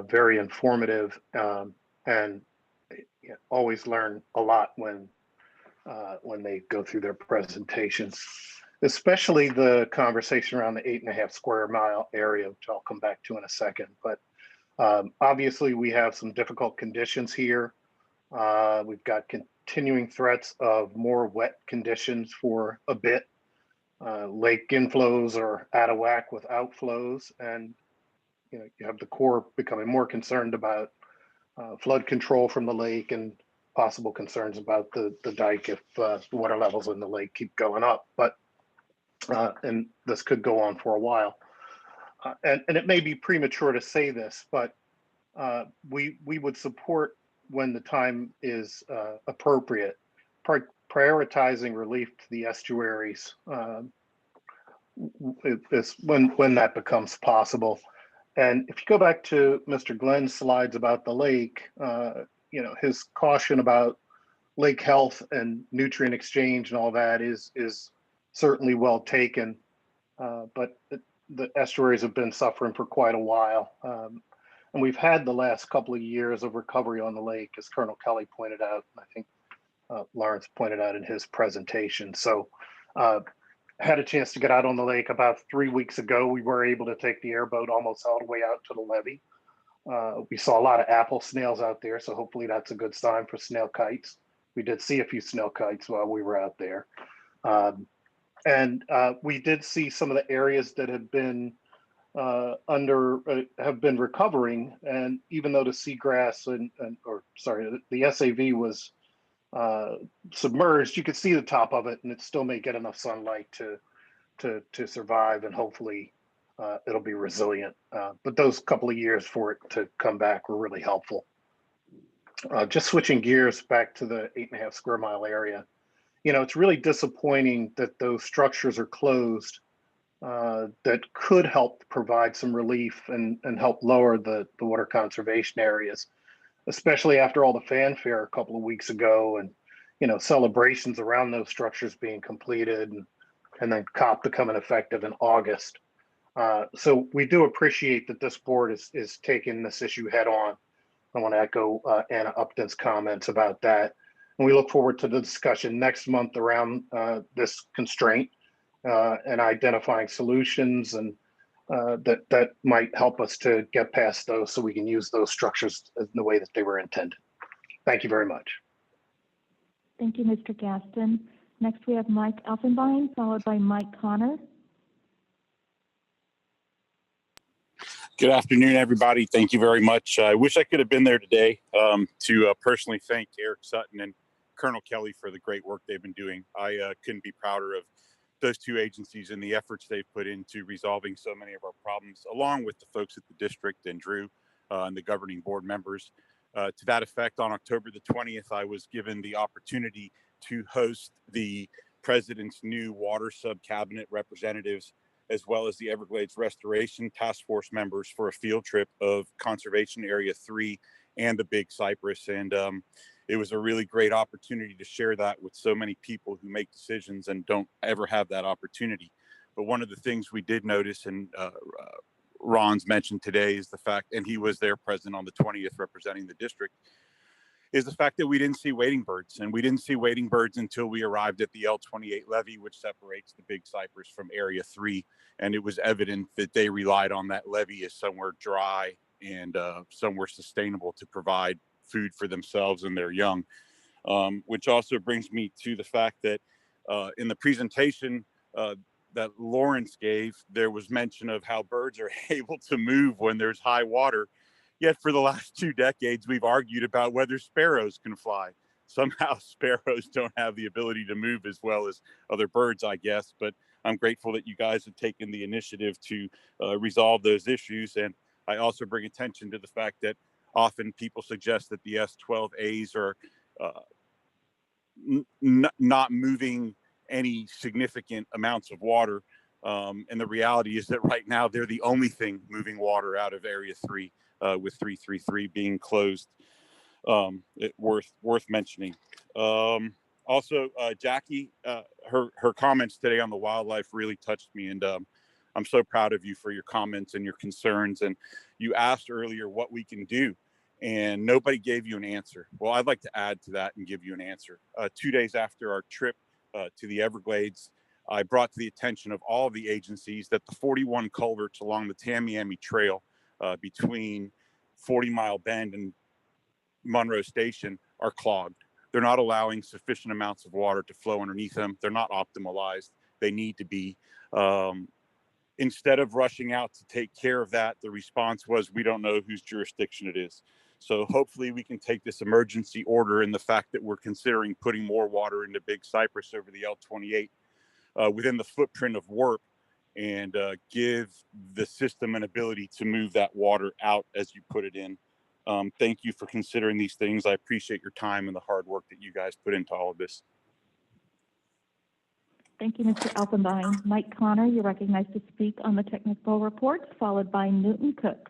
Very informative, and always learn a lot when they go through their presentations, especially the conversation around the 8.5 square mile area, which I'll come back to in a second. But obviously, we have some difficult conditions here. We've got continuing threats of more wet conditions for a bit. Lake inflows are out of whack with outflows, and you have the Corps becoming more concerned about flood control from the lake and possible concerns about the dike if water levels in the lake keep going up. But and this could go on for a while. And it may be premature to say this, but we would support, when the time is appropriate, prioritizing relief to the estuaries is when that becomes possible. And if you go back to Mr. Glenn's slides about the lake, his caution about lake health and nutrient exchange and all that is certainly well taken. But the estuaries have been suffering for quite a while. And we've had the last couple of years of recovery on the lake, as Colonel Kelly pointed out, and I think Lawrence pointed out in his presentation. So had a chance to get out on the lake about 3 weeks ago. We were able to take the airboat almost all the way out to the levee. We saw a lot of apple snails out there, so hopefully that's a good sign for snail kites. We did see a few snail kites while we were out there. And we did see some of the areas that had been have been recovering, and even though the seagrass the SAV was submerged, you could see the top of it, and it still may get enough sunlight to survive, and hopefully it'll be resilient. But those couple of years for it to come back were really helpful. Just switching gears back to the 8.5 square mile area, it's really disappointing that those structures are closed. That could help provide some relief and help lower the water conservation areas, especially after all the fanfare a couple of weeks ago and, celebrations around those structures being completed and then COP becoming effective in August. So we do appreciate that this board is taking this issue head on. I want to echo Anna Upton's comments about that. And we look forward to the discussion next month around this constraint and identifying solutions and that might help us to get past those so we can use those structures in the way that they were intended. Thank you very much. Thank you, Mr. Gaston. Next, we have Mike Elfenbein, followed by Mike Connor. Good afternoon, everybody. Thank you very much. I wish I could have been there today to personally thank Eric Sutton and Colonel Kelly for the great work they've been doing. I couldn't be prouder of those two agencies and the efforts they've put into resolving so many of our problems, along with the folks at the district and Drew and the governing board members. To that effect, on October the 20th, I was given the opportunity to host the President's new water sub-cabinet representatives, as well as the Everglades Restoration Task Force members, for a field trip of Conservation Area 3 and the Big Cypress. And it was a really great opportunity to share that with so many people who make decisions and don't ever have that opportunity. But one of the things we did notice, and Ron's mentioned today, is the fact, and he was there present on the 20th representing the district, is the fact that we didn't see wading birds. And we didn't see wading birds until we arrived at the L28 levee, which separates the Big Cypress from Area 3. And it was evident that they relied on that levee as somewhere dry and somewhere sustainable to provide food for themselves and their young. Which also brings me to the fact that in the presentation that Lawrence gave, there was mention of how birds are able to move when there's high water. Yet for the last 2 decades, we've argued about whether sparrows can fly. Somehow sparrows don't have the ability to move as well as other birds, I guess, but I'm grateful that you guys have taken the initiative to resolve those issues. And I also bring attention to the fact that often people suggest that the S12As are not moving any significant amounts of water. And the reality is that right now they're the only thing moving water out of Area 3, with 333 being closed. Worth mentioning. Also, Jackie, her comments today on the wildlife really touched me, and I'm so proud of you for your comments and your concerns. And you asked earlier what we can do, and nobody gave you an answer. Well, I'd like to add to that and give you an answer. 2 days after our trip to the Everglades, I brought to the attention of all of the agencies that the 41 culverts along the Tamiami Trail between 40 Mile Bend and Monroe Station are clogged. They're not allowing sufficient amounts of water to flow underneath them. They're not optimized. They need to be. Instead of rushing out to take care of that, the response was, we don't know whose jurisdiction it is. So hopefully we can take this emergency order and the fact that we're considering putting more water into Big Cypress over the L28 within the footprint of WERP, and give the system an ability to move that water out as you put it in. Thank you for considering these things. I appreciate your time and the hard work that you guys put into all of this. Thank you, Mr. Elfenbein. Mike Connor, you're recognized to speak on the technical reports, followed by Newton Cook.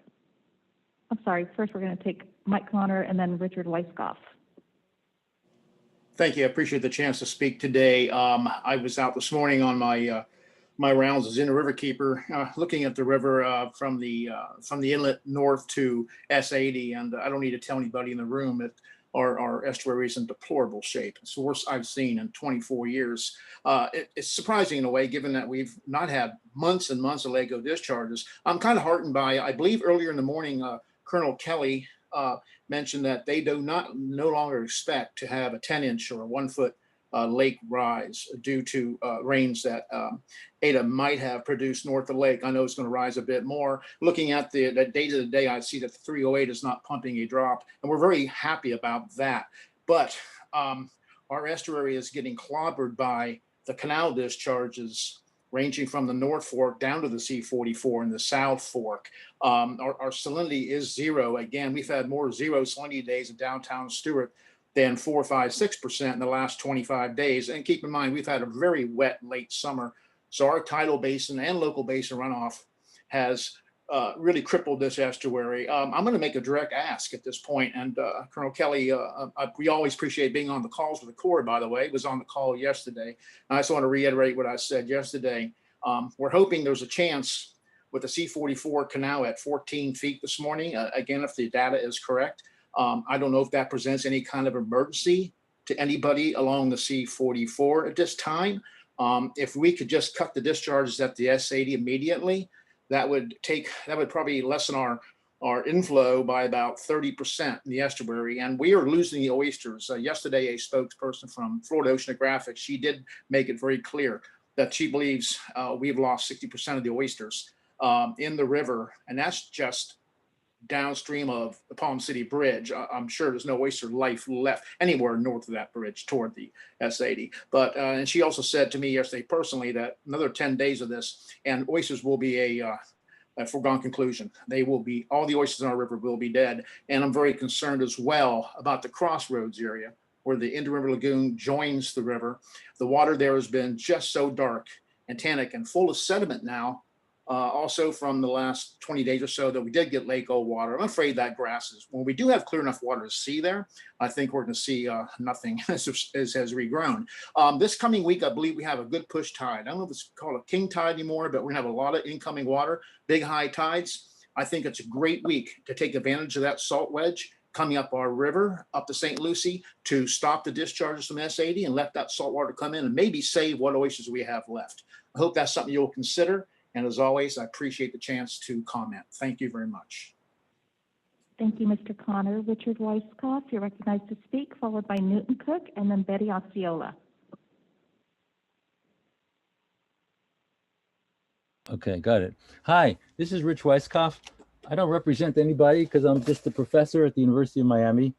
I'm sorry, first we're going to take Mike Connor and then Richard Weisskopf. Thank you. I appreciate the chance to speak today. I was out this morning on my my rounds as in the riverkeeper, looking at the river from the inlet north to S80, and I don't need to tell anybody in the room that our estuary is in deplorable shape. It's the worst I've seen in 24 years. It's surprising in a way, given that we've not had months and months of LAGO discharges. I'm kind of heartened by, I believe earlier in the morning, Colonel Kelly mentioned that they do no longer expect to have a 10-inch or a 1-foot lake rise due to rains that Ada might have produced north of the lake. I know it's going to rise a bit more. Looking at the data today, I see that the 308 is not pumping a drop, and we're very happy about that. But our estuary is getting clobbered by the canal discharges ranging from the North Fork down to the C44 and the South Fork. Our salinity is zero. Again, we've had more zero salinity days in downtown Stuart than 4, 5, 6% in the last 25 days. And keep in mind, we've had a very wet late summer. So our tidal basin and local basin runoff has really crippled this estuary. I'm going to make a direct ask at this point. And Colonel Kelly, we always appreciate being on the calls with the Corps, by the way. It was on the call yesterday. I just want to reiterate what I said yesterday. We're hoping there's a chance with the C44 canal at 14 feet this morning. Again, if the data is correct. I don't know if that presents any kind of emergency to anybody along the C44 at this time. If we could just cut the discharges at the S80 immediately, that would probably lessen our inflow by about 30% in the estuary. And we are losing the oysters. Yesterday, a spokesperson from Florida Oceanographic, she did make it very clear that she believes we've lost 60% of the oysters in the river. And that's just downstream of the Palm City Bridge. I'm sure there's no oyster life left anywhere north of that bridge toward the S80. But and she also said to me yesterday personally that another 10 days of this and oysters will be a foregone conclusion. They will be, all the oysters in our river will be dead. And I'm very concerned as well about the crossroads area where the Indian River Lagoon joins the river. The water there has been just so dark and tannic and full of sediment now. Also from the last 20 days or so that we did get Lake O water. I'm afraid that grasses. When we do have clear enough water to see there, I think we're going to see nothing as has regrown. This coming week, I believe we have a good push tide. I don't know if it's called a king tide anymore, but we're going to have a lot of incoming water, big high tides. I think it's a great week to take advantage of that salt wedge coming up our river, up to St. Lucie, to stop the discharges from S80 and let that salt water come in and maybe save what oysters we have left. I hope that's something you'll consider. And as always, I appreciate the chance to comment. Thank you very much. Thank you, Mr. Connor. Richard Weisskopf, you're recognized to speak, followed by Newton Cook and then Betty Osceola. Okay, got it. Hi, this is Rich Weisskopf. I don't represent anybody because I'm just a professor at the University of Miami.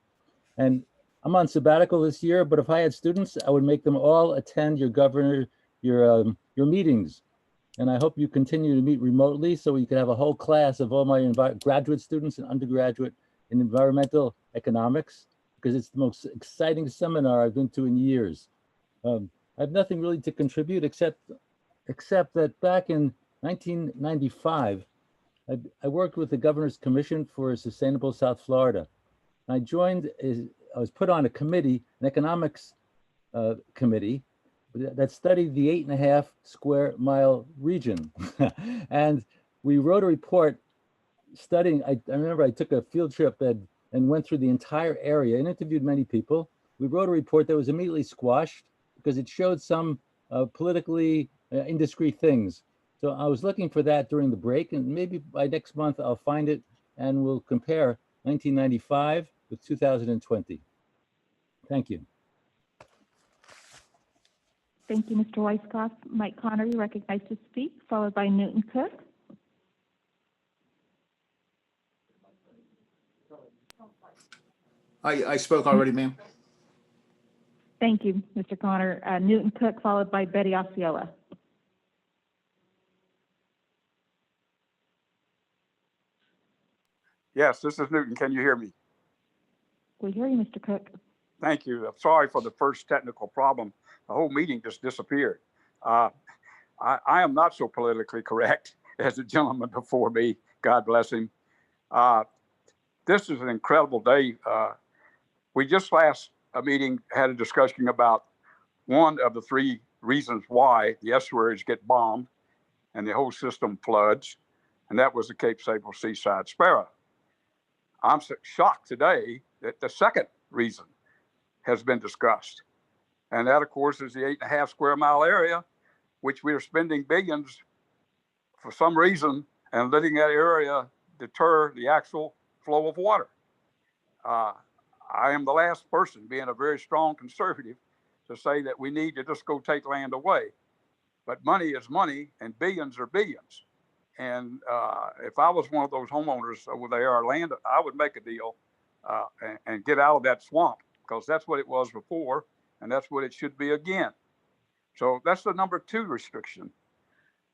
And I'm on sabbatical this year, but if I had students, I would make them all attend your meetings. And I hope you continue to meet remotely so you can have a whole class of all my graduate students and undergraduate in environmental economics, because it's the most exciting seminar I've been to in years. I have nothing really to contribute except that back in 1995, I worked with the Governor's Commission for Sustainable South Florida. I was put on a committee, an economics committee, that studied the 8.5 square mile region. And we wrote a report studying, I remember I took a field trip and went through the entire area and interviewed many people. We wrote a report that was immediately squashed because it showed some politically indiscreet things. So I was looking for that during the break, and maybe by next month I'll find it and we'll compare 1995 with 2020. Thank you. Thank you, Mr. Weisskopf. Mike Connor, you recognized to speak, followed by Newton Cook. I spoke already, ma'am. Thank you, Mr. Connor. Newton Cook, followed by Betty Osceola. Yes, this is Newton. Can you hear me? We hear you, Mr. Cook. Thank you. I'm sorry for the first technical problem. The whole meeting just disappeared. I am not so politically correct as the gentleman before me. God bless him. This is an incredible day. We just last meeting had a discussion about one of the three reasons why the estuaries get bombed and the whole system floods, and that was the Cape Sable Seaside Sparrow. I'm shocked today that the second reason has been discussed. And that, of course, is the 8.5 square mile area, which we are spending billions for some reason and letting that area deter the actual flow of water. I am the last person, being a very strong conservative, to say that we need to just go take land away. But money is money and billions are billions. And if I was one of those homeowners over there, or land, I would make a deal and get out of that swamp, because that's what it was before, and that's what it should be again. So that's the number 2 restriction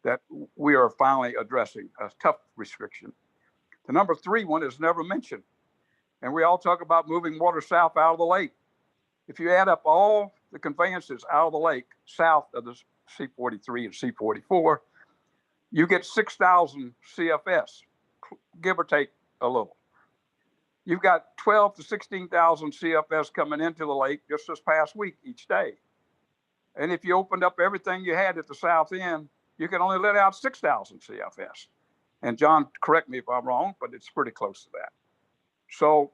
that we are finally addressing, a tough restriction. The number 3 one is never mentioned. And we all talk about moving water south out of the lake. If you add up all the conveyances out of the lake, south of the C-43 and C-44, you get 6,000 CFS, give or take a little. You've got 12 to 16,000 CFS coming into the lake just this past week each day. And if you opened up everything you had at the south end, you can only let out 6,000 CFS. And John, correct me if I'm wrong, but it's pretty close to that. So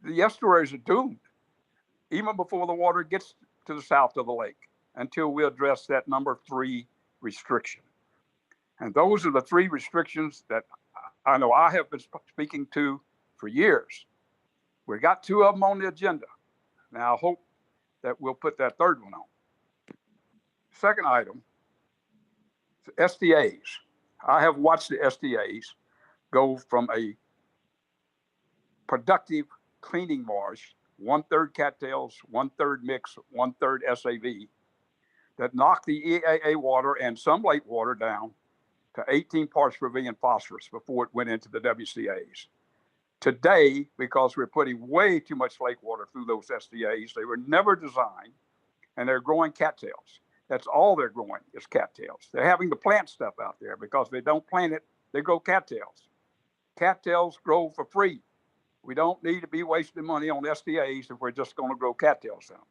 the estuaries are doomed, even before the water gets to the south of the lake, until we address that number 3 restriction. And those are the 3 restrictions that I know I have been speaking to for years. We got 2 of them on the agenda. Now I hope that we'll put that 3rd one on. Second item, SDAs. I have watched the SDAs go from a productive cleaning marsh, 1/3 cattails, 1/3 mix, 1/3 SAV, that knocked the EAA water and some lake water down to 18 parts per billion phosphorus before it went into the WCAs. Today, because we're putting way too much lake water through those SDAs, they were never designed, and they're growing cattails. That's all they're growing is cattails. They're having to plant stuff out there, because if they don't plant it, they grow cattails. Cattails grow for free. We don't need to be wasting money on SDAs if we're just going to grow cattails in them.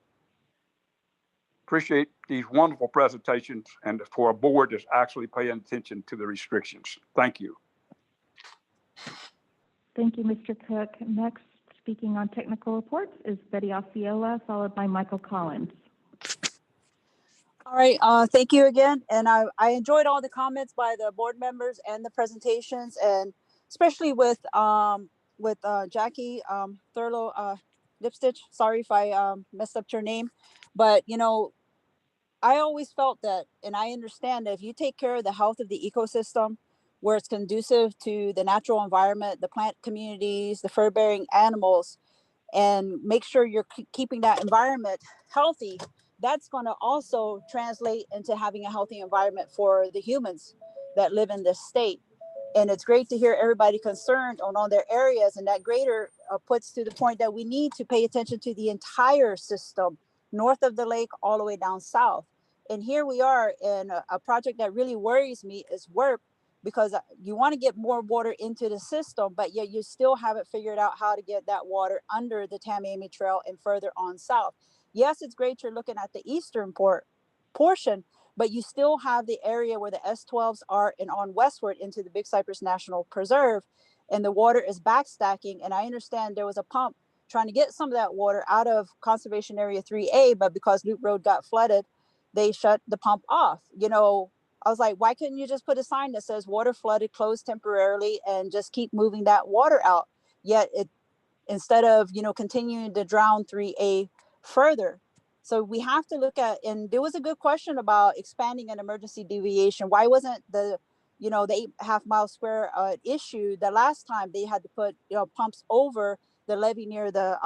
Appreciate these wonderful presentations, and for a board that's actually paying attention to the restrictions. Thank you. Thank you, Mr. Cook. Next, speaking on technical reports, is Betty Osceola, followed by Michael Collins. All right, thank you again. And I enjoyed all the comments by the board members and the presentations, and especially with Jackie Thurlow Lipstitch. Sorry if I messed up your name, but you know, I always felt that, and I understand that if you take care of the health of the ecosystem, where it's conducive to the natural environment, the plant communities, the fur-bearing animals, and make sure you're keeping that environment healthy, that's going to also translate into having a healthy environment for the humans that live in this state. And it's great to hear everybody concerned on all their areas, and that greater puts to the point that we need to pay attention to the entire system, north of the lake all the way down south. And here we are in a project that really worries me is WERP, because you want to get more water into the system, but yet you still haven't figured out how to get that water under the Tamiami Trail and further on south. Yes, it's great you're looking at the eastern portion, but you still have the area where the S12s are and on westward into the Big Cypress National Preserve, and the water is backstacking. And I understand there was a pump trying to get some of that water out of Conservation Area 3A, but because Loop Road got flooded, they shut the pump off. You know, I was like, why couldn't you just put a sign that says water flooded, closed temporarily, and just keep moving that water out? Yet it, instead of, you know, continuing to drown 3A further. So we have to look at, and there was a good question about expanding an emergency deviation. Why wasn't the, you know, the 8.5 mile square issue the last time they had to put, you know, pumps over the levee near the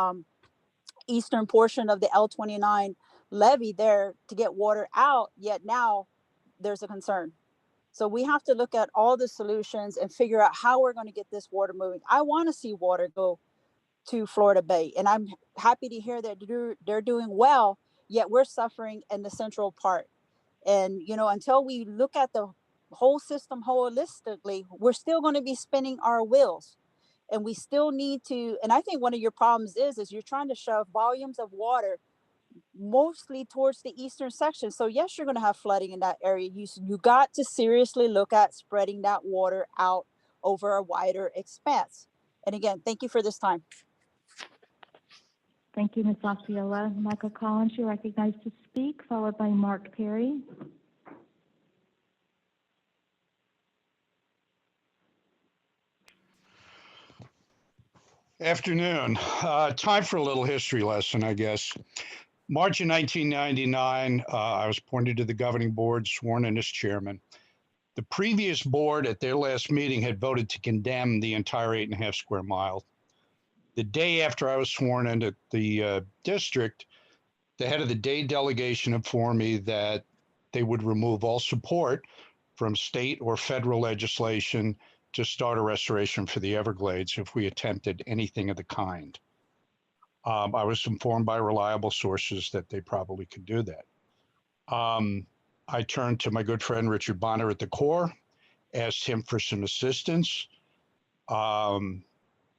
eastern portion of the L29 levee there to get water out, yet now there's a concern. So we have to look at all the solutions and figure out how we're going to get this water moving. I want to see water go to Florida Bay, and I'm happy to hear that they're doing well, yet we're suffering in the central part. And, you know, until we look at the whole system holistically, we're still going to be spinning our wheels. And we still need to, and I think one of your problems is you're trying to shove volumes of water mostly towards the eastern section. So yes, you're going to have flooding in that area. You got to seriously look at spreading that water out over a wider expanse. And again, thank you for this time. Thank you, Ms. Osceola. Michael Collins, you're recognized to speak, followed by Mark Perry. Afternoon. Time for a little history lesson, I guess. March of 1999, I was appointed to the governing board, sworn in as chairman. The previous board at their last meeting had voted to condemn the entire 8.5 square mile. The day after I was sworn into the district, the head of the day delegation informed me that they would remove all support from state or federal legislation to start a restoration for the Everglades if we attempted anything of the kind. I was informed by reliable sources that they probably could do that. I turned to my good friend Richard Bonner at the Corps, asked him for some assistance.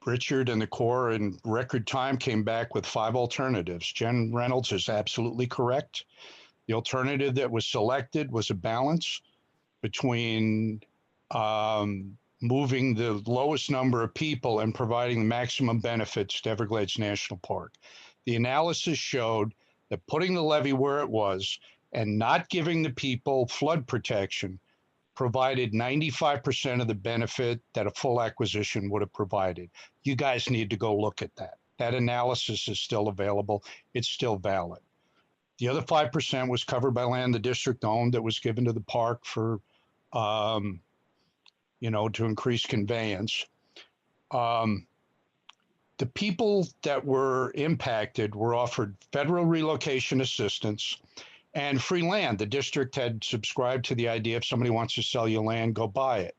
Richard and the Corps in record time came back with 5 alternatives. Jen Reynolds is absolutely correct. The alternative that was selected was a balance between moving the lowest number of people and providing the maximum benefits to Everglades National Park. The analysis showed that putting the levee where it was and not giving the people flood protection provided 95% of the benefit that a full acquisition would have provided. You guys need to go look at that. That analysis is still available. It's still valid. The other 5% was covered by land the district owned that was given to the park for to increase conveyance. The people that were impacted were offered federal relocation assistance and free land. The district had subscribed to the idea if somebody wants to sell you land, go buy it,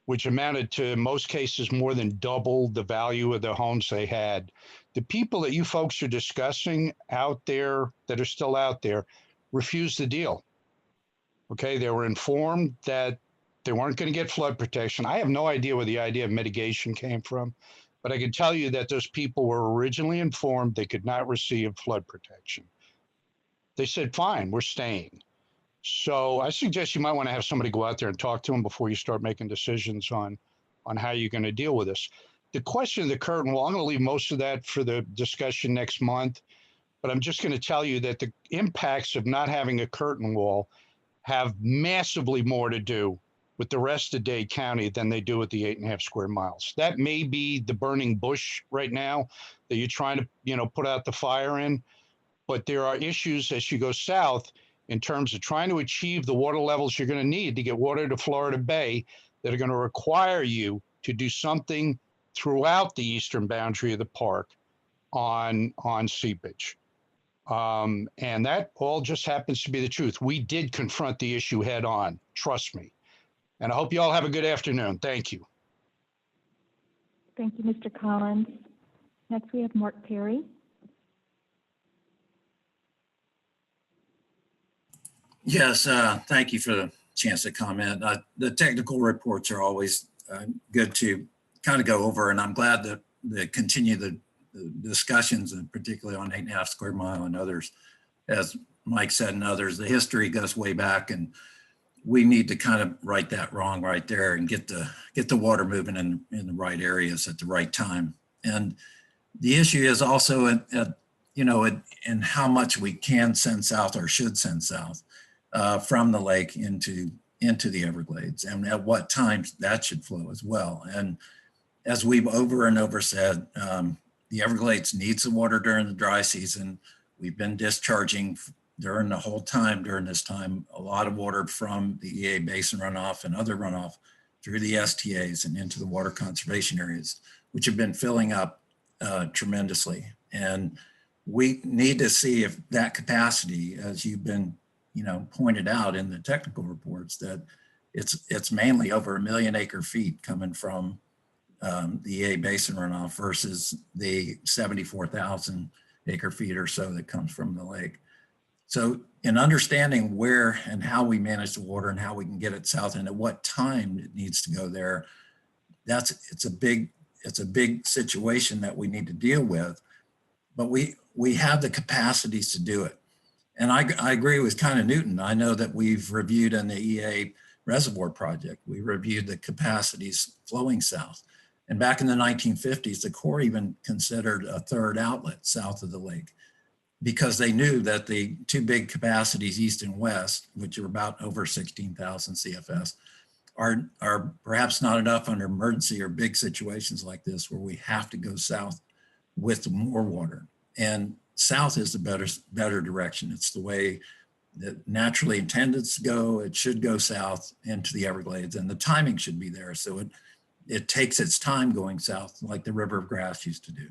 which amounted to, in most cases, more than double the value of the homes they had. The people that you folks are discussing out there, that are still out there, refused the deal. Okay, they were informed that they weren't going to get flood protection. I have no idea where the idea of mitigation came from, but I can tell you that those people were originally informed they could not receive flood protection. They said, fine, we're staying. So I suggest you might want to have somebody go out there and talk to them before you start making decisions on how you're going to deal with this. The question of the curtain wall, I'm going to leave most of that for the discussion next month, but I'm just going to tell you that the impacts of not having a curtain wall have massively more to do with the rest of Dade County than they do with the 8.5 square miles. That may be the burning bush right now that you're trying to, put out the fire in, but there are issues as you go south. in terms of trying to achieve the water levels you're going to need to get water to Florida Bay that are going to require you to do something throughout the eastern boundary of the park on seepage. And that all just happens to be the truth. We did confront the issue head on, trust me. And I hope you all have a good afternoon. Thank you. Thank you, Mr. Collins. Next, we have Mark Perry. Yes, thank you for the chance to comment. The technical reports are always good to kind of go over, and I'm glad that they continue the discussions, and particularly on 8.5 square mile and others. As Mike said and others, the history goes way back, and we need to kind of right that wrong right there and get the water moving in the right areas at the right time. And the issue is also in how much we can send south or should send south from the lake into the Everglades, and at what times that should flow as well. And as we've over and over said, the Everglades needs the water during the dry season. We've been discharging during the whole time during this time, a lot of water from the EA basin runoff and other runoff through the STAs and into the water conservation areas, which have been filling up tremendously. And we need to see if that capacity, as you've been pointed out in the technical reports, that it's mainly over 1 million acre feet coming from the EA basin runoff versus the 74,000 acre feet or so that comes from the lake. So in understanding where and how we manage the water and how we can get it south and at what time it needs to go there, it's a big situation that we need to deal with, but we have the capacities to do it. And I agree with Connie Newton. I know that we've reviewed in the EA reservoir project, we reviewed the capacities flowing south. And back in the 1950s, the Corps even considered a third outlet south of the lake because they knew that the two big capacities, east and west, which are about over 16,000 CFS, are perhaps not enough under emergency or big situations like this where we have to go south with more water. And south is the better direction. It's the way that naturally intended to go. It should go south into the Everglades, and the timing should be there. So it takes its time going south, like the River of Grass used to do.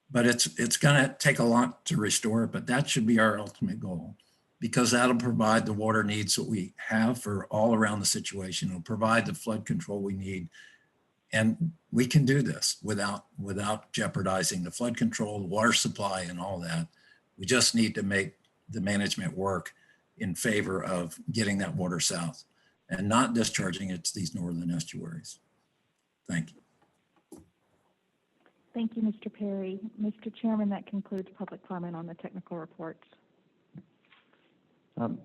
But it's gonna take a lot to restore it, but that should be our ultimate goal, because that'll provide the water needs that we have for all around the situation. It'll provide the flood control we need. And we can do this without jeopardizing the flood control, the water supply, and all that. We just need to make the management work in favor of getting that water south and not discharging it to these northern estuaries. Thank you. Thank you, Mr. Perry. Mr. Chairman, that concludes public comment on the technical reports.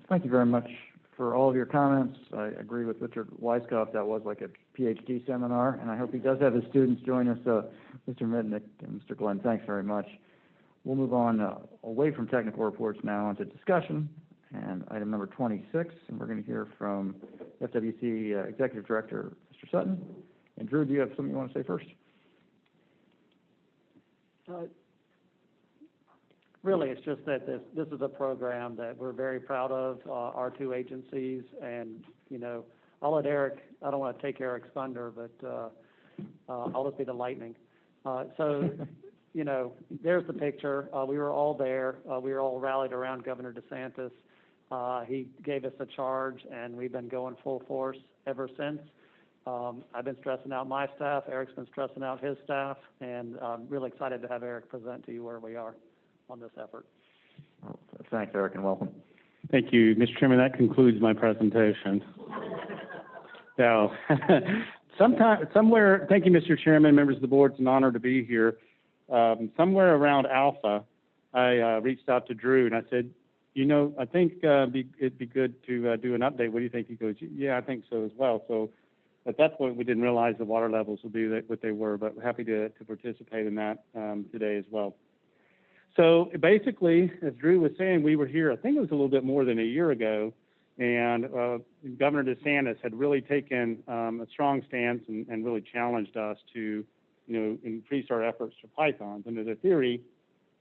Thank you very much for all of your comments. I agree with Richard Weiskopf. That was like a PhD seminar, and I hope he does have his students join us, Mr. Mitnick and Mr. Glenn. Thanks very much. We'll move on away from technical reports now onto discussion and item number 26, and we're going to hear from FWC Executive Director, Mr. Sutton. And Drew, do you have something you want to say first? Really, it's just that this is a program that we're very proud of, our two agencies, and, I'll let Eric, I don't want to take Eric's thunder, but I'll just be the lightning. So, there's the picture. We were all there. We were all rallied around Governor DeSantis. He gave us a charge, and we've been going full force ever since. I've been stressing out my staff. Eric's been stressing out his staff, and I'm really excited to have Eric present to you where we are on this effort. Well, thanks, Eric, and welcome. Thank you, Mr. Chairman. That concludes my presentation. So, somewhere, thank you, Mr. Chairman, members of the board. It's an honor to be here. Somewhere around Alpha, I reached out to Drew and I said, I think it'd be good to do an update. What do you think? He goes, yeah, I think so as well. So at that point, we didn't realize the water levels would be what they were, but we're happy to participate in that today as well. So basically, as Drew was saying, we were here, I think it was a little bit more than a year ago, and Governor DeSantis had really taken a strong stance and really challenged us to, increase our efforts for pythons. And as a theory,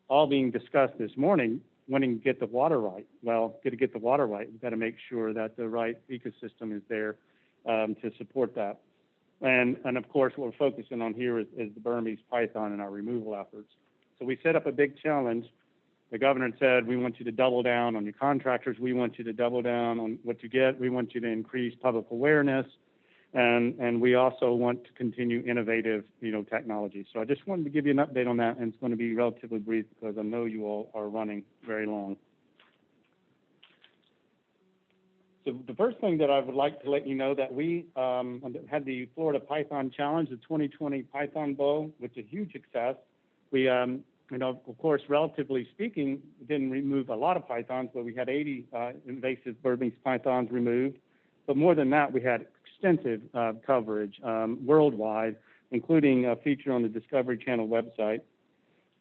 all being discussed this morning, wanting to get the water right. Well, to get the water right, we've got to make sure that the right ecosystem is there to support that. And of course, what we're focusing on here is the Burmese python and our removal efforts. So we set up a big challenge. The governor said, we want you to double down on your contractors. We want you to double down on what you get. We want you to increase public awareness. And we also want to continue innovative, technology. So I just wanted to give you an update on that, and it's going to be relatively brief because I know you all are running very long. So the first thing that I would like to let you know that we had the Florida Python Challenge, the 2020 Python Bowl, which is a huge success. We, of course, relatively speaking, didn't remove a lot of pythons, but we had 80 invasive Burmese pythons removed. But more than that, we had extensive coverage worldwide, including a feature on the Discovery Channel website.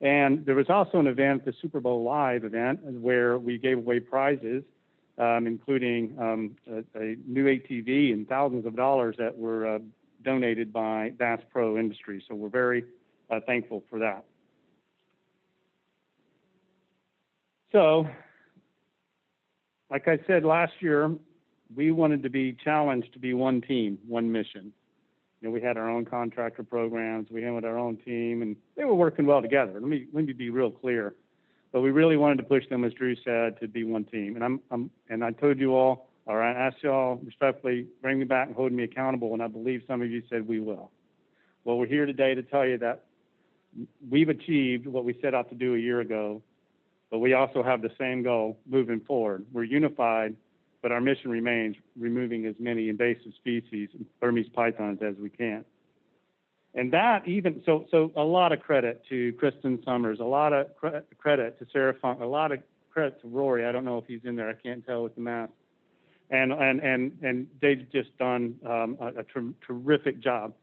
And there was also an event, the Super Bowl Live event, where we gave away prizes, including a new ATV and thousands of dollars that were donated by Bass Pro Industries. So we're very thankful for that. So, like I said last year, we wanted to be challenged to be one team, one mission. We had our own contractor programs, we had our own team, and they were working well together. Let me be real clear. But we really wanted to push them, as Drew said, to be one team. And I told you all, or I asked you all respectfully, bring me back and hold me accountable, and I believe some of you said we will. Well, we're here today to tell you that we've achieved what we set out to do a year ago, but we also have the same goal moving forward. We're unified, but our mission remains removing as many invasive species, Burmese pythons, as we can. And that even, so a lot of credit to Kristen Summers, a lot of credit to Sarah Funk, a lot of credit to Rory. I don't know if he's in there, I can't tell with the mask. And they've just done a terrific job,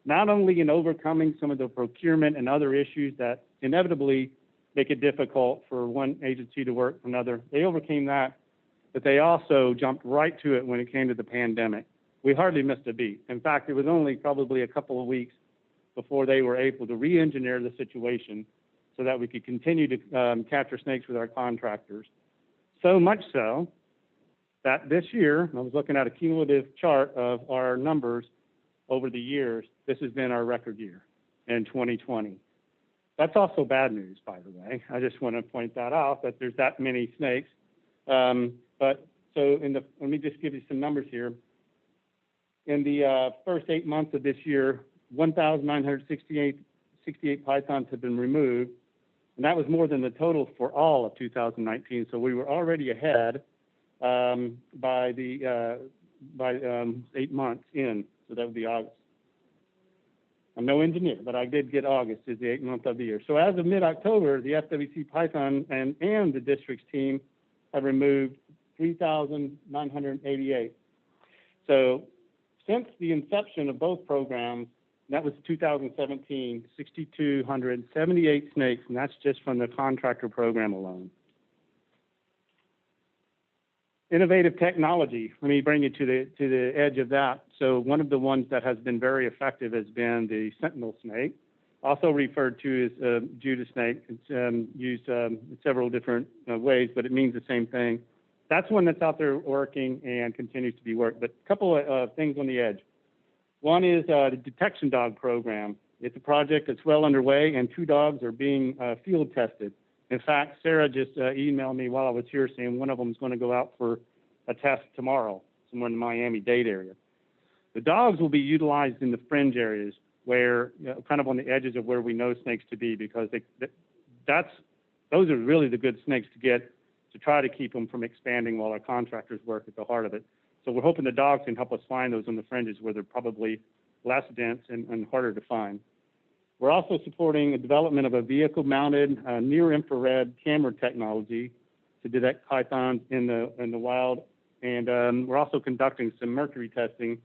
not only in overcoming some of the procurement and other issues that inevitably make it difficult for one agency to work for another. They overcame that, but they also jumped right to it when it came to the pandemic. We hardly missed a beat. In fact, it was only probably a couple of weeks before they were able to re-engineer the situation so that we could continue to capture snakes with our contractors. So much so that this year, I was looking at a cumulative chart of our numbers over the years, this has been our record year in 2020. That's also bad news, by the way. I just want to point that out, that there's that many snakes. But so let me just give you some numbers here. In the first 8 months of this year, 1,968 pythons have been removed, and that was more than the total for all of 2019. So we were already ahead by 8 months in. So that would be August. I'm no engineer, but I did get August as the 8th month of the year. So as of mid-October, the FWC Python and the district's team have removed 3,988. So since the inception of both programs, that was 2017, 6,278 snakes, and that's just from the contractor program alone. Innovative technology, let me bring you to the edge of that. So one of the ones that has been very effective has been the sentinel snake, also referred to as Judas snake. It's used in several different ways, but it means the same thing. That's one that's out there working and continues to be worked. But a couple of things on the edge. One is the detection dog program. It's a project that's well underway, and 2 dogs are being field tested. In fact, Sarah just emailed me while I was here saying one of them is going to go out for a test tomorrow, somewhere in the Miami-Dade area. The dogs will be utilized in the fringe areas where, kind of on the edges of where we know snakes to be, because those are really the good snakes to get to try to keep them from expanding while our contractors work at the heart of it. So we're hoping the dogs can help us find those on the fringes where they're probably less dense and harder to find. We're also supporting the development of a vehicle-mounted near-infrared camera technology to detect pythons in the wild, and we're also conducting some mercury testing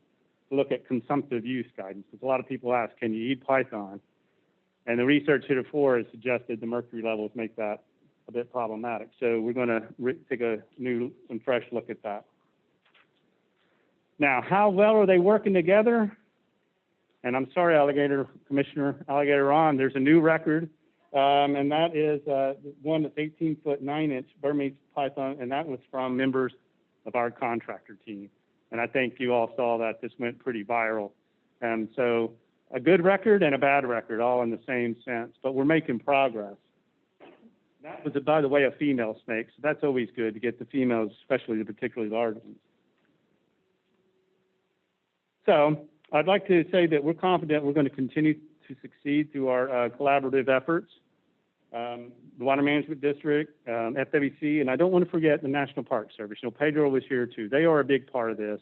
to look at consumptive use guidance. Because a lot of people ask, can you eat python? And the research heretofore has suggested the mercury levels make that a bit problematic. So we're going to take a new and fresh look at that. Now, how well are they working together? And I'm sorry, Commissioner Alligator Ron, there's a new record And that is one that's 18-foot 9-inch Burmese python, and that was from members of our contractor team. And I think you all saw that this went pretty viral. And so a good record and a bad record, all in the same sense, but we're making progress. That was, by the way, a female snake, so that's always good to get the females, especially the particularly large ones. So I'd like to say that we're confident we're going to continue to succeed through our collaborative efforts. The Water Management District, FWC, and I don't want to forget the National Park Service. You know, Pedro was here too. They are a big part of this,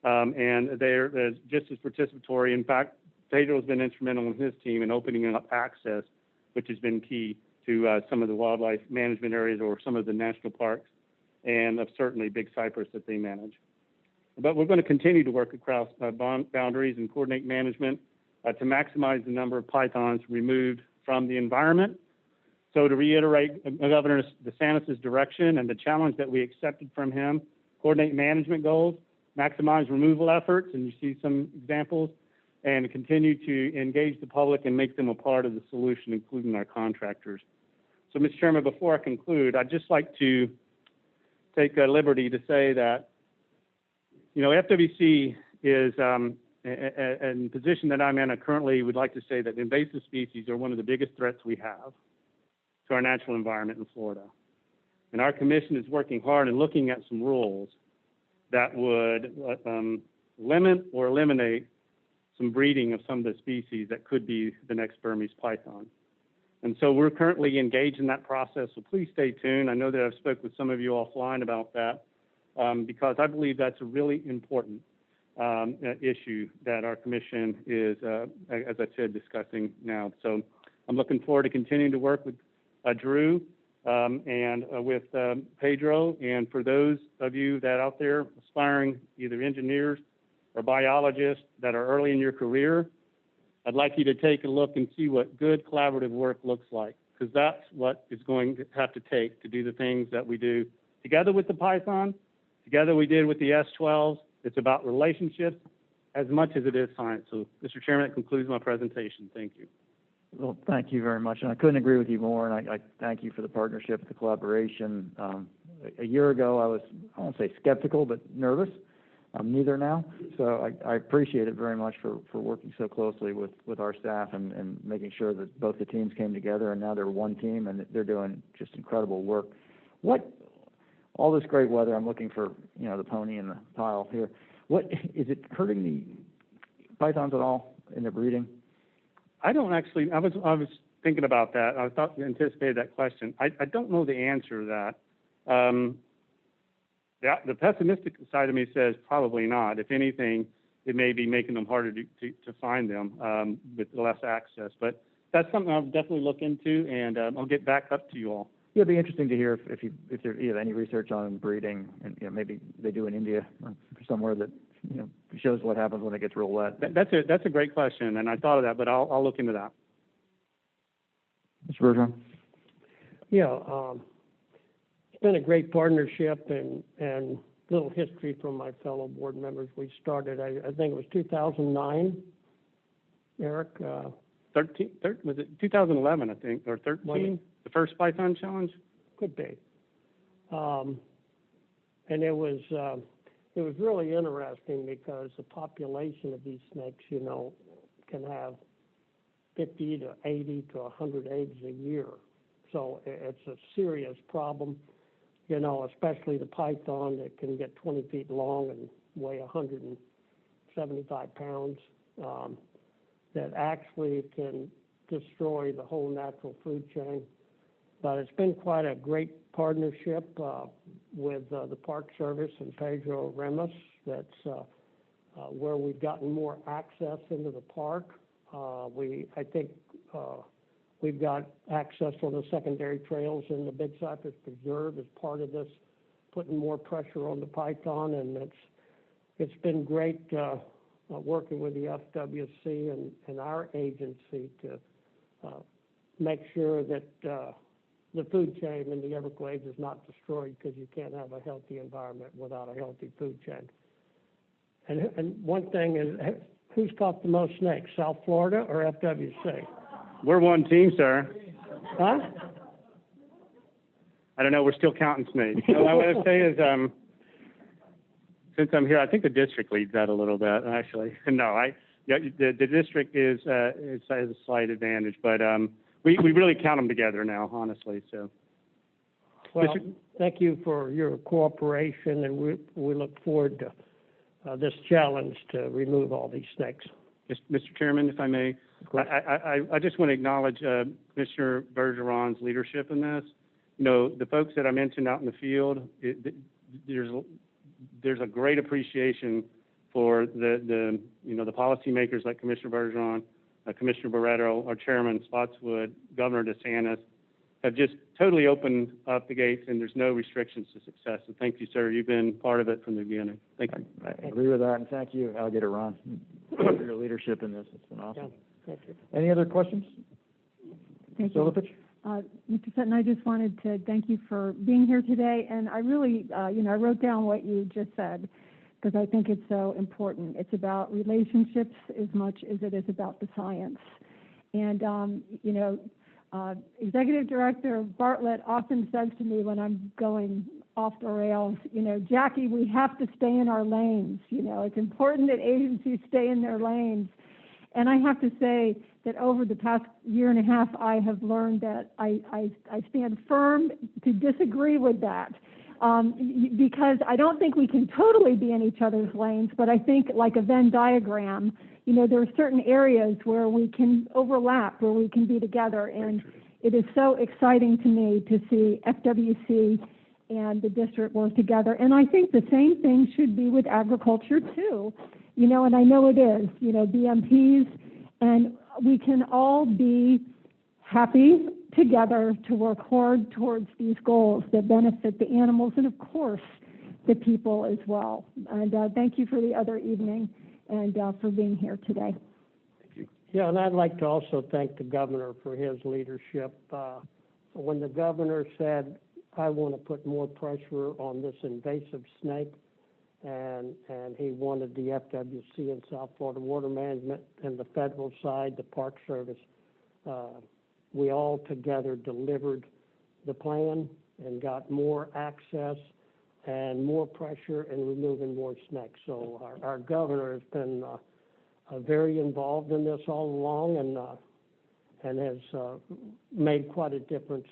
and they're just as participatory. In fact, Pedro has been instrumental in his team in opening up access, which has been key to some of the wildlife management areas or some of the national parks, and certainly Big Cypress that they manage. But we're going to continue to work across boundaries and coordinate management to maximize the number of pythons removed from the environment. So to reiterate Governor DeSantis' direction and the challenge that we accepted from him, coordinate management goals, maximize removal efforts, and you see some examples, and continue to engage the public and make them a part of the solution, including our contractors. So, Mr. Chairman, before I conclude, I'd just like to take a liberty to say that, you know, FWC is, in the position that I'm in, I currently would like to say that invasive species are one of the biggest threats we have to our natural environment in Florida. And our commission is working hard and looking at some rules that would limit or eliminate some breeding of some of the species that could be the next Burmese python. And so we're currently engaged in that process, so please stay tuned. I know that I've spoken with some of you offline about that because I believe that's a really important issue that our commission is, as I said, discussing now. So I'm looking forward to continuing to work with Drew and with Pedro. And for those of you that out there aspiring either engineers or biologists that are early in your career, I'd like you to take a look and see what good collaborative work looks like, because that's what is going to have to take to do the things that we do together with the Python, together we did with the S12s. It's about relationships as much as it is science. So, Mr. Chairman, that concludes my presentation. Thank you. Well, thank you very much, and I couldn't agree with you more, and I thank you for the partnership, the collaboration. A year ago, I won't say skeptical, but nervous. I'm neither now, so I appreciate it very much for working so closely with our staff and making sure that both the teams came together, and now they're one team, and they're doing just incredible work. All this great weather, I'm looking for, you know, the pony in the pile here. What, is it hurting the pythons at all in their breeding? I don't actually, I was thinking about that. I thought you anticipated that question. I don't know the answer to that. The pessimistic side of me says probably not. If anything, it may be making them harder to find them with less access. But that's something I'll definitely look into, and I'll get back up to you all. Yeah, it'd be interesting to hear if there you have any research on breeding, and you know, maybe they do in India or somewhere that, you know, shows what happens when it gets real wet. That's a great question, and I thought of that, but I'll look into that. Mr. Bergeron? Yeah, it's been a great partnership and little history from my fellow board members. We started, I think it was 2009, Eric. 13, was it 2011, I think, or 13? The first Python Challenge? Could be. And it was really interesting because the population of these snakes, you know, can have 50 to 80 to 100 eggs a year. So it's a serious problem, you know, especially the python that can get 20 feet long and weigh 175 pounds, that actually can destroy the whole natural food chain. But it's been quite a great partnership with the Park Service and Pedro Remus. That's where we've gotten more access into the park. I think we've got access on the secondary trails in the Big Cypress Preserve as part of this, putting more pressure on the python, and it's been great working with the FWC and our agency to make sure that the food chain in the Everglades is not destroyed, because you can't have a healthy environment without a healthy food chain. And one thing is, who's caught the most snakes, South Florida or FWC? We're one team, sir. Huh? I don't know, we're still counting snakes. So what I want to say is, since I'm here, I think the district leads that a little bit, actually. No, yeah, the district has a slight advantage, but we really count them together now, honestly, so. Well, thank you for your cooperation, and we look forward to this challenge to remove all these snakes. Mr. Chairman, if I may, I just want to acknowledge Commissioner Bergeron's leadership in this. You know, the folks that I mentioned out in the field, there's a great appreciation for the policymakers like Commissioner Bergeron, Commissioner Barreto, our Chairman Spotswood, Governor DeSantis, have just totally opened up the gates, and there's no restrictions to success. So thank you, sir. You've been part of it from the beginning. Thank you. I agree with that, and thank you, Alligator Ron, for your leadership in this. It's been awesome. Thank you. Any other questions? Thank you. Silvich? Mr. Sutton, I just wanted to thank you for being here today, and I really, I wrote down what you just said because I think it's so important. It's about relationships as much as it is about the science. And, Executive Director Bartlett often says to me when I'm going off the rails, Jackie, we have to stay in our lanes. It's important that agencies stay in their lanes. And I have to say that over the past year and a half, I have learned that I stand firm to disagree with that. Because I don't think we can totally be in each other's lanes, but I think like a Venn diagram, there are certain areas where we can overlap, where we can be together. And it is so exciting to me to see FWC and the district work together. And I think the same thing should be with agriculture too. And I know it is, BMPs, and we can all be happy together to work hard towards these goals that benefit the animals and, of course, the people as well. And thank you for the other evening and for being here today. Yeah, and I'd like to also thank the governor for his leadership. When the governor said, I want to put more pressure on this invasive snake, and he wanted the FWC and South Florida Water Management and the federal side, the Park Service, we all together delivered the plan and got more access and more pressure and removing more snakes. So our governor has been very involved in this all along and has made quite a difference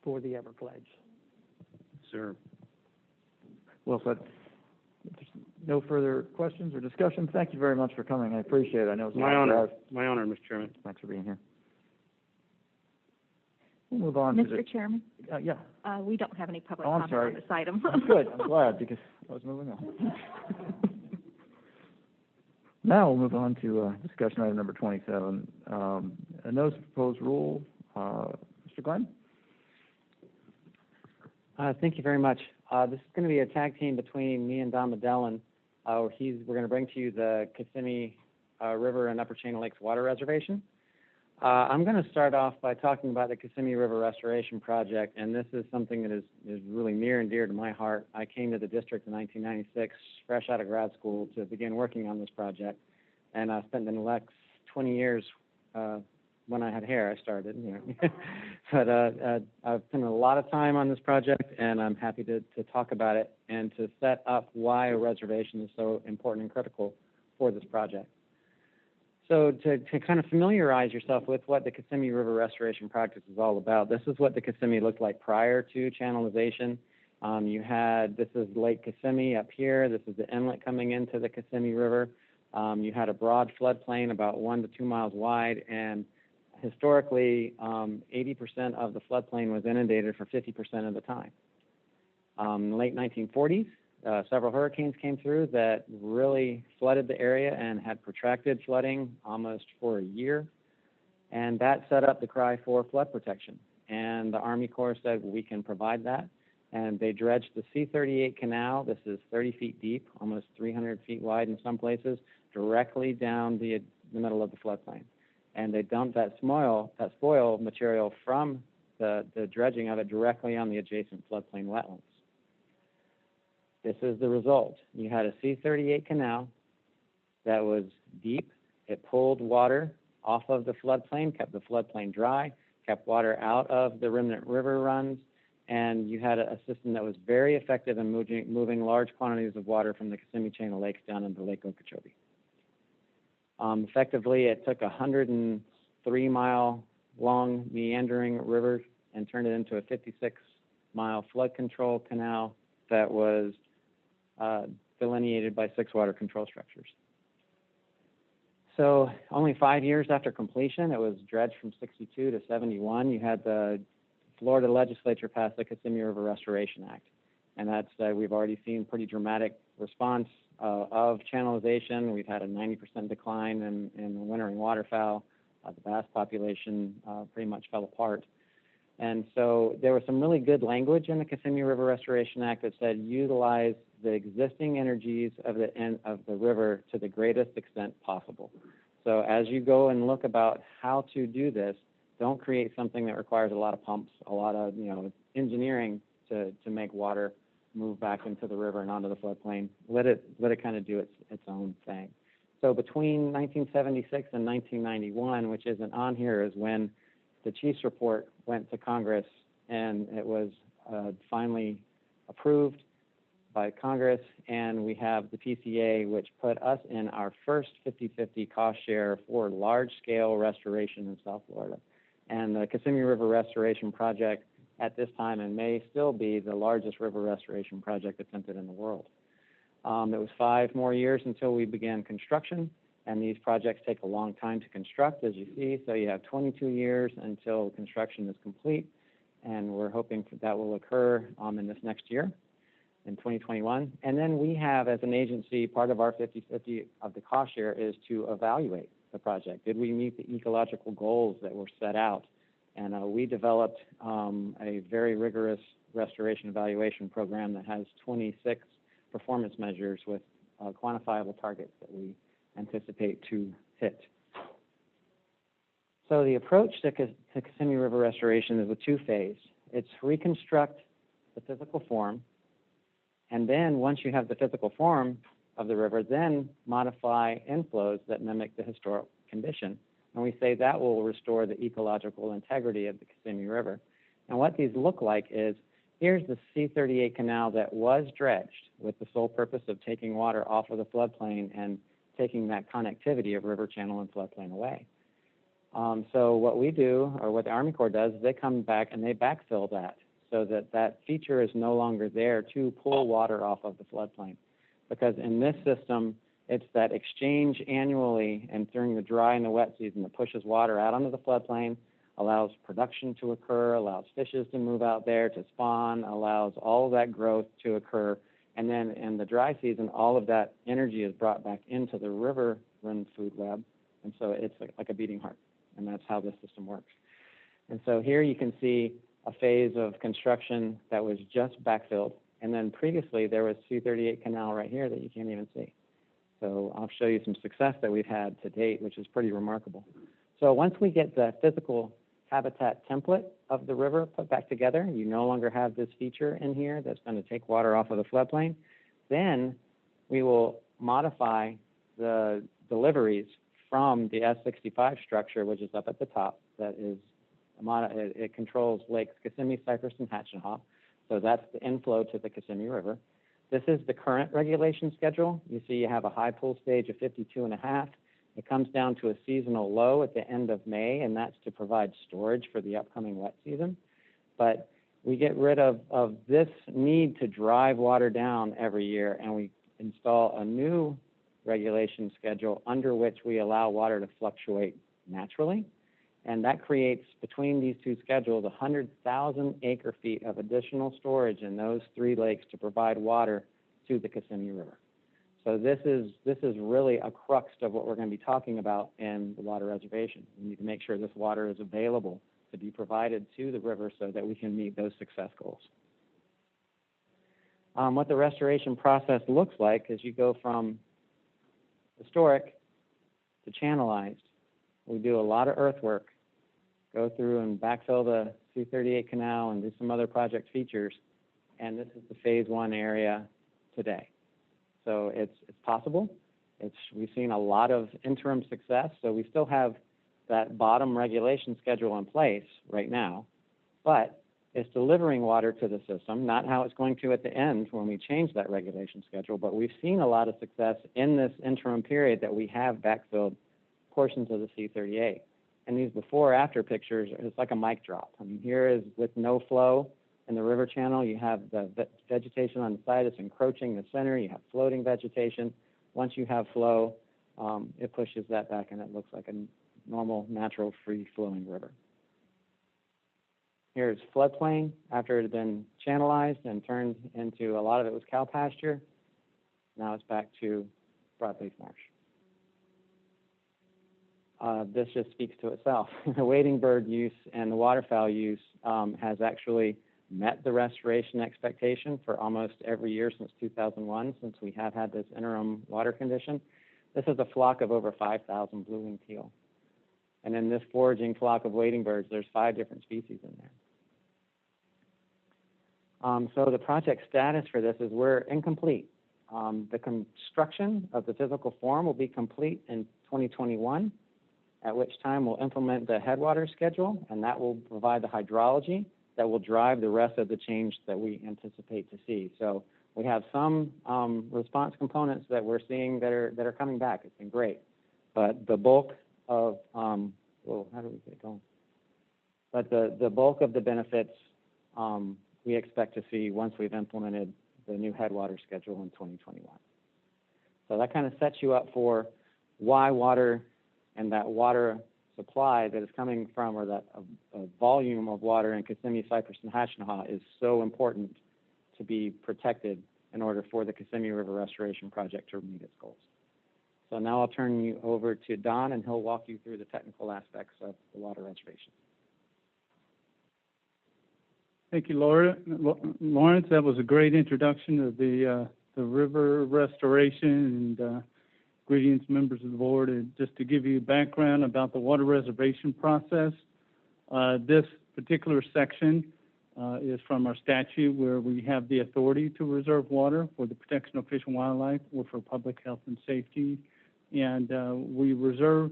for the Everglades. Sir. Well said. If there's no further questions or discussion, thank you very much for coming. I appreciate it. I know it's my honor. My honor, Mr. Chairman. Thanks for being here. We'll move on to Mr. Chairman? yeah. We don't have any public I'm comment sorry. on this item. Good. I'm glad because I was moving on. Now we'll move on to discussion item number 27. A notice of proposed rule. Mr. Glenn? Thank you very much. This is going to be a tag team between me and Don Medellin. We're going to bring to you the Kissimmee River and Upper Chain of Lakes Water Reservation. I'm going to start off by talking about the Kissimmee River Restoration Project, and this is something that is really near and dear to my heart. I came to the district in 1996, fresh out of grad school, to begin working on this project, and I spent the next 20 years when I had hair, I started, But I've spent a lot of time on this project, and I'm happy to talk about it and to set up why a reservation is so important and critical for this project. So to kind of familiarize yourself with what the Kissimmee River Restoration Project is all about, this is what the Kissimmee looked like prior to channelization. This is Lake Kissimmee up here. This is the inlet coming into the Kissimmee River. You had a broad floodplain about 1 to 2 miles wide, and historically, 80% of the floodplain was inundated for 50% of the time. In the late 1940s, several hurricanes came through that really flooded the area and had protracted flooding almost for a year. And that set up the cry for flood protection. And the Army Corps said, we can provide that. And they dredged the C-38 canal. This is 30 feet deep, almost 300 feet wide in some places, directly down the middle of the floodplain. And they dumped that spoil material from the dredging of it directly on the adjacent floodplain wetlands. This is the result. You had a C-38 canal that was deep. It pulled water off of the floodplain, kept the floodplain dry, kept water out of the remnant river runs, and you had a system that was very effective in moving large quantities of water from the Kissimmee Chain of Lakes down into Lake Okeechobee. Effectively, it took a 103-mile long meandering river and turned it into a 56-mile flood control canal that was delineated by 6 water control structures. So only 5 years after completion, it was dredged from 62 to 71. You had the Florida legislature pass the Kissimmee River Restoration Act. And that's, we've already seen pretty dramatic response of channelization. We've had a 90% decline in wintering waterfowl. The bass population pretty much fell apart. And so there was some really good language in the Kissimmee River Restoration Act that said utilize the existing energies of the river to the greatest extent possible. So as you go and look about how to do this, don't create something that requires a lot of pumps, a lot of engineering to make water move back into the river and onto the floodplain. Let it kind of do its own thing. So between 1976 and 1991, which isn't on here, is when the Chiefs report went to Congress, and it was finally approved by Congress, and we have the PCA, which put us in our first 50-50 cost share for large-scale restoration in South Florida. And the Kissimmee River Restoration Project at this time and may still be the largest river restoration project attempted in the world. It was 5 more years until we began construction, and these projects take a long time to construct, as you see. So you have 22 years until construction is complete, and we're hoping that will occur in this next year, in 2021. And then we have, as an agency, part of our 50-50 of the cost share is to evaluate the project. Did we meet the ecological goals that were set out? And we developed a very rigorous restoration evaluation program that has 26 performance measures with quantifiable targets that we anticipate to hit. So the approach to Kissimmee River restoration is a 2-phase. It's reconstruct the physical form, and then once you have the physical form of the river, then modify inflows that mimic the historic condition. And we say that will restore the ecological integrity of the Kissimmee River. And what these look like is, here's the C-38 canal that was dredged with the sole purpose of taking water off of the floodplain and taking that connectivity of river channel and floodplain away. So what we do, or what the Army Corps does, is they come back and they backfill that so that that feature is no longer there to pull water off of the floodplain. Because in this system, it's that exchange annually and during the dry and the wet season that pushes water out onto the floodplain, allows production to occur, allows fishes to move out there to spawn, allows all of that growth to occur. And then in the dry season, all of that energy is brought back into the river run food web. And so it's like a beating heart. And that's how this system works. And so here you can see a phase of construction that was just backfilled. And then previously there was C-38 canal right here that you can't even see. So I'll show you some success that we've had to date, which is pretty remarkable. So once we get the physical habitat template of the river put back together, you no longer have this feature in here that's going to take water off of the floodplain, then we will modify the deliveries from the S65 structure, which is up at the top, that is, it controls lakes Kissimmee, Cypress, and Hatchenhaw. So that's the inflow to the Kissimmee River. This is the current regulation schedule. You see you have a high pull stage of 52.5. It comes down to a seasonal low at the end of May, and that's to provide storage for the upcoming wet season. But we get rid of this need to drive water down every year, and we install a new regulation schedule under which we allow water to fluctuate naturally. And that creates, between these two schedules, 100,000 acre feet of additional storage in those 3 lakes to provide water to the Kissimmee River. So this is really a crux of what we're going to be talking about in the water reservation. We need to make sure this water is available to be provided to the river so that we can meet those success goals. What the restoration process looks like is you go from historic to channelized. We do a lot of earthwork, go through and backfill the C-38 canal and do some other project features, and this is the phase 1 area today. So it's possible. We've seen a lot of interim success, so we still have that bottom regulation schedule in place right now, but it's delivering water to the system, not how it's going to at the end when we change that regulation schedule. But we've seen a lot of success in this interim period that we have backfilled portions of the C38. And these before-after pictures, it's like a mic drop. I mean, here is with no flow in the river channel. You have the vegetation on the side that's encroaching the center. You have floating vegetation. Once you have flow, it pushes that back, and it looks like a normal, natural, free-flowing river. Here's floodplain after it had been channelized and turned into, a lot of it was cow pasture. Now it's back to broadleaf marsh. This just speaks to itself. The wading bird use and the waterfowl use has actually met the restoration expectation for almost every year since 2001, since we have had this interim water condition. This is a flock of over 5,000 blue-winged teal. And in this foraging flock of wading birds, there's 5 different species in there. So the project status for this is we're incomplete. The construction of the physical form will be complete in 2021, at which time we'll implement the headwater schedule, and that will provide the hydrology that will drive the rest of the change that we anticipate to see. So we have some response components that we're seeing that are coming back. It's been great. But the bulk of, well, how do we get going? But the bulk of the benefits we expect to see once we've implemented the new headwater schedule in 2021. So that kind of sets you up for why water and that water supply that is coming from, or that volume of water in Kissimmee, Cypress, and Hashtag is so important to be protected in order for the Kissimmee River Restoration Project to meet its goals. So now I'll turn you over to Don, and he'll walk you through the technical aspects of the water restoration. Thank you, Lawrence. That was a great introduction of the river restoration, and greetings, members of the board. And just to give you background about the water reservation process, this particular section is from our statute, where we have the authority to reserve water for the protection of fish and wildlife or for public health and safety. And we reserve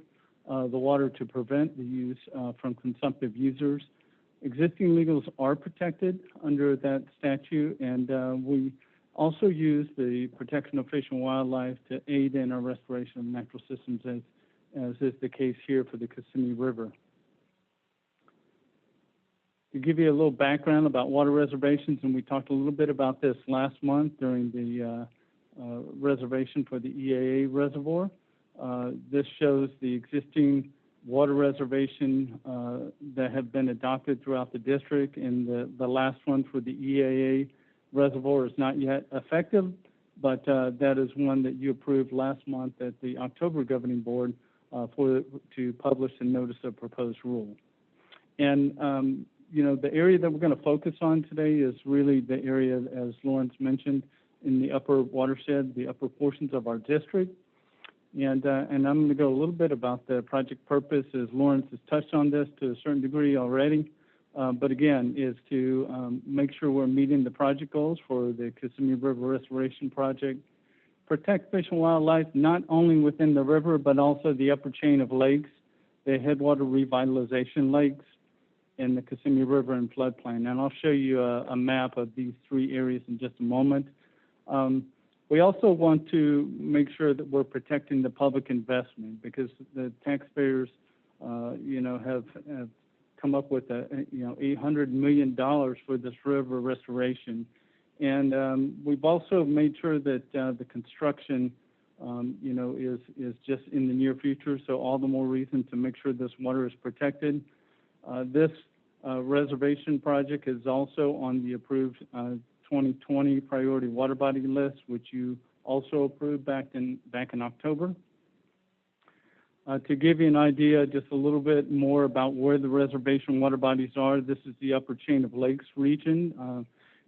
the water to prevent the use from consumptive users. Existing legals are protected under that statute, and we also use the protection of fish and wildlife to aid in our restoration of natural systems, as is the case here for the Kissimmee River. To give you a little background about water reservations, and we talked a little bit about this last month during the reservation for the EAA reservoir. This shows the existing water reservation that have been adopted throughout the district, and the last one for the EAA reservoir is not yet effective, but that is one that you approved last month at the October governing board to publish a notice of proposed rule. And you know, the area that we're going to focus on today is really the area, as Lawrence mentioned, in the upper watershed, the upper portions of our district. And I'm going to go a little bit about the project purpose, as Lawrence has touched on this to a certain degree already. But again, is to make sure we're meeting the project goals for the Kissimmee River Restoration Project, protect fish and wildlife not only within the river, but also the upper chain of lakes, the headwater revitalization lakes, and the Kissimmee River and floodplain. And I'll show you a map of these 3 areas in just a moment. We also want to make sure that we're protecting the public investment, because the taxpayers, you know, have come up with $800 million for this river restoration. And we've also made sure that the construction, you know, is just in the near future. So all the more reason to make sure this water is protected. This reservation project is also on the approved 2020 priority water body list, which you also approved back in October. To give you an idea, just a little bit more about where the reservation water bodies are, this is the upper chain of lakes region.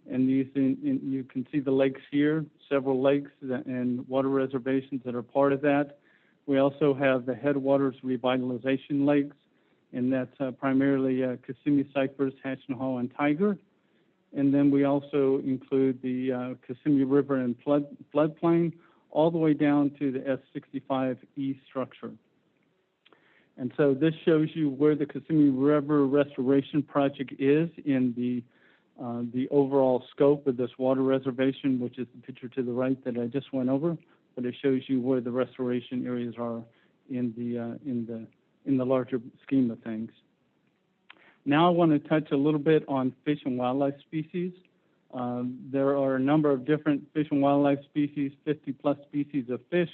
And you can see the lakes here, several lakes and water reservations that are part of that. We also have the headwaters revitalization lakes, and that's primarily Kissimmee, Cypress, Hashtag, and Tiger. And then we also include the Kissimmee River and floodplain, all the way down to the S65 East structure. And so this shows you where the Kissimmee River Restoration Project is in the overall scope of this water reservation, which is the picture to the right that I just went over. But it shows you where the restoration areas are in the larger scheme of things. Now I want to touch a little bit on fish and wildlife species. There are a number of different fish and wildlife species, 50+ species of fish,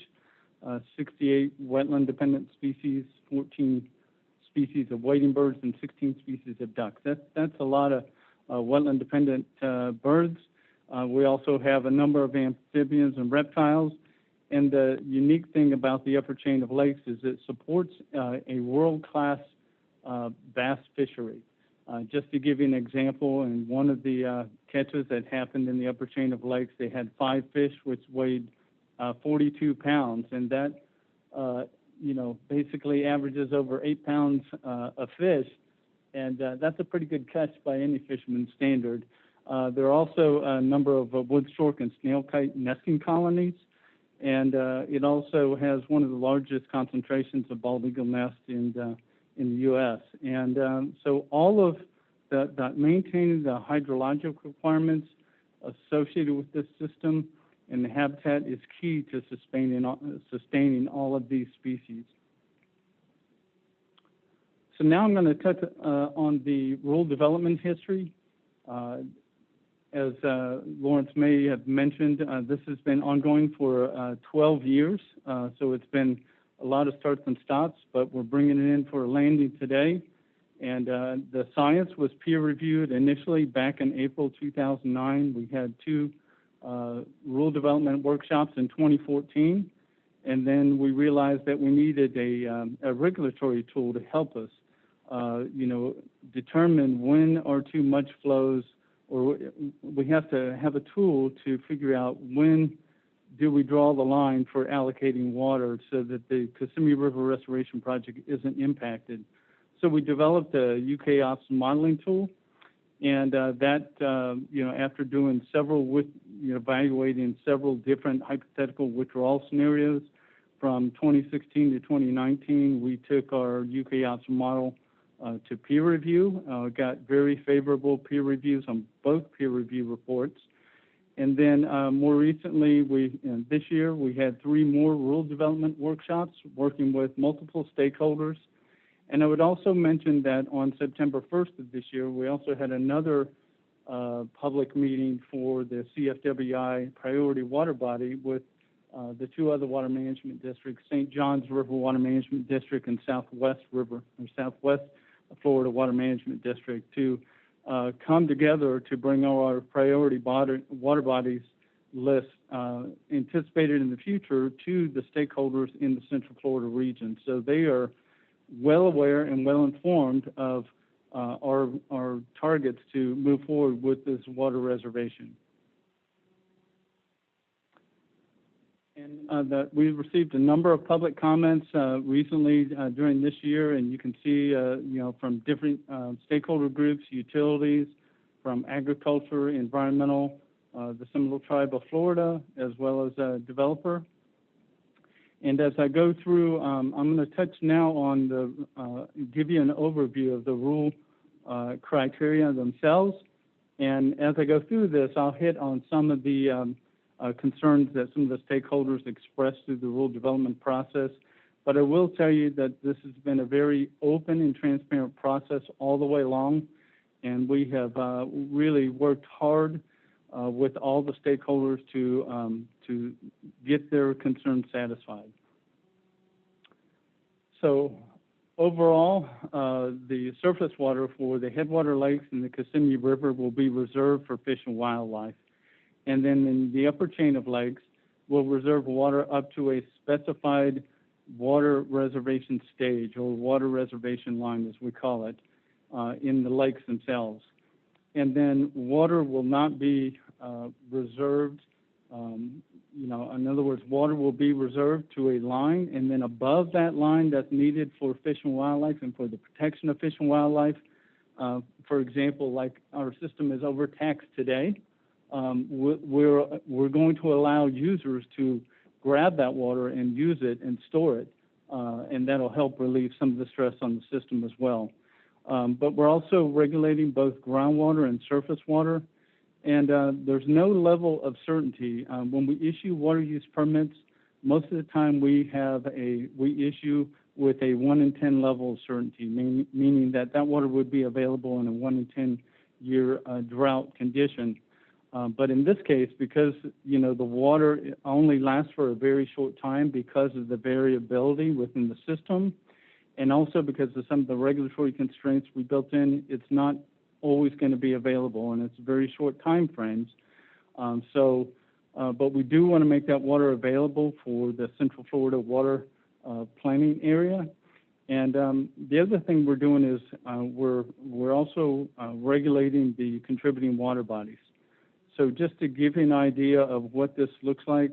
68 wetland-dependent species, 14 species of wading birds, and 16 species of ducks. That's a lot of wetland-dependent birds. We also have a number of amphibians and reptiles. And the unique thing about the upper chain of lakes is it supports a world-class bass fishery. Just to give you an example, in one of the catches that happened in the upper chain of lakes, they had 5 fish which weighed 42 pounds, and that basically averages over 8 pounds of fish, and that's a pretty good catch by any fisherman's standard. There are also a number of wood stork and snail kite nesting colonies, and it also has one of the largest concentrations of bald eagle nests in the U.S. And so all of the maintaining the hydrologic requirements associated with this system and the habitat is key to sustaining all of these species. So now I'm going to touch on the rural development history. As Lawrence may have mentioned, this has been ongoing for 12 years. So it's been a lot of starts and stops, but we're bringing it in for a landing today. And the science was peer reviewed initially back in April 2009. We had 2 rural development workshops in 2014. And then we realized that we needed a regulatory tool to help us, determine when are too much flows, or we have to have a tool to figure out when do we draw the line for allocating water so that the Kissimmee River Restoration Project isn't impacted. So we developed a UK Ops modeling tool, and after doing evaluating several different hypothetical withdrawal scenarios from 2016 to 2019, we took our UK Ops model to peer review. Got very favorable peer reviews on both peer review reports. And then more recently, this year, we had 3 more rural development workshops working with multiple stakeholders. And I would also mention that on September 1st of this year, we also had another public meeting for the CFWI priority water body with the 2 other water management districts, St. John's River Water Management District and Southwest Florida Water Management District, to come together to bring our priority water bodies list anticipated in the future to the stakeholders in the Central Florida region. So they are well aware and well informed of our targets to move forward with this water reservation. And that we've received a number of public comments recently during this year, and you can see, from different stakeholder groups, utilities, from agriculture, environmental, the Seminole Tribe of Florida, as well as a developer. And as I go through, I'm going to touch now on give you an overview of the rule criteria themselves. And as I go through this, I'll hit on some of the concerns that some of the stakeholders expressed through the rural development process. But I will tell you that this has been a very open and transparent process all the way along. And we have really worked hard with all the stakeholders to get their concerns satisfied. So overall, the surface water for the headwater lakes and the Kissimmee River will be reserved for fish and wildlife. And then in the upper chain of lakes, we'll reserve water up to a specified water reservation stage, or water reservation line, as we call it, in the lakes themselves. And then water will not be reserved, in other words, water will be reserved to a line, and then above that line that's needed for fish and wildlife and for the protection of fish and wildlife. For example, like our system is overtaxed today, we're going to allow users to grab that water and use it and store it and that'll help relieve some of the stress on the system as well. But we're also regulating both groundwater and surface water, and there's no level of certainty. When we issue water use permits, most of the time we issue with a 1 in 10 level of certainty, meaning that water would be available in a 1 in 10 year drought condition. But in this case, because the water only lasts for a very short time because of the variability within the system, and also because of some of the regulatory constraints we built in, it's not always going to be available, and it's very short time frames. But we do want to make that water available for the Central Florida water planning area. And the other thing we're doing is we're also regulating the contributing water bodies. So just to give you an idea of what this looks like,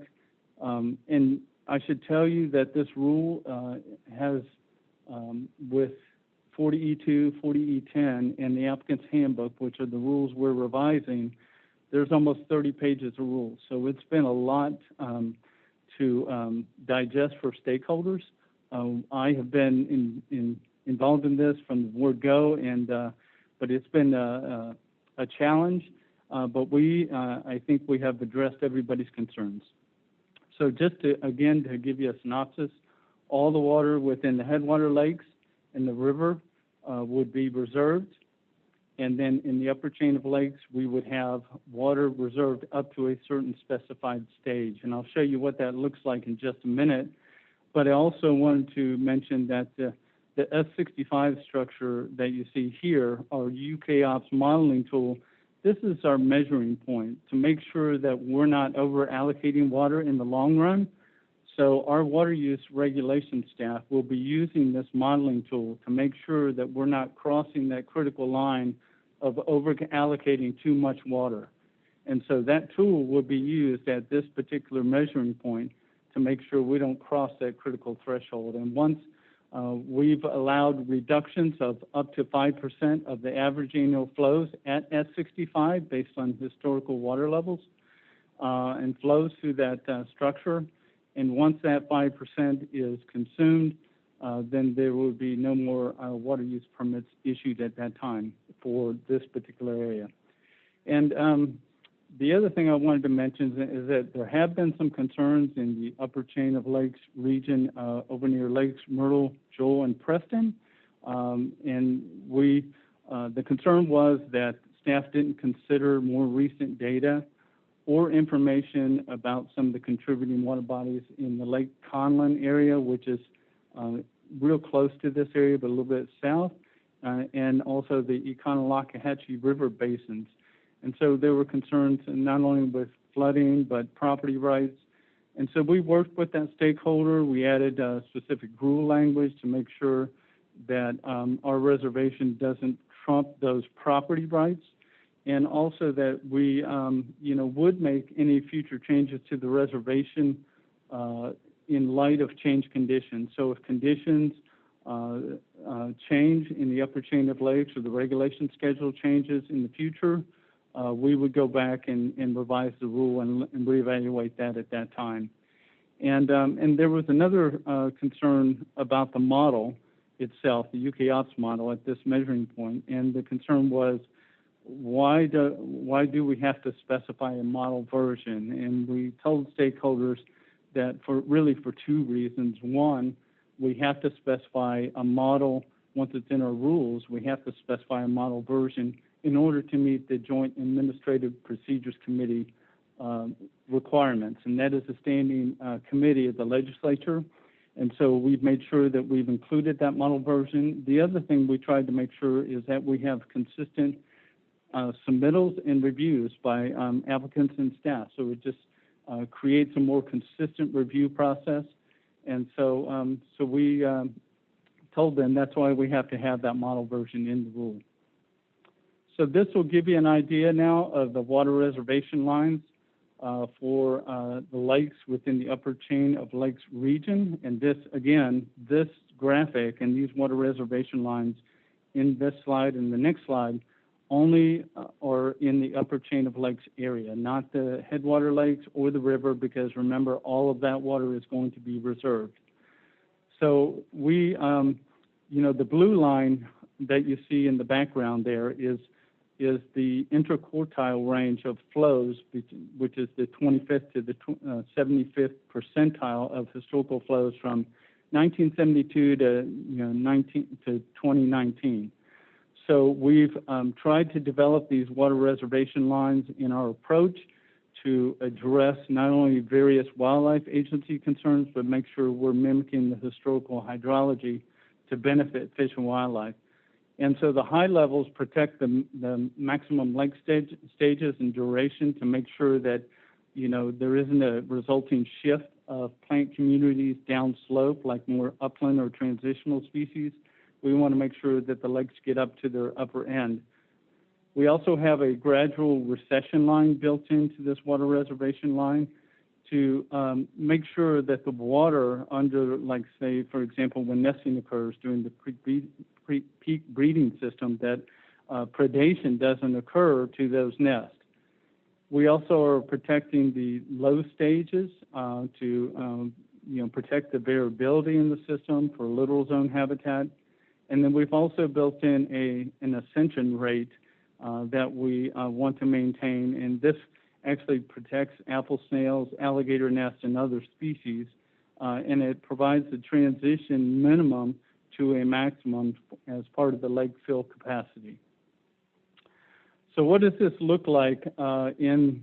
and I should tell you that this rule has, with 40E2, 40E10, and the applicant's handbook, which are the rules we're revising, there's almost 30 pages of rules. So it's been a lot to digest for stakeholders. I have been involved in this from the word go, and but it's been a challenge. But I think we have addressed everybody's concerns. So just to give you a synopsis, all the water within the headwater lakes and the river would be reserved. And then in the upper chain of lakes, we would have water reserved up to a certain specified stage. And I'll show you what that looks like in just a minute. But I also wanted to mention that the S65 structure that you see here, our UKOPS modeling tool, this is our measuring point to make sure that we're not over allocating water in the long run. So our water use regulation staff will be using this modeling tool to make sure that we're not crossing that critical line of over allocating too much water. And so that tool will be used at this particular measuring point to make sure we don't cross that critical threshold. And once we've allowed reductions of up to 5% of the average annual flows at S65 based on historical water levels and flows through that structure. And once that 5% is consumed, then there will be no more water use permits issued at that time for this particular area. And the other thing I wanted to mention is that there have been some concerns in the upper chain of lakes region over near Lakes Myrtle, Joel, and Preston. And the concern was that staff didn't consider more recent data or information about some of the contributing water bodies in the Lake Conlin area, which is real close to this area, but a little bit south, and also the Econo-Lockhatchee River basins. And so there were concerns not only with flooding, but property rights. And so we worked with that stakeholder. We added specific rule language to make sure that our reservation doesn't trump those property rights. And also that we, would make any future changes to the reservation in light of changed conditions. So if conditions change in the upper chain of lakes or the regulation schedule changes in the future, we would go back and revise the rule and reevaluate that at that time. And there was another concern about the model itself, the UKOPS model at this measuring point. And the concern was, why do we have to specify a model version? And we told stakeholders that for two reasons. One, we have to specify a model. Once it's in our rules, we have to specify a model version in order to meet the Joint Administrative Procedures Committee requirements. And that is a standing committee of the legislature. And so we've made sure that we've included that model version. The other thing we tried to make sure is that we have consistent submittals and reviews by applicants and staff. So it just creates a more consistent review process. And so we told them that's why we have to have that model version in the rule. So this will give you an idea now of the water reservation lines for the lakes within the upper chain of lakes region. And this, again, this graphic and these water reservation lines in this slide and the next slide only are in the upper chain of lakes area, not the headwater lakes or the river, because remember, all of that water is going to be reserved. So we, the blue line that you see in the background there is the interquartile range of flows, which is the 25th to the 75th percentile of historical flows from 1972 to 2019. So we've tried to develop these water reservation lines in our approach to address not only various wildlife agency concerns, but make sure we're mimicking the historical hydrology to benefit fish and wildlife. And so the high levels protect the maximum lake stages and duration to make sure that, there isn't a resulting shift of plant communities downslope, like more upland or transitional species. We want to make sure that the lakes get up to their upper end. We also have a gradual recession line built into this water reservation line to make sure that the water under, like say, for example, when nesting occurs during the peak breeding system, that predation doesn't occur to those nests. We also are protecting the low stages to protect the variability in the system for littoral zone habitat. And then we've also built in an ascension rate that we want to maintain, and this actually protects apple snails, alligator nests, and other species, and it provides a transition minimum to a maximum as part of the lake fill capacity. So what does this look like in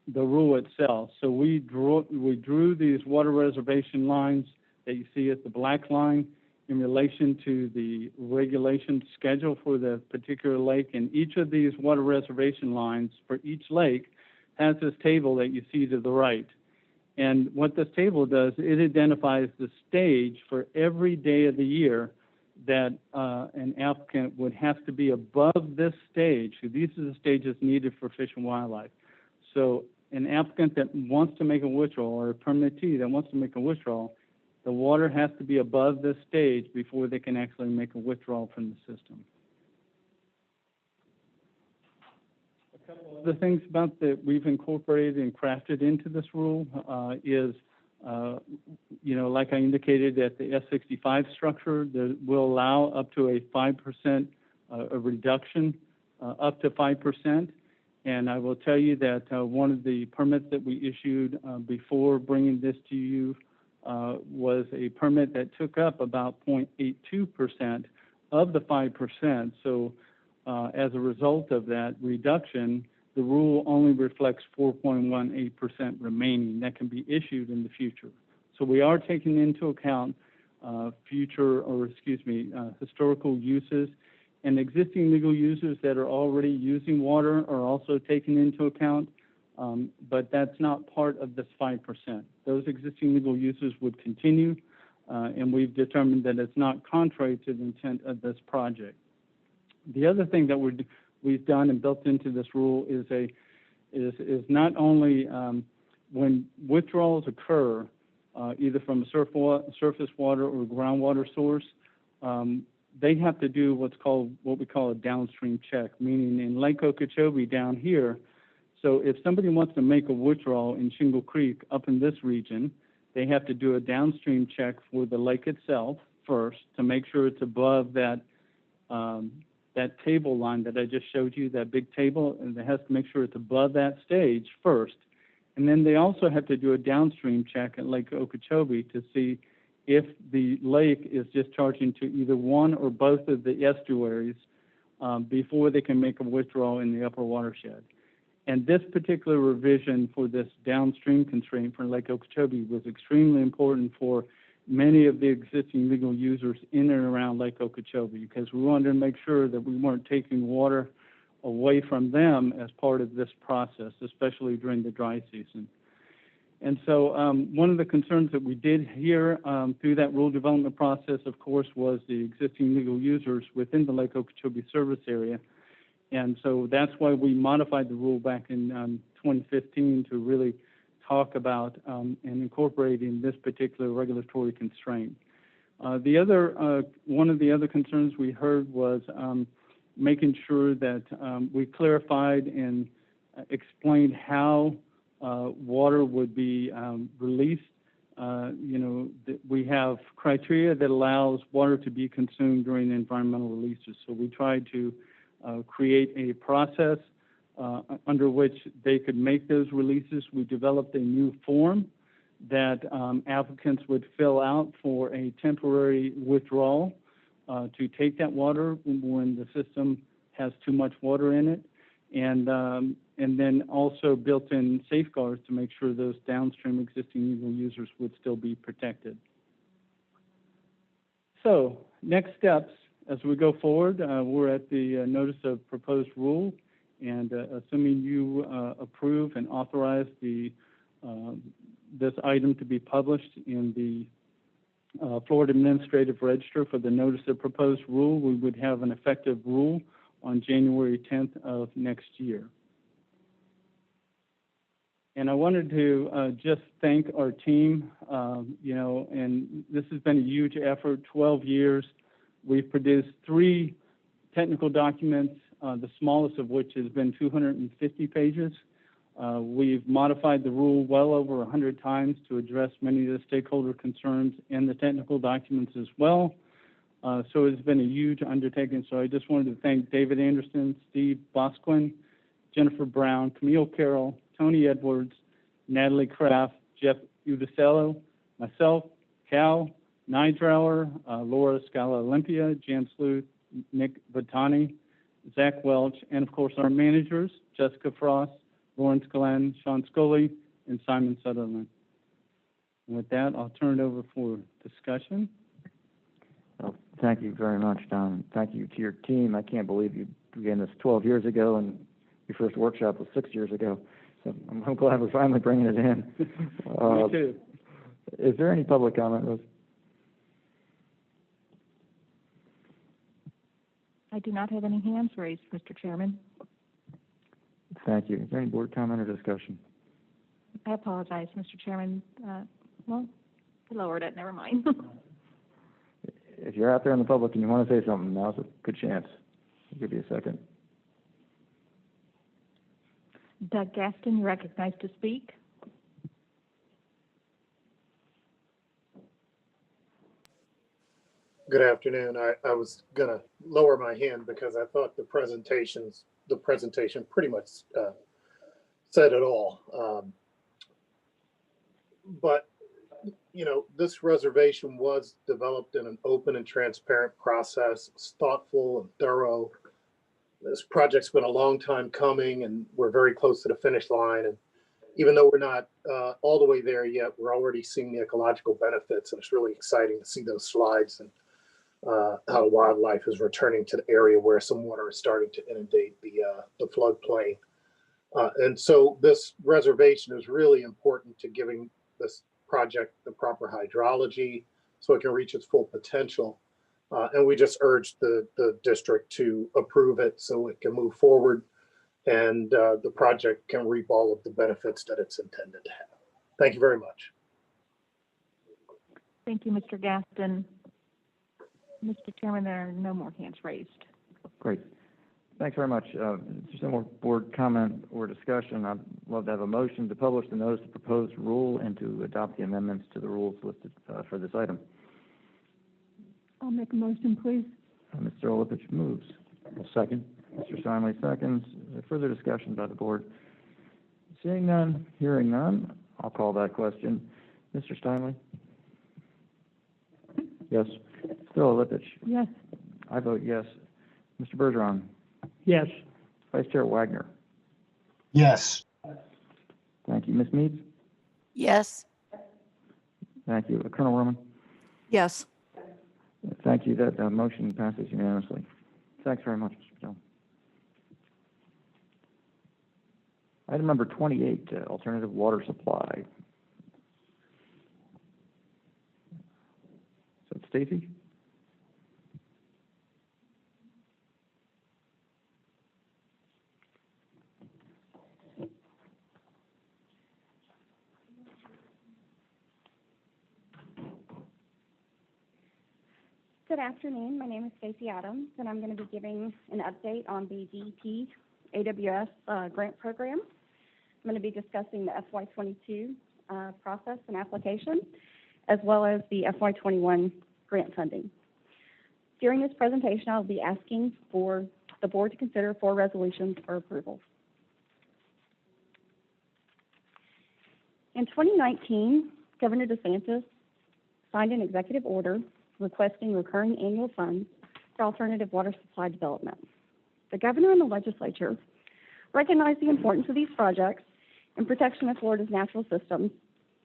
the rule itself? So we drew these water reservation lines that you see as the black line in relation to the regulation schedule for the particular lake, and each of these water reservation lines for each lake has this table that you see to the right. And what this table does, it identifies the stage for every day of the year that an applicant would have to be above this stage. So these are the stages needed for fish and wildlife. So an applicant that wants to make a withdrawal, or a permittee that wants to make a withdrawal, the water has to be above this stage before they can actually make a withdrawal from the system. A couple other things about that we've incorporated and crafted into this rule is, like I indicated at the S65 structure, that will allow up to a 5% a reduction, up to 5%. And I will tell you that one of the permits that we issued before bringing this to you was a permit that took up about 0.82% of the 5%. So as a result of that reduction, the rule only reflects 4.18% remaining that can be issued in the future. So we are taking into account historical uses, and existing legal users that are already using water are also taken into account. But that's not part of this 5%. Those existing legal uses would continue, and we've determined that it's not contrary to the intent of this project. The other thing that we've done and built into this rule is not only when withdrawals occur, either from a surface water or groundwater source, they have to do what we call a downstream check, meaning in Lake Okeechobee down here. So if somebody wants to make a withdrawal in Shingle Creek up in this region, they have to do a downstream check for the lake itself first to make sure it's above that table line that I just showed you, that big table, and they have to make sure it's above that stage first. And then they also have to do a downstream check at Lake Okeechobee to see if the lake is discharging to either one or both of the estuaries before they can make a withdrawal in the upper watershed. And this particular revision for this downstream constraint for Lake Okeechobee was extremely important for many of the existing legal users in and around Lake Okeechobee, because we wanted to make sure that we weren't taking water away from them as part of this process, especially during the dry season. And so one of the concerns that we did hear through that rule development process, of course, was the existing legal users within the Lake Okeechobee service area. And so that's why we modified the rule back in 2015 to really talk about and incorporating this particular regulatory constraint. One of the other concerns we heard was making sure that we clarified and explained how water would be released we have criteria that allows water to be consumed during the environmental releases. So we tried to create a process under which they could make those releases. We developed a new form that applicants would fill out for a temporary withdrawal to take that water when the system has too much water in it, and then also built-in safeguards to make sure those downstream existing legal users would still be protected. So next steps as we go forward, we're at the notice of proposed rule, and assuming you approve and authorize this item to be published in the Florida Administrative Register for the notice of proposed rule, we would have an effective rule on January 10th of next year. And I wanted to just thank our team, and this has been a huge effort, 12 years. We've produced 3 technical documents, the smallest of which has been 250 pages. We've modified the rule well over 100 times to address many of the stakeholder concerns in the technical documents as well. So it's been a huge undertaking. So I just wanted to thank David Anderson, Steve Bosquin, Jennifer Brown, Camille Carroll, Tony Edwards, Natalie Kraft, Jeff Udicello, myself, Cal Nidrower, Laura Scala Olympia, Jan Sleuth, Nick Vitani, Zach Welch, and of course our managers, Jessica Frost, Lawrence Glenn, Sean Scully, and Simon Sutherland. And with that, I'll turn it over for discussion. Well, thank you very much, Don. Thank you to your team. I can't believe you began this 12 years ago, and your first workshop was 6 years ago. So I'm glad we're finally bringing it in. Me too. Is there any public comment, Rose? I do not have any hands raised, Mr. Chairman. Thank you. Is there any board comment or discussion? I apologize, Mr. Chairman. Well, I lowered it, never mind. If you're out there in the public and you want to say something, now's a good chance. I'll give you a second. Doug Gaston, you're recognized to speak. Good afternoon. I was going to lower my hand because I thought the presentation pretty much said it all. But, this reservation was developed in an open and transparent process. It's thoughtful and thorough. This project's been a long time coming, and we're very close to the finish line. And even though we're not all the way there yet, we're already seeing the ecological benefits, and it's really exciting to see those slides and how wildlife is returning to the area where some water is starting to inundate the floodplain. And so this reservation is really important to giving this project the proper hydrology so it can reach its full potential. And we just urge the district to approve it so it can move forward and the project can reap all of the benefits that it's intended to have. Thank you very much. Thank you, Mr. Gaston. Mr. Chairman, there are no more hands raised. Great. Thanks very much. If there's no more board comment or discussion, I'd love to have a motion to publish the notice of proposed rule and to adopt the amendments to the rules listed for this item. I'll make a motion, please. Mr. Olepich moves. I'll second. Mr. Steinley seconds. Is there further discussion by the board? Seeing none, hearing none, I'll call that question. Mr. Steinley? Yes. Mr. Olepich? Yes. I vote yes. Mr. Bergeron? Yes. Vice Chair Wagner? Yes. Thank you. Ms. Meads? Yes. Thank you. Colonel Roman? Yes. Thank you. That motion passes unanimously. Thanks very much, Mr. Patel. Item number 28, alternative water supply. So, Stacy? Good afternoon. My name is Stacey Adams, and I'm going to be giving an update on the DEP AWS grant program. I'm going to be discussing the FY22 process and application, as well as the FY21 grant funding. During this presentation, I'll be asking for the board to consider 4 resolutions for approval. In 2019, Governor DeSantis signed an executive order requesting recurring annual funds for alternative water supply development. The governor and the legislature recognized the importance of these projects and protection of Florida's natural systems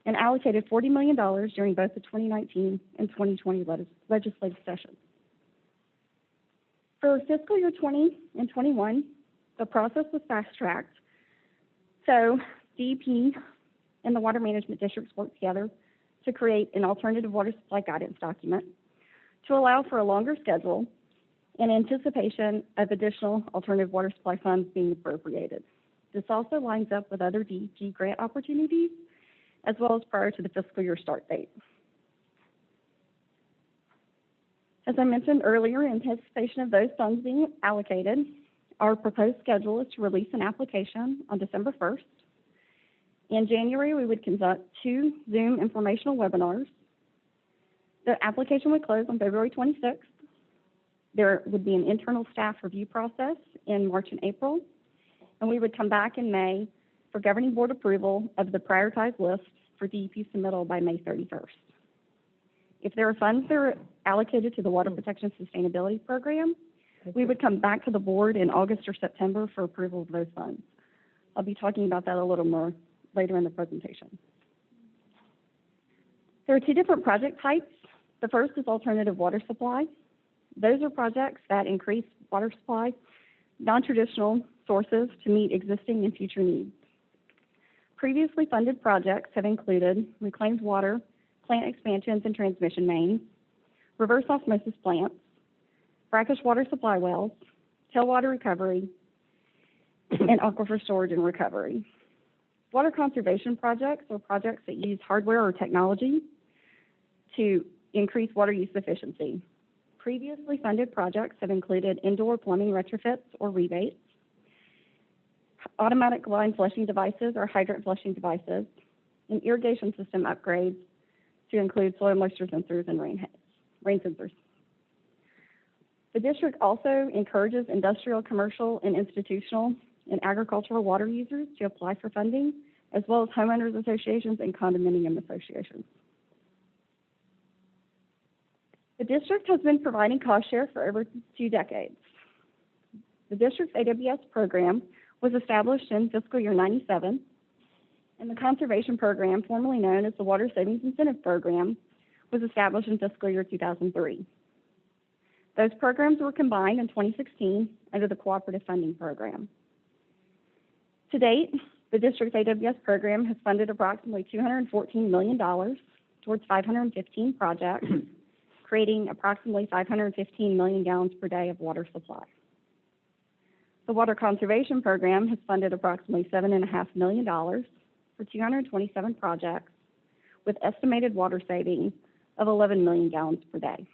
and allocated $40 million during both the 2019 and 2020 legislative sessions. For fiscal year 20 and 21, the process was fast-tracked. So DEP and the water management districts worked together to create an alternative water supply guidance document to allow for a longer schedule in anticipation of additional alternative water supply funds being appropriated. This also lines up with other DEP grant opportunities, as well as prior to the fiscal year start date. As I mentioned earlier, in anticipation of those funds being allocated, our proposed schedule is to release an application on December 1st. In January, we would conduct 2 Zoom informational webinars. The application would close on February 26th. There would be an internal staff review process in March and April, and we would come back in May for governing board approval of the prioritized list for DEP submittal by May 31st. If there are funds that are allocated to the Water Protection Sustainability Program, we would come back to the board in August or September for approval of those funds. I'll be talking about that a little more later in the presentation. There are 2 different project types. The first is alternative water supply. Those are projects that increase water supply, non-traditional sources to meet existing and future needs. Previously funded projects have included reclaimed water, plant expansions and transmission mains, reverse osmosis plants, brackish water supply wells, tailwater recovery, and aquifer storage and recovery. Water conservation projects are projects that use hardware or technology to increase water use efficiency. Previously funded projects have included indoor plumbing retrofits or rebates, automatic line flushing devices or hydrant flushing devices, and irrigation system upgrades to include soil moisture sensors and rain sensors. The district also encourages industrial, commercial, and institutional and agricultural water users to apply for funding, as well as homeowners associations and condominium associations. The district has been providing cost share for over 2 decades. The district's AWS program was established in fiscal year 97, and the conservation program, formerly known as the Water Savings Incentive Program, was established in fiscal year 2003. Those programs were combined in 2016 under the Cooperative Funding Program. To date, the district's AWS program has funded approximately $214 million towards 515 projects, creating approximately 515 million gallons per day of water supply. The Water Conservation Program has funded approximately $7.5 million for 227 projects with estimated water savings of 11 million gallons per day.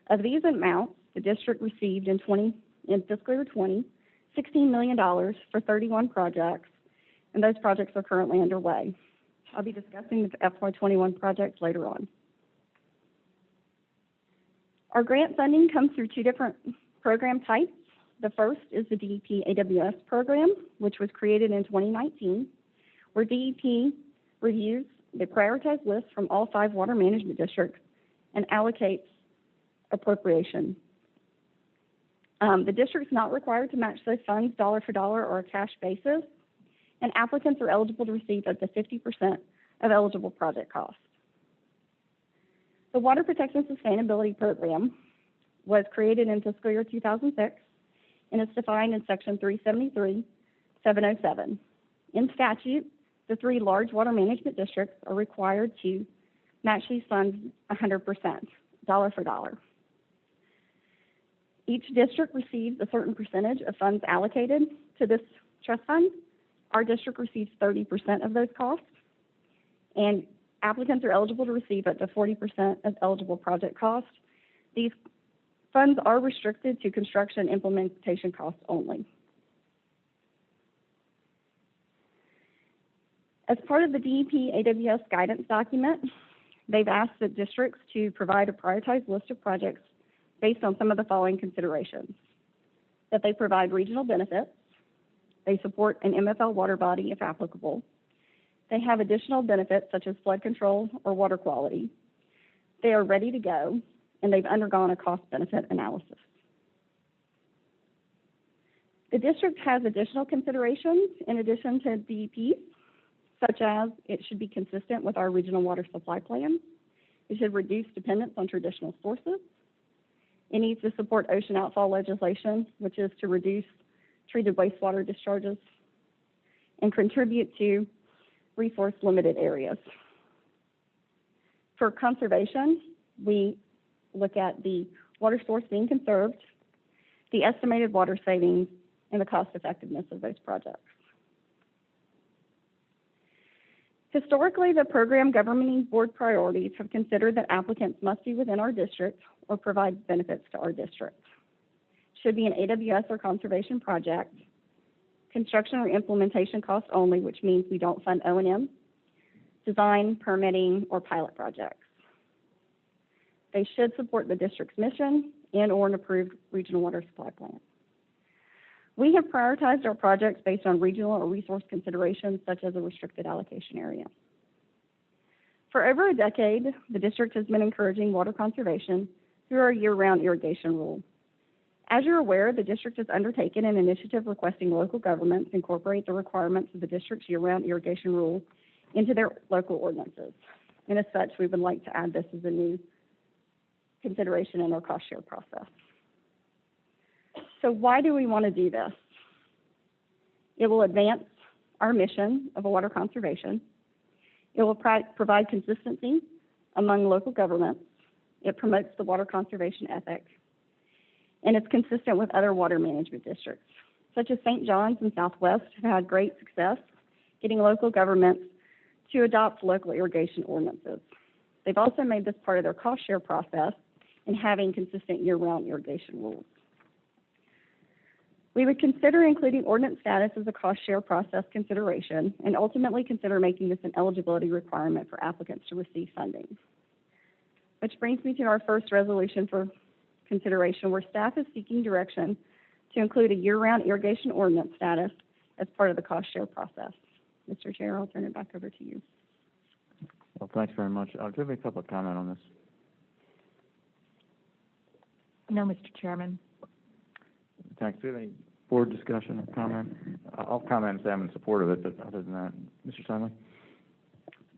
Of these amounts, the district received in fiscal year 20, $16 million for 31 projects, and those projects are currently underway. I'll be discussing the FY21 projects later on. Our grant funding comes through 2 different program types. The first is the DEP AWS program, which was created in 2019, where DEP reviews the prioritized list from all 5 water management districts and allocates appropriation. The district is not required to match those funds dollar for dollar or a cash basis, and applicants are eligible to receive up to 50% of eligible project costs. The Water Protection Sustainability Program was created in fiscal year 2006 and is defined in Section 373-707. In statute, the 3 large water management districts are required to match these funds 100%, dollar for dollar. Each district receives a certain percentage of funds allocated to this trust fund. Our district receives 30% of those costs, and applicants are eligible to receive up to 40% of eligible project costs. These funds are restricted to construction implementation costs only. As part of the DEP AWS guidance document, they've asked the districts to provide a prioritized list of projects based on some of the following considerations: that they provide regional benefits, they support an MFL water body if applicable, they have additional benefits such as flood control or water quality, they are ready to go, and they've undergone a cost-benefit analysis. The district has additional considerations in addition to DEP, such as it should be consistent with our regional water supply plan, it should reduce dependence on traditional sources, it needs to support ocean outfall legislation, which is to reduce treated wastewater discharges, and contribute to resource-limited areas. For conservation, we look at the water source being conserved, the estimated water savings, and the cost effectiveness of those projects. Historically, the program governing board priorities have considered that applicants must be within our district or provide benefits to our district. Should be an AWS or conservation project, construction or implementation costs only, which means we don't fund O&M, design, permitting, or pilot projects. They should support the district's mission and or an approved regional water supply plan. We have prioritized our projects based on regional or resource considerations, such as a restricted allocation area. For over a decade, the district has been encouraging water conservation through our year-round irrigation rule. As you're aware, the district has undertaken an initiative requesting local governments incorporate the requirements of the district's year-round irrigation rule into their local ordinances. And as such, we would like to add this as a new consideration in our cost share process. So why do we want to do this? It will advance our mission of water conservation. It will provide consistency among local governments. It promotes the water conservation ethic. And it's consistent with other water management districts, such as St. John's and Southwest have had great success getting local governments to adopt local irrigation ordinances. They've also made this part of their cost share process in having consistent year-round irrigation rules. We would consider including ordinance status as a cost share process consideration and ultimately consider making this an eligibility requirement for applicants to receive funding. Which brings me to our first resolution for consideration, where staff is seeking direction to include a year-round irrigation ordinance status as part of the cost share process. Mr. Chair, I'll turn it back over to you. Well, thanks very much. I'll give you a couple of comments on this. No, Mr. Chairman. Thanks. Do you have any board discussion or comment? I'll comment and say I'm in support of it, but other than that, Mr. Simon?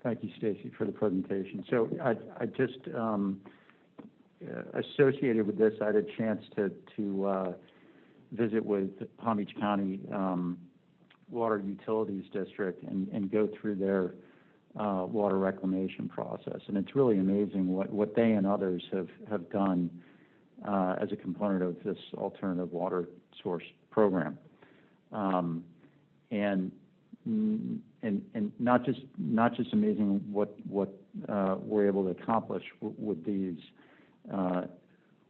Thank you, Stacy, for the presentation. So I just associated with this, I had a chance to visit with Palm Beach County Water Utilities District and go through their water reclamation process. And it's really amazing what they and others have done as a component of this alternative water source program. And not just amazing what we're able to accomplish with these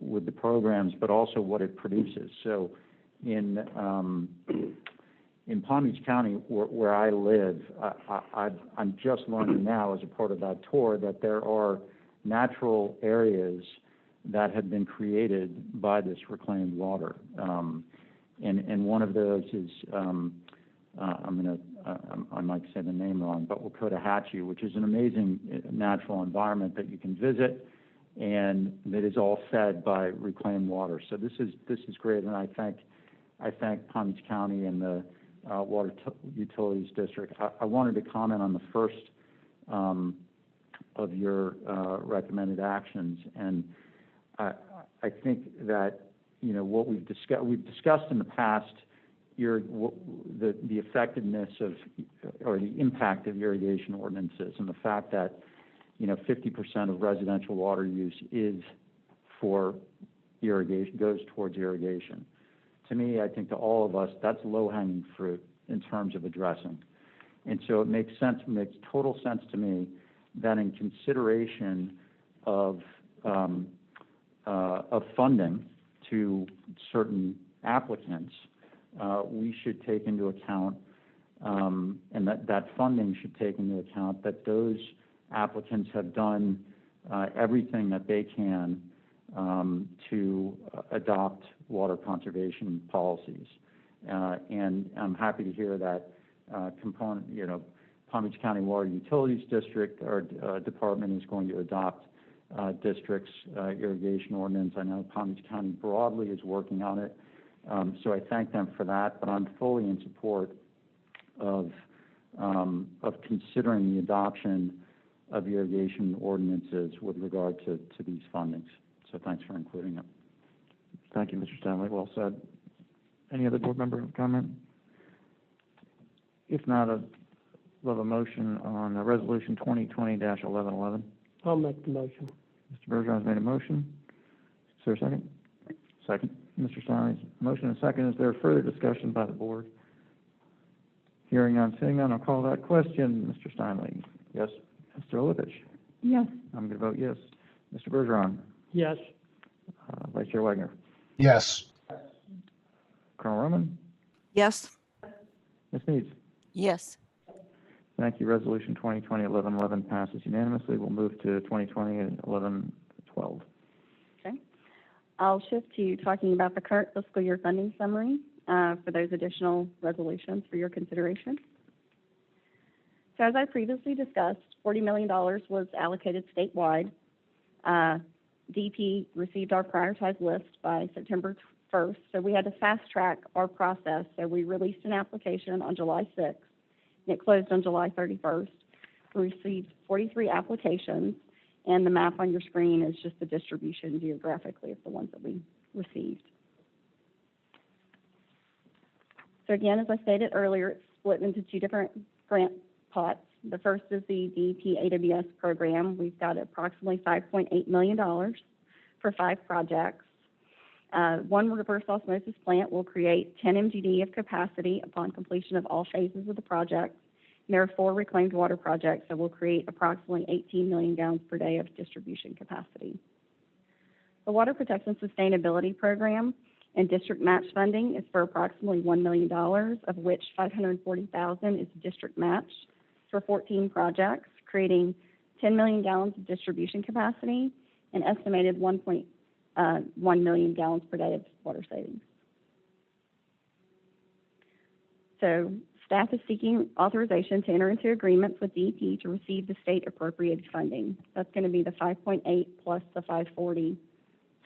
with the programs, but also what it produces. So in Palm Beach County, where I live, I'm just learning now as a part of that tour that there are natural areas that have been created by this reclaimed water. And one of those is, I might say the name wrong, but Wakota-Hatchie, which is an amazing natural environment that you can visit and that is all fed by reclaimed water. So this is great, and I thank Palm Beach County and the Water Utilities District. I wanted to comment on the first of your recommended actions, and I think that what we've discussed in the past, the effectiveness of or the impact of irrigation ordinances, and the fact that 50% of residential water use is for irrigation, goes towards irrigation. To me, I think to all of us, that's low-hanging fruit in terms of addressing. And so it makes total sense to me that in consideration of funding to certain applicants, we should take into account And that funding should take into account that those applicants have done everything that they can to adopt water conservation policies. And I'm happy to hear that Palm Beach County Water Utilities District, our department, is going to adopt district's irrigation ordinance. I know Palm Beach County broadly is working on it, so I thank them for that. But I'm fully in support of considering the adoption of irrigation ordinances with regard to these fundings. So thanks for including it. Thank you, Mr. Stanley. Well said. Any other board member comment? If not, I'd love a motion on Resolution 2020-1111. I'll make the motion. Mr. Bergeron's made a motion. Is there a second? Second. Mr. Stanley's motion and second. Is there further discussion by the board? Hearing none, seeing none, I'll call that question. Mr. Stanley? Yes. Mr. Lipich? Yes. I'm going to vote yes. Mr. Bergeron? Yes. Vice Chair Wagner? Yes. Colonel Roman? Yes. Ms. Needs? Yes. Thank you. Resolution 2020-1111 passes unanimously. We'll move to 2020-1112. Okay. I'll shift to talking about the current fiscal year funding summary for those additional resolutions for your consideration. So as I previously discussed, $40 million was allocated statewide. DP received our prioritized list by September 1st, so we had to fast track our process. So we released an application on July 6th, and it closed on July 31st. We received 43 applications, and the map on your screen is just the distribution geographically of the ones that we received. So again, as I stated earlier, it's split into two different grant pots. The first is the DEP AWS program. We've got approximately $5.8 million for 5 projects. One reverse osmosis plant will create 10 MGD of capacity upon completion of all phases of the project. And there are 4 reclaimed water projects that will create approximately 18 million gallons per day of distribution capacity. The Water Protection Sustainability Program and district match funding is for approximately $1 million, of which $540,000 is district match for 14 projects, creating 10 million gallons of distribution capacity and estimated 1.1 million gallons per day of water savings. So staff is seeking authorization to enter into agreements with DEP to receive the state appropriated funding. That's going to be the 5.8 plus the 540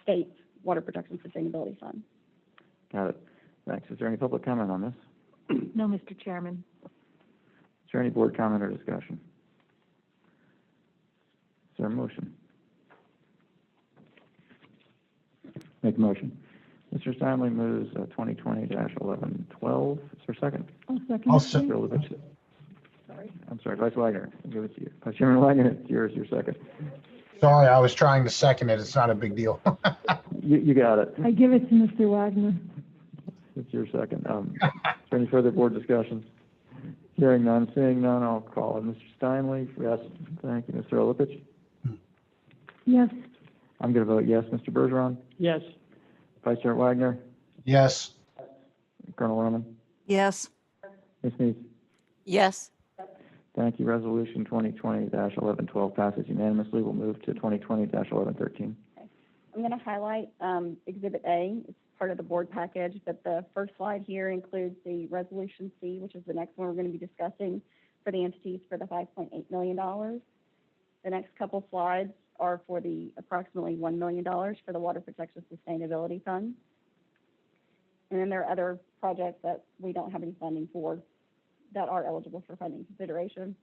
state Water Protection Sustainability Fund. Got it. Thanks. Is there any public comment on this? No, Mr. Chairman. Is there any board comment or discussion? Is there a motion? Make a motion. Mr. Stanley moves 2020-1112. Is there a second? I'll second. Mr. Levitch. Sorry. I'm sorry, Vice Wagner. I'll give it to you. Vice Chairman Wagner, it's yours, your second. Sorry, I was trying to second it. It's not a big deal. You got it. I give it to Mr. Wagner. It's your second. Is there any further board discussions? Hearing none, seeing none, I'll call it. Mr. Steinley? Yes. Thank you. Mr. Lipich? Yes. I'm going to vote yes. Mr. Bergeron? Yes. Vice Chair Wagner? Yes. Colonel Roman? Yes. Ms. Needs? Yes. Thank you. Resolution 2020-1112 passes unanimously. We'll move to 2020-1113. I'm going to highlight Exhibit A. It's part of the board package, but the first slide here includes the Resolution C, which is the next one we're going to be discussing for the entities for the $5.8 million. The next couple slides are for the approximately $1 million for the Water Protection Sustainability Fund. And then there are other projects that we don't have any funding for that are eligible for funding consideration.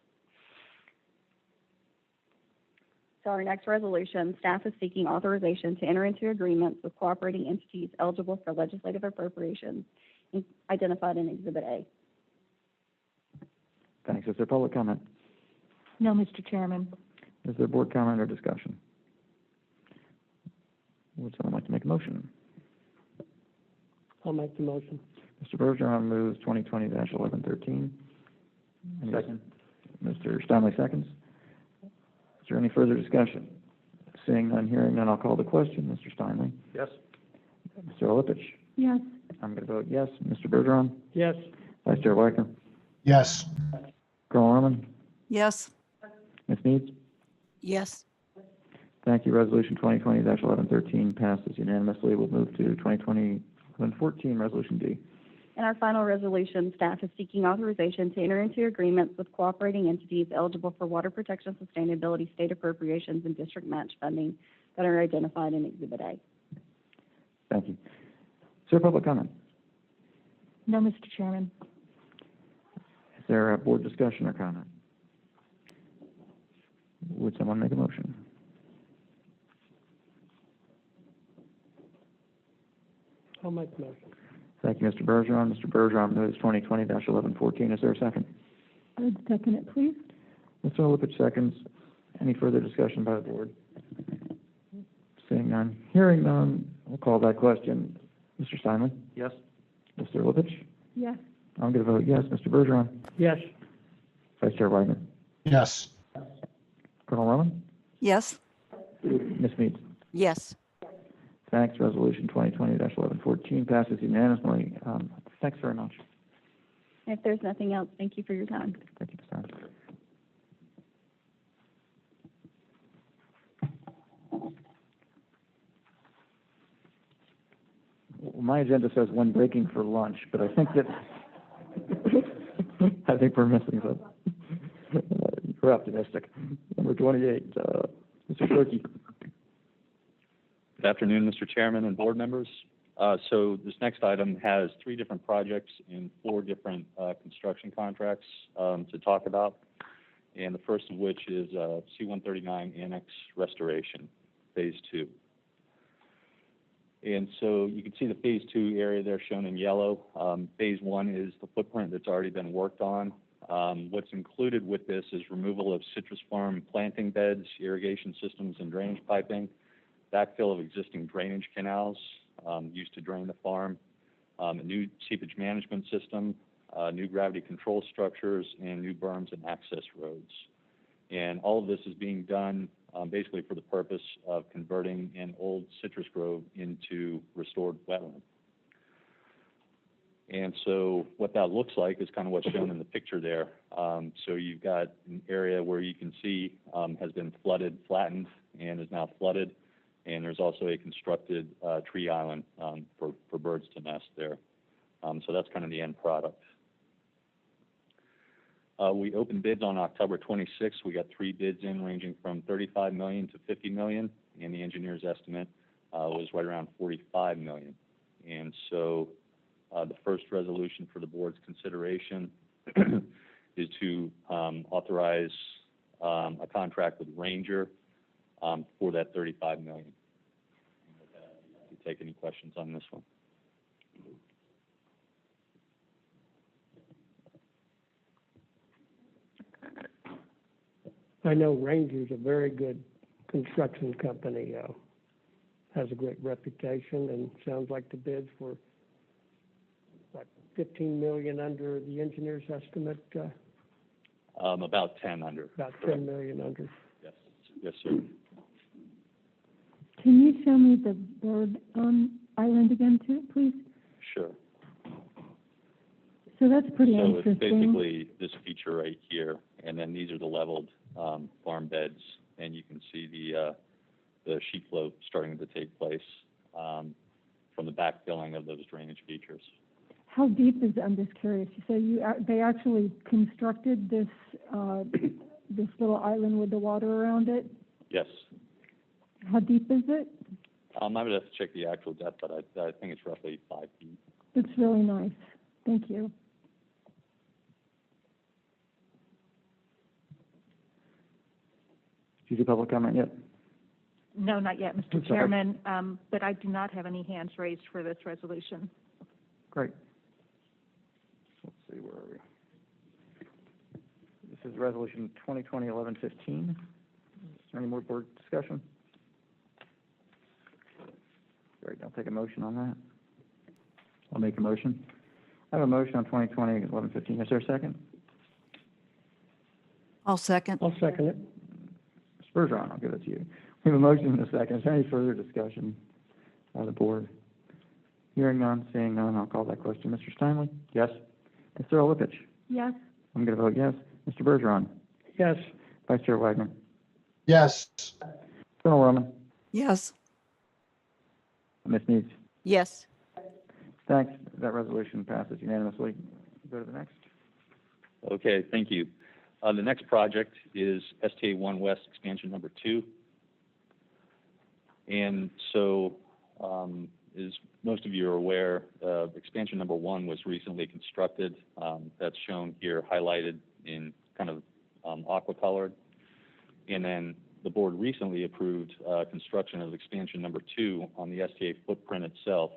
So our next resolution, staff is seeking authorization to enter into agreements with cooperating entities eligible for legislative appropriations identified in Exhibit A. Thanks. Is there public comment? No, Mr. Chairman. Is there board comment or discussion? Would someone like to make a motion? I'll make the motion. Mr. Bergeron moves 2020-1113. Second. Mr. Stanley seconds. Is there any further discussion? Seeing none, hearing none, I'll call the question. Mr. Steinley? Yes. Mr. Lipich? Yes. I'm going to vote yes. Mr. Bergeron? Yes. Vice Chair Wagner? Yes. Colonel Norman, Yes. Ms. Meads? Yes. Thank you. Resolution 2020-1113 passes unanimously. We'll move to 2020-1114, Resolution D. In our final resolution, staff is seeking authorization to enter into agreements with cooperating entities eligible for water protection sustainability state appropriations and district match funding that are identified in Exhibit A. Thank you. Is there public comment? No, Mr. Chairman. Is there a board discussion or comment? Would someone make a motion? I'll make the motion. Thank you, Mr. Bergeron. Mr. Bergeron moves 2020-1114. Is there a second? I would second it, please. Mr. Lipich seconds. Any further discussion by the board? Seeing none, hearing none, we'll call that question. Mr. Steinle? Yes. Mr. Lipich? Yes. I'm going to vote yes. Mr. Bergeron? Yes. Vice Chair Weidman? Yes. Colonel Roman? Yes. Ms. Meads? Yes. Thanks. Resolution 2020-1114 passes unanimously. Thanks very much. If there's nothing else, thank you for your time. Thank you, Ms. Stein. Well, my agenda says one breaking for lunch, but I think that I think we're missing some. We're optimistic. Number 28, Mr. Shorkey. Good afternoon, Mr. Chairman and board members. So this next item has 3 different projects in 4 different construction contracts to talk about. And the first of which is C-139 Annex Restoration, Phase 2. And so you can see the Phase 2 area there shown in yellow. Phase 1 is the footprint that's already been worked on. What's included with this is removal of citrus farm planting beds, irrigation systems, and drainage piping, backfill of existing drainage canals used to drain the farm, a new seepage management system, new gravity control structures, and new berms and access roads. And all of this is being done basically for the purpose of converting an old citrus grove into restored wetland. And so what that looks like is kind of what's shown in the picture there. So you've got an area where you can see has been flooded, flattened, and is now flooded. And there's also a constructed tree island for birds to nest there. So that's kind of the end product. We opened bids on October 26th. We got 3 bids in ranging from $35 million to $50 million, and the engineer's estimate was right around $45 million. And so the first resolution for the board's consideration is to authorize a contract with Ranger for that $35 million. If you take any questions on this one. I know Ranger's a very good construction company, has a great reputation, and sounds like the bids were, what, $15 million under the engineer's estimate? About 10 under. About correct. 10 million under. Yes, yes, sir. Can you show me the bird island again, too, please? Sure. So that's pretty So interesting. it's basically this feature right here, and then these are the leveled farm beds, and you can see the sheet flow starting to take place from the backfilling of those drainage features. How deep is it? I'm just curious. So they actually constructed this this little island with the water around it? Yes. How deep is it? I would have to check the actual depth, but I think it's roughly 5 feet. It's really nice. Thank you. Did you do public comment yet? No, not yet, Mr. Sorry. Chairman, but I do not have any hands raised for this resolution. Great. Let's see, where are we? This is Resolution 2020-1115. Is there any more board discussion? Great, I'll take a motion on that. I'll make a motion. I have a motion on 2020-1115. Is there a second? I'll second. I'll second it. Mr. Bergeron, I'll give it to you. We have a motion and a second. Is there any further discussion by the board? Hearing none, seeing none, I'll call that question. Mr. Steinle? Yes. Mr. Lipich? Yes. I'm going to vote yes. Mr. Bergeron? Yes. Vice Chair Wagner? Yes. Colonel Roman? Yes. Ms. Needs? Yes. Thanks. That resolution passes unanimously. Go to the next. Okay, thank you. The next project is STA 1 West Expansion Number 2. And so, as most of you are aware, Expansion Number 1 was recently constructed. That's shown here highlighted in kind of aqua colored. And then the board recently approved construction of Expansion Number 2 on the STA footprint itself,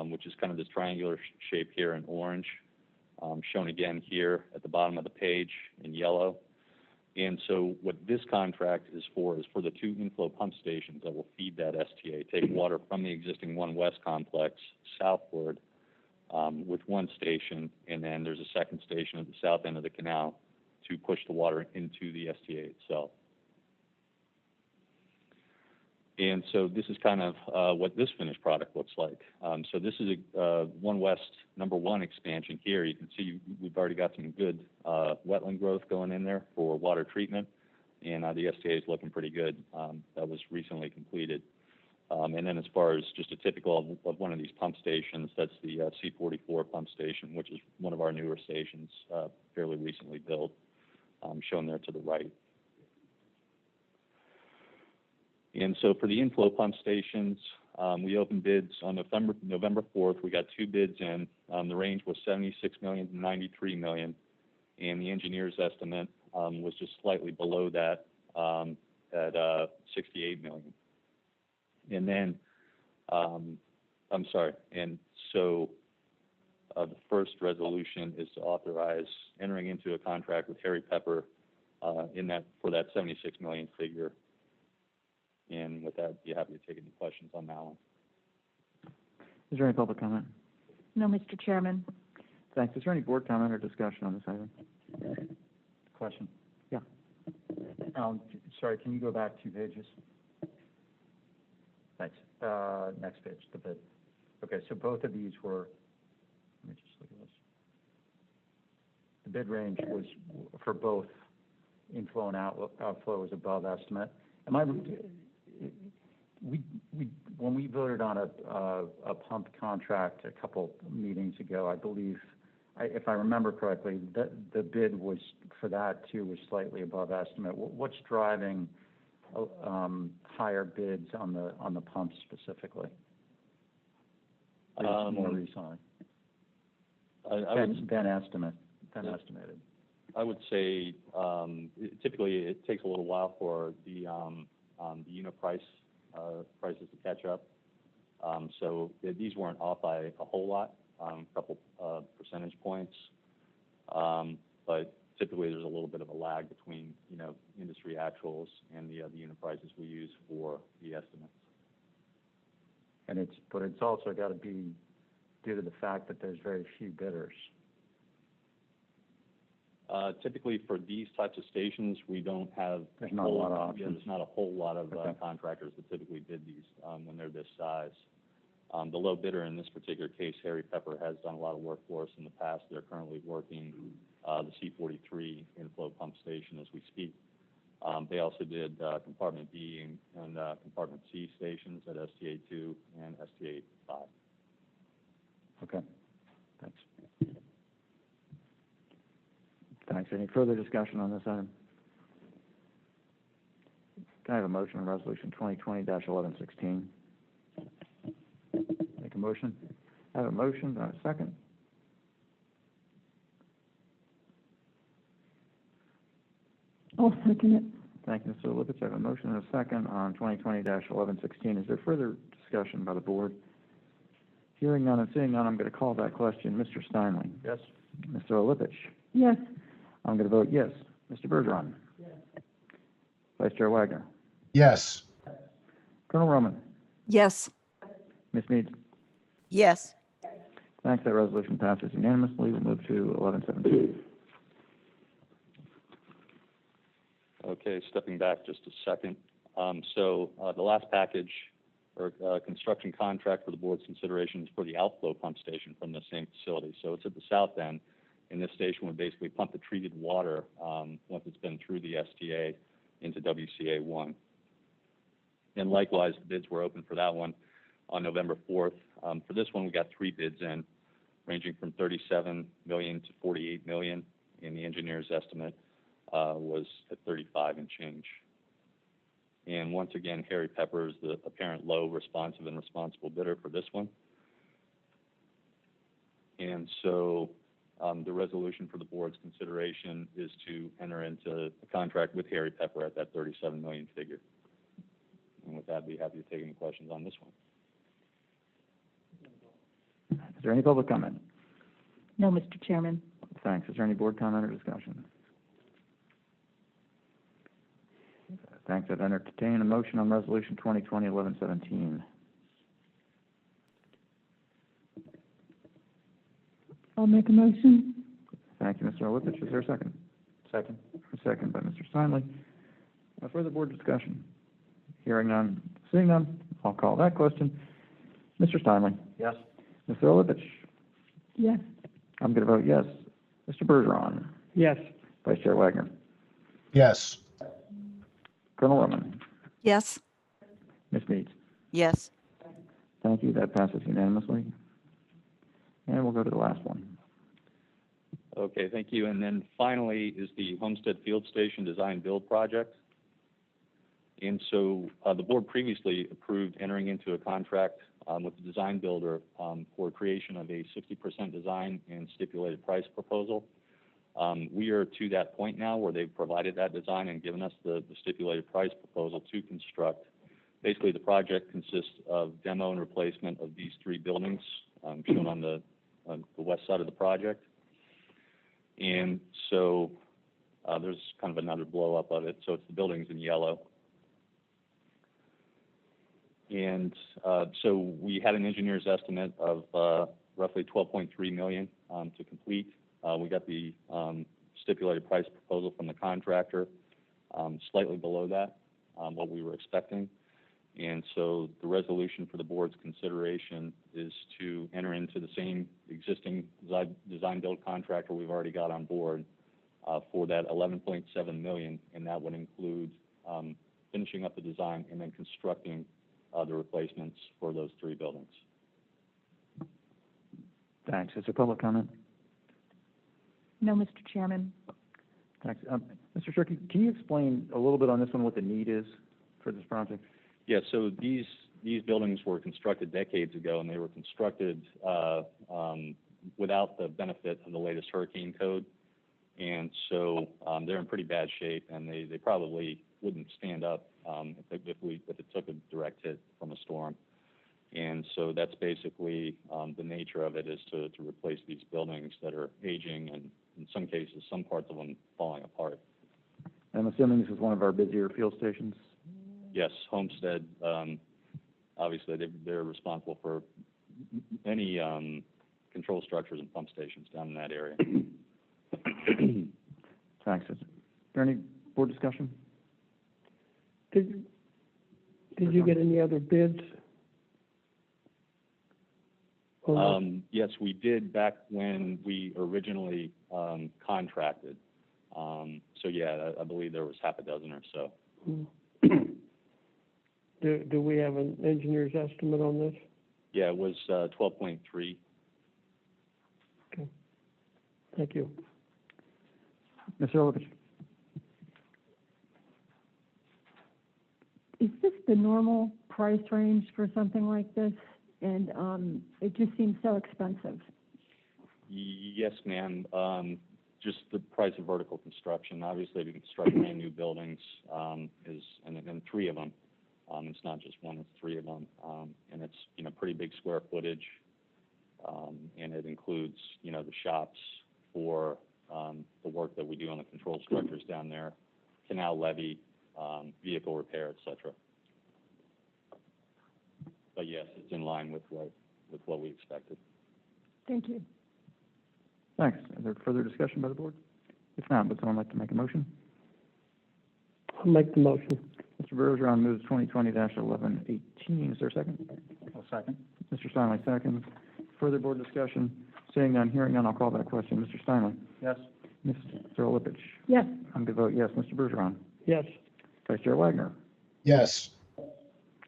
which is kind of this triangular shape here in orange. Shown again here at the bottom of the page in yellow. And so what this contract is for the 2 inflow pump stations that will feed that STA, take water from the existing 1 West complex southward with 1 station, and then there's a second station at the south end of the canal to push the water into the STA itself. And so this is kind of what this finished product looks like. So this is a 1 West number 1 expansion here. You can see we've already got some good wetland growth going in there for water treatment, and the STA is looking pretty good. That was recently completed. And then as far as just a typical of one of these pump stations, that's the C44 pump station, which is one of our newer stations, fairly recently built, shown there to the right. And so for the inflow pump stations, we opened bids on November 4th. We got 2 bids in. The range was $76 million to $93 million, and the engineer's estimate was just slightly below that at $68 million. And then, I'm sorry, and so the first resolution is to authorize entering into a contract with Harry Pepper for that $76 million figure. And with that, be happy to take any questions on that one. Is there any public comment? No, Mr. Chairman. Thanks. Is there any board comment or discussion on this item? Question? Yeah. Sorry, can you go back 2 pages? Thanks. Next page, the bid. Okay, so both of these were, let me just look at this. The bid range was for both inflow and outflow was above estimate. When we voted on a pump contract a couple meetings ago, I believe, if I remember correctly, the bid was for that too was slightly above estimate. What's driving higher bids on the pumps specifically? More recently than estimated. I would say typically it takes a little while for the unit prices to catch up. So these weren't off by a whole lot, a couple percentage points. But typically there's a little bit of a lag between industry actuals and the unit prices we use for the estimates. And it's also got to be due to the fact that there's very few bidders. Typically for these types of stations, we don't have. There's not a lot of options. There's not a whole lot of contractors that typically bid these when they're this size. The low bidder in this particular case, Harry Pepper, has done a lot of work for us in the past. They're currently working the C43 inflow pump station as we speak. They also did compartment B and compartment C stations at STA 2 and STA 5. Okay, thanks. Thanks. Any further discussion on this item? Can I have a motion on resolution 2020-1116? Make a motion. I have a motion. Do I have a second? I'll second it. Thank you, Mr. Lipitz. I have a motion and a second on 2020-1116. Is there further discussion by the board? Hearing none and seeing none, I'm going to call that question. Mr. Steinle? Yes. Mr. Lipitz? Yes. I'm going to vote yes. Mr. Bergeron? Yes. Vice Chair Wagner? Yes. Colonel Roman? Yes. Ms. Mead? Yes. Thanks. That resolution passes unanimously. We'll move to 1117. Okay, stepping back just a second. So the last package or construction contract for the board's consideration is for the outflow pump station from the same facility. So it's at the south end. And this station would basically pump the treated water, once it's been through the STA, into WCA 1. And likewise, the bids were open for that one on November 4th. For this one, we got 3 bids in, ranging from 37 million to 48 million, and the engineer's estimate was at 35 and change. And once again, Harry Pepper is the apparent low, responsive, and responsible bidder for this one. And so the resolution for the board's consideration is to enter into a contract with Harry Pepper at that 37 million figure. And with that, I'd be happy to take any questions on this one. Is there any public comment? No, Mr. Chairman. Thanks. Is there any board comment or discussion? Thanks. I'd entertain a motion on Resolution 2020-1117. I'll make a motion. Thank you, Mr. Olipich. Is there a second? Second. A second by Mr. Steinle. Further board discussion? Hearing none, seeing none, I'll call that question. Mr. Steinle? Yes. Mr. Olipich? Yes. I'm going to vote yes. Mr. Bergeron? Yes. Vice Chair Wagner? Yes. Colonel Roman? Yes. Ms. Meads? Yes. Thank you. That passes unanimously. And we'll go to the last one. Okay, thank you. And then finally is the Homestead Field Station Design Build Project. And so the board previously approved entering into a contract with the design builder for creation of a 60% design and stipulated price proposal. We are to that point now where they've provided that design and given us the stipulated price proposal to construct. Basically, the project consists of demo and replacement of these 3 buildings shown on the west side of the project. And so there's kind of another blow up of it. So it's the buildings in yellow. And so we had an engineer's estimate of roughly 12.3 million to complete. We got the stipulated price proposal from the contractor, slightly below that, what we were expecting. And so the resolution for the board's consideration is to enter into the same existing design build contractor we've already got on board for that 11.7 million, and that would include finishing up the design and then constructing the replacements for those 3 buildings. Thanks. Is there public comment? No, Mr. Chairman. Thanks. Mr. Shirky, can you explain a little bit on this one what the need is for this project? Yeah, so these buildings were constructed decades ago, and they were constructed without the benefit of the latest hurricane code. And so they're in pretty bad shape, and they probably wouldn't stand up if it took a direct hit from a storm. And so that's basically the nature of it, is to replace these buildings that are aging, and in some cases, some parts of them falling apart. I'm assuming this is one of our busier field stations? Yes, Homestead, obviously they're responsible for any control structures and pump stations down in that area. Thanks. Is there any board discussion? Did you get any other bids? Yes, we did back when we originally contracted. So yeah, I believe there was half a dozen or so. Do we have an engineer's estimate on this? Yeah, it was 12.3. Okay. Thank you. Mr. Olipich? Is this the normal price range for something like this? And it just seems so expensive. Yes, ma'am. Just the price of vertical construction. Obviously, to construct brand new buildings is, and 3 of them. It's not just one; it's 3 of them, and it's pretty big square footage, and it includes the shops for the work that we do on the control structures down there, canal levee, vehicle repair, etc. But yes, it's in line with what we expected. Thank you. Thanks. Is there further discussion by the board? If not, would someone like to make a motion? I'll make the motion. Mr. Bergeron moves 2020-1118. Is there a second? I'll second. Mr. Steinle seconds. Further board discussion? Seeing none, hearing none, I'll call that question. Mr. Steinle? Yes. Mr. Lipich? Yes. I'm going to vote yes. Mr. Bergeron? Yes. Vice Chair Wagner? Yes.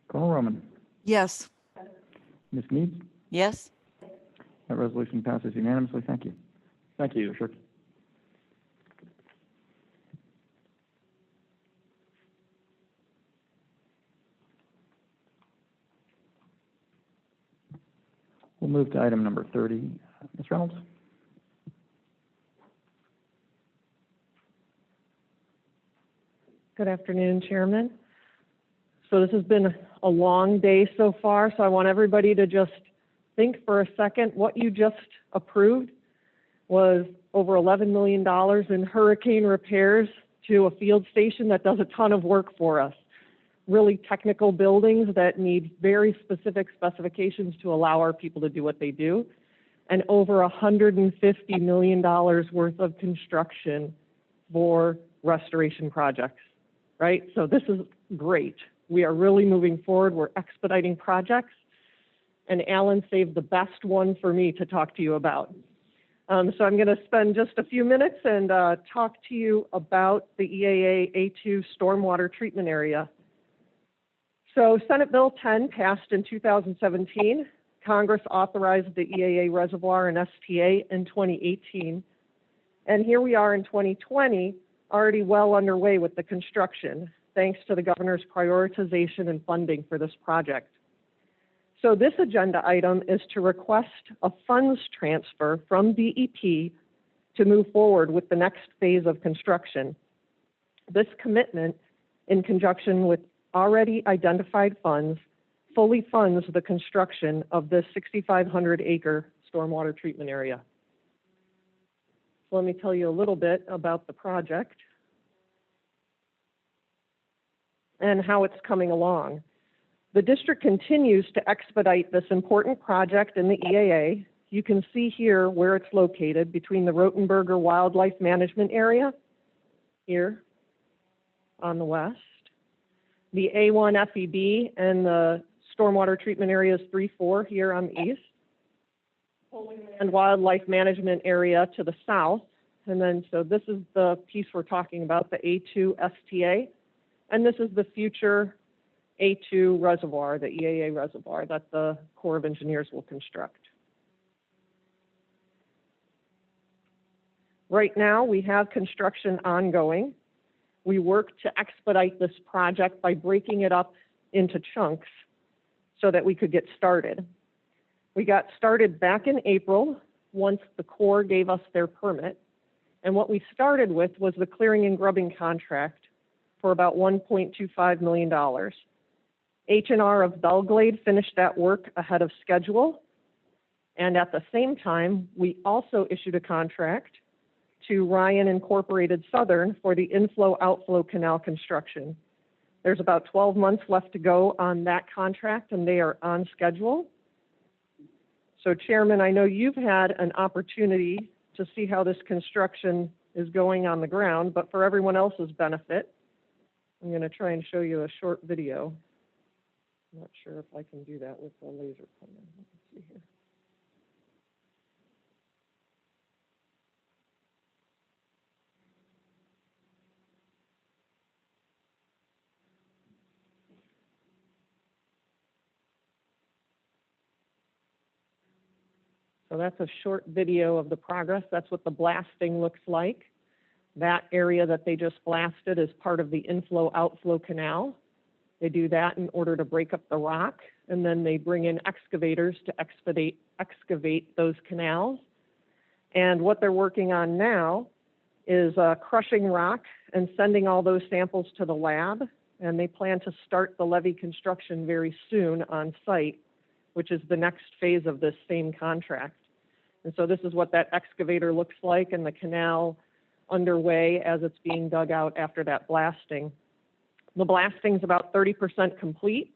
Colonel Roman? Yes. Ms. Meads? Yes. That resolution passes unanimously. Thank you. Thank you, Shirk. We'll move to item number 30. Ms. Reynolds? Good afternoon, Chairman. So this has been a long day so far, so I want everybody to just think for a second. What you just approved was over $11 million in hurricane repairs to a field station that does a ton of work for us. Really technical buildings that need very specific specifications to allow our people to do what they do, and over $150 million worth of construction for restoration projects, right? So this is great. We are really moving forward. We're expediting projects, and Alan saved the best one for me to talk to you about. So I'm going to spend just a few minutes and talk to you about the EAA A2 stormwater treatment area. So Senate Bill 10 passed in 2017. Congress authorized the EAA reservoir and STA in 2018. And here we are in 2020, already well underway with the construction, thanks to the governor's prioritization and funding for this project. So this agenda item is to request a funds transfer from DEP to move forward with the next phase of construction. This commitment, in conjunction with already identified funds, fully funds the construction of this 6,500 acre stormwater treatment area. So let me tell you a little bit about the project and how it's coming along. The district continues to expedite this important project in the EAA. You can see here where it's located between the Rotenberger Wildlife Management Area, here on the west, the A1 FEB and the stormwater treatment areas 3-4 here on the east, Holy Land Wildlife Management Area to the south, and then so this is the piece we're talking about, the A2 STA, and this is the future A2 reservoir, the EAA reservoir that the Corps of Engineers will construct. Right now, we have construction ongoing. We work to expedite this project by breaking it up into chunks so that we could get started. We got started back in April once the Corps gave us their permit. And what we started with was the clearing and grubbing contract for about $1.25 million. H&R of Belglade finished that work ahead of schedule. And at the same time, we also issued a contract to Ryan Incorporated Southern for the inflow-outflow canal construction. There's about 12 months left to go on that contract, and they are on schedule. So, Chairman, I know you've had an opportunity to see how this construction is going on the ground, but for everyone else's benefit, I'm going to try and show you a short video. I'm not sure if I can do that with the laser pointer. Let's see here. So that's a short video of the progress. That's what the blasting looks like. That area that they just blasted is part of the inflow-outflow canal. They do that in order to break up the rock, and then they bring in excavators to excavate those canals. And what they're working on now is crushing rock and sending all those samples to the lab, and they plan to start the levee construction very soon on site, which is the next phase of this same contract. And so this is what that excavator looks like, and the canal underway as it's being dug out after that blasting. The blasting is about 30% complete,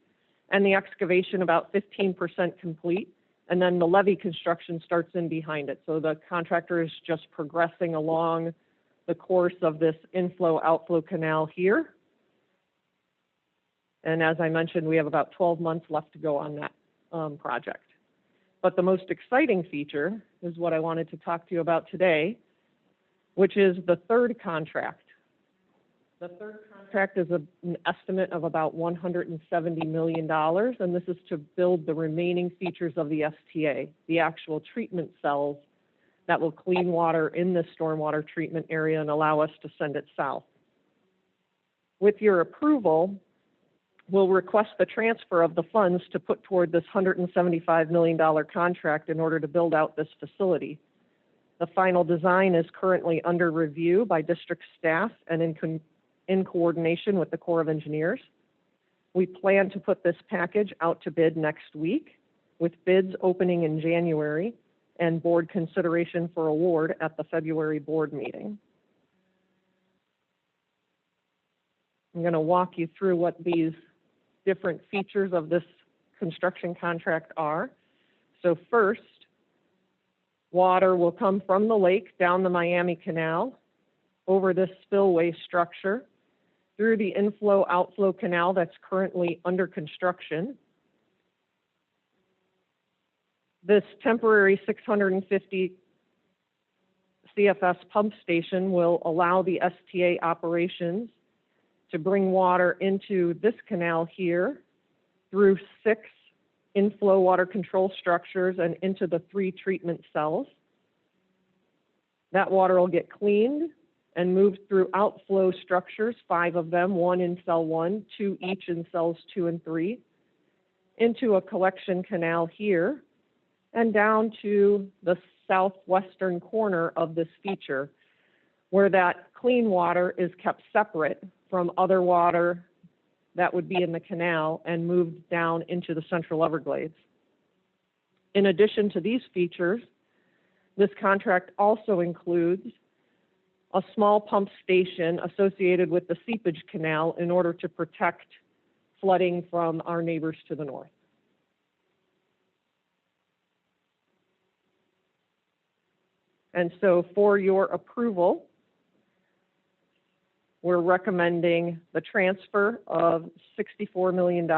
and the excavation about 15% complete, and then the levee construction starts in behind it. So the contractor is just progressing along the course of this inflow-outflow canal here. And as I mentioned, we have about 12 months left to go on that project. But the most exciting feature is what I wanted to talk to you about today, which is the third contract. The third contract is an estimate of about $170 million, and this is to build the remaining features of the STA, the actual treatment cells that will clean water in the stormwater treatment area and allow us to send it south. With your approval, we'll request the transfer of the funds to put toward this $175 million contract in order to build out this facility. The final design is currently under review by district staff and in coordination with the Corps of Engineers. We plan to put this package out to bid next week, with bids opening in January and board consideration for award at the February board meeting. I'm going to walk you through what these different features of this construction contract are. So first, water will come from the lake down the Miami Canal, over this spillway structure, through the inflow-outflow canal that's currently under construction. This temporary 650 CFS pump station will allow the STA operations to bring water into this canal here through 6 inflow water control structures and into the 3 treatment cells. That water will get cleaned and moved through outflow structures, 5 of them, 1 in cell 1, 2 each in cells 2 and 3, into a collection canal here, and down to the southwestern corner of this feature, where that clean water is kept separate from other water that would be in the canal and moved down into the Central Everglades. In addition to these features, this contract also includes a small pump station associated with the seepage canal in order to protect flooding from our neighbors to the north. And so for your approval, we're recommending the transfer of $64 million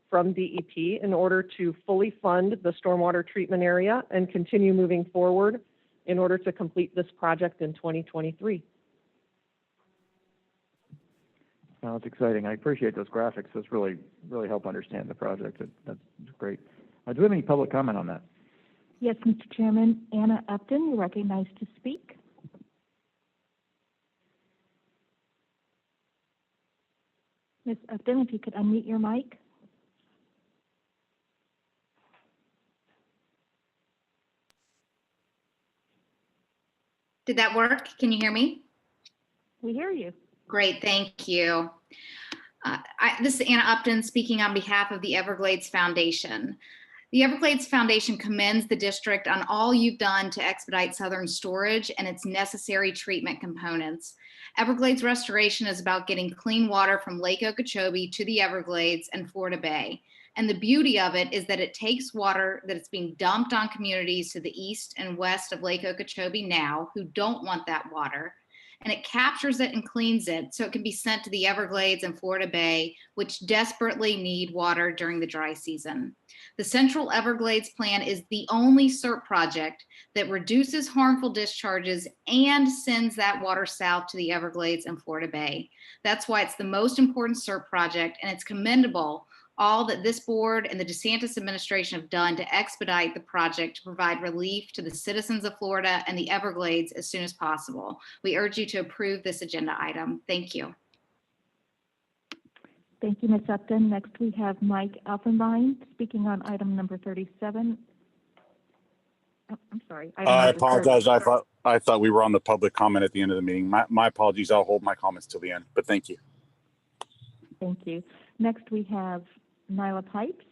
from DEP in order to fully fund the stormwater treatment area and continue moving forward in order to complete this project in 2023. That's exciting. I appreciate those graphics. Those really help understand the project. That's great. Do we have any public comment on that? Yes, Mr. Chairman. Anna Upton, you're recognized to speak. Ms. Upton, if you could unmute your mic. Did that work? Can you hear me? We hear you. Great, thank you. This is Anna Upton speaking on behalf of the Everglades Foundation. The Everglades Foundation commends the district on all you've done to expedite Southern storage and its necessary treatment components. Everglades restoration is about getting clean water from Lake Okeechobee to the Everglades and Florida Bay. And the beauty of it is that it takes water that is being dumped on communities to the east and west of Lake Okeechobee now who don't want that water, and it captures it and cleans it so it can be sent to the Everglades and Florida Bay, which desperately need water during the dry season. The Central Everglades Plan is the only SERP project that reduces harmful discharges and sends that water south to the Everglades and Florida Bay. That's why it's the most important SERP project, and it's commendable all that this board and the DeSantis administration have done to expedite the project to provide relief to the citizens of Florida and the Everglades as soon as possible. We urge you to approve this agenda item. Thank you. Thank you, Ms. Upton. Next, we have Mike Alphenbein speaking on item number 37. Oh, I'm sorry. I apologize. I thought we were on the public comment at the end of the meeting. My apologies. I'll hold my comments till the end, but thank you. Thank you. Next, we have Nyla Pipes.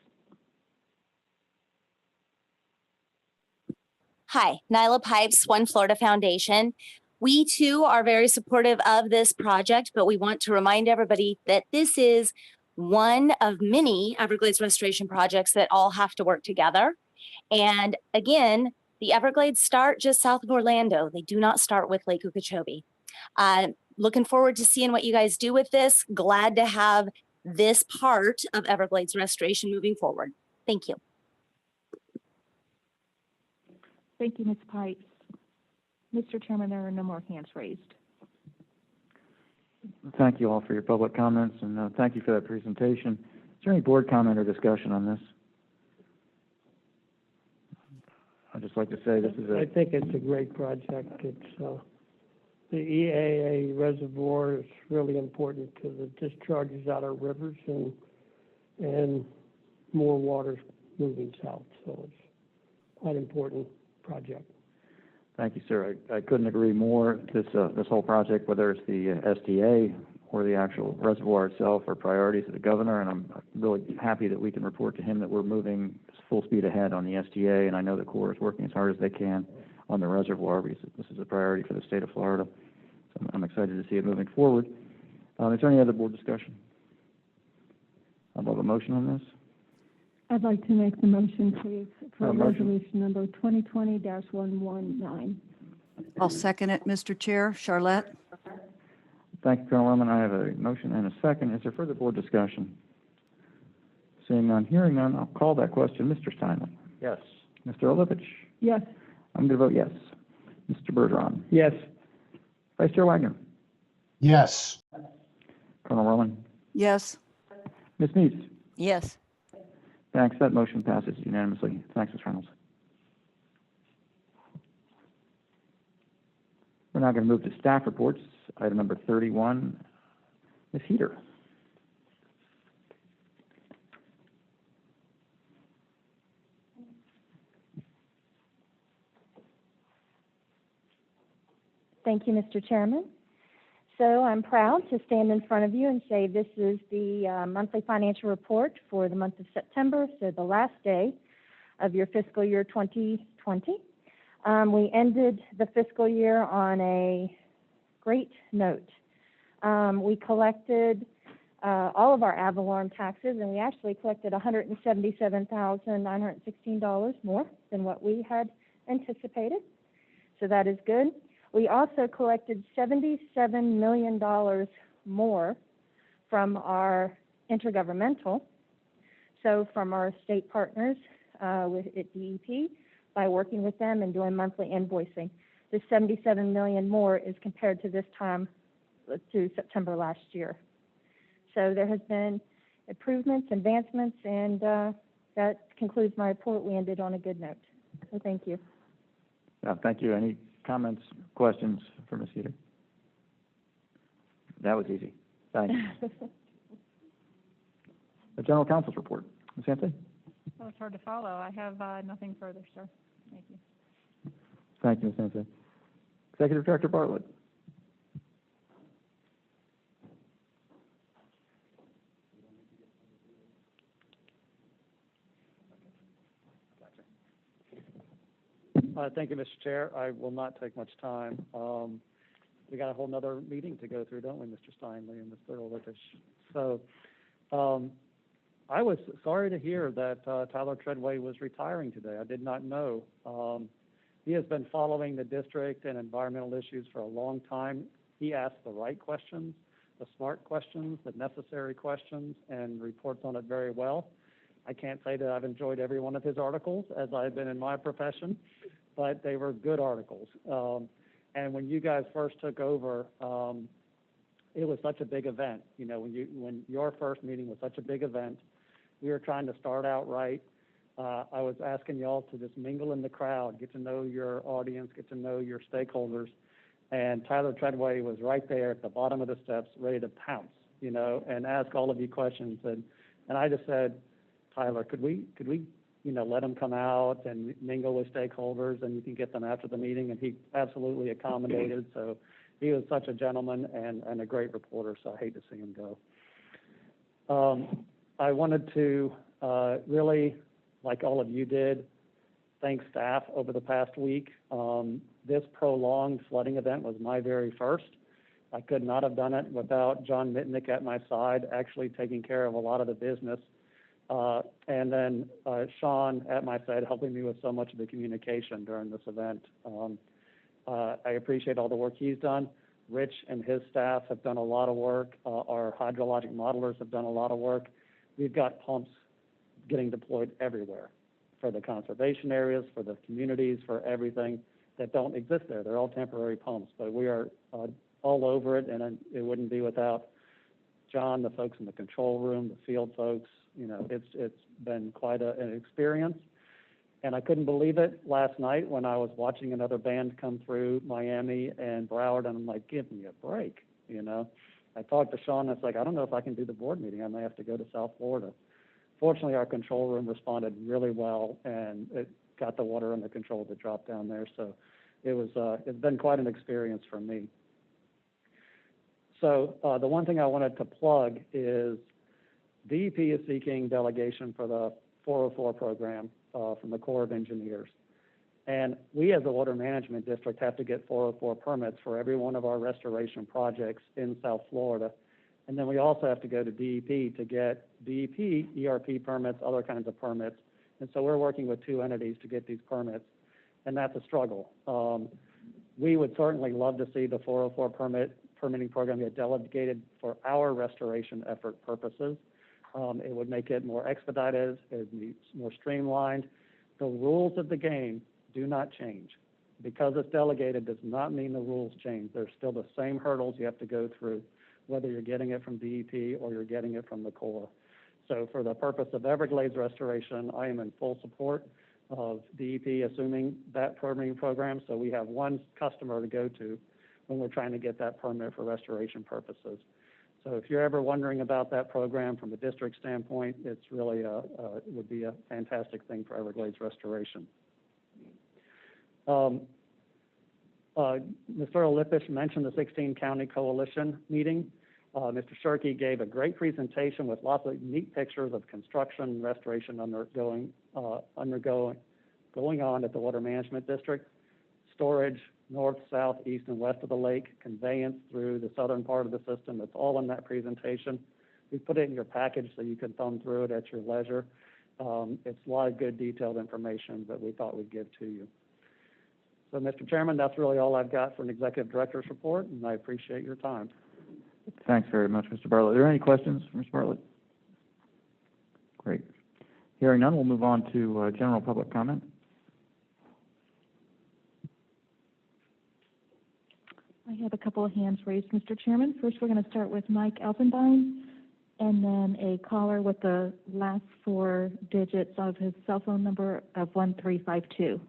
Hi, Nyla Pipes, One Florida Foundation. We too are very supportive of this project, but we want to remind everybody that this is one of many Everglades restoration projects that all have to work together. And again, the Everglades start just south of Orlando. They do not start with Lake Okeechobee. Looking forward to seeing what you guys do with this. Glad to have this part of Everglades restoration moving forward. Thank you. Thank you, Ms. Pipes. Mr. Chairman, there are no more hands raised. Thank you all for your public comments, and thank you for that presentation. Is there any board comment or discussion on this? I'd just like to say this is I think it's a great project. It's, the EAA reservoir is really important to the discharges out of rivers and more water moving south. So it's quite an important project. Thank you, sir. I couldn't agree more. This whole project, whether it's the SDA or the actual reservoir itself, are priorities of the governor, and I'm really happy that we can report to him that we're moving full speed ahead on the SDA, and I know the Corps is working as hard as they can on the reservoir because this is a priority for the state of Florida. So I'm excited to see it moving forward. Is there any other board discussion? I'll have a motion on this. I'd like to make the motion, please, for Motion. resolution number 2020-119. I'll second it, Mr. Chair. Charlotte? Thank you, Colonel Lemon. I have a motion and a second. Is there further board discussion? Seeing none, hearing none, I'll call that question. Mr. Steinle? Yes. Mr. Olovich? Yes. I'm going to vote yes. Mr. Bergeron? Yes. Vice Chair Wagner? Yes. Colonel Roman? Yes. Ms. Meeks? Yes. Thanks. That motion passes unanimously. Thanks, Ms. Reynolds. We're now going to move to staff reports. Item number 31, Ms. Heater. Thank you, Mr. Chairman. So I'm proud to stand in front of you and say this is the monthly financial report for the month of September, so the last day of your fiscal year 2020. We ended the fiscal year on a great note. We collected all of our ad valorem taxes, and we actually collected $177,916 more than what we had anticipated. So that is good. We also collected $77 million more from our intergovernmental, so from our state partners at DEP, by working with them and doing monthly invoicing. This $77 million more is compared to this time to September last year. So there has been improvements, advancements, and that concludes my report. We ended on a good note. So thank you. Thank you. Any comments, questions for Ms. Heater? That was easy. Thanks. The General Counsel's report. Ms. Hanson? That was hard to follow. I have nothing further, sir. Thank you. Thank you, Ms. Hanson. Executive Director Bartlett. Thank you, Mr. Chair. I will not take much time. We got a whole nother meeting to go through, don't we, Mr. Steinle and Mr. Olovich? So I was sorry to hear that Tyler Treadway was retiring today. I did not know. He has been following the district and environmental issues for a long time. He asks the right questions, the smart questions, the necessary questions, and reports on it very well. I can't say that I've enjoyed every one of his articles as I've been in my profession, but they were good articles. And when you guys first took over, it was such a big event. You know, when your first meeting was such a big event, we were trying to start out right. I was asking y'all to just mingle in the crowd, get to know your audience, get to know your stakeholders. And Tyler Treadway was right there at the bottom of the steps, ready to pounce, you know, and ask all of you questions. And I just said, Tyler, could we, you know, let him come out and mingle with stakeholders, and you can get them after the meeting? And he absolutely accommodated. So he was such a gentleman and a great reporter. So I hate to see him go. I wanted to really, like all of you did, thank staff over the past week. This prolonged flooding event was my very first. I could not have done it without John Mitnick at my side, actually taking care of a lot of the business. And then Sean at my side helping me with so much of the communication during this event. I appreciate all the work he's done. Rich and his staff have done a lot of work. Our hydrologic modelers have done a lot of work. We've got pumps getting deployed everywhere for the conservation areas, for the communities, for everything that don't exist there. They're all temporary pumps, but we are all over it, and it wouldn't be without John, the folks in the control room, the field folks. You know, it's been quite an experience. And I couldn't believe it last night when I was watching another band come through Miami and Broward, and I'm like, give me a break, you know. I talked to Sean, and it's like, I don't know if I can do the board meeting. I may have to go to South Florida. Fortunately, our control room responded really well, and it got the water under control to drop down there. So it's been quite an experience for me. So the one thing I wanted to plug is DEP is seeking delegation for the 404 program from the Corps of Engineers. And we as a water management district have to get 404 permits for every one of our restoration projects in South Florida. And then we also have to go to DEP to get DEP ERP permits, other kinds of permits. And so we're working with two entities to get these permits, and that's a struggle. We would certainly love to see the 404 permitting program get delegated for our restoration effort purposes. It would make it more expedited, it would be more streamlined. The rules of the game do not change. Because it's delegated does not mean the rules change. There's still the same hurdles you have to go through, whether you're getting it from DEP or you're getting it from the Corps. So for the purpose of Everglades restoration, I am in full support of DEP assuming that permitting program. So we have one customer to go to when we're trying to get that permit for restoration purposes. So if you're ever wondering about that program from a district standpoint, it's really it would be a fantastic thing for Everglades restoration. Mr. Lipish mentioned the 16 County Coalition meeting. Mr. Shirkey gave a great presentation with lots of neat pictures of construction and restoration going on at the Water Management District. Storage, north, south, east, and west of the lake, conveyance through the southern part of the system. It's all in that presentation. We put it in your package so you can thumb through it at your leisure. It's a lot of good detailed information that we thought we'd give to you. So, Mr. Chairman, that's really all I've got for an executive director's report, and I appreciate your time. Thanks very much, Mr. Bartlett. Are there any questions for Mr. Bartlett? Great. Hearing none, we'll move on to general public comment. I have a couple of hands raised, Mr. Chairman. First, we're going to start with Mike Elfenbein, and then a caller with the last four digits of his cell phone number of 1352.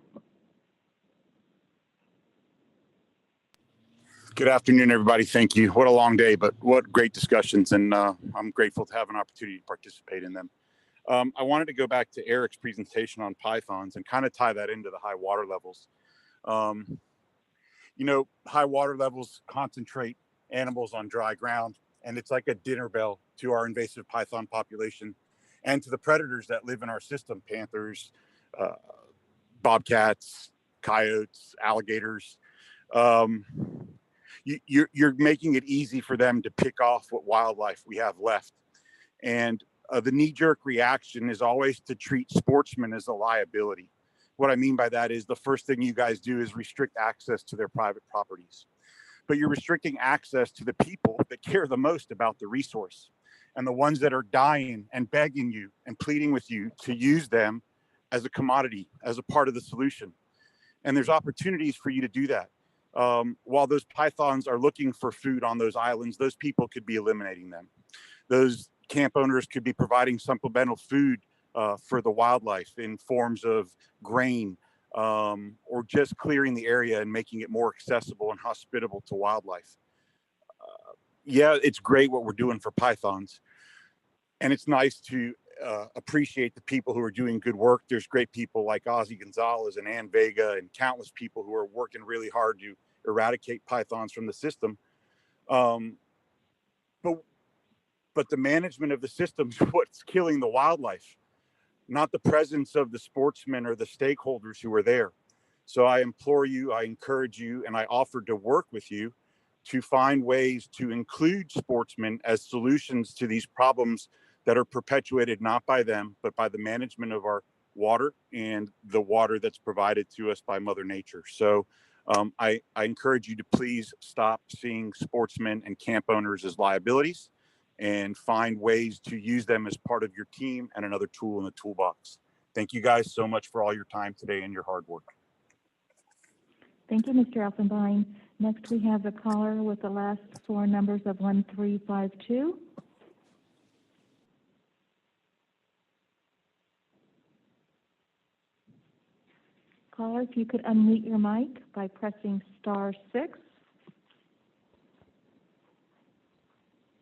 Good afternoon, everybody. Thank you. What a long day, but what great discussions, and I'm grateful to have an opportunity to participate in them. I wanted to go back to Eric's presentation on pythons and kind of tie that into the high water levels. You know, high water levels concentrate animals on dry ground, and it's like a dinner bell to our invasive python population and to the predators that live in our system: panthers, bobcats, coyotes, alligators. You're making it easy for them to pick off what wildlife we have left. And the knee-jerk reaction is always to treat sportsmen as a liability. What I mean by that is the first thing you guys do is restrict access to their private properties. But you're restricting access to the people that care the most about the resource, and the ones that are dying and begging you and pleading with you to use them as a commodity, as a part of the solution. And there's opportunities for you to do that. While those pythons are looking for food on those islands, those people could be eliminating them. Those camp owners could be providing supplemental food for the wildlife in forms of grain, or just clearing the area and making it more accessible and hospitable to wildlife. Yeah, it's great what we're doing for pythons, and it's nice to appreciate the people who are doing good work. There's great people like Ozzy Gonzalez and Ann Vega and countless people who are working really hard to eradicate pythons from the system. But the management of the system is what's killing the wildlife, not the presence of the sportsmen or the stakeholders who are there. So I implore you, I encourage you, and I offer to work with you to find ways to include sportsmen as solutions to these problems that are perpetuated not by them, but by the management of our water and the water that's provided to us by Mother Nature. So I encourage you to please stop seeing sportsmen and camp owners as liabilities and find ways to use them as part of your team and another tool in the toolbox. Thank you guys so much for all your time today and your hard work. Thank you, Mr. Elfenbein. Next, we have the caller with the last four numbers of 1352. Caller, if you could unmute your mic by pressing *6.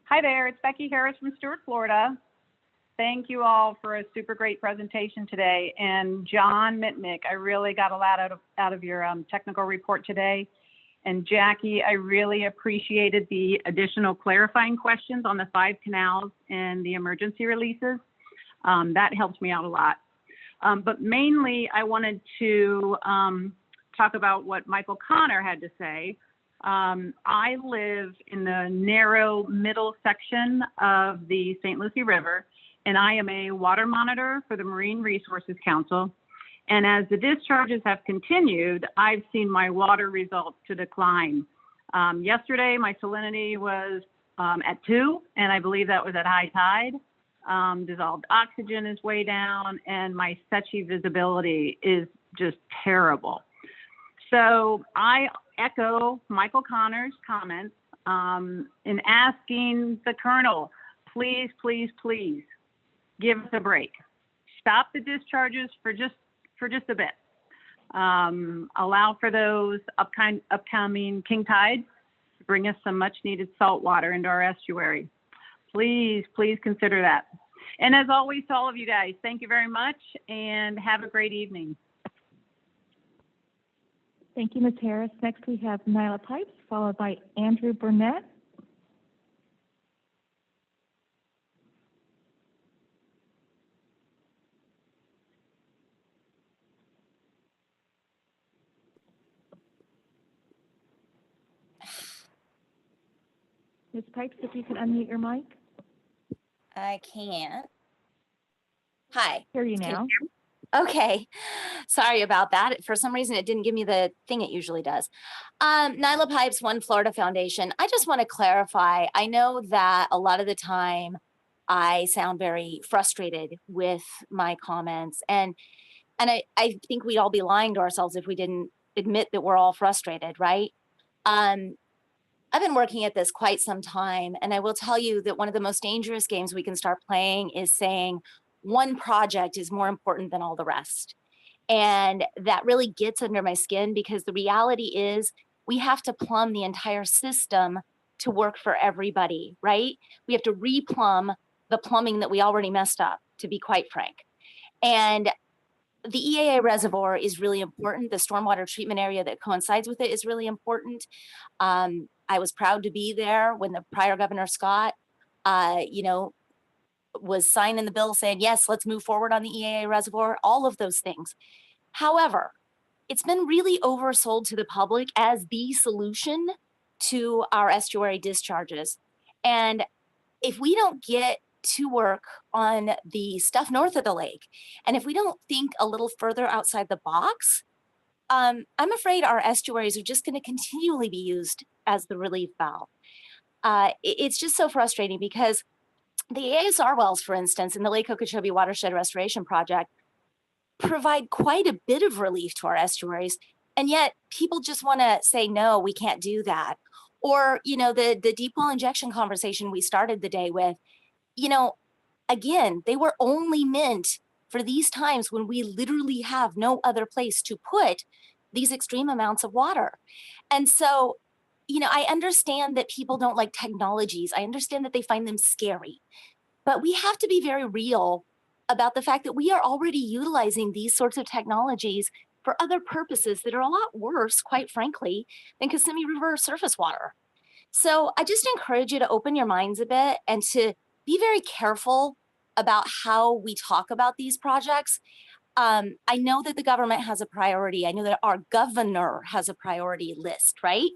Hi there, it's Becky Harris from Stuart, Florida. Thank you all for a super great presentation today. And John Mitnick, I really got a lot out of your technical report today. And Jackie, I really appreciated the additional clarifying questions on the 5 canals and the emergency releases. That helped me out a lot. But mainly, I wanted to talk about what Michael Connor had to say. I live in the narrow middle section of the St. Lucie River, and I am a water monitor for the Marine Resources Council. And as the discharges have continued, I've seen my water results to decline. Yesterday, my salinity was at 2, and I believe that was at high tide. Dissolved oxygen is way down, and my Secchi visibility is just terrible. So I echo Michael Connor's comments in asking the Colonel, please, please, please give us a break. Stop the discharges for just a bit. Allow for those upcoming king tides to bring us some much needed salt water into our estuary. Please, please consider that. And as always, to all of you guys, thank you very much and have a great evening. Thank you, Ms. Harris. Next, we have Nyla Pipes, followed by Andrew Burnett. Ms. Pipes, if you could unmute your mic. I can't. Hi. Hear you now. Okay, sorry about that. For some reason, it didn't give me the thing it usually does. Nyla Pipes, One Florida Foundation. I just want to clarify. I know that a lot of the time I sound very frustrated with my comments, and I think we'd all be lying to ourselves if we didn't admit that we're all frustrated, right? I've been working at this quite some time, and I will tell you that one of the most dangerous games we can start playing is saying one project is more important than all the rest. And that really gets under my skin, because the reality is we have to plumb the entire system to work for everybody, right? We have to replumb the plumbing that we already messed up, to be quite frank. And the EAA reservoir is really important. The stormwater treatment area that coincides with it is really important. I was proud to be there when the prior Governor Scott, was signing the bill saying, yes, let's move forward on the EAA reservoir, all of those things. However, it's been really oversold to the public as the solution to our estuary discharges. And if we don't get to work on the stuff north of the lake, and if we don't think a little further outside the box, I'm afraid our estuaries are just going to continually be used as the relief valve. It's just so frustrating, because the ASR wells, for instance, in the Lake Okeechobee Watershed Restoration Project, provide quite a bit of relief to our estuaries, and yet people just want to say, no, we can't do that. Or, the deep well injection conversation we started the day with, again, they were only meant for these times when we literally have no other place to put these extreme amounts of water. And so, I understand that people don't like technologies. I understand that they find them scary, but we have to be very real about the fact that we are already utilizing these sorts of technologies for other purposes that are a lot worse, quite frankly, than Kissimmee River surface water. So I just encourage you to open your minds a bit and to be very careful about how we talk about these projects. I know that the government has a priority. I know that our governor has a priority list, right?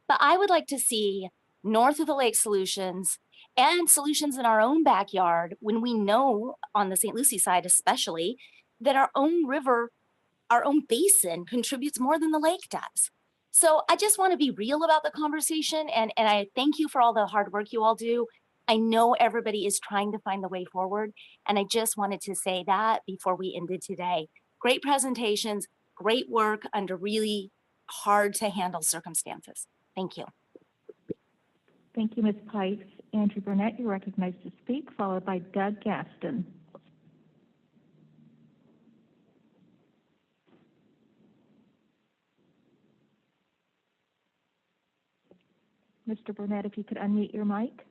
But I would like to see north of the lake solutions and solutions in our own backyard, when we know on the St. Lucie side especially, that our own river, our own basin contributes more than the lake does. So I just want to be real about the conversation, and I thank you for all the hard work you all do. I know everybody is trying to find the way forward, and I just wanted to say that before we ended today. Great presentations, great work under really hard to handle circumstances. Thank you. Thank you, Ms. Pipes. Andrew Burnett, you're recognized to speak, followed by Doug Gaston. Mr. Burnett, if you could unmute your mic.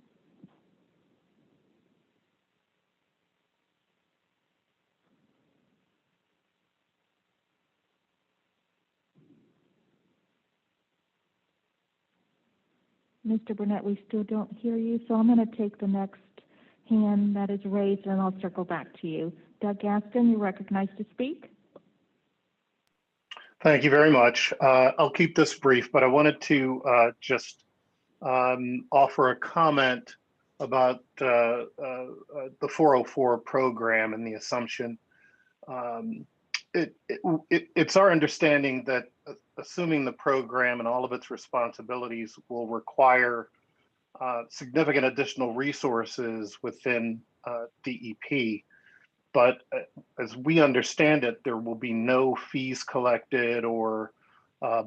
Mr. Burnett, we still don't hear you, so I'm going to take the next hand that is raised, and I'll circle back to you. Doug Gaston, you're recognized to speak. Thank you very much. I'll keep this brief, but I wanted to just offer a comment about the 404 program and the assumption. It's our understanding that assuming the program and all of its responsibilities will require significant additional resources within DEP. But as we understand it, there will be no fees collected or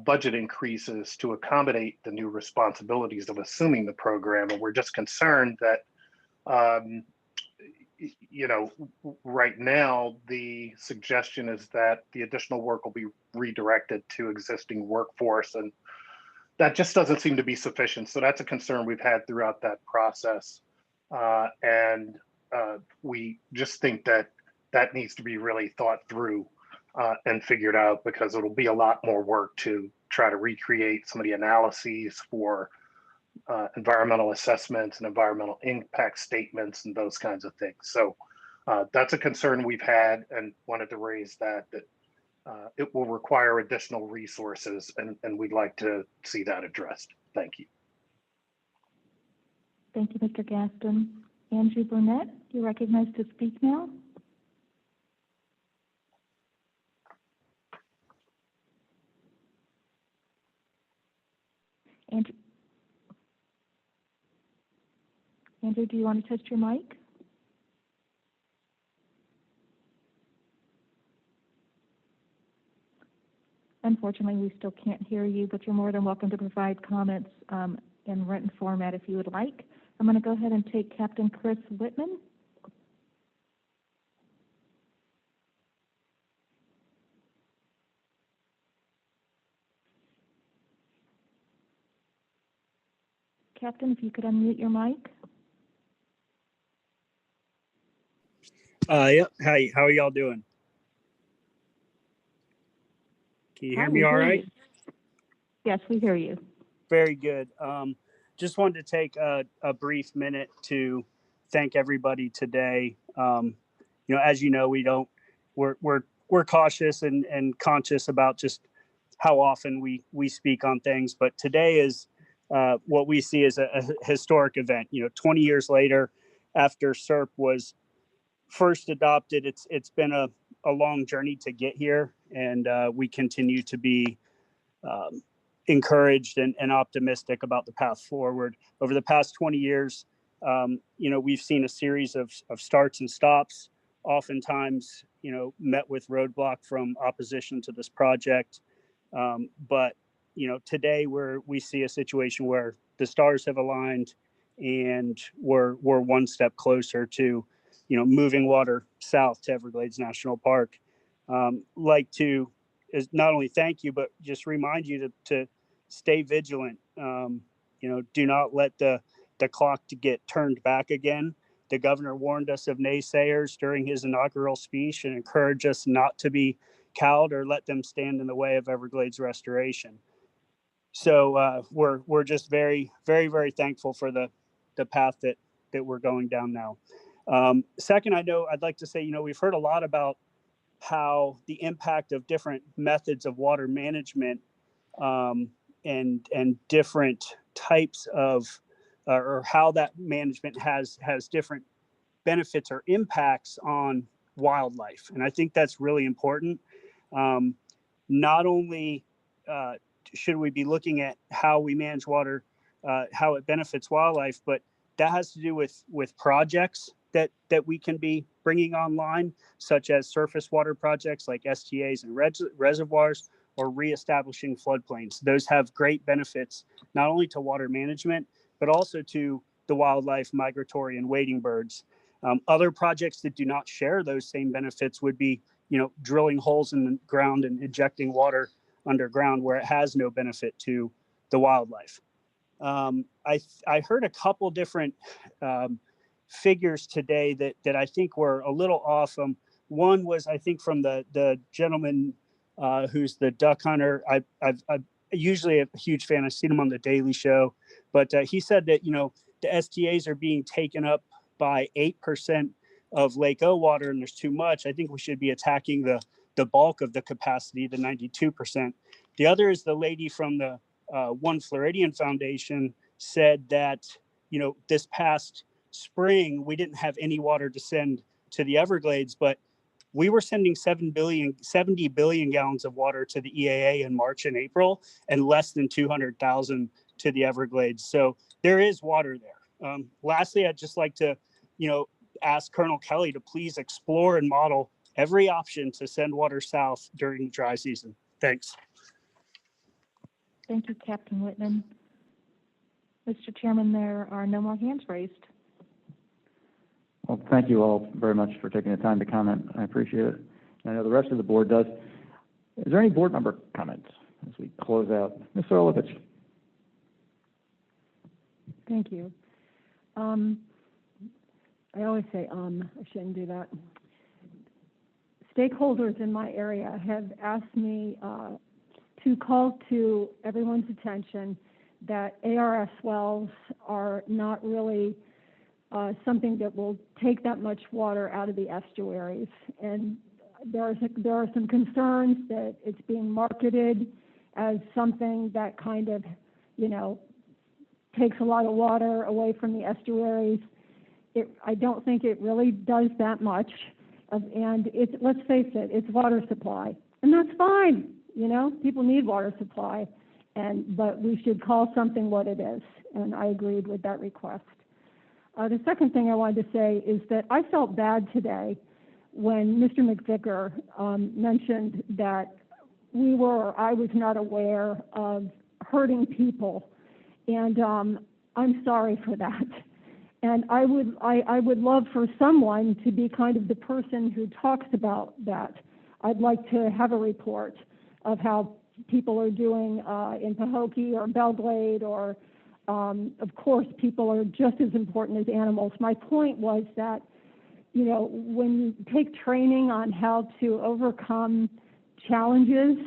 budget increases to accommodate the new responsibilities of assuming the program. And we're just concerned that, you know, right now, the suggestion is that the additional work will be redirected to existing workforce, and that just doesn't seem to be sufficient. So that's a concern we've had throughout that process. And we just think that that needs to be really thought through and figured out, because it'll be a lot more work to try to recreate some of the analyses for environmental assessments and environmental impact statements and those kinds of things. So that's a concern we've had and wanted to raise that it will require additional resources, and we'd like to see that addressed. Thank you. Thank you, Mr. Gaston. Andrew Burnett, you're recognized to speak now. Andrew, do you want to test your mic? Unfortunately, we still can't hear you, but you're more than welcome to provide comments in written format if you would like. I'm going to go ahead and take Captain Chris Whitman. Captain, if you could unmute your mic. Yep. Hi, how are y'all doing? Can you hear me all right? Yes, we hear you. Very good. Just wanted to take a brief minute to thank everybody today. You know, as you know, we're cautious and conscious about just how often we speak on things, but today is what we see as a historic event. You know, 20 years later, after SERP was first adopted, it's been a long journey to get here, and we continue to be encouraged and optimistic about the path forward. Over the past 20 years, you know, we've seen a series of starts and stops, oftentimes, you know, met with roadblock from opposition to this project. But, you know, today we see a situation where the stars have aligned and we're one step closer to, you know, moving water south to Everglades National Park. Like to is not only thank you, but just remind you to stay vigilant. You know, do not let the clock to get turned back again. The governor warned us of naysayers during his inaugural speech and encouraged us not to be cowed or let them stand in the way of Everglades restoration. So we're just very, very, very thankful for the path that we're going down now. Second, I'd like to say, you know, we've heard a lot about how the impact of different methods of water management and different types of, or how that management has different benefits or impacts on wildlife. And I think that's really important. Not only should we be looking at how we manage water, how it benefits wildlife, but that has to do with projects that we can be bringing online, such as surface water projects like STAs and reservoirs, or reestablishing floodplains. Those have great benefits, not only to water management, but also to the wildlife, migratory, and wading birds. Other projects that do not share those same benefits would be, drilling holes in the ground and injecting water underground where it has no benefit to the wildlife. I heard a couple different figures today that I think were a little off. One was, I think, from the gentleman who's the duck hunter. I'm usually a huge fan. I've seen him on the Daily Show, but he said that the STAs are being taken up by 8% of Lake O water, and there's too much. I think we should be attacking the bulk of the capacity, the 92%. The other is the lady from the One Floridian Foundation said that this past spring we didn't have any water to send to the Everglades, but we were sending 70 billion gallons of water to the EAA in March and April, and less than 200,000 to the Everglades. So there is water there. Lastly, I'd just like to, ask Colonel Kelly to please explore and model every option to send water south during the dry season. Thanks. Thank you, Captain Whitman. Mr. Chairman, there are no more hands raised. Well, thank you all very much for taking the time to comment. I appreciate it. I know the rest of the board does. Is there any board member comments as we close out? Ms. Orlovich. Thank you. I always say, I shouldn't do that. Stakeholders in my area have asked me to call to everyone's attention that ARS wells are not really something that will take that much water out of the estuaries. And there are some concerns that it's being marketed as something that kind of, takes a lot of water away from the estuaries. I don't think it really does that much. And let's face it, it's water supply. And that's fine, people need water supply. But we should call something what it is. And I agreed with that request. The second thing I wanted to say is that I felt bad today when Mr. McVicker mentioned that I was not aware of hurting people. And I'm sorry for that. And I would love for someone to be kind of the person who talks about that. I'd like to have a report of how people are doing in Pahokee or Belglade, or of course people are just as important as animals. My point was that, when you take training on how to overcome challenges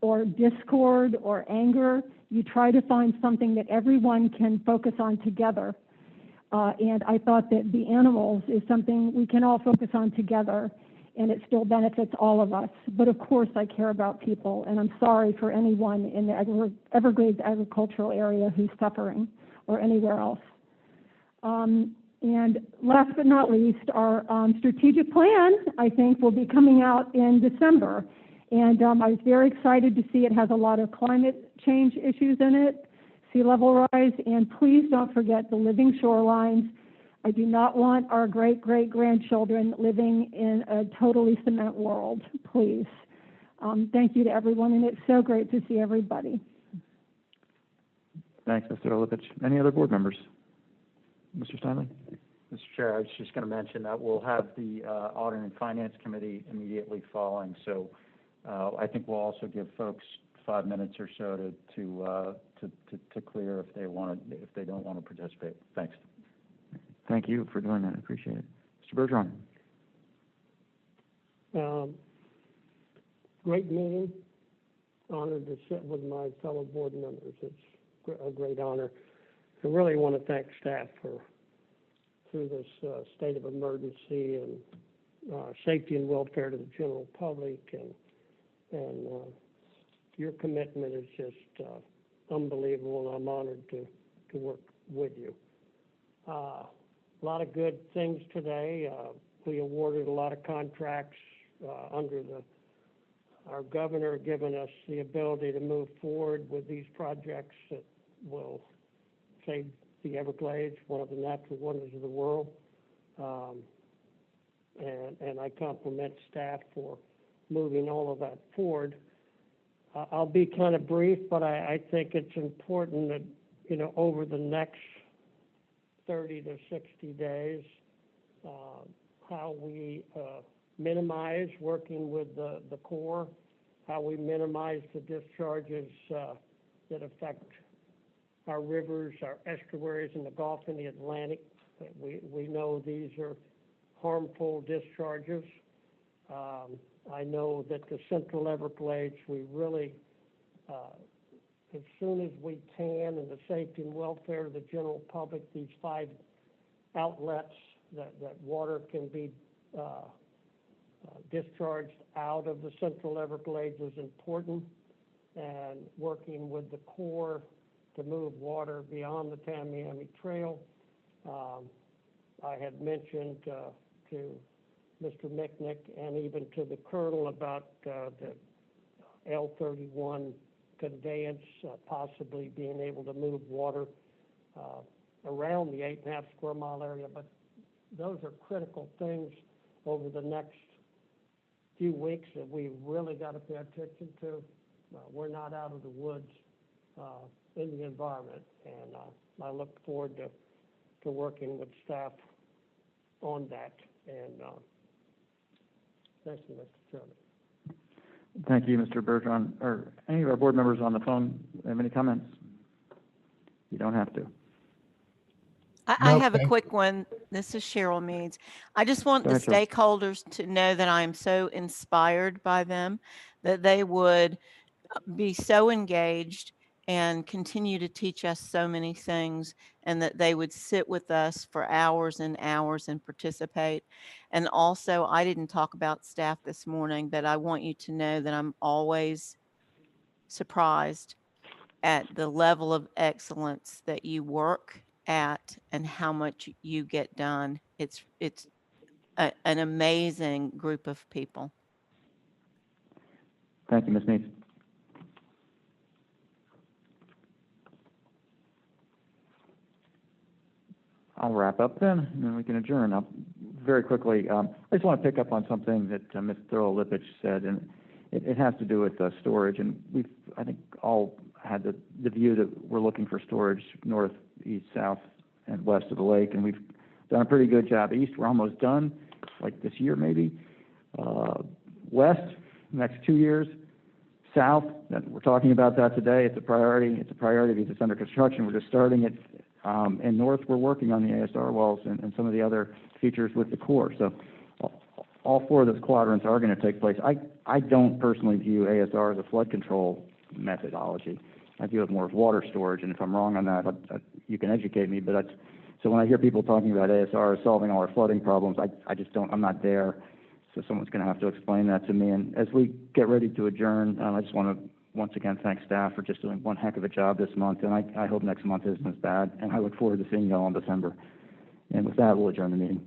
or discord or anger, you try to find something that everyone can focus on together. And I thought that the animals is something we can all focus on together, and it still benefits all of us. But of course, I care about people, and I'm sorry for anyone in the Everglades agricultural area who's suffering, or anywhere else. And last but not least, our strategic plan, I think, will be coming out in December. And I was very excited to see it has a lot of climate change issues in it, sea level rise, and please don't forget the living shorelines. I do not want our great-great-grandchildren living in a totally cement world, please. Thank you to everyone, and it's so great to see everybody. Thanks, Mr. Orlovich. Any other board members? Mr. Steinley? Mr. Chair, I was just going to mention that we'll have the Audit and Finance Committee immediately following, so I think we'll also give folks 5 minutes or so to clear if they don't want to participate. Thanks. Thank you for doing that. I appreciate it. Mr. Bergeron. Great meeting. Honored to sit with my fellow board members. It's a great honor. I really want to thank staff through this state of emergency and safety and welfare to the general public, and your commitment is just unbelievable, and I'm honored to work with you. A lot of good things today. We awarded a lot of contracts under our governor giving us the ability to move forward with these projects that will save the Everglades, one of the natural wonders of the world. And I compliment staff for moving all of that forward. I'll be kind of brief, but I think it's important that, you know, over the next 30 to 60 days, how we minimize working with the Corps, how we minimize the discharges that affect our rivers, our estuaries in the Gulf and the Atlantic. We know these are harmful discharges. I know that the Central Everglades, we really, as soon as we can, and the safety and welfare of the general public, these 5 outlets that water can be discharged out of the Central Everglades is important, and working with the Corps to move water beyond the Tamiami Trail. I had mentioned to Mr. Micknick and even to the Colonel about the L-31 conveyance, possibly being able to move water around the 8.5 square mile area. But those are critical things over the next few weeks that we really got to pay attention to. We're not out of the woods in the environment, and I look forward to working with staff on that. And thank you, Mr. Chairman. Thank you, Mr. Bergeron. Are any of our board members on the phone have any comments? You don't have to. I have a quick one. This is Cheryl Meads. I just want Go the ahead, Cheryl. stakeholders to know that I am so inspired by them, that they would be so engaged and continue to teach us so many things, and that they would sit with us for hours and hours and participate. And also, I didn't talk about staff this morning, but I want you to know that I'm always surprised at the level of excellence that you work at and how much you get done. It's an amazing group of people. Thank you, Ms. Meads. I'll wrap up then, and then we can adjourn. Very quickly, I just want to pick up on something that Ms. Thurl Lipich said, and it has to do with storage. And we've, I think, all had the view that we're looking for storage north, east, south, and west of the lake, and we've done a pretty good job. East, we're almost done, like this year maybe. West, next 2 years. South, we're talking about that today. It's a priority. It's a priority because it's under construction. We're just starting it. And north, we're working on the ASR wells and some of the other features with the Corps. So all 4 of those quadrants are going to take place. I don't personally view ASR as a flood control methodology. I view it more as water storage, and if I'm wrong on that, you can educate me. But so when I hear people talking about ASR as solving all our flooding problems, I just don't. I'm not there. So someone's going to have to explain that to me. And as we get ready to adjourn, I just want to once again thank staff for just doing one heck of a job this month. And I hope next month isn't as bad. And I look forward to seeing you all in December. And with that, we'll adjourn the meeting.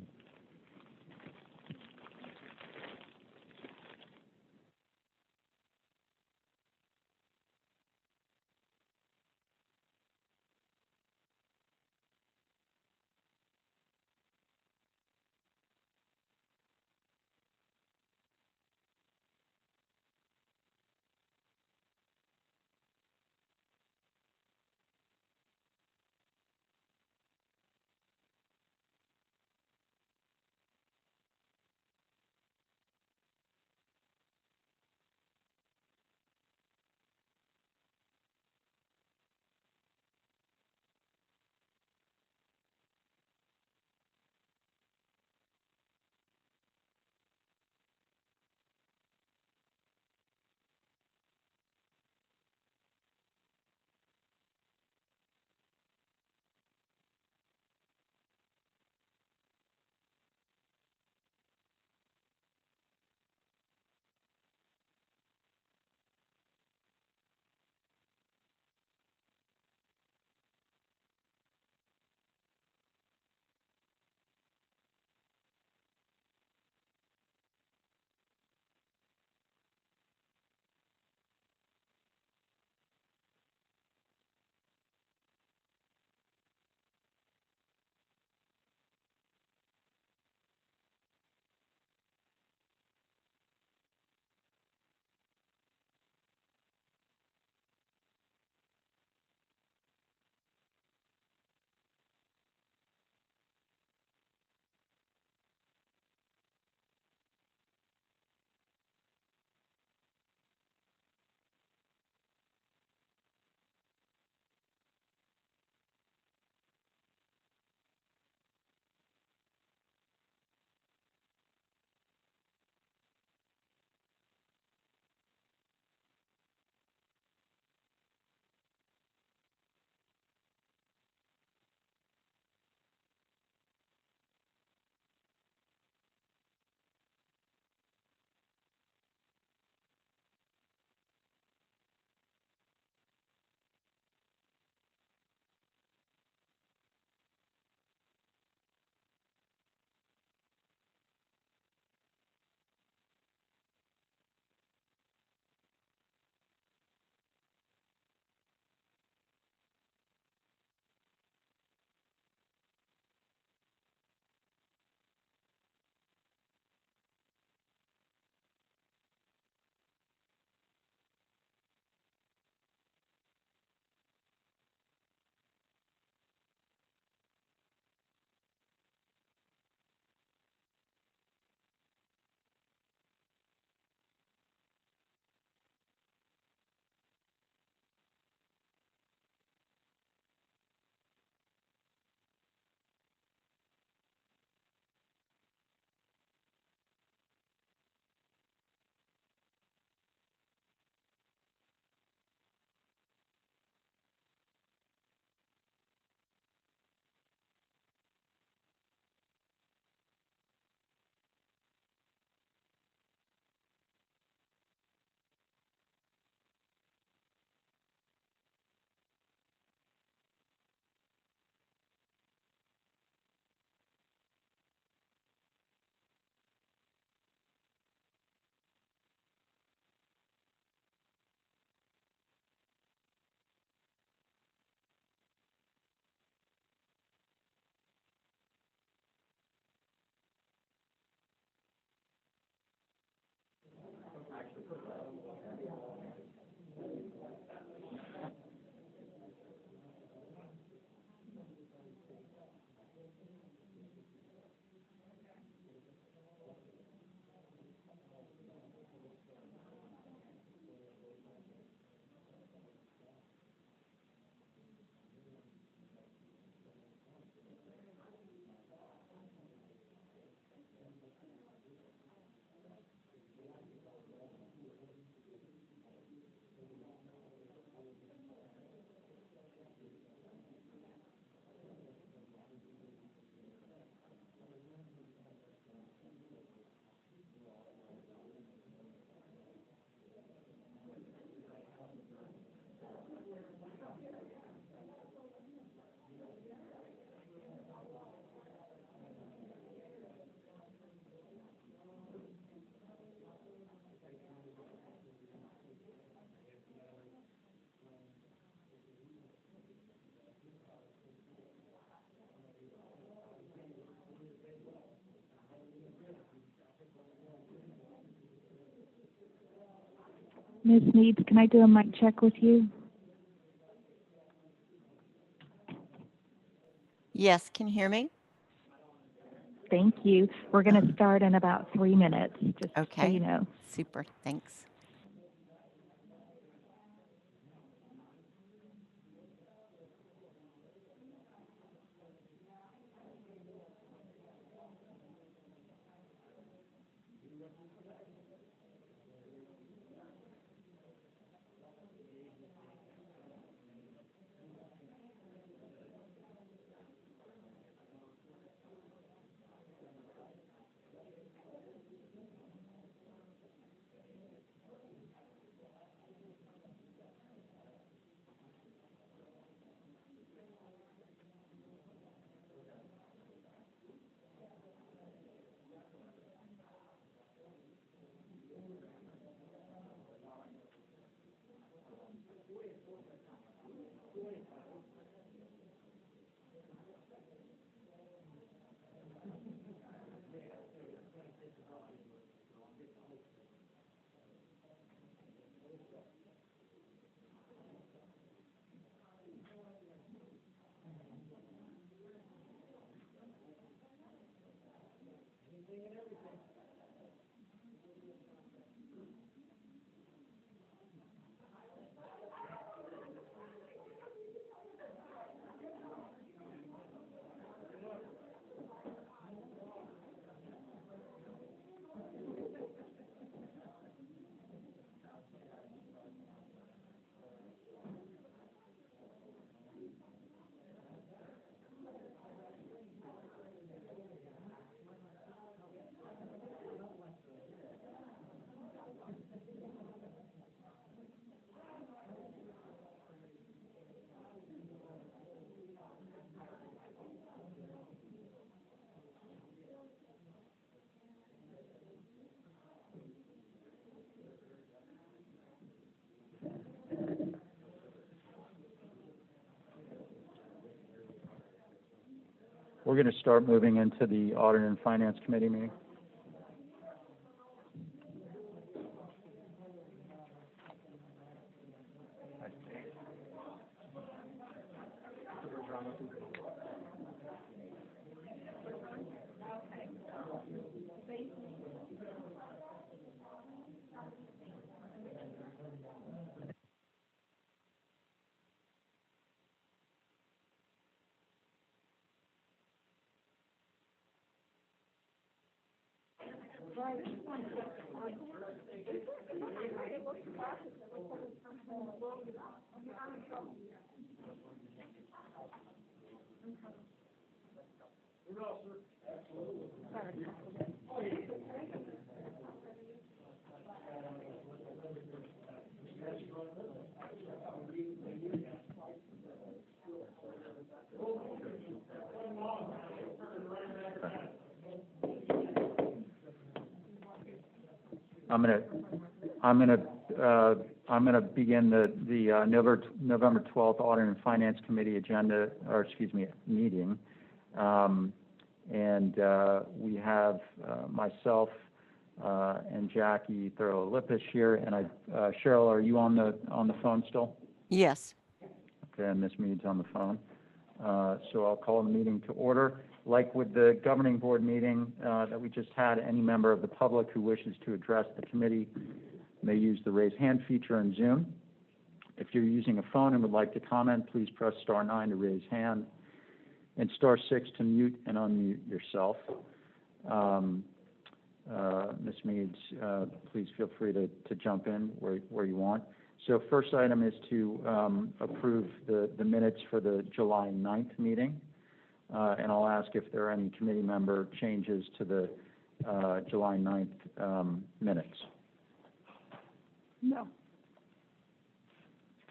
Ms. Meads, can I do a mic check with you? Yes, can you hear me? Thank you. We're going to start in about 3 minutes, just so Okay. you know. Super, thanks. We're going to start moving into the Audit and Finance Committee meeting. I'm gonna begin the November 12th Audit and Finance Committee agenda, or excuse me, meeting. We have myself and Jackie Thurlow-Lippis here, and Cheryl, are you on the phone still? Yes. Okay, and Ms. Mead's on the phone. So I'll call the meeting to order. Like with the governing board meeting that we just had, any member of the public who wishes to address the committee may use the raise hand feature in Zoom. If you're using a phone and would like to comment, please press *9 to raise hand and *6 to mute and unmute yourself. Ms. Meads, please feel free to jump in where you want. So first item is to approve the minutes for the July 9th meeting. And I'll ask if there are any committee member changes to the July 9th minutes. No.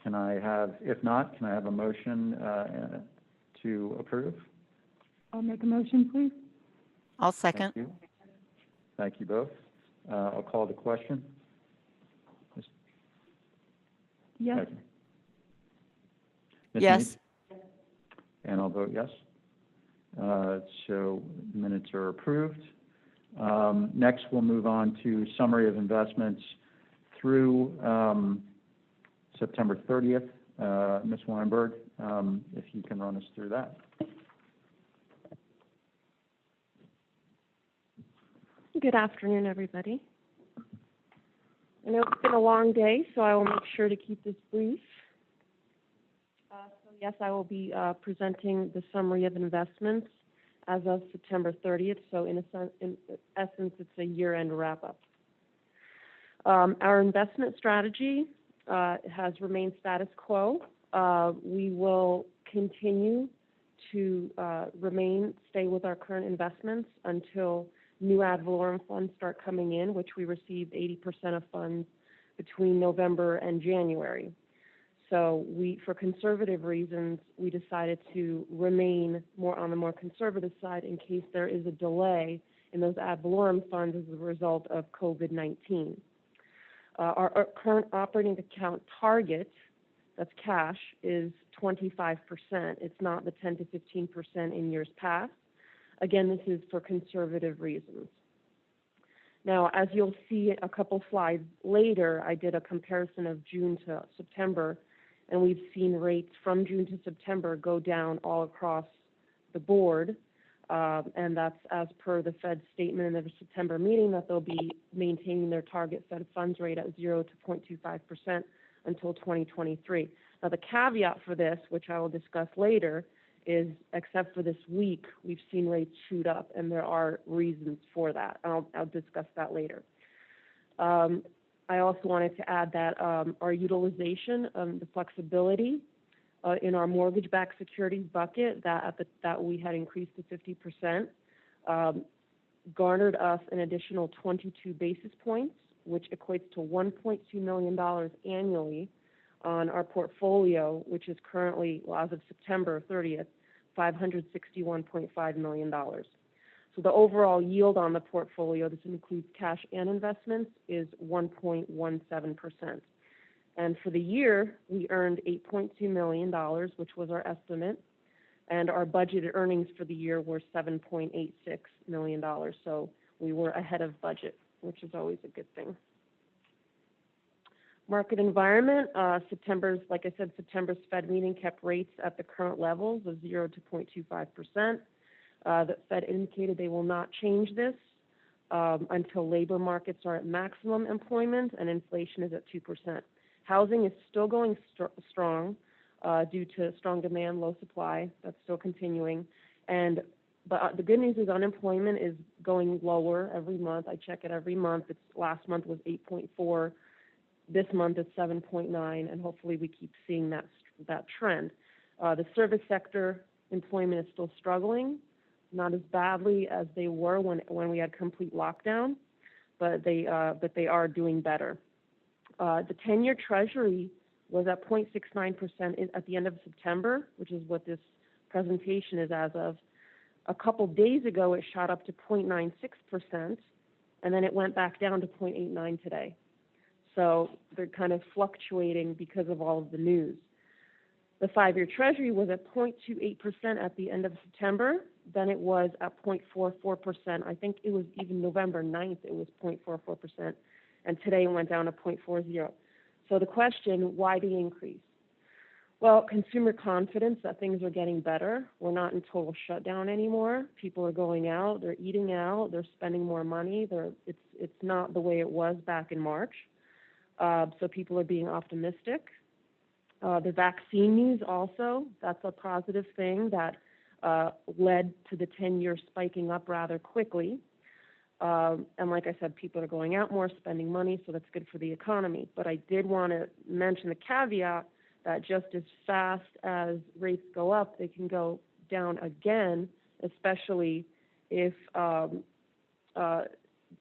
If not, can I have a motion to approve? I'll make a motion, please. I'll second. Thank you. Thank you both. I'll call the question. Yes. Ms. Yes. Mead? And I'll vote yes. So minutes are approved. Next, we'll move on to summary of investments through September 30th. Ms. Weinberg, if you can run us through that. Good afternoon, everybody. I know it's been a long day, so I will make sure to keep this brief. So yes, I will be presenting the summary of investments as of September 30th. So in essence, it's a year-end wrap-up. Our investment strategy has remained status quo. We will continue to stay with our current investments until new ad valorem funds start coming in, which we received 80% of funds between November and January. So for conservative reasons, we decided to remain more on the more conservative side in case there is a delay in those ad valorem funds as a result of COVID-19. Our current operating account target, that's cash, is 25%. It's not the 10 to 15% in years past. Again, this is for conservative reasons. Now, as you'll see a couple slides later, I did a comparison of June to September, and we've seen rates from June to September go down all across the board. And that's as per the Fed's statement in the September meeting that they'll be maintaining their target Fed funds rate at 0 to 0.25% until 2023. Now, the caveat for this, which I will discuss later, is except for this week, we've seen rates shoot up, and there are reasons for that. I'll discuss that later. I also wanted to add that our utilization, the flexibility in our mortgage-backed securities bucket that we had increased to 50%, garnered us an additional 22 basis points, which equates to $1.2 million annually on our portfolio, which is currently, well, as of September 30th, $561.5 million. So the overall yield on the portfolio, this includes cash and investments, is 1.17%. And for the year, we earned $8.2 million, which was our estimate, and our budgeted earnings for the year were $7.86 million. So we were ahead of budget, which is always a good thing. Market environment, September's Fed meeting kept rates at the current levels of 0 to 0.25%. The Fed indicated they will not change this until labor markets are at maximum employment and inflation is at 2%. Housing is still going strong due to strong demand, low supply. That's still continuing. But the good news is unemployment is going lower every month. I check it every month. Last month was 8.4. This month it's 7.9, and hopefully we keep seeing that trend. The service sector employment is still struggling, not as badly as they were when we had complete lockdown, but they are doing better. The 10-year Treasury was at 0.69% at the end of September, which is what this presentation is as of. A couple days ago, it shot up to 0.96%, and then it went back down to 0.89 today. So they're kind of fluctuating because of all of the news. The 5-year Treasury was at 0.28% at the end of September. Then it was at 0.44%. I think it was even November 9th, it was 0.44%. And today it went down to 0.40. So the question, why the increase? Well, consumer confidence that things are getting better. We're not in total shutdown anymore. People are going out, they're eating out, they're spending more money. It's not the way it was back in March. So people are being optimistic. The vaccine news also, that's a positive thing that led to the 10-year spiking up rather quickly. And like I said, people are going out more, spending money, so that's good for the economy. But I did want to mention the caveat that just as fast as rates go up, they can go down again, especially if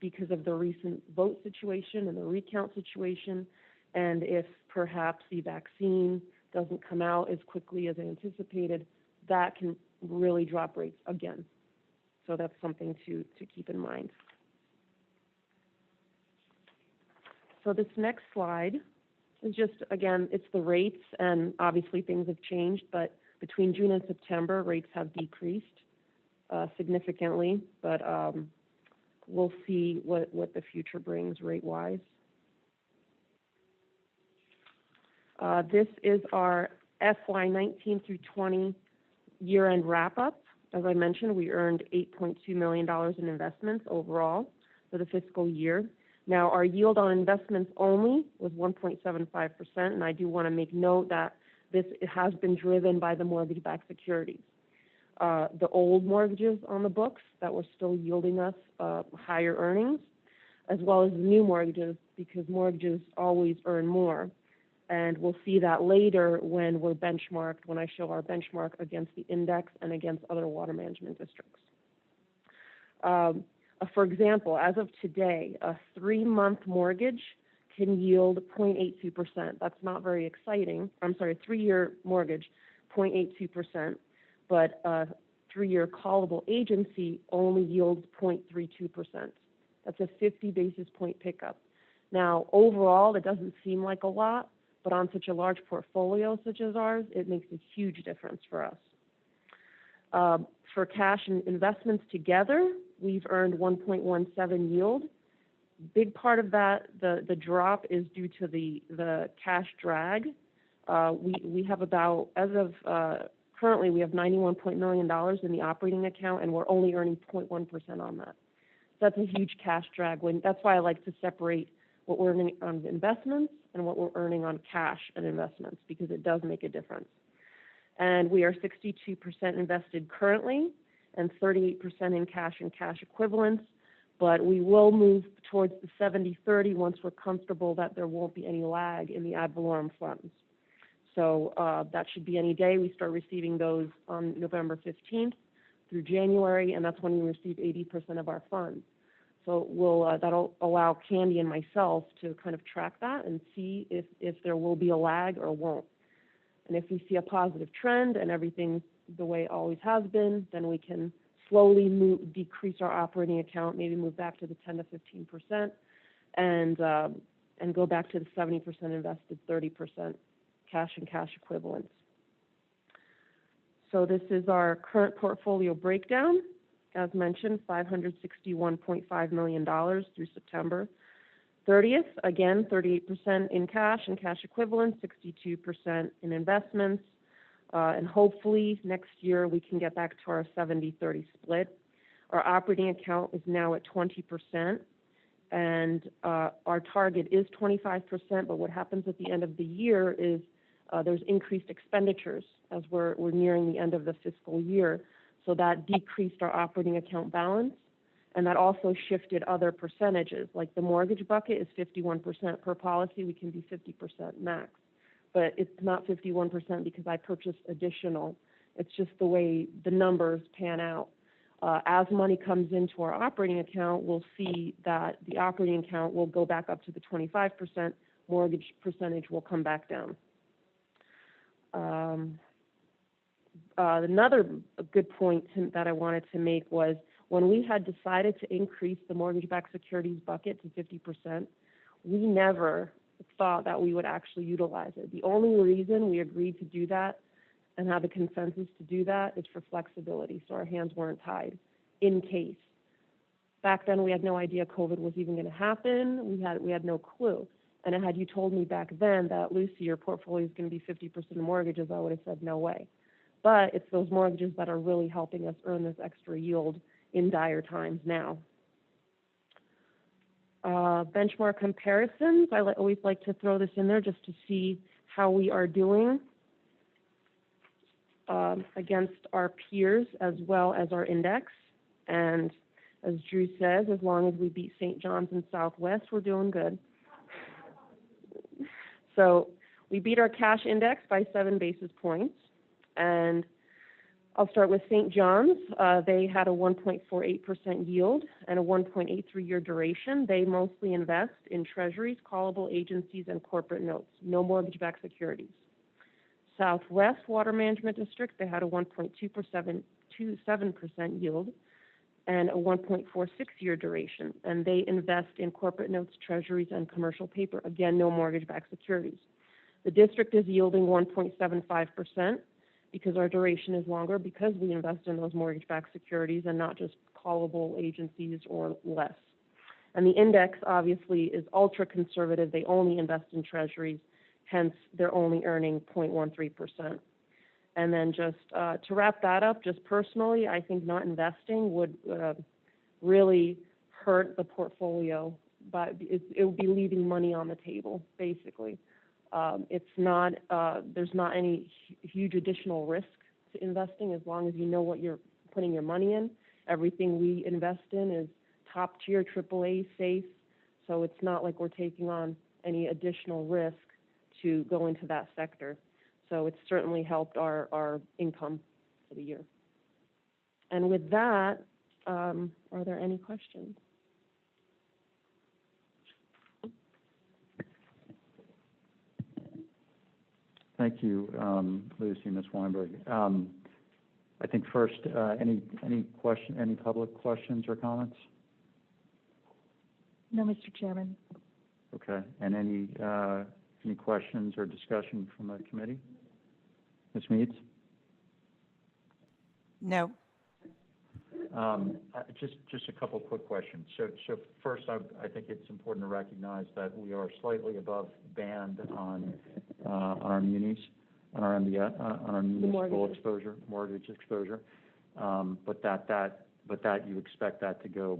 because of the recent vote situation and the recount situation, and if perhaps the vaccine doesn't come out as quickly as anticipated, that can really drop rates again. So that's something to keep in mind. So this next slide is just, again, it's the rates, and obviously things have changed, but between June and September, rates have decreased significantly, but we'll see what the future brings rate-wise. This is our FY 19 through 20 year-end wrap-up. As I mentioned, we earned $8.2 million in investments overall for the fiscal year. Now, our yield on investments only was 1.75%, and I do want to make note that this has been driven by the mortgage-backed securities. The old mortgages on the books that were still yielding us higher earnings, as well as the new mortgages, because mortgages always earn more. And we'll see that later when we're benchmarked, when I show our benchmark against the index and against other water management districts. For example, as of today, a 3-month mortgage can yield 0.82%. That's not very exciting. I'm sorry, a 3-year mortgage, 0.82%, but a 3-year callable agency only yields 0.32%. That's a 50 basis point pickup. Now, overall, it doesn't seem like a lot, but on such a large portfolio such as ours, it makes a huge difference for us. For cash and investments together, we've earned 1.17 yield. Big part of that, the drop is due to the cash drag. We have about, as of currently, we have $91 million in the operating account, and we're only earning 0.1% on that. That's a huge cash drag. That's why I like to separate what we're earning on investments and what we're earning on cash and investments, because it does make a difference. And we are 62% invested currently and 38% in cash and cash equivalents, but we will move towards the 70-30 once we're comfortable that there won't be any lag in the ad valorem funds. So that should be any day. We start receiving those on November 15th through January, and that's when we receive 80% of our funds. So that'll allow Candy and myself to kind of track that and see if there will be a lag or won't. And if we see a positive trend and everything the way it always has been, then we can slowly decrease our operating account, maybe move back to the 10 to 15%, and go back to the 70% invested, 30% cash and cash equivalents. So this is our current portfolio breakdown. As mentioned, $561.5 million through September 30th. Again, 38% in cash and cash equivalents, 62% in investments. And hopefully next year we can get back to our 70-30 split. Our operating account is now at 20%, and our target is 25%, but what happens at the end of the year is there's increased expenditures as we're nearing the end of the fiscal year. So that decreased our operating account balance, and that also shifted other percentages. Like the mortgage bucket is 51% per policy. We can be 50% max. But it's not 51% because I purchased additional. It's just the way the numbers pan out. As money comes into our operating account, we'll see that the operating account will go back up to the 25%. Mortgage percentage will come back down. Another good point that I wanted to make was when we had decided to increase the mortgage-backed securities bucket to 50%, we never thought that we would actually utilize it. The only reason we agreed to do that and have a consensus to do that is for flexibility, so our hands weren't tied in case. Back then, we had no idea COVID was even going to happen. We had no clue. And had you told me back then that, Lucy, your portfolio is going to be 50% mortgages, I would have said no way. But it's those mortgages that are really helping us earn this extra yield in dire times now. Benchmark comparisons, I always like to throw this in there just to see how we are doing against our peers as well as our index. And as Drew says, as long as we beat St. John's and Southwest, we're doing good. So we beat our cash index by 7 basis points. And I'll start with St. John's. They had a 1.48% yield and a 1.83-year duration. They mostly invest in treasuries, callable agencies, and corporate notes, no mortgage-backed securities. Southwest Water Management District, they had a 1.27% yield and a 1.46-year duration, and they invest in corporate notes, treasuries, and commercial paper. Again, no mortgage-backed securities. The district is yielding 1.75%. Because our duration is longer, because we invest in those mortgage-backed securities and not just callable agencies or less. And the index, obviously, is ultra-conservative. They only invest in treasuries, hence they're only earning 0.13%. And then just to wrap that up, just personally, I think not investing would really hurt the portfolio, but it would be leaving money on the table, basically. It's not, there's not any huge additional risk to investing as long as you know what you're putting your money in. Everything we invest in is top tier, AAA, safe, so it's not like we're taking on any additional risk to go into that sector. So it's certainly helped our income for the year. And with that, are there any questions? Thank you, Lucy, Ms. Weinberg. I think first, any public questions or comments? No, Mr. Chairman. Okay, and any questions or discussion from the committee? Ms. Meads? No. Just a couple quick questions. So first, I think it's important to recognize that we are slightly above band on our munis, on our MBS, on our municipal exposure, mortgage exposure. But that you expect that to go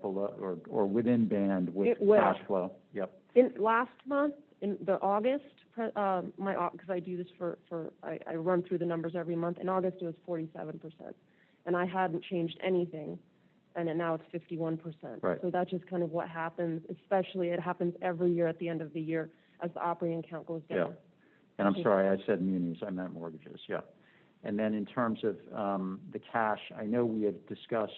below or within band with cash flow. Yep. In last month, in the August, because I do this I run through the numbers every month. In August, it was 47%, and I hadn't changed anything, and now it's 51%. Right. So that's just kind of what happens. Especially, it happens every year at the end of the year as the operating account goes down. Yeah. And I'm sorry, I said munis. I meant mortgages. Yeah. And then in terms of the cash, I know we had discussed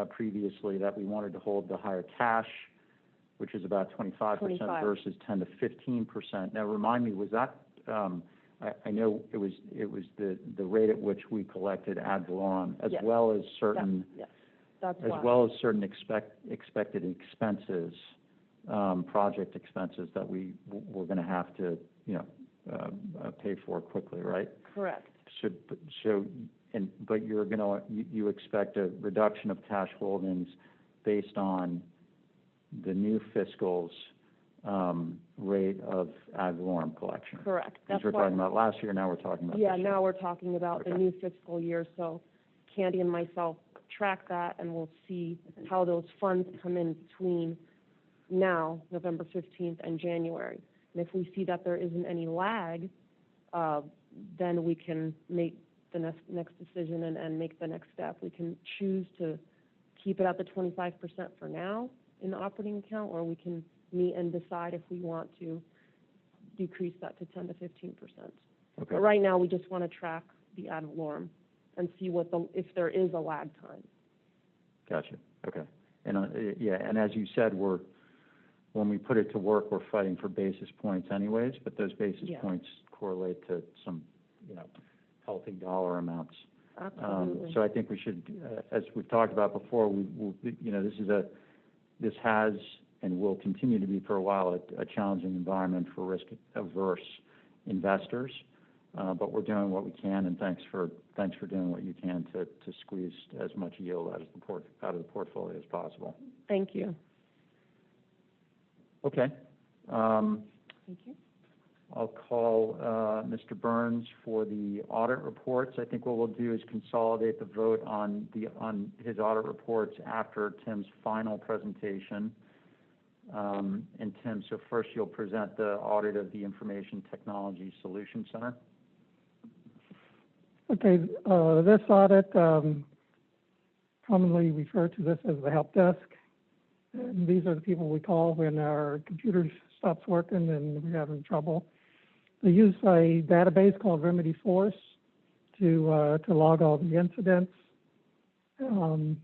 previously that we wanted to hold the higher cash, which is about 25% versus 10 to 15%. Now, remind me, was that? I know it was the rate at which we collected ad valorem, as well as certain certain expected expenses, project expenses that we were going to have to pay for quickly, right? Correct. But you expect a reduction of cash holdings based on the new fiscal's rate of ad valorem collection. Correct. That's we're talking about last year, now we're talking about this year. Now we're talking about the new fiscal year. So Candy and myself track that, and we'll see how those funds come in between now, November 15th, and January. And if we see that there isn't any lag, then we can make the next decision and make the next step. We can choose to keep it at the 25% for now in the operating account, or we can meet and decide if we want to decrease that to 10 to 15%. Okay. But right now, we just want to track the ad valorem and see if there is a lag time. Gotcha. Okay. And and as you said, when we put it to work, we're fighting for basis points anyways, but those basis points correlate to some, healthy dollar amounts. Absolutely. So I think we should, as we've talked about before, this has and will continue to be for a while a challenging environment for risk-averse investors. But we're doing what we can, and thanks for doing what you can to squeeze as much yield out of the portfolio as possible. Thank you. Okay. Thank you. I'll call Mr. Burns for the audit reports. I think what we'll do is consolidate the vote on his audit reports after Tim's final presentation. And Tim, so first you'll present the audit of the Information Technology Solution Center. Okay, this audit, commonly referred to this as the help desk. And these are the people we call when our computer stops working and we're having trouble. They use a database called Remedy Force to log all the incidents. On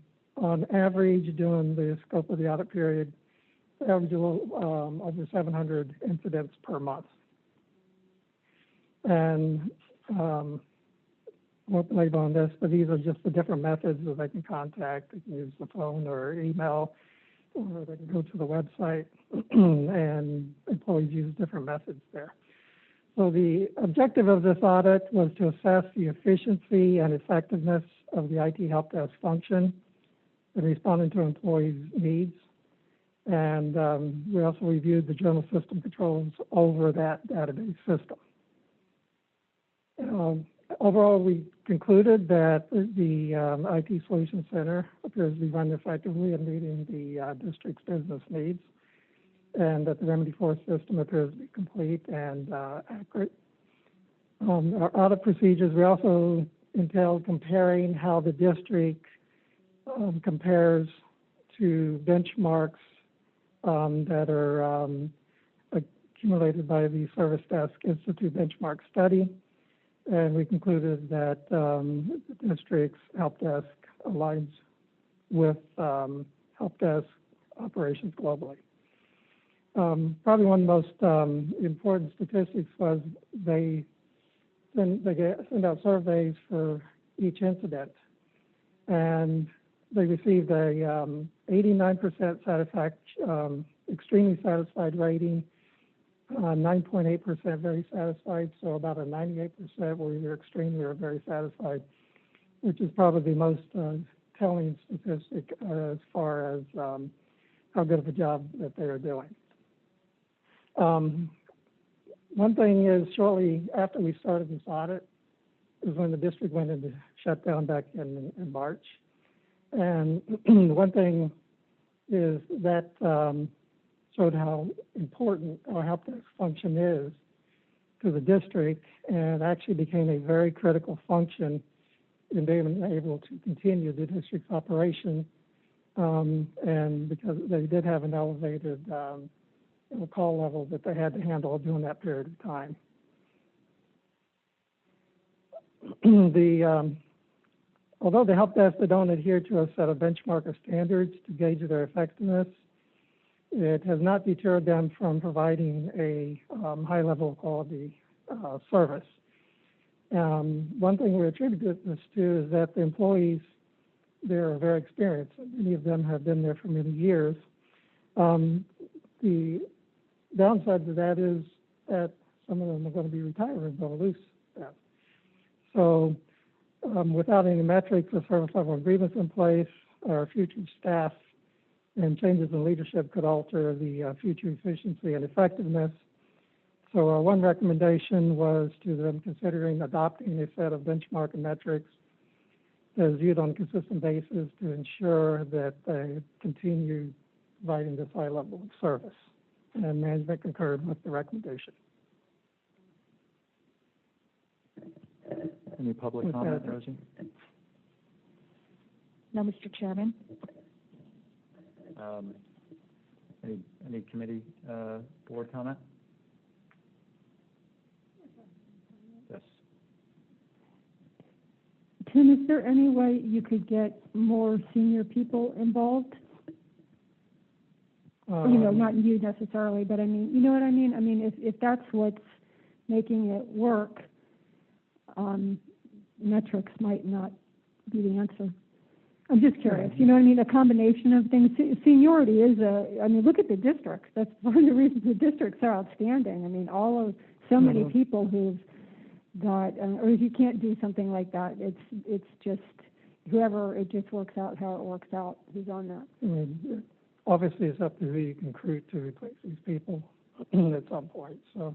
average, during the scope of the audit period, they average over 700 incidents per month. And I won't label on this, but these are just the different methods that they can contact. They can use the phone or email, or they can go to the website, and employees use different methods there. So the objective of this audit was to assess the efficiency and effectiveness of the IT help desk function in responding to employees' needs. And we also reviewed the journal system controls over that database system. Overall, we concluded that the IT Solutions Center appears to be run effectively and meeting the district's business needs, and that the Remedy4 system appears to be complete and accurate. Our audit procedures, we also entailed comparing how the district compares to benchmarks that are accumulated by the Service Desk Institute benchmark study. And we concluded that the district's help desk aligns with help desk operations globally. Probably one of the most important statistics was they send out surveys for each incident, and they received a 89% satisfaction, extremely satisfied rating, 9.8% very satisfied, so about a 98% were either extremely or very satisfied, which is probably the most telling statistic as far as how good of a job that they are doing. One thing is, shortly after we started this audit is when the district went into shutdown back in March. And one thing is that showed how important our help desk function is to the district, and actually became a very critical function in being able to continue the district's operation. And because they did have an elevated call level that they had to handle during that period of time. Although the help desk don't adhere to a set of benchmark or standards to gauge their effectiveness, it has not deterred them from providing a high level of quality service. One thing we attribute this to is that the employees there are very experienced. Many of them have been there for many years. The downside to that is that some of them are going to be retiring, going to lose that. So without any metrics or service level agreements in place, our future staff and changes in leadership could alter the future efficiency and effectiveness. So our one recommendation was to them considering adopting a set of benchmark and metrics that is viewed on a consistent basis to ensure that they continue providing this high level of service. And management concurred with the recommendation. Any public comment, Rosie? No, Mr. Chairman. Any committee board comment? Yes. Tim, is there any way you could get more senior people involved? Not you necessarily, but I mean, you know what I mean? I mean, if that's what's making it work, metrics might not be the answer. I'm just curious. You know what I mean? A combination of things. Seniority is look at the districts. That's one of the reasons the districts are outstanding. I mean, so many people who've got, or if you can't do something like that, it's just whoever, it just works out how it works out, who's on that. Obviously, it's up to who you can recruit to replace these people at some point. So,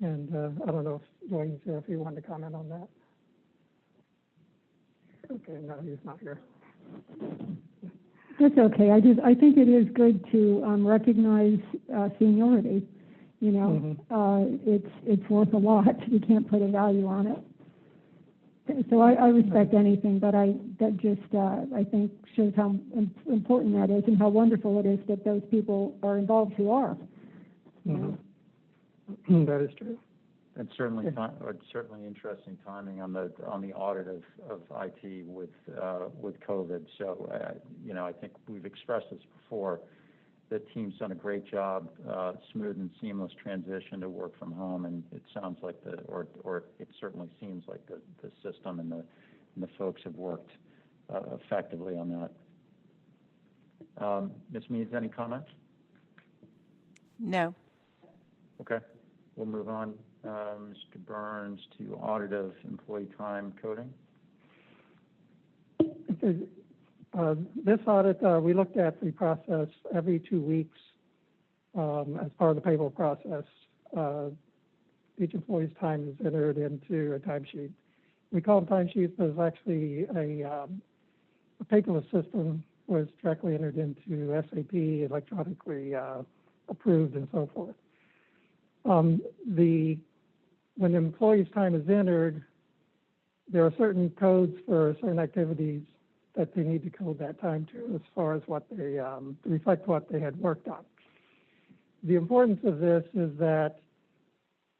and I don't know if Dwayne's here, if he wanted to comment on that. Okay, no, he's not here. That's okay. I think it is good to recognize seniority. It's worth a lot. You can't put a value on it. So I respect anything, but I think shows how important that is and how wonderful it is that those people are involved who are. That is true. And certainly interesting timing on the audit of IT with COVID. So I think we've expressed this before. The team's done a great job, smooth and seamless transition to work from home, and it sounds like it certainly seems like the system and the folks have worked effectively on that. Ms. Meads, any comments? No. Okay, we'll move on. Mr. Burns, to audit of employee time coding. This audit, we looked at the process every 2 weeks as part of the payroll process. Each employee's time is entered into a timesheet. We call them timesheets, but it's actually a paperless system was directly entered into SAP, electronically approved, and so forth. When the employee's time is entered, there are certain codes for certain activities that they need to code that time to as far as what they reflect what they had worked on. The importance of this is that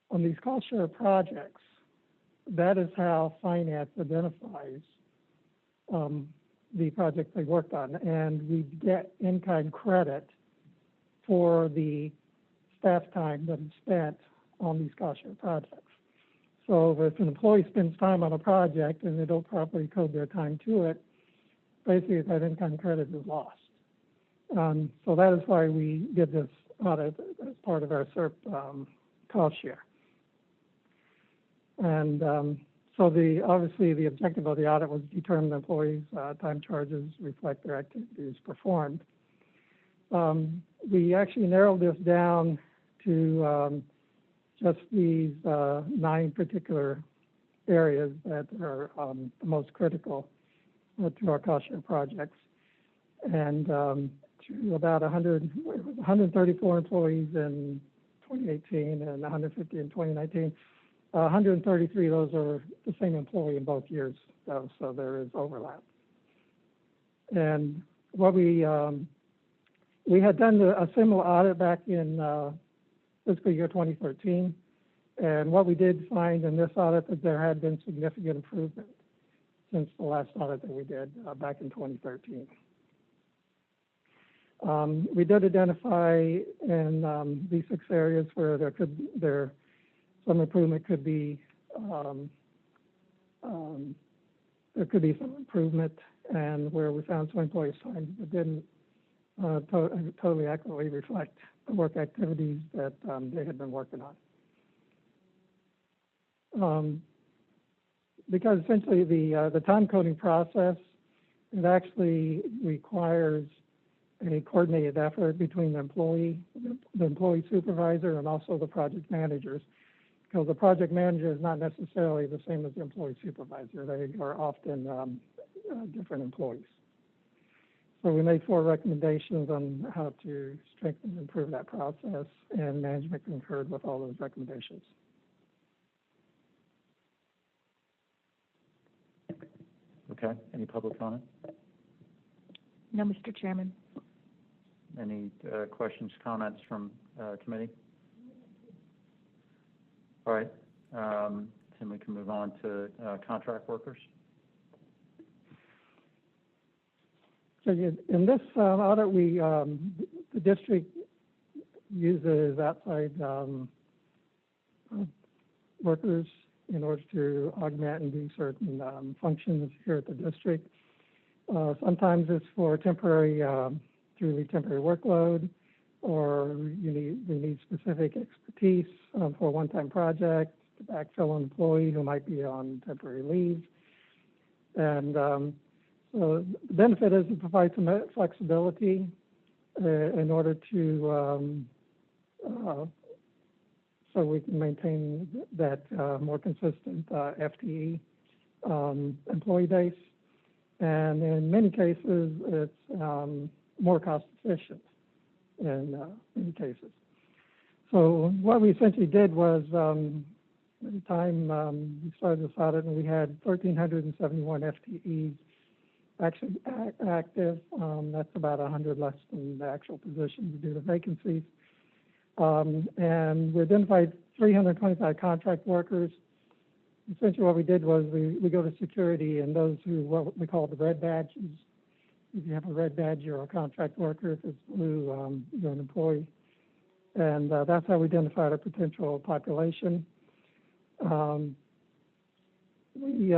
on these cost share projects, that is how finance identifies the projects they worked on, and we get in-kind credit for the staff time that is spent on these cost share projects. So if an employee spends time on a project and they don't properly code their time to it, basically that in-kind credit is lost. So that is why we did this audit as part of our SERP cost share. And so obviously the objective of the audit was to determine the employees' time charges reflect their activities performed. We actually narrowed this down to just these 9 particular areas that are the most critical to our cost share projects. And to about 134 employees in 2018 and 150 in 2019. 133 of those are the same employee in both years, though, so there is overlap. And what we had done a similar audit back in fiscal year 2013, and what we did find in this audit that there had been significant improvement since the last audit that we did back in 2013. We did identify in these 6 areas where some improvement could be, there could be some improvement, and where we found some employees' time that didn't totally accurately reflect the work activities that they had been working on. Because essentially the time coding process, it actually requires a coordinated effort between the employee supervisor, and also the project managers. Because the project manager is not necessarily the same as the employee supervisor. They are often different employees. So we made 4 recommendations on how to strengthen and improve that process, and management concurred with all those recommendations. Okay, any public comment? No, Mr. Chairman. Any questions, comments from committee? All right, then we can move on to contract workers. So in this audit, the district uses outside workers in order to augment and do certain functions here at the district. Sometimes it's for temporary, to relieve temporary workload, or we need specific expertise for a one-time project to backfill an employee who might be on temporary leave. And so the benefit is it provides some flexibility in order to so we can maintain that more consistent FTE employee base. And in many cases, it's more cost efficient in many cases. So what we essentially did was, at the time we started this audit, and we had 1,371 FTEs actually active. That's about 100 less than the actual positions due to vacancies. And we identified 325 contract workers. Essentially what we did was we go to security, and those who, what we call the red badges. If you have a red badge, you're a contract worker. If it's blue, you're an employee. And that's how we identified our potential population. We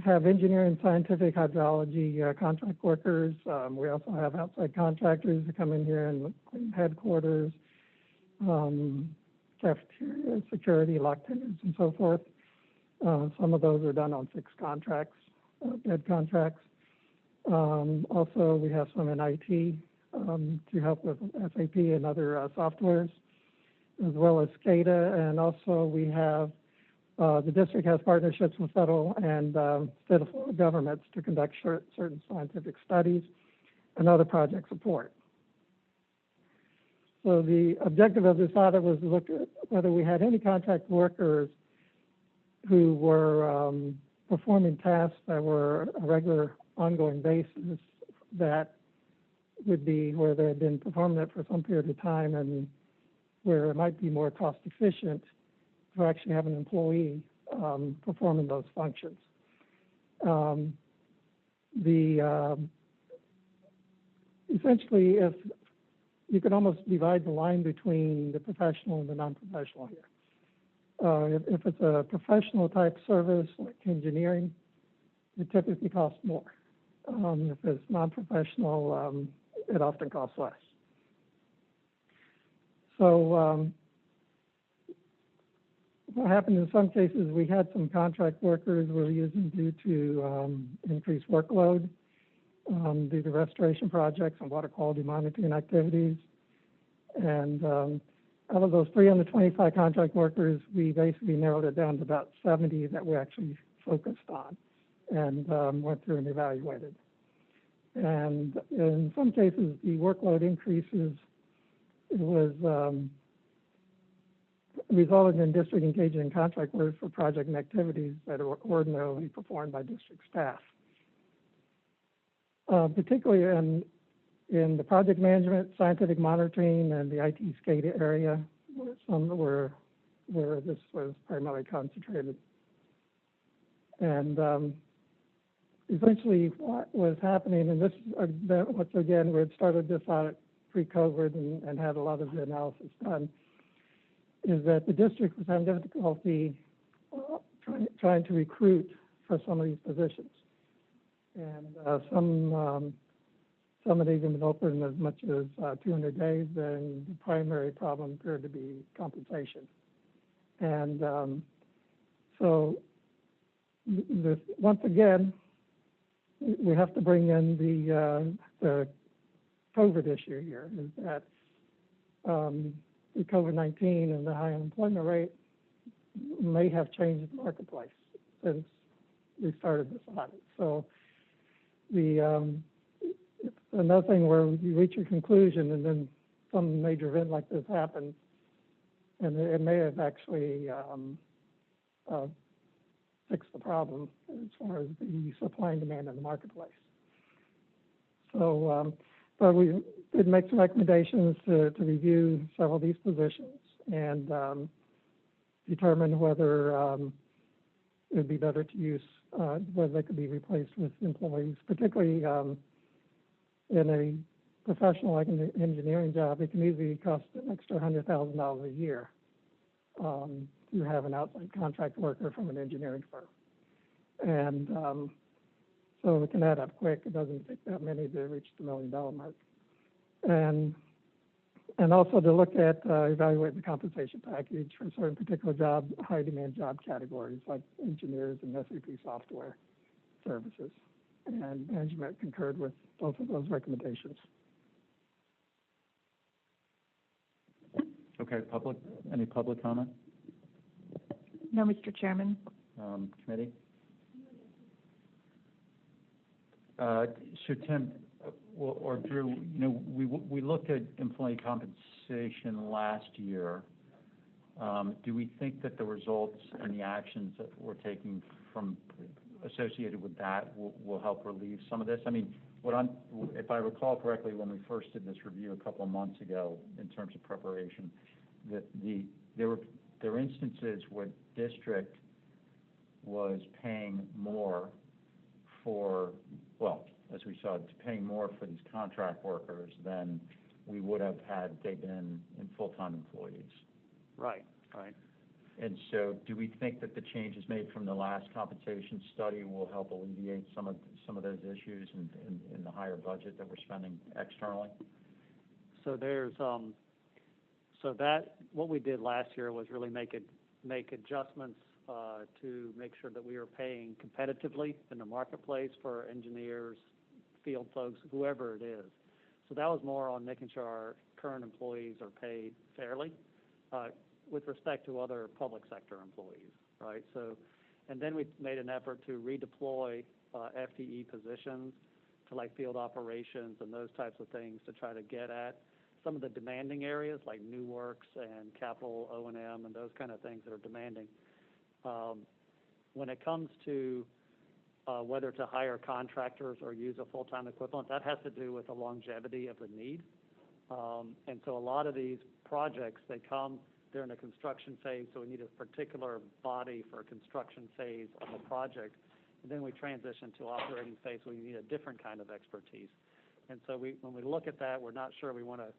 have engineering, scientific, hydrology contract workers. We also have outside contractors that come in here and clean headquarters, cafeteria, security, lock tenders, and so forth. Some of those are done on fixed contracts, bed contracts. Also, we have some in IT to help with SAP and other softwares, as well as SCADA. And also, we have the district has partnerships with federal and state of Florida governments to conduct certain scientific studies and other project support. So the objective of this audit was to look at whether we had any contract workers who were performing tasks that were a regular ongoing basis that would be where they had been performing it for some period of time and where it might be more cost efficient to actually have an employee performing those functions. Essentially, if you could almost divide the line between the professional and the non-professional here. If it's a professional type service like engineering, it typically costs more. If it's non-professional, it often costs less. So what happened in some cases, we had some contract workers we were using due to increased workload, due to restoration projects and water quality monitoring activities. And out of those 325 contract workers, we basically narrowed it down to about 70 that we actually focused on and went through and evaluated. And in some cases, the workload increases resulted in district engaging in contract work for project and activities that are ordinarily performed by district staff. Particularly in the project management, scientific monitoring, and the IT SCADA area, where this was primarily concentrated. And essentially what was happening, and this once again, we had started this audit pre-COVID and had a lot of the analysis done, is that the district was having difficulty trying to recruit for some of these positions. And some had even been open as much as 200 days, and the primary problem appeared to be compensation. And so once again, we have to bring in the COVID issue here, is that the COVID-19 and the high unemployment rate may have changed the marketplace since we started this audit. So it's another thing where you reach a conclusion and then some major event like this happens, and it may have actually fixed the problem as far as the supply and demand in the marketplace. So, but we did make some recommendations to review several of these positions and determine whether it would be better to use, whether they could be replaced with employees, particularly in a professional like an engineering job. It can easily cost an extra $100,000 a year to have an outside contract worker from an engineering firm. And so it can add up quick. It doesn't take that many to reach the $1 million mark. And also to look at evaluate the compensation package for certain particular job, high demand job categories like engineers and SAP software services. And management concurred with both of those recommendations. Okay, any public comment? No, Mr. Chairman. Committee? So Tim, or Drew, you know, we looked at employee compensation last year. Do we think that the results and the actions that we're taking associated with that will help relieve some of this? I mean, if I recall correctly, when we first did this review a couple of months ago in terms of preparation, that there were instances where district was paying more for, well, as we saw, paying more for these contract workers than we would have had they been in full-time employees. Right. And so do we think that the changes made from the last compensation study will help alleviate some of those issues in the higher budget that we're spending externally? So there's what we did last year was really make adjustments to make sure that we were paying competitively in the marketplace for engineers, field folks, whoever it is. So that was more on making sure our current employees are paid fairly, with respect to other public sector employees, right? So, and then we made an effort to redeploy FTE positions to like field operations and those types of things to try to get at some of the demanding areas like new works and capital O&M and those kind of things that are demanding. When it comes to whether to hire contractors or use a full-time equivalent, that has to do with the longevity of the need. And so a lot of these projects, they come during a construction phase, so we need a particular body for a construction phase of a project. And then we transition to operating phase, so we need a different kind of expertise. And so when we look at that, we're not sure we want to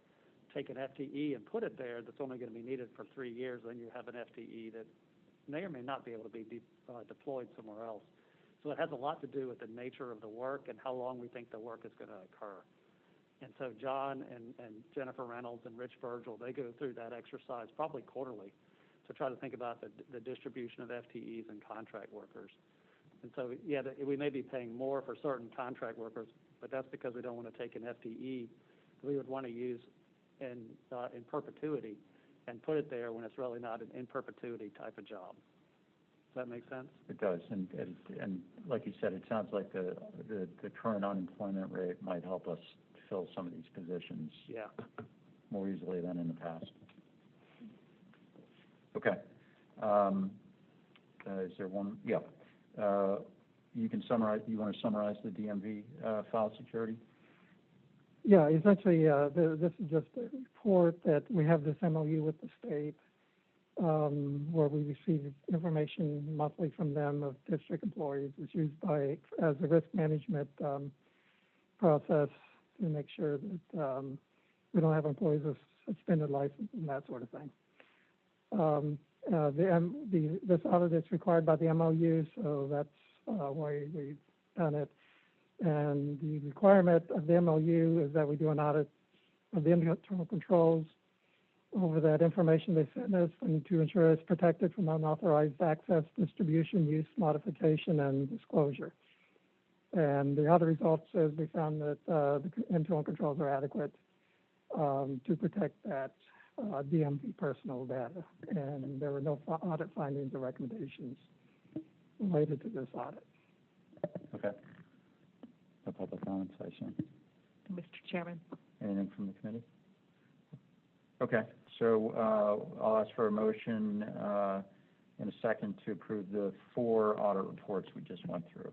take an FTE and put it there that's only going to be needed for 3 years, then you have an FTE that may or may not be able to be deployed somewhere else. So it has a lot to do with the nature of the work and how long we think the work is going to occur. And so John and Jennifer Reynolds and Rich Virgil, they go through that exercise probably quarterly to try to think about the distribution of FTEs and contract workers. And so, yeah, we may be paying more for certain contract workers, but that's because we don't want to take an FTE that we would want to use in perpetuity and put it there when it's really not an in perpetuity type of job. Does that make sense? It does, and like you said, it sounds like the current unemployment rate might help us fill some of these positions more easily than in the past. Okay. Is there one? Yeah. You can summarize. You want to summarize the DMV file security? Yeah, essentially, this is just a report that we have this MOU with the state, where we receive information monthly from them of district employees. It's used as a risk management process to make sure that we don't have employees with suspended license and that sort of thing. This audit is required by the MOU, so that's why we've done it. And the requirement of the MOU is that we do an audit of the internal controls over that information they send us and to ensure it's protected from unauthorized access, distribution, use, modification, and disclosure. And the audit results says we found that the internal controls are adequate to protect that DMV personal data. And there were no audit findings or recommendations related to this audit. Okay. No public comments, I assume. Mr. Chairman. Anything from the committee? Okay, so I'll ask for a motion in a second to approve the 4 audit reports we just went through.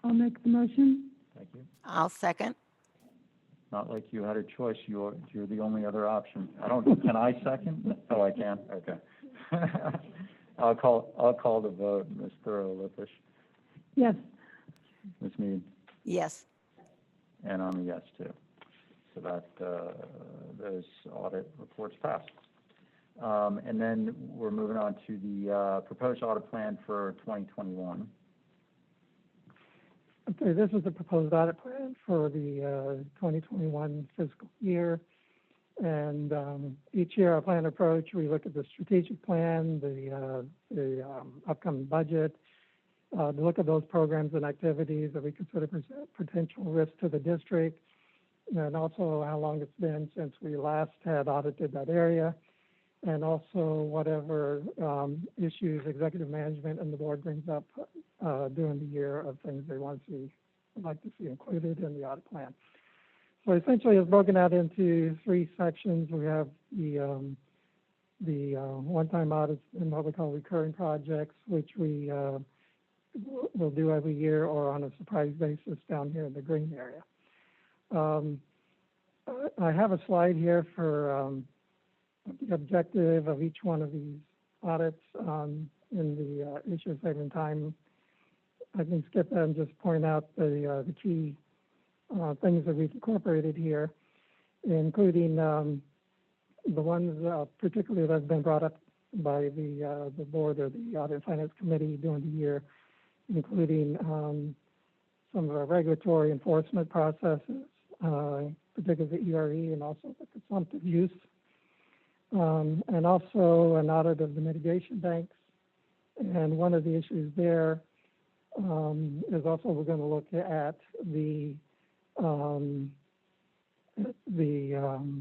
I'll make the motion. Thank you. I'll second. Not like you had a choice. You're the only other option. Can I second? Oh, I can? Okay. I'll call the vote. Ms. Thurlow-Lipish. Yes. Ms. Mead. Yes. And I'm a yes, too. So that those audit reports passed. And then we're moving on to the proposed audit plan for 2021. Okay, this is the proposed audit plan for the 2021 fiscal year. And each year our plan approach, we look at the strategic plan, the upcoming budget, to look at those programs and activities that we consider potential risk to the district, and also how long it's been since we last had audited that area, and also whatever issues executive management and the board brings up during the year of things they would like to see included in the audit plan. So essentially it's broken out into 3 sections. We have the one-time audits and what we call recurring projects, which we will do every year or on a surprise basis down here in the green area. I have a slide here for the objective of each one of these audits in the issue saving time. I can skip that and just point out the key things that we've incorporated here, including the ones particularly that have been brought up by the board or the Audit and Finance Committee during the year, including some of our regulatory enforcement processes, particularly the ERE and also the consumptive use, and also an audit of the mitigation banks. And one of the issues there is also we're going to look at the um, the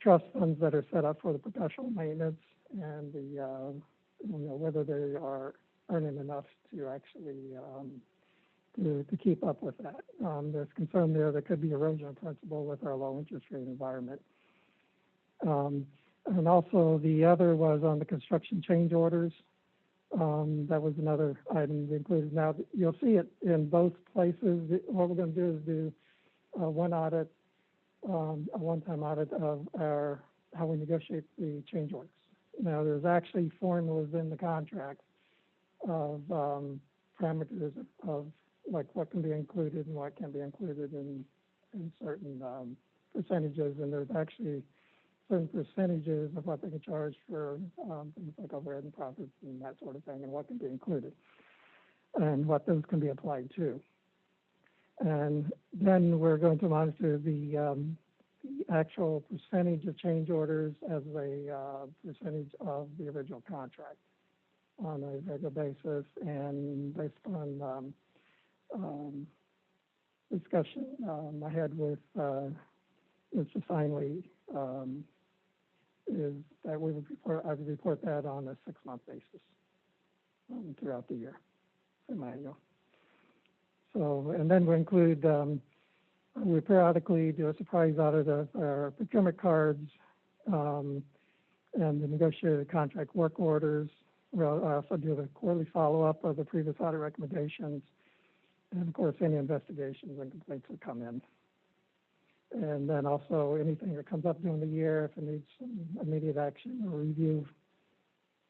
trust funds that are set up for the professional maintenance and the, whether they are earning enough to actually, to keep up with that. There's concern there could be erosion of principal with our low interest rate environment. And also the other was on the construction change orders. That was another item included. Now, you'll see it in both places. What we're going to do is do one audit, a one-time audit of how we negotiate the change orders. Now, there's actually formulas in the contract of parameters of like what can be included and what can be included in certain percentages, and there's actually certain percentages of what they can charge for things like overhead and profits and that sort of thing, and what can be included, and what those can be applied to. And then we're going to monitor the actual percentage of change orders as a percentage of the original contract on a regular basis, and based on discussion I had with Mr. Finley, is that I would report that on a 6-month basis throughout the year, semi-annual. So, and then we include, we periodically do a surprise audit of our procurement cards and the negotiated contract work orders. We'll also do the quarterly follow-up of the previous audit recommendations, and of course, any investigations and complaints that come in. And then also anything that comes up during the year, if it needs some immediate action or review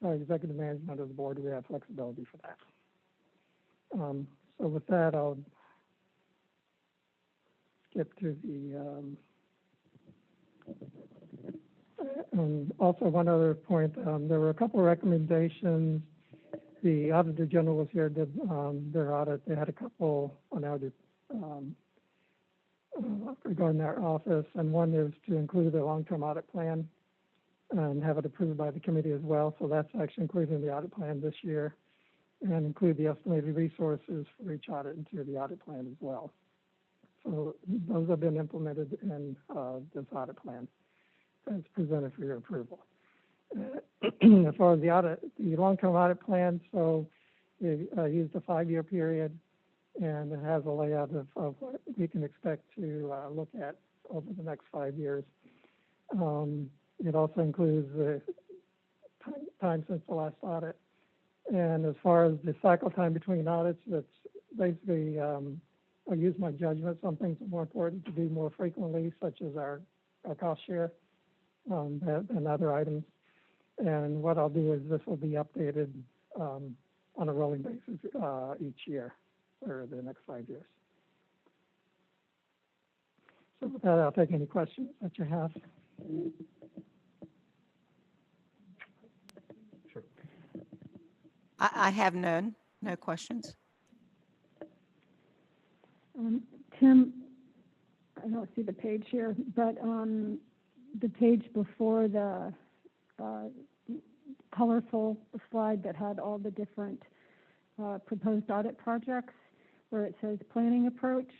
by executive management of the board, we have flexibility for that. So with that, I'll skip to the, and also one other point, there were a couple of recommendations. The Auditor General was here, did their audit. They had a couple on audit regarding our office, and one is to include a long-term audit plan and have it approved by the committee as well. So that's actually included in the audit plan this year, and include the estimated resources for each audit into the audit plan as well. So those have been implemented in this audit plan as presented for your approval. As far as the long-term audit plan, so we used a 5-year period, and it has a layout of what we can expect to look at over the next 5 years. It also includes the time since the last audit. And as far as the cycle time between audits, that's basically, I use my judgment. Some things are more important to do more frequently, such as our cost share and other items. And what I'll do is this will be updated on a rolling basis each year for the next 5 years. So with that, I'll take any questions that you have. Sure. I have no questions. Tim, I don't see the page here, but the page before the colorful slide that had all the different proposed audit projects, where it says planning approach,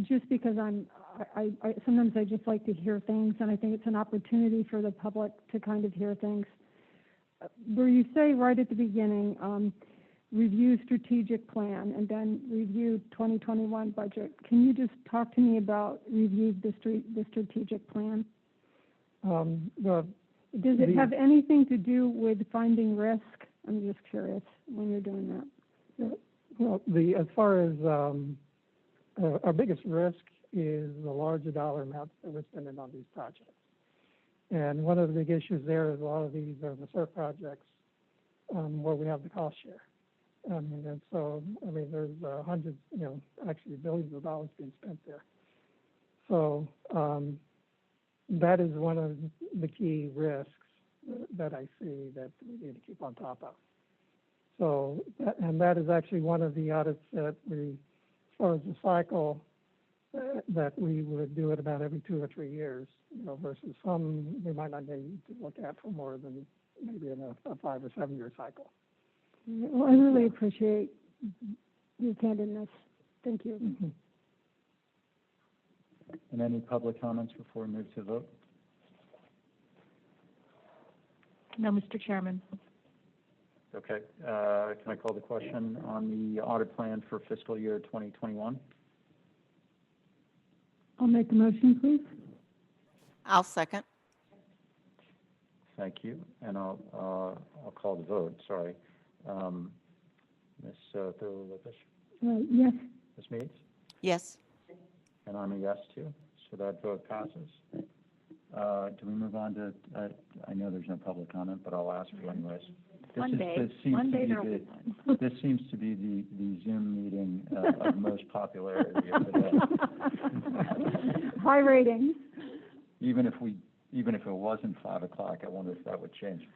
just because I sometimes I just like to hear things, and I think it's an opportunity for the public to kind of hear things. Where you say right at the beginning, review strategic plan and then review 2021 budget. Can you just talk to me about review the strategic plan? Does it have anything to do with finding risk? I'm just curious when you're doing that. Well, as far as our biggest risk is the larger dollar amounts that we're spending on these projects. And one of the big issues there is a lot of these are the SURF projects where we have the cost share. And so, I mean, there's hundreds, actually billions of dollars being spent there. So that is one of the key risks that I see that we need to keep on top of. So, that is actually one of the audits that we, as far as the cycle, that we would do it about every 2 or 3 years, versus some we might not need to look at for more than maybe in a 5 or 7 year cycle. Well, I really appreciate your candidness. Thank you. And any public comments before we move to vote? No, Mr. Chairman. Okay, can I call the question on the audit plan for fiscal year 2021? I'll make the motion, please. I'll second. Thank you, and I'll call the vote, sorry. Ms. Thurlow-Lippis, Yes. Ms. Meads, Yes. and I'm a yes too, so that vote passes. Do we move on to, I know there's no public comment, but I'll ask you anyways. This seems to be the Zoom meeting of most popularity of the day. High ratings. Even if it wasn't 5 o'clock, I wonder if that would change.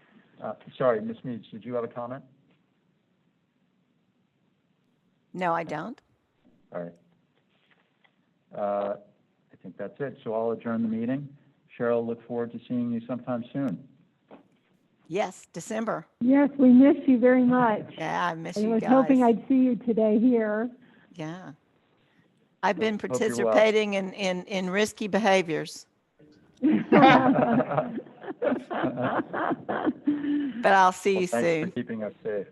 Sorry, Ms. Meads, did you have a comment? No, I don't. All right. I think that's it. So I'll adjourn the meeting. Cheryl, look forward to seeing you sometime soon. Yes, December. Yes, we miss you very much. Yeah, I miss I you was guys. hoping I'd see you today here. Yeah. I've been Hope you're well. participating in risky behaviors. But I'll see you Thanks soon. for keeping us safe.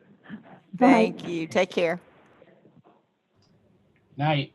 Thank you. Take care. Night.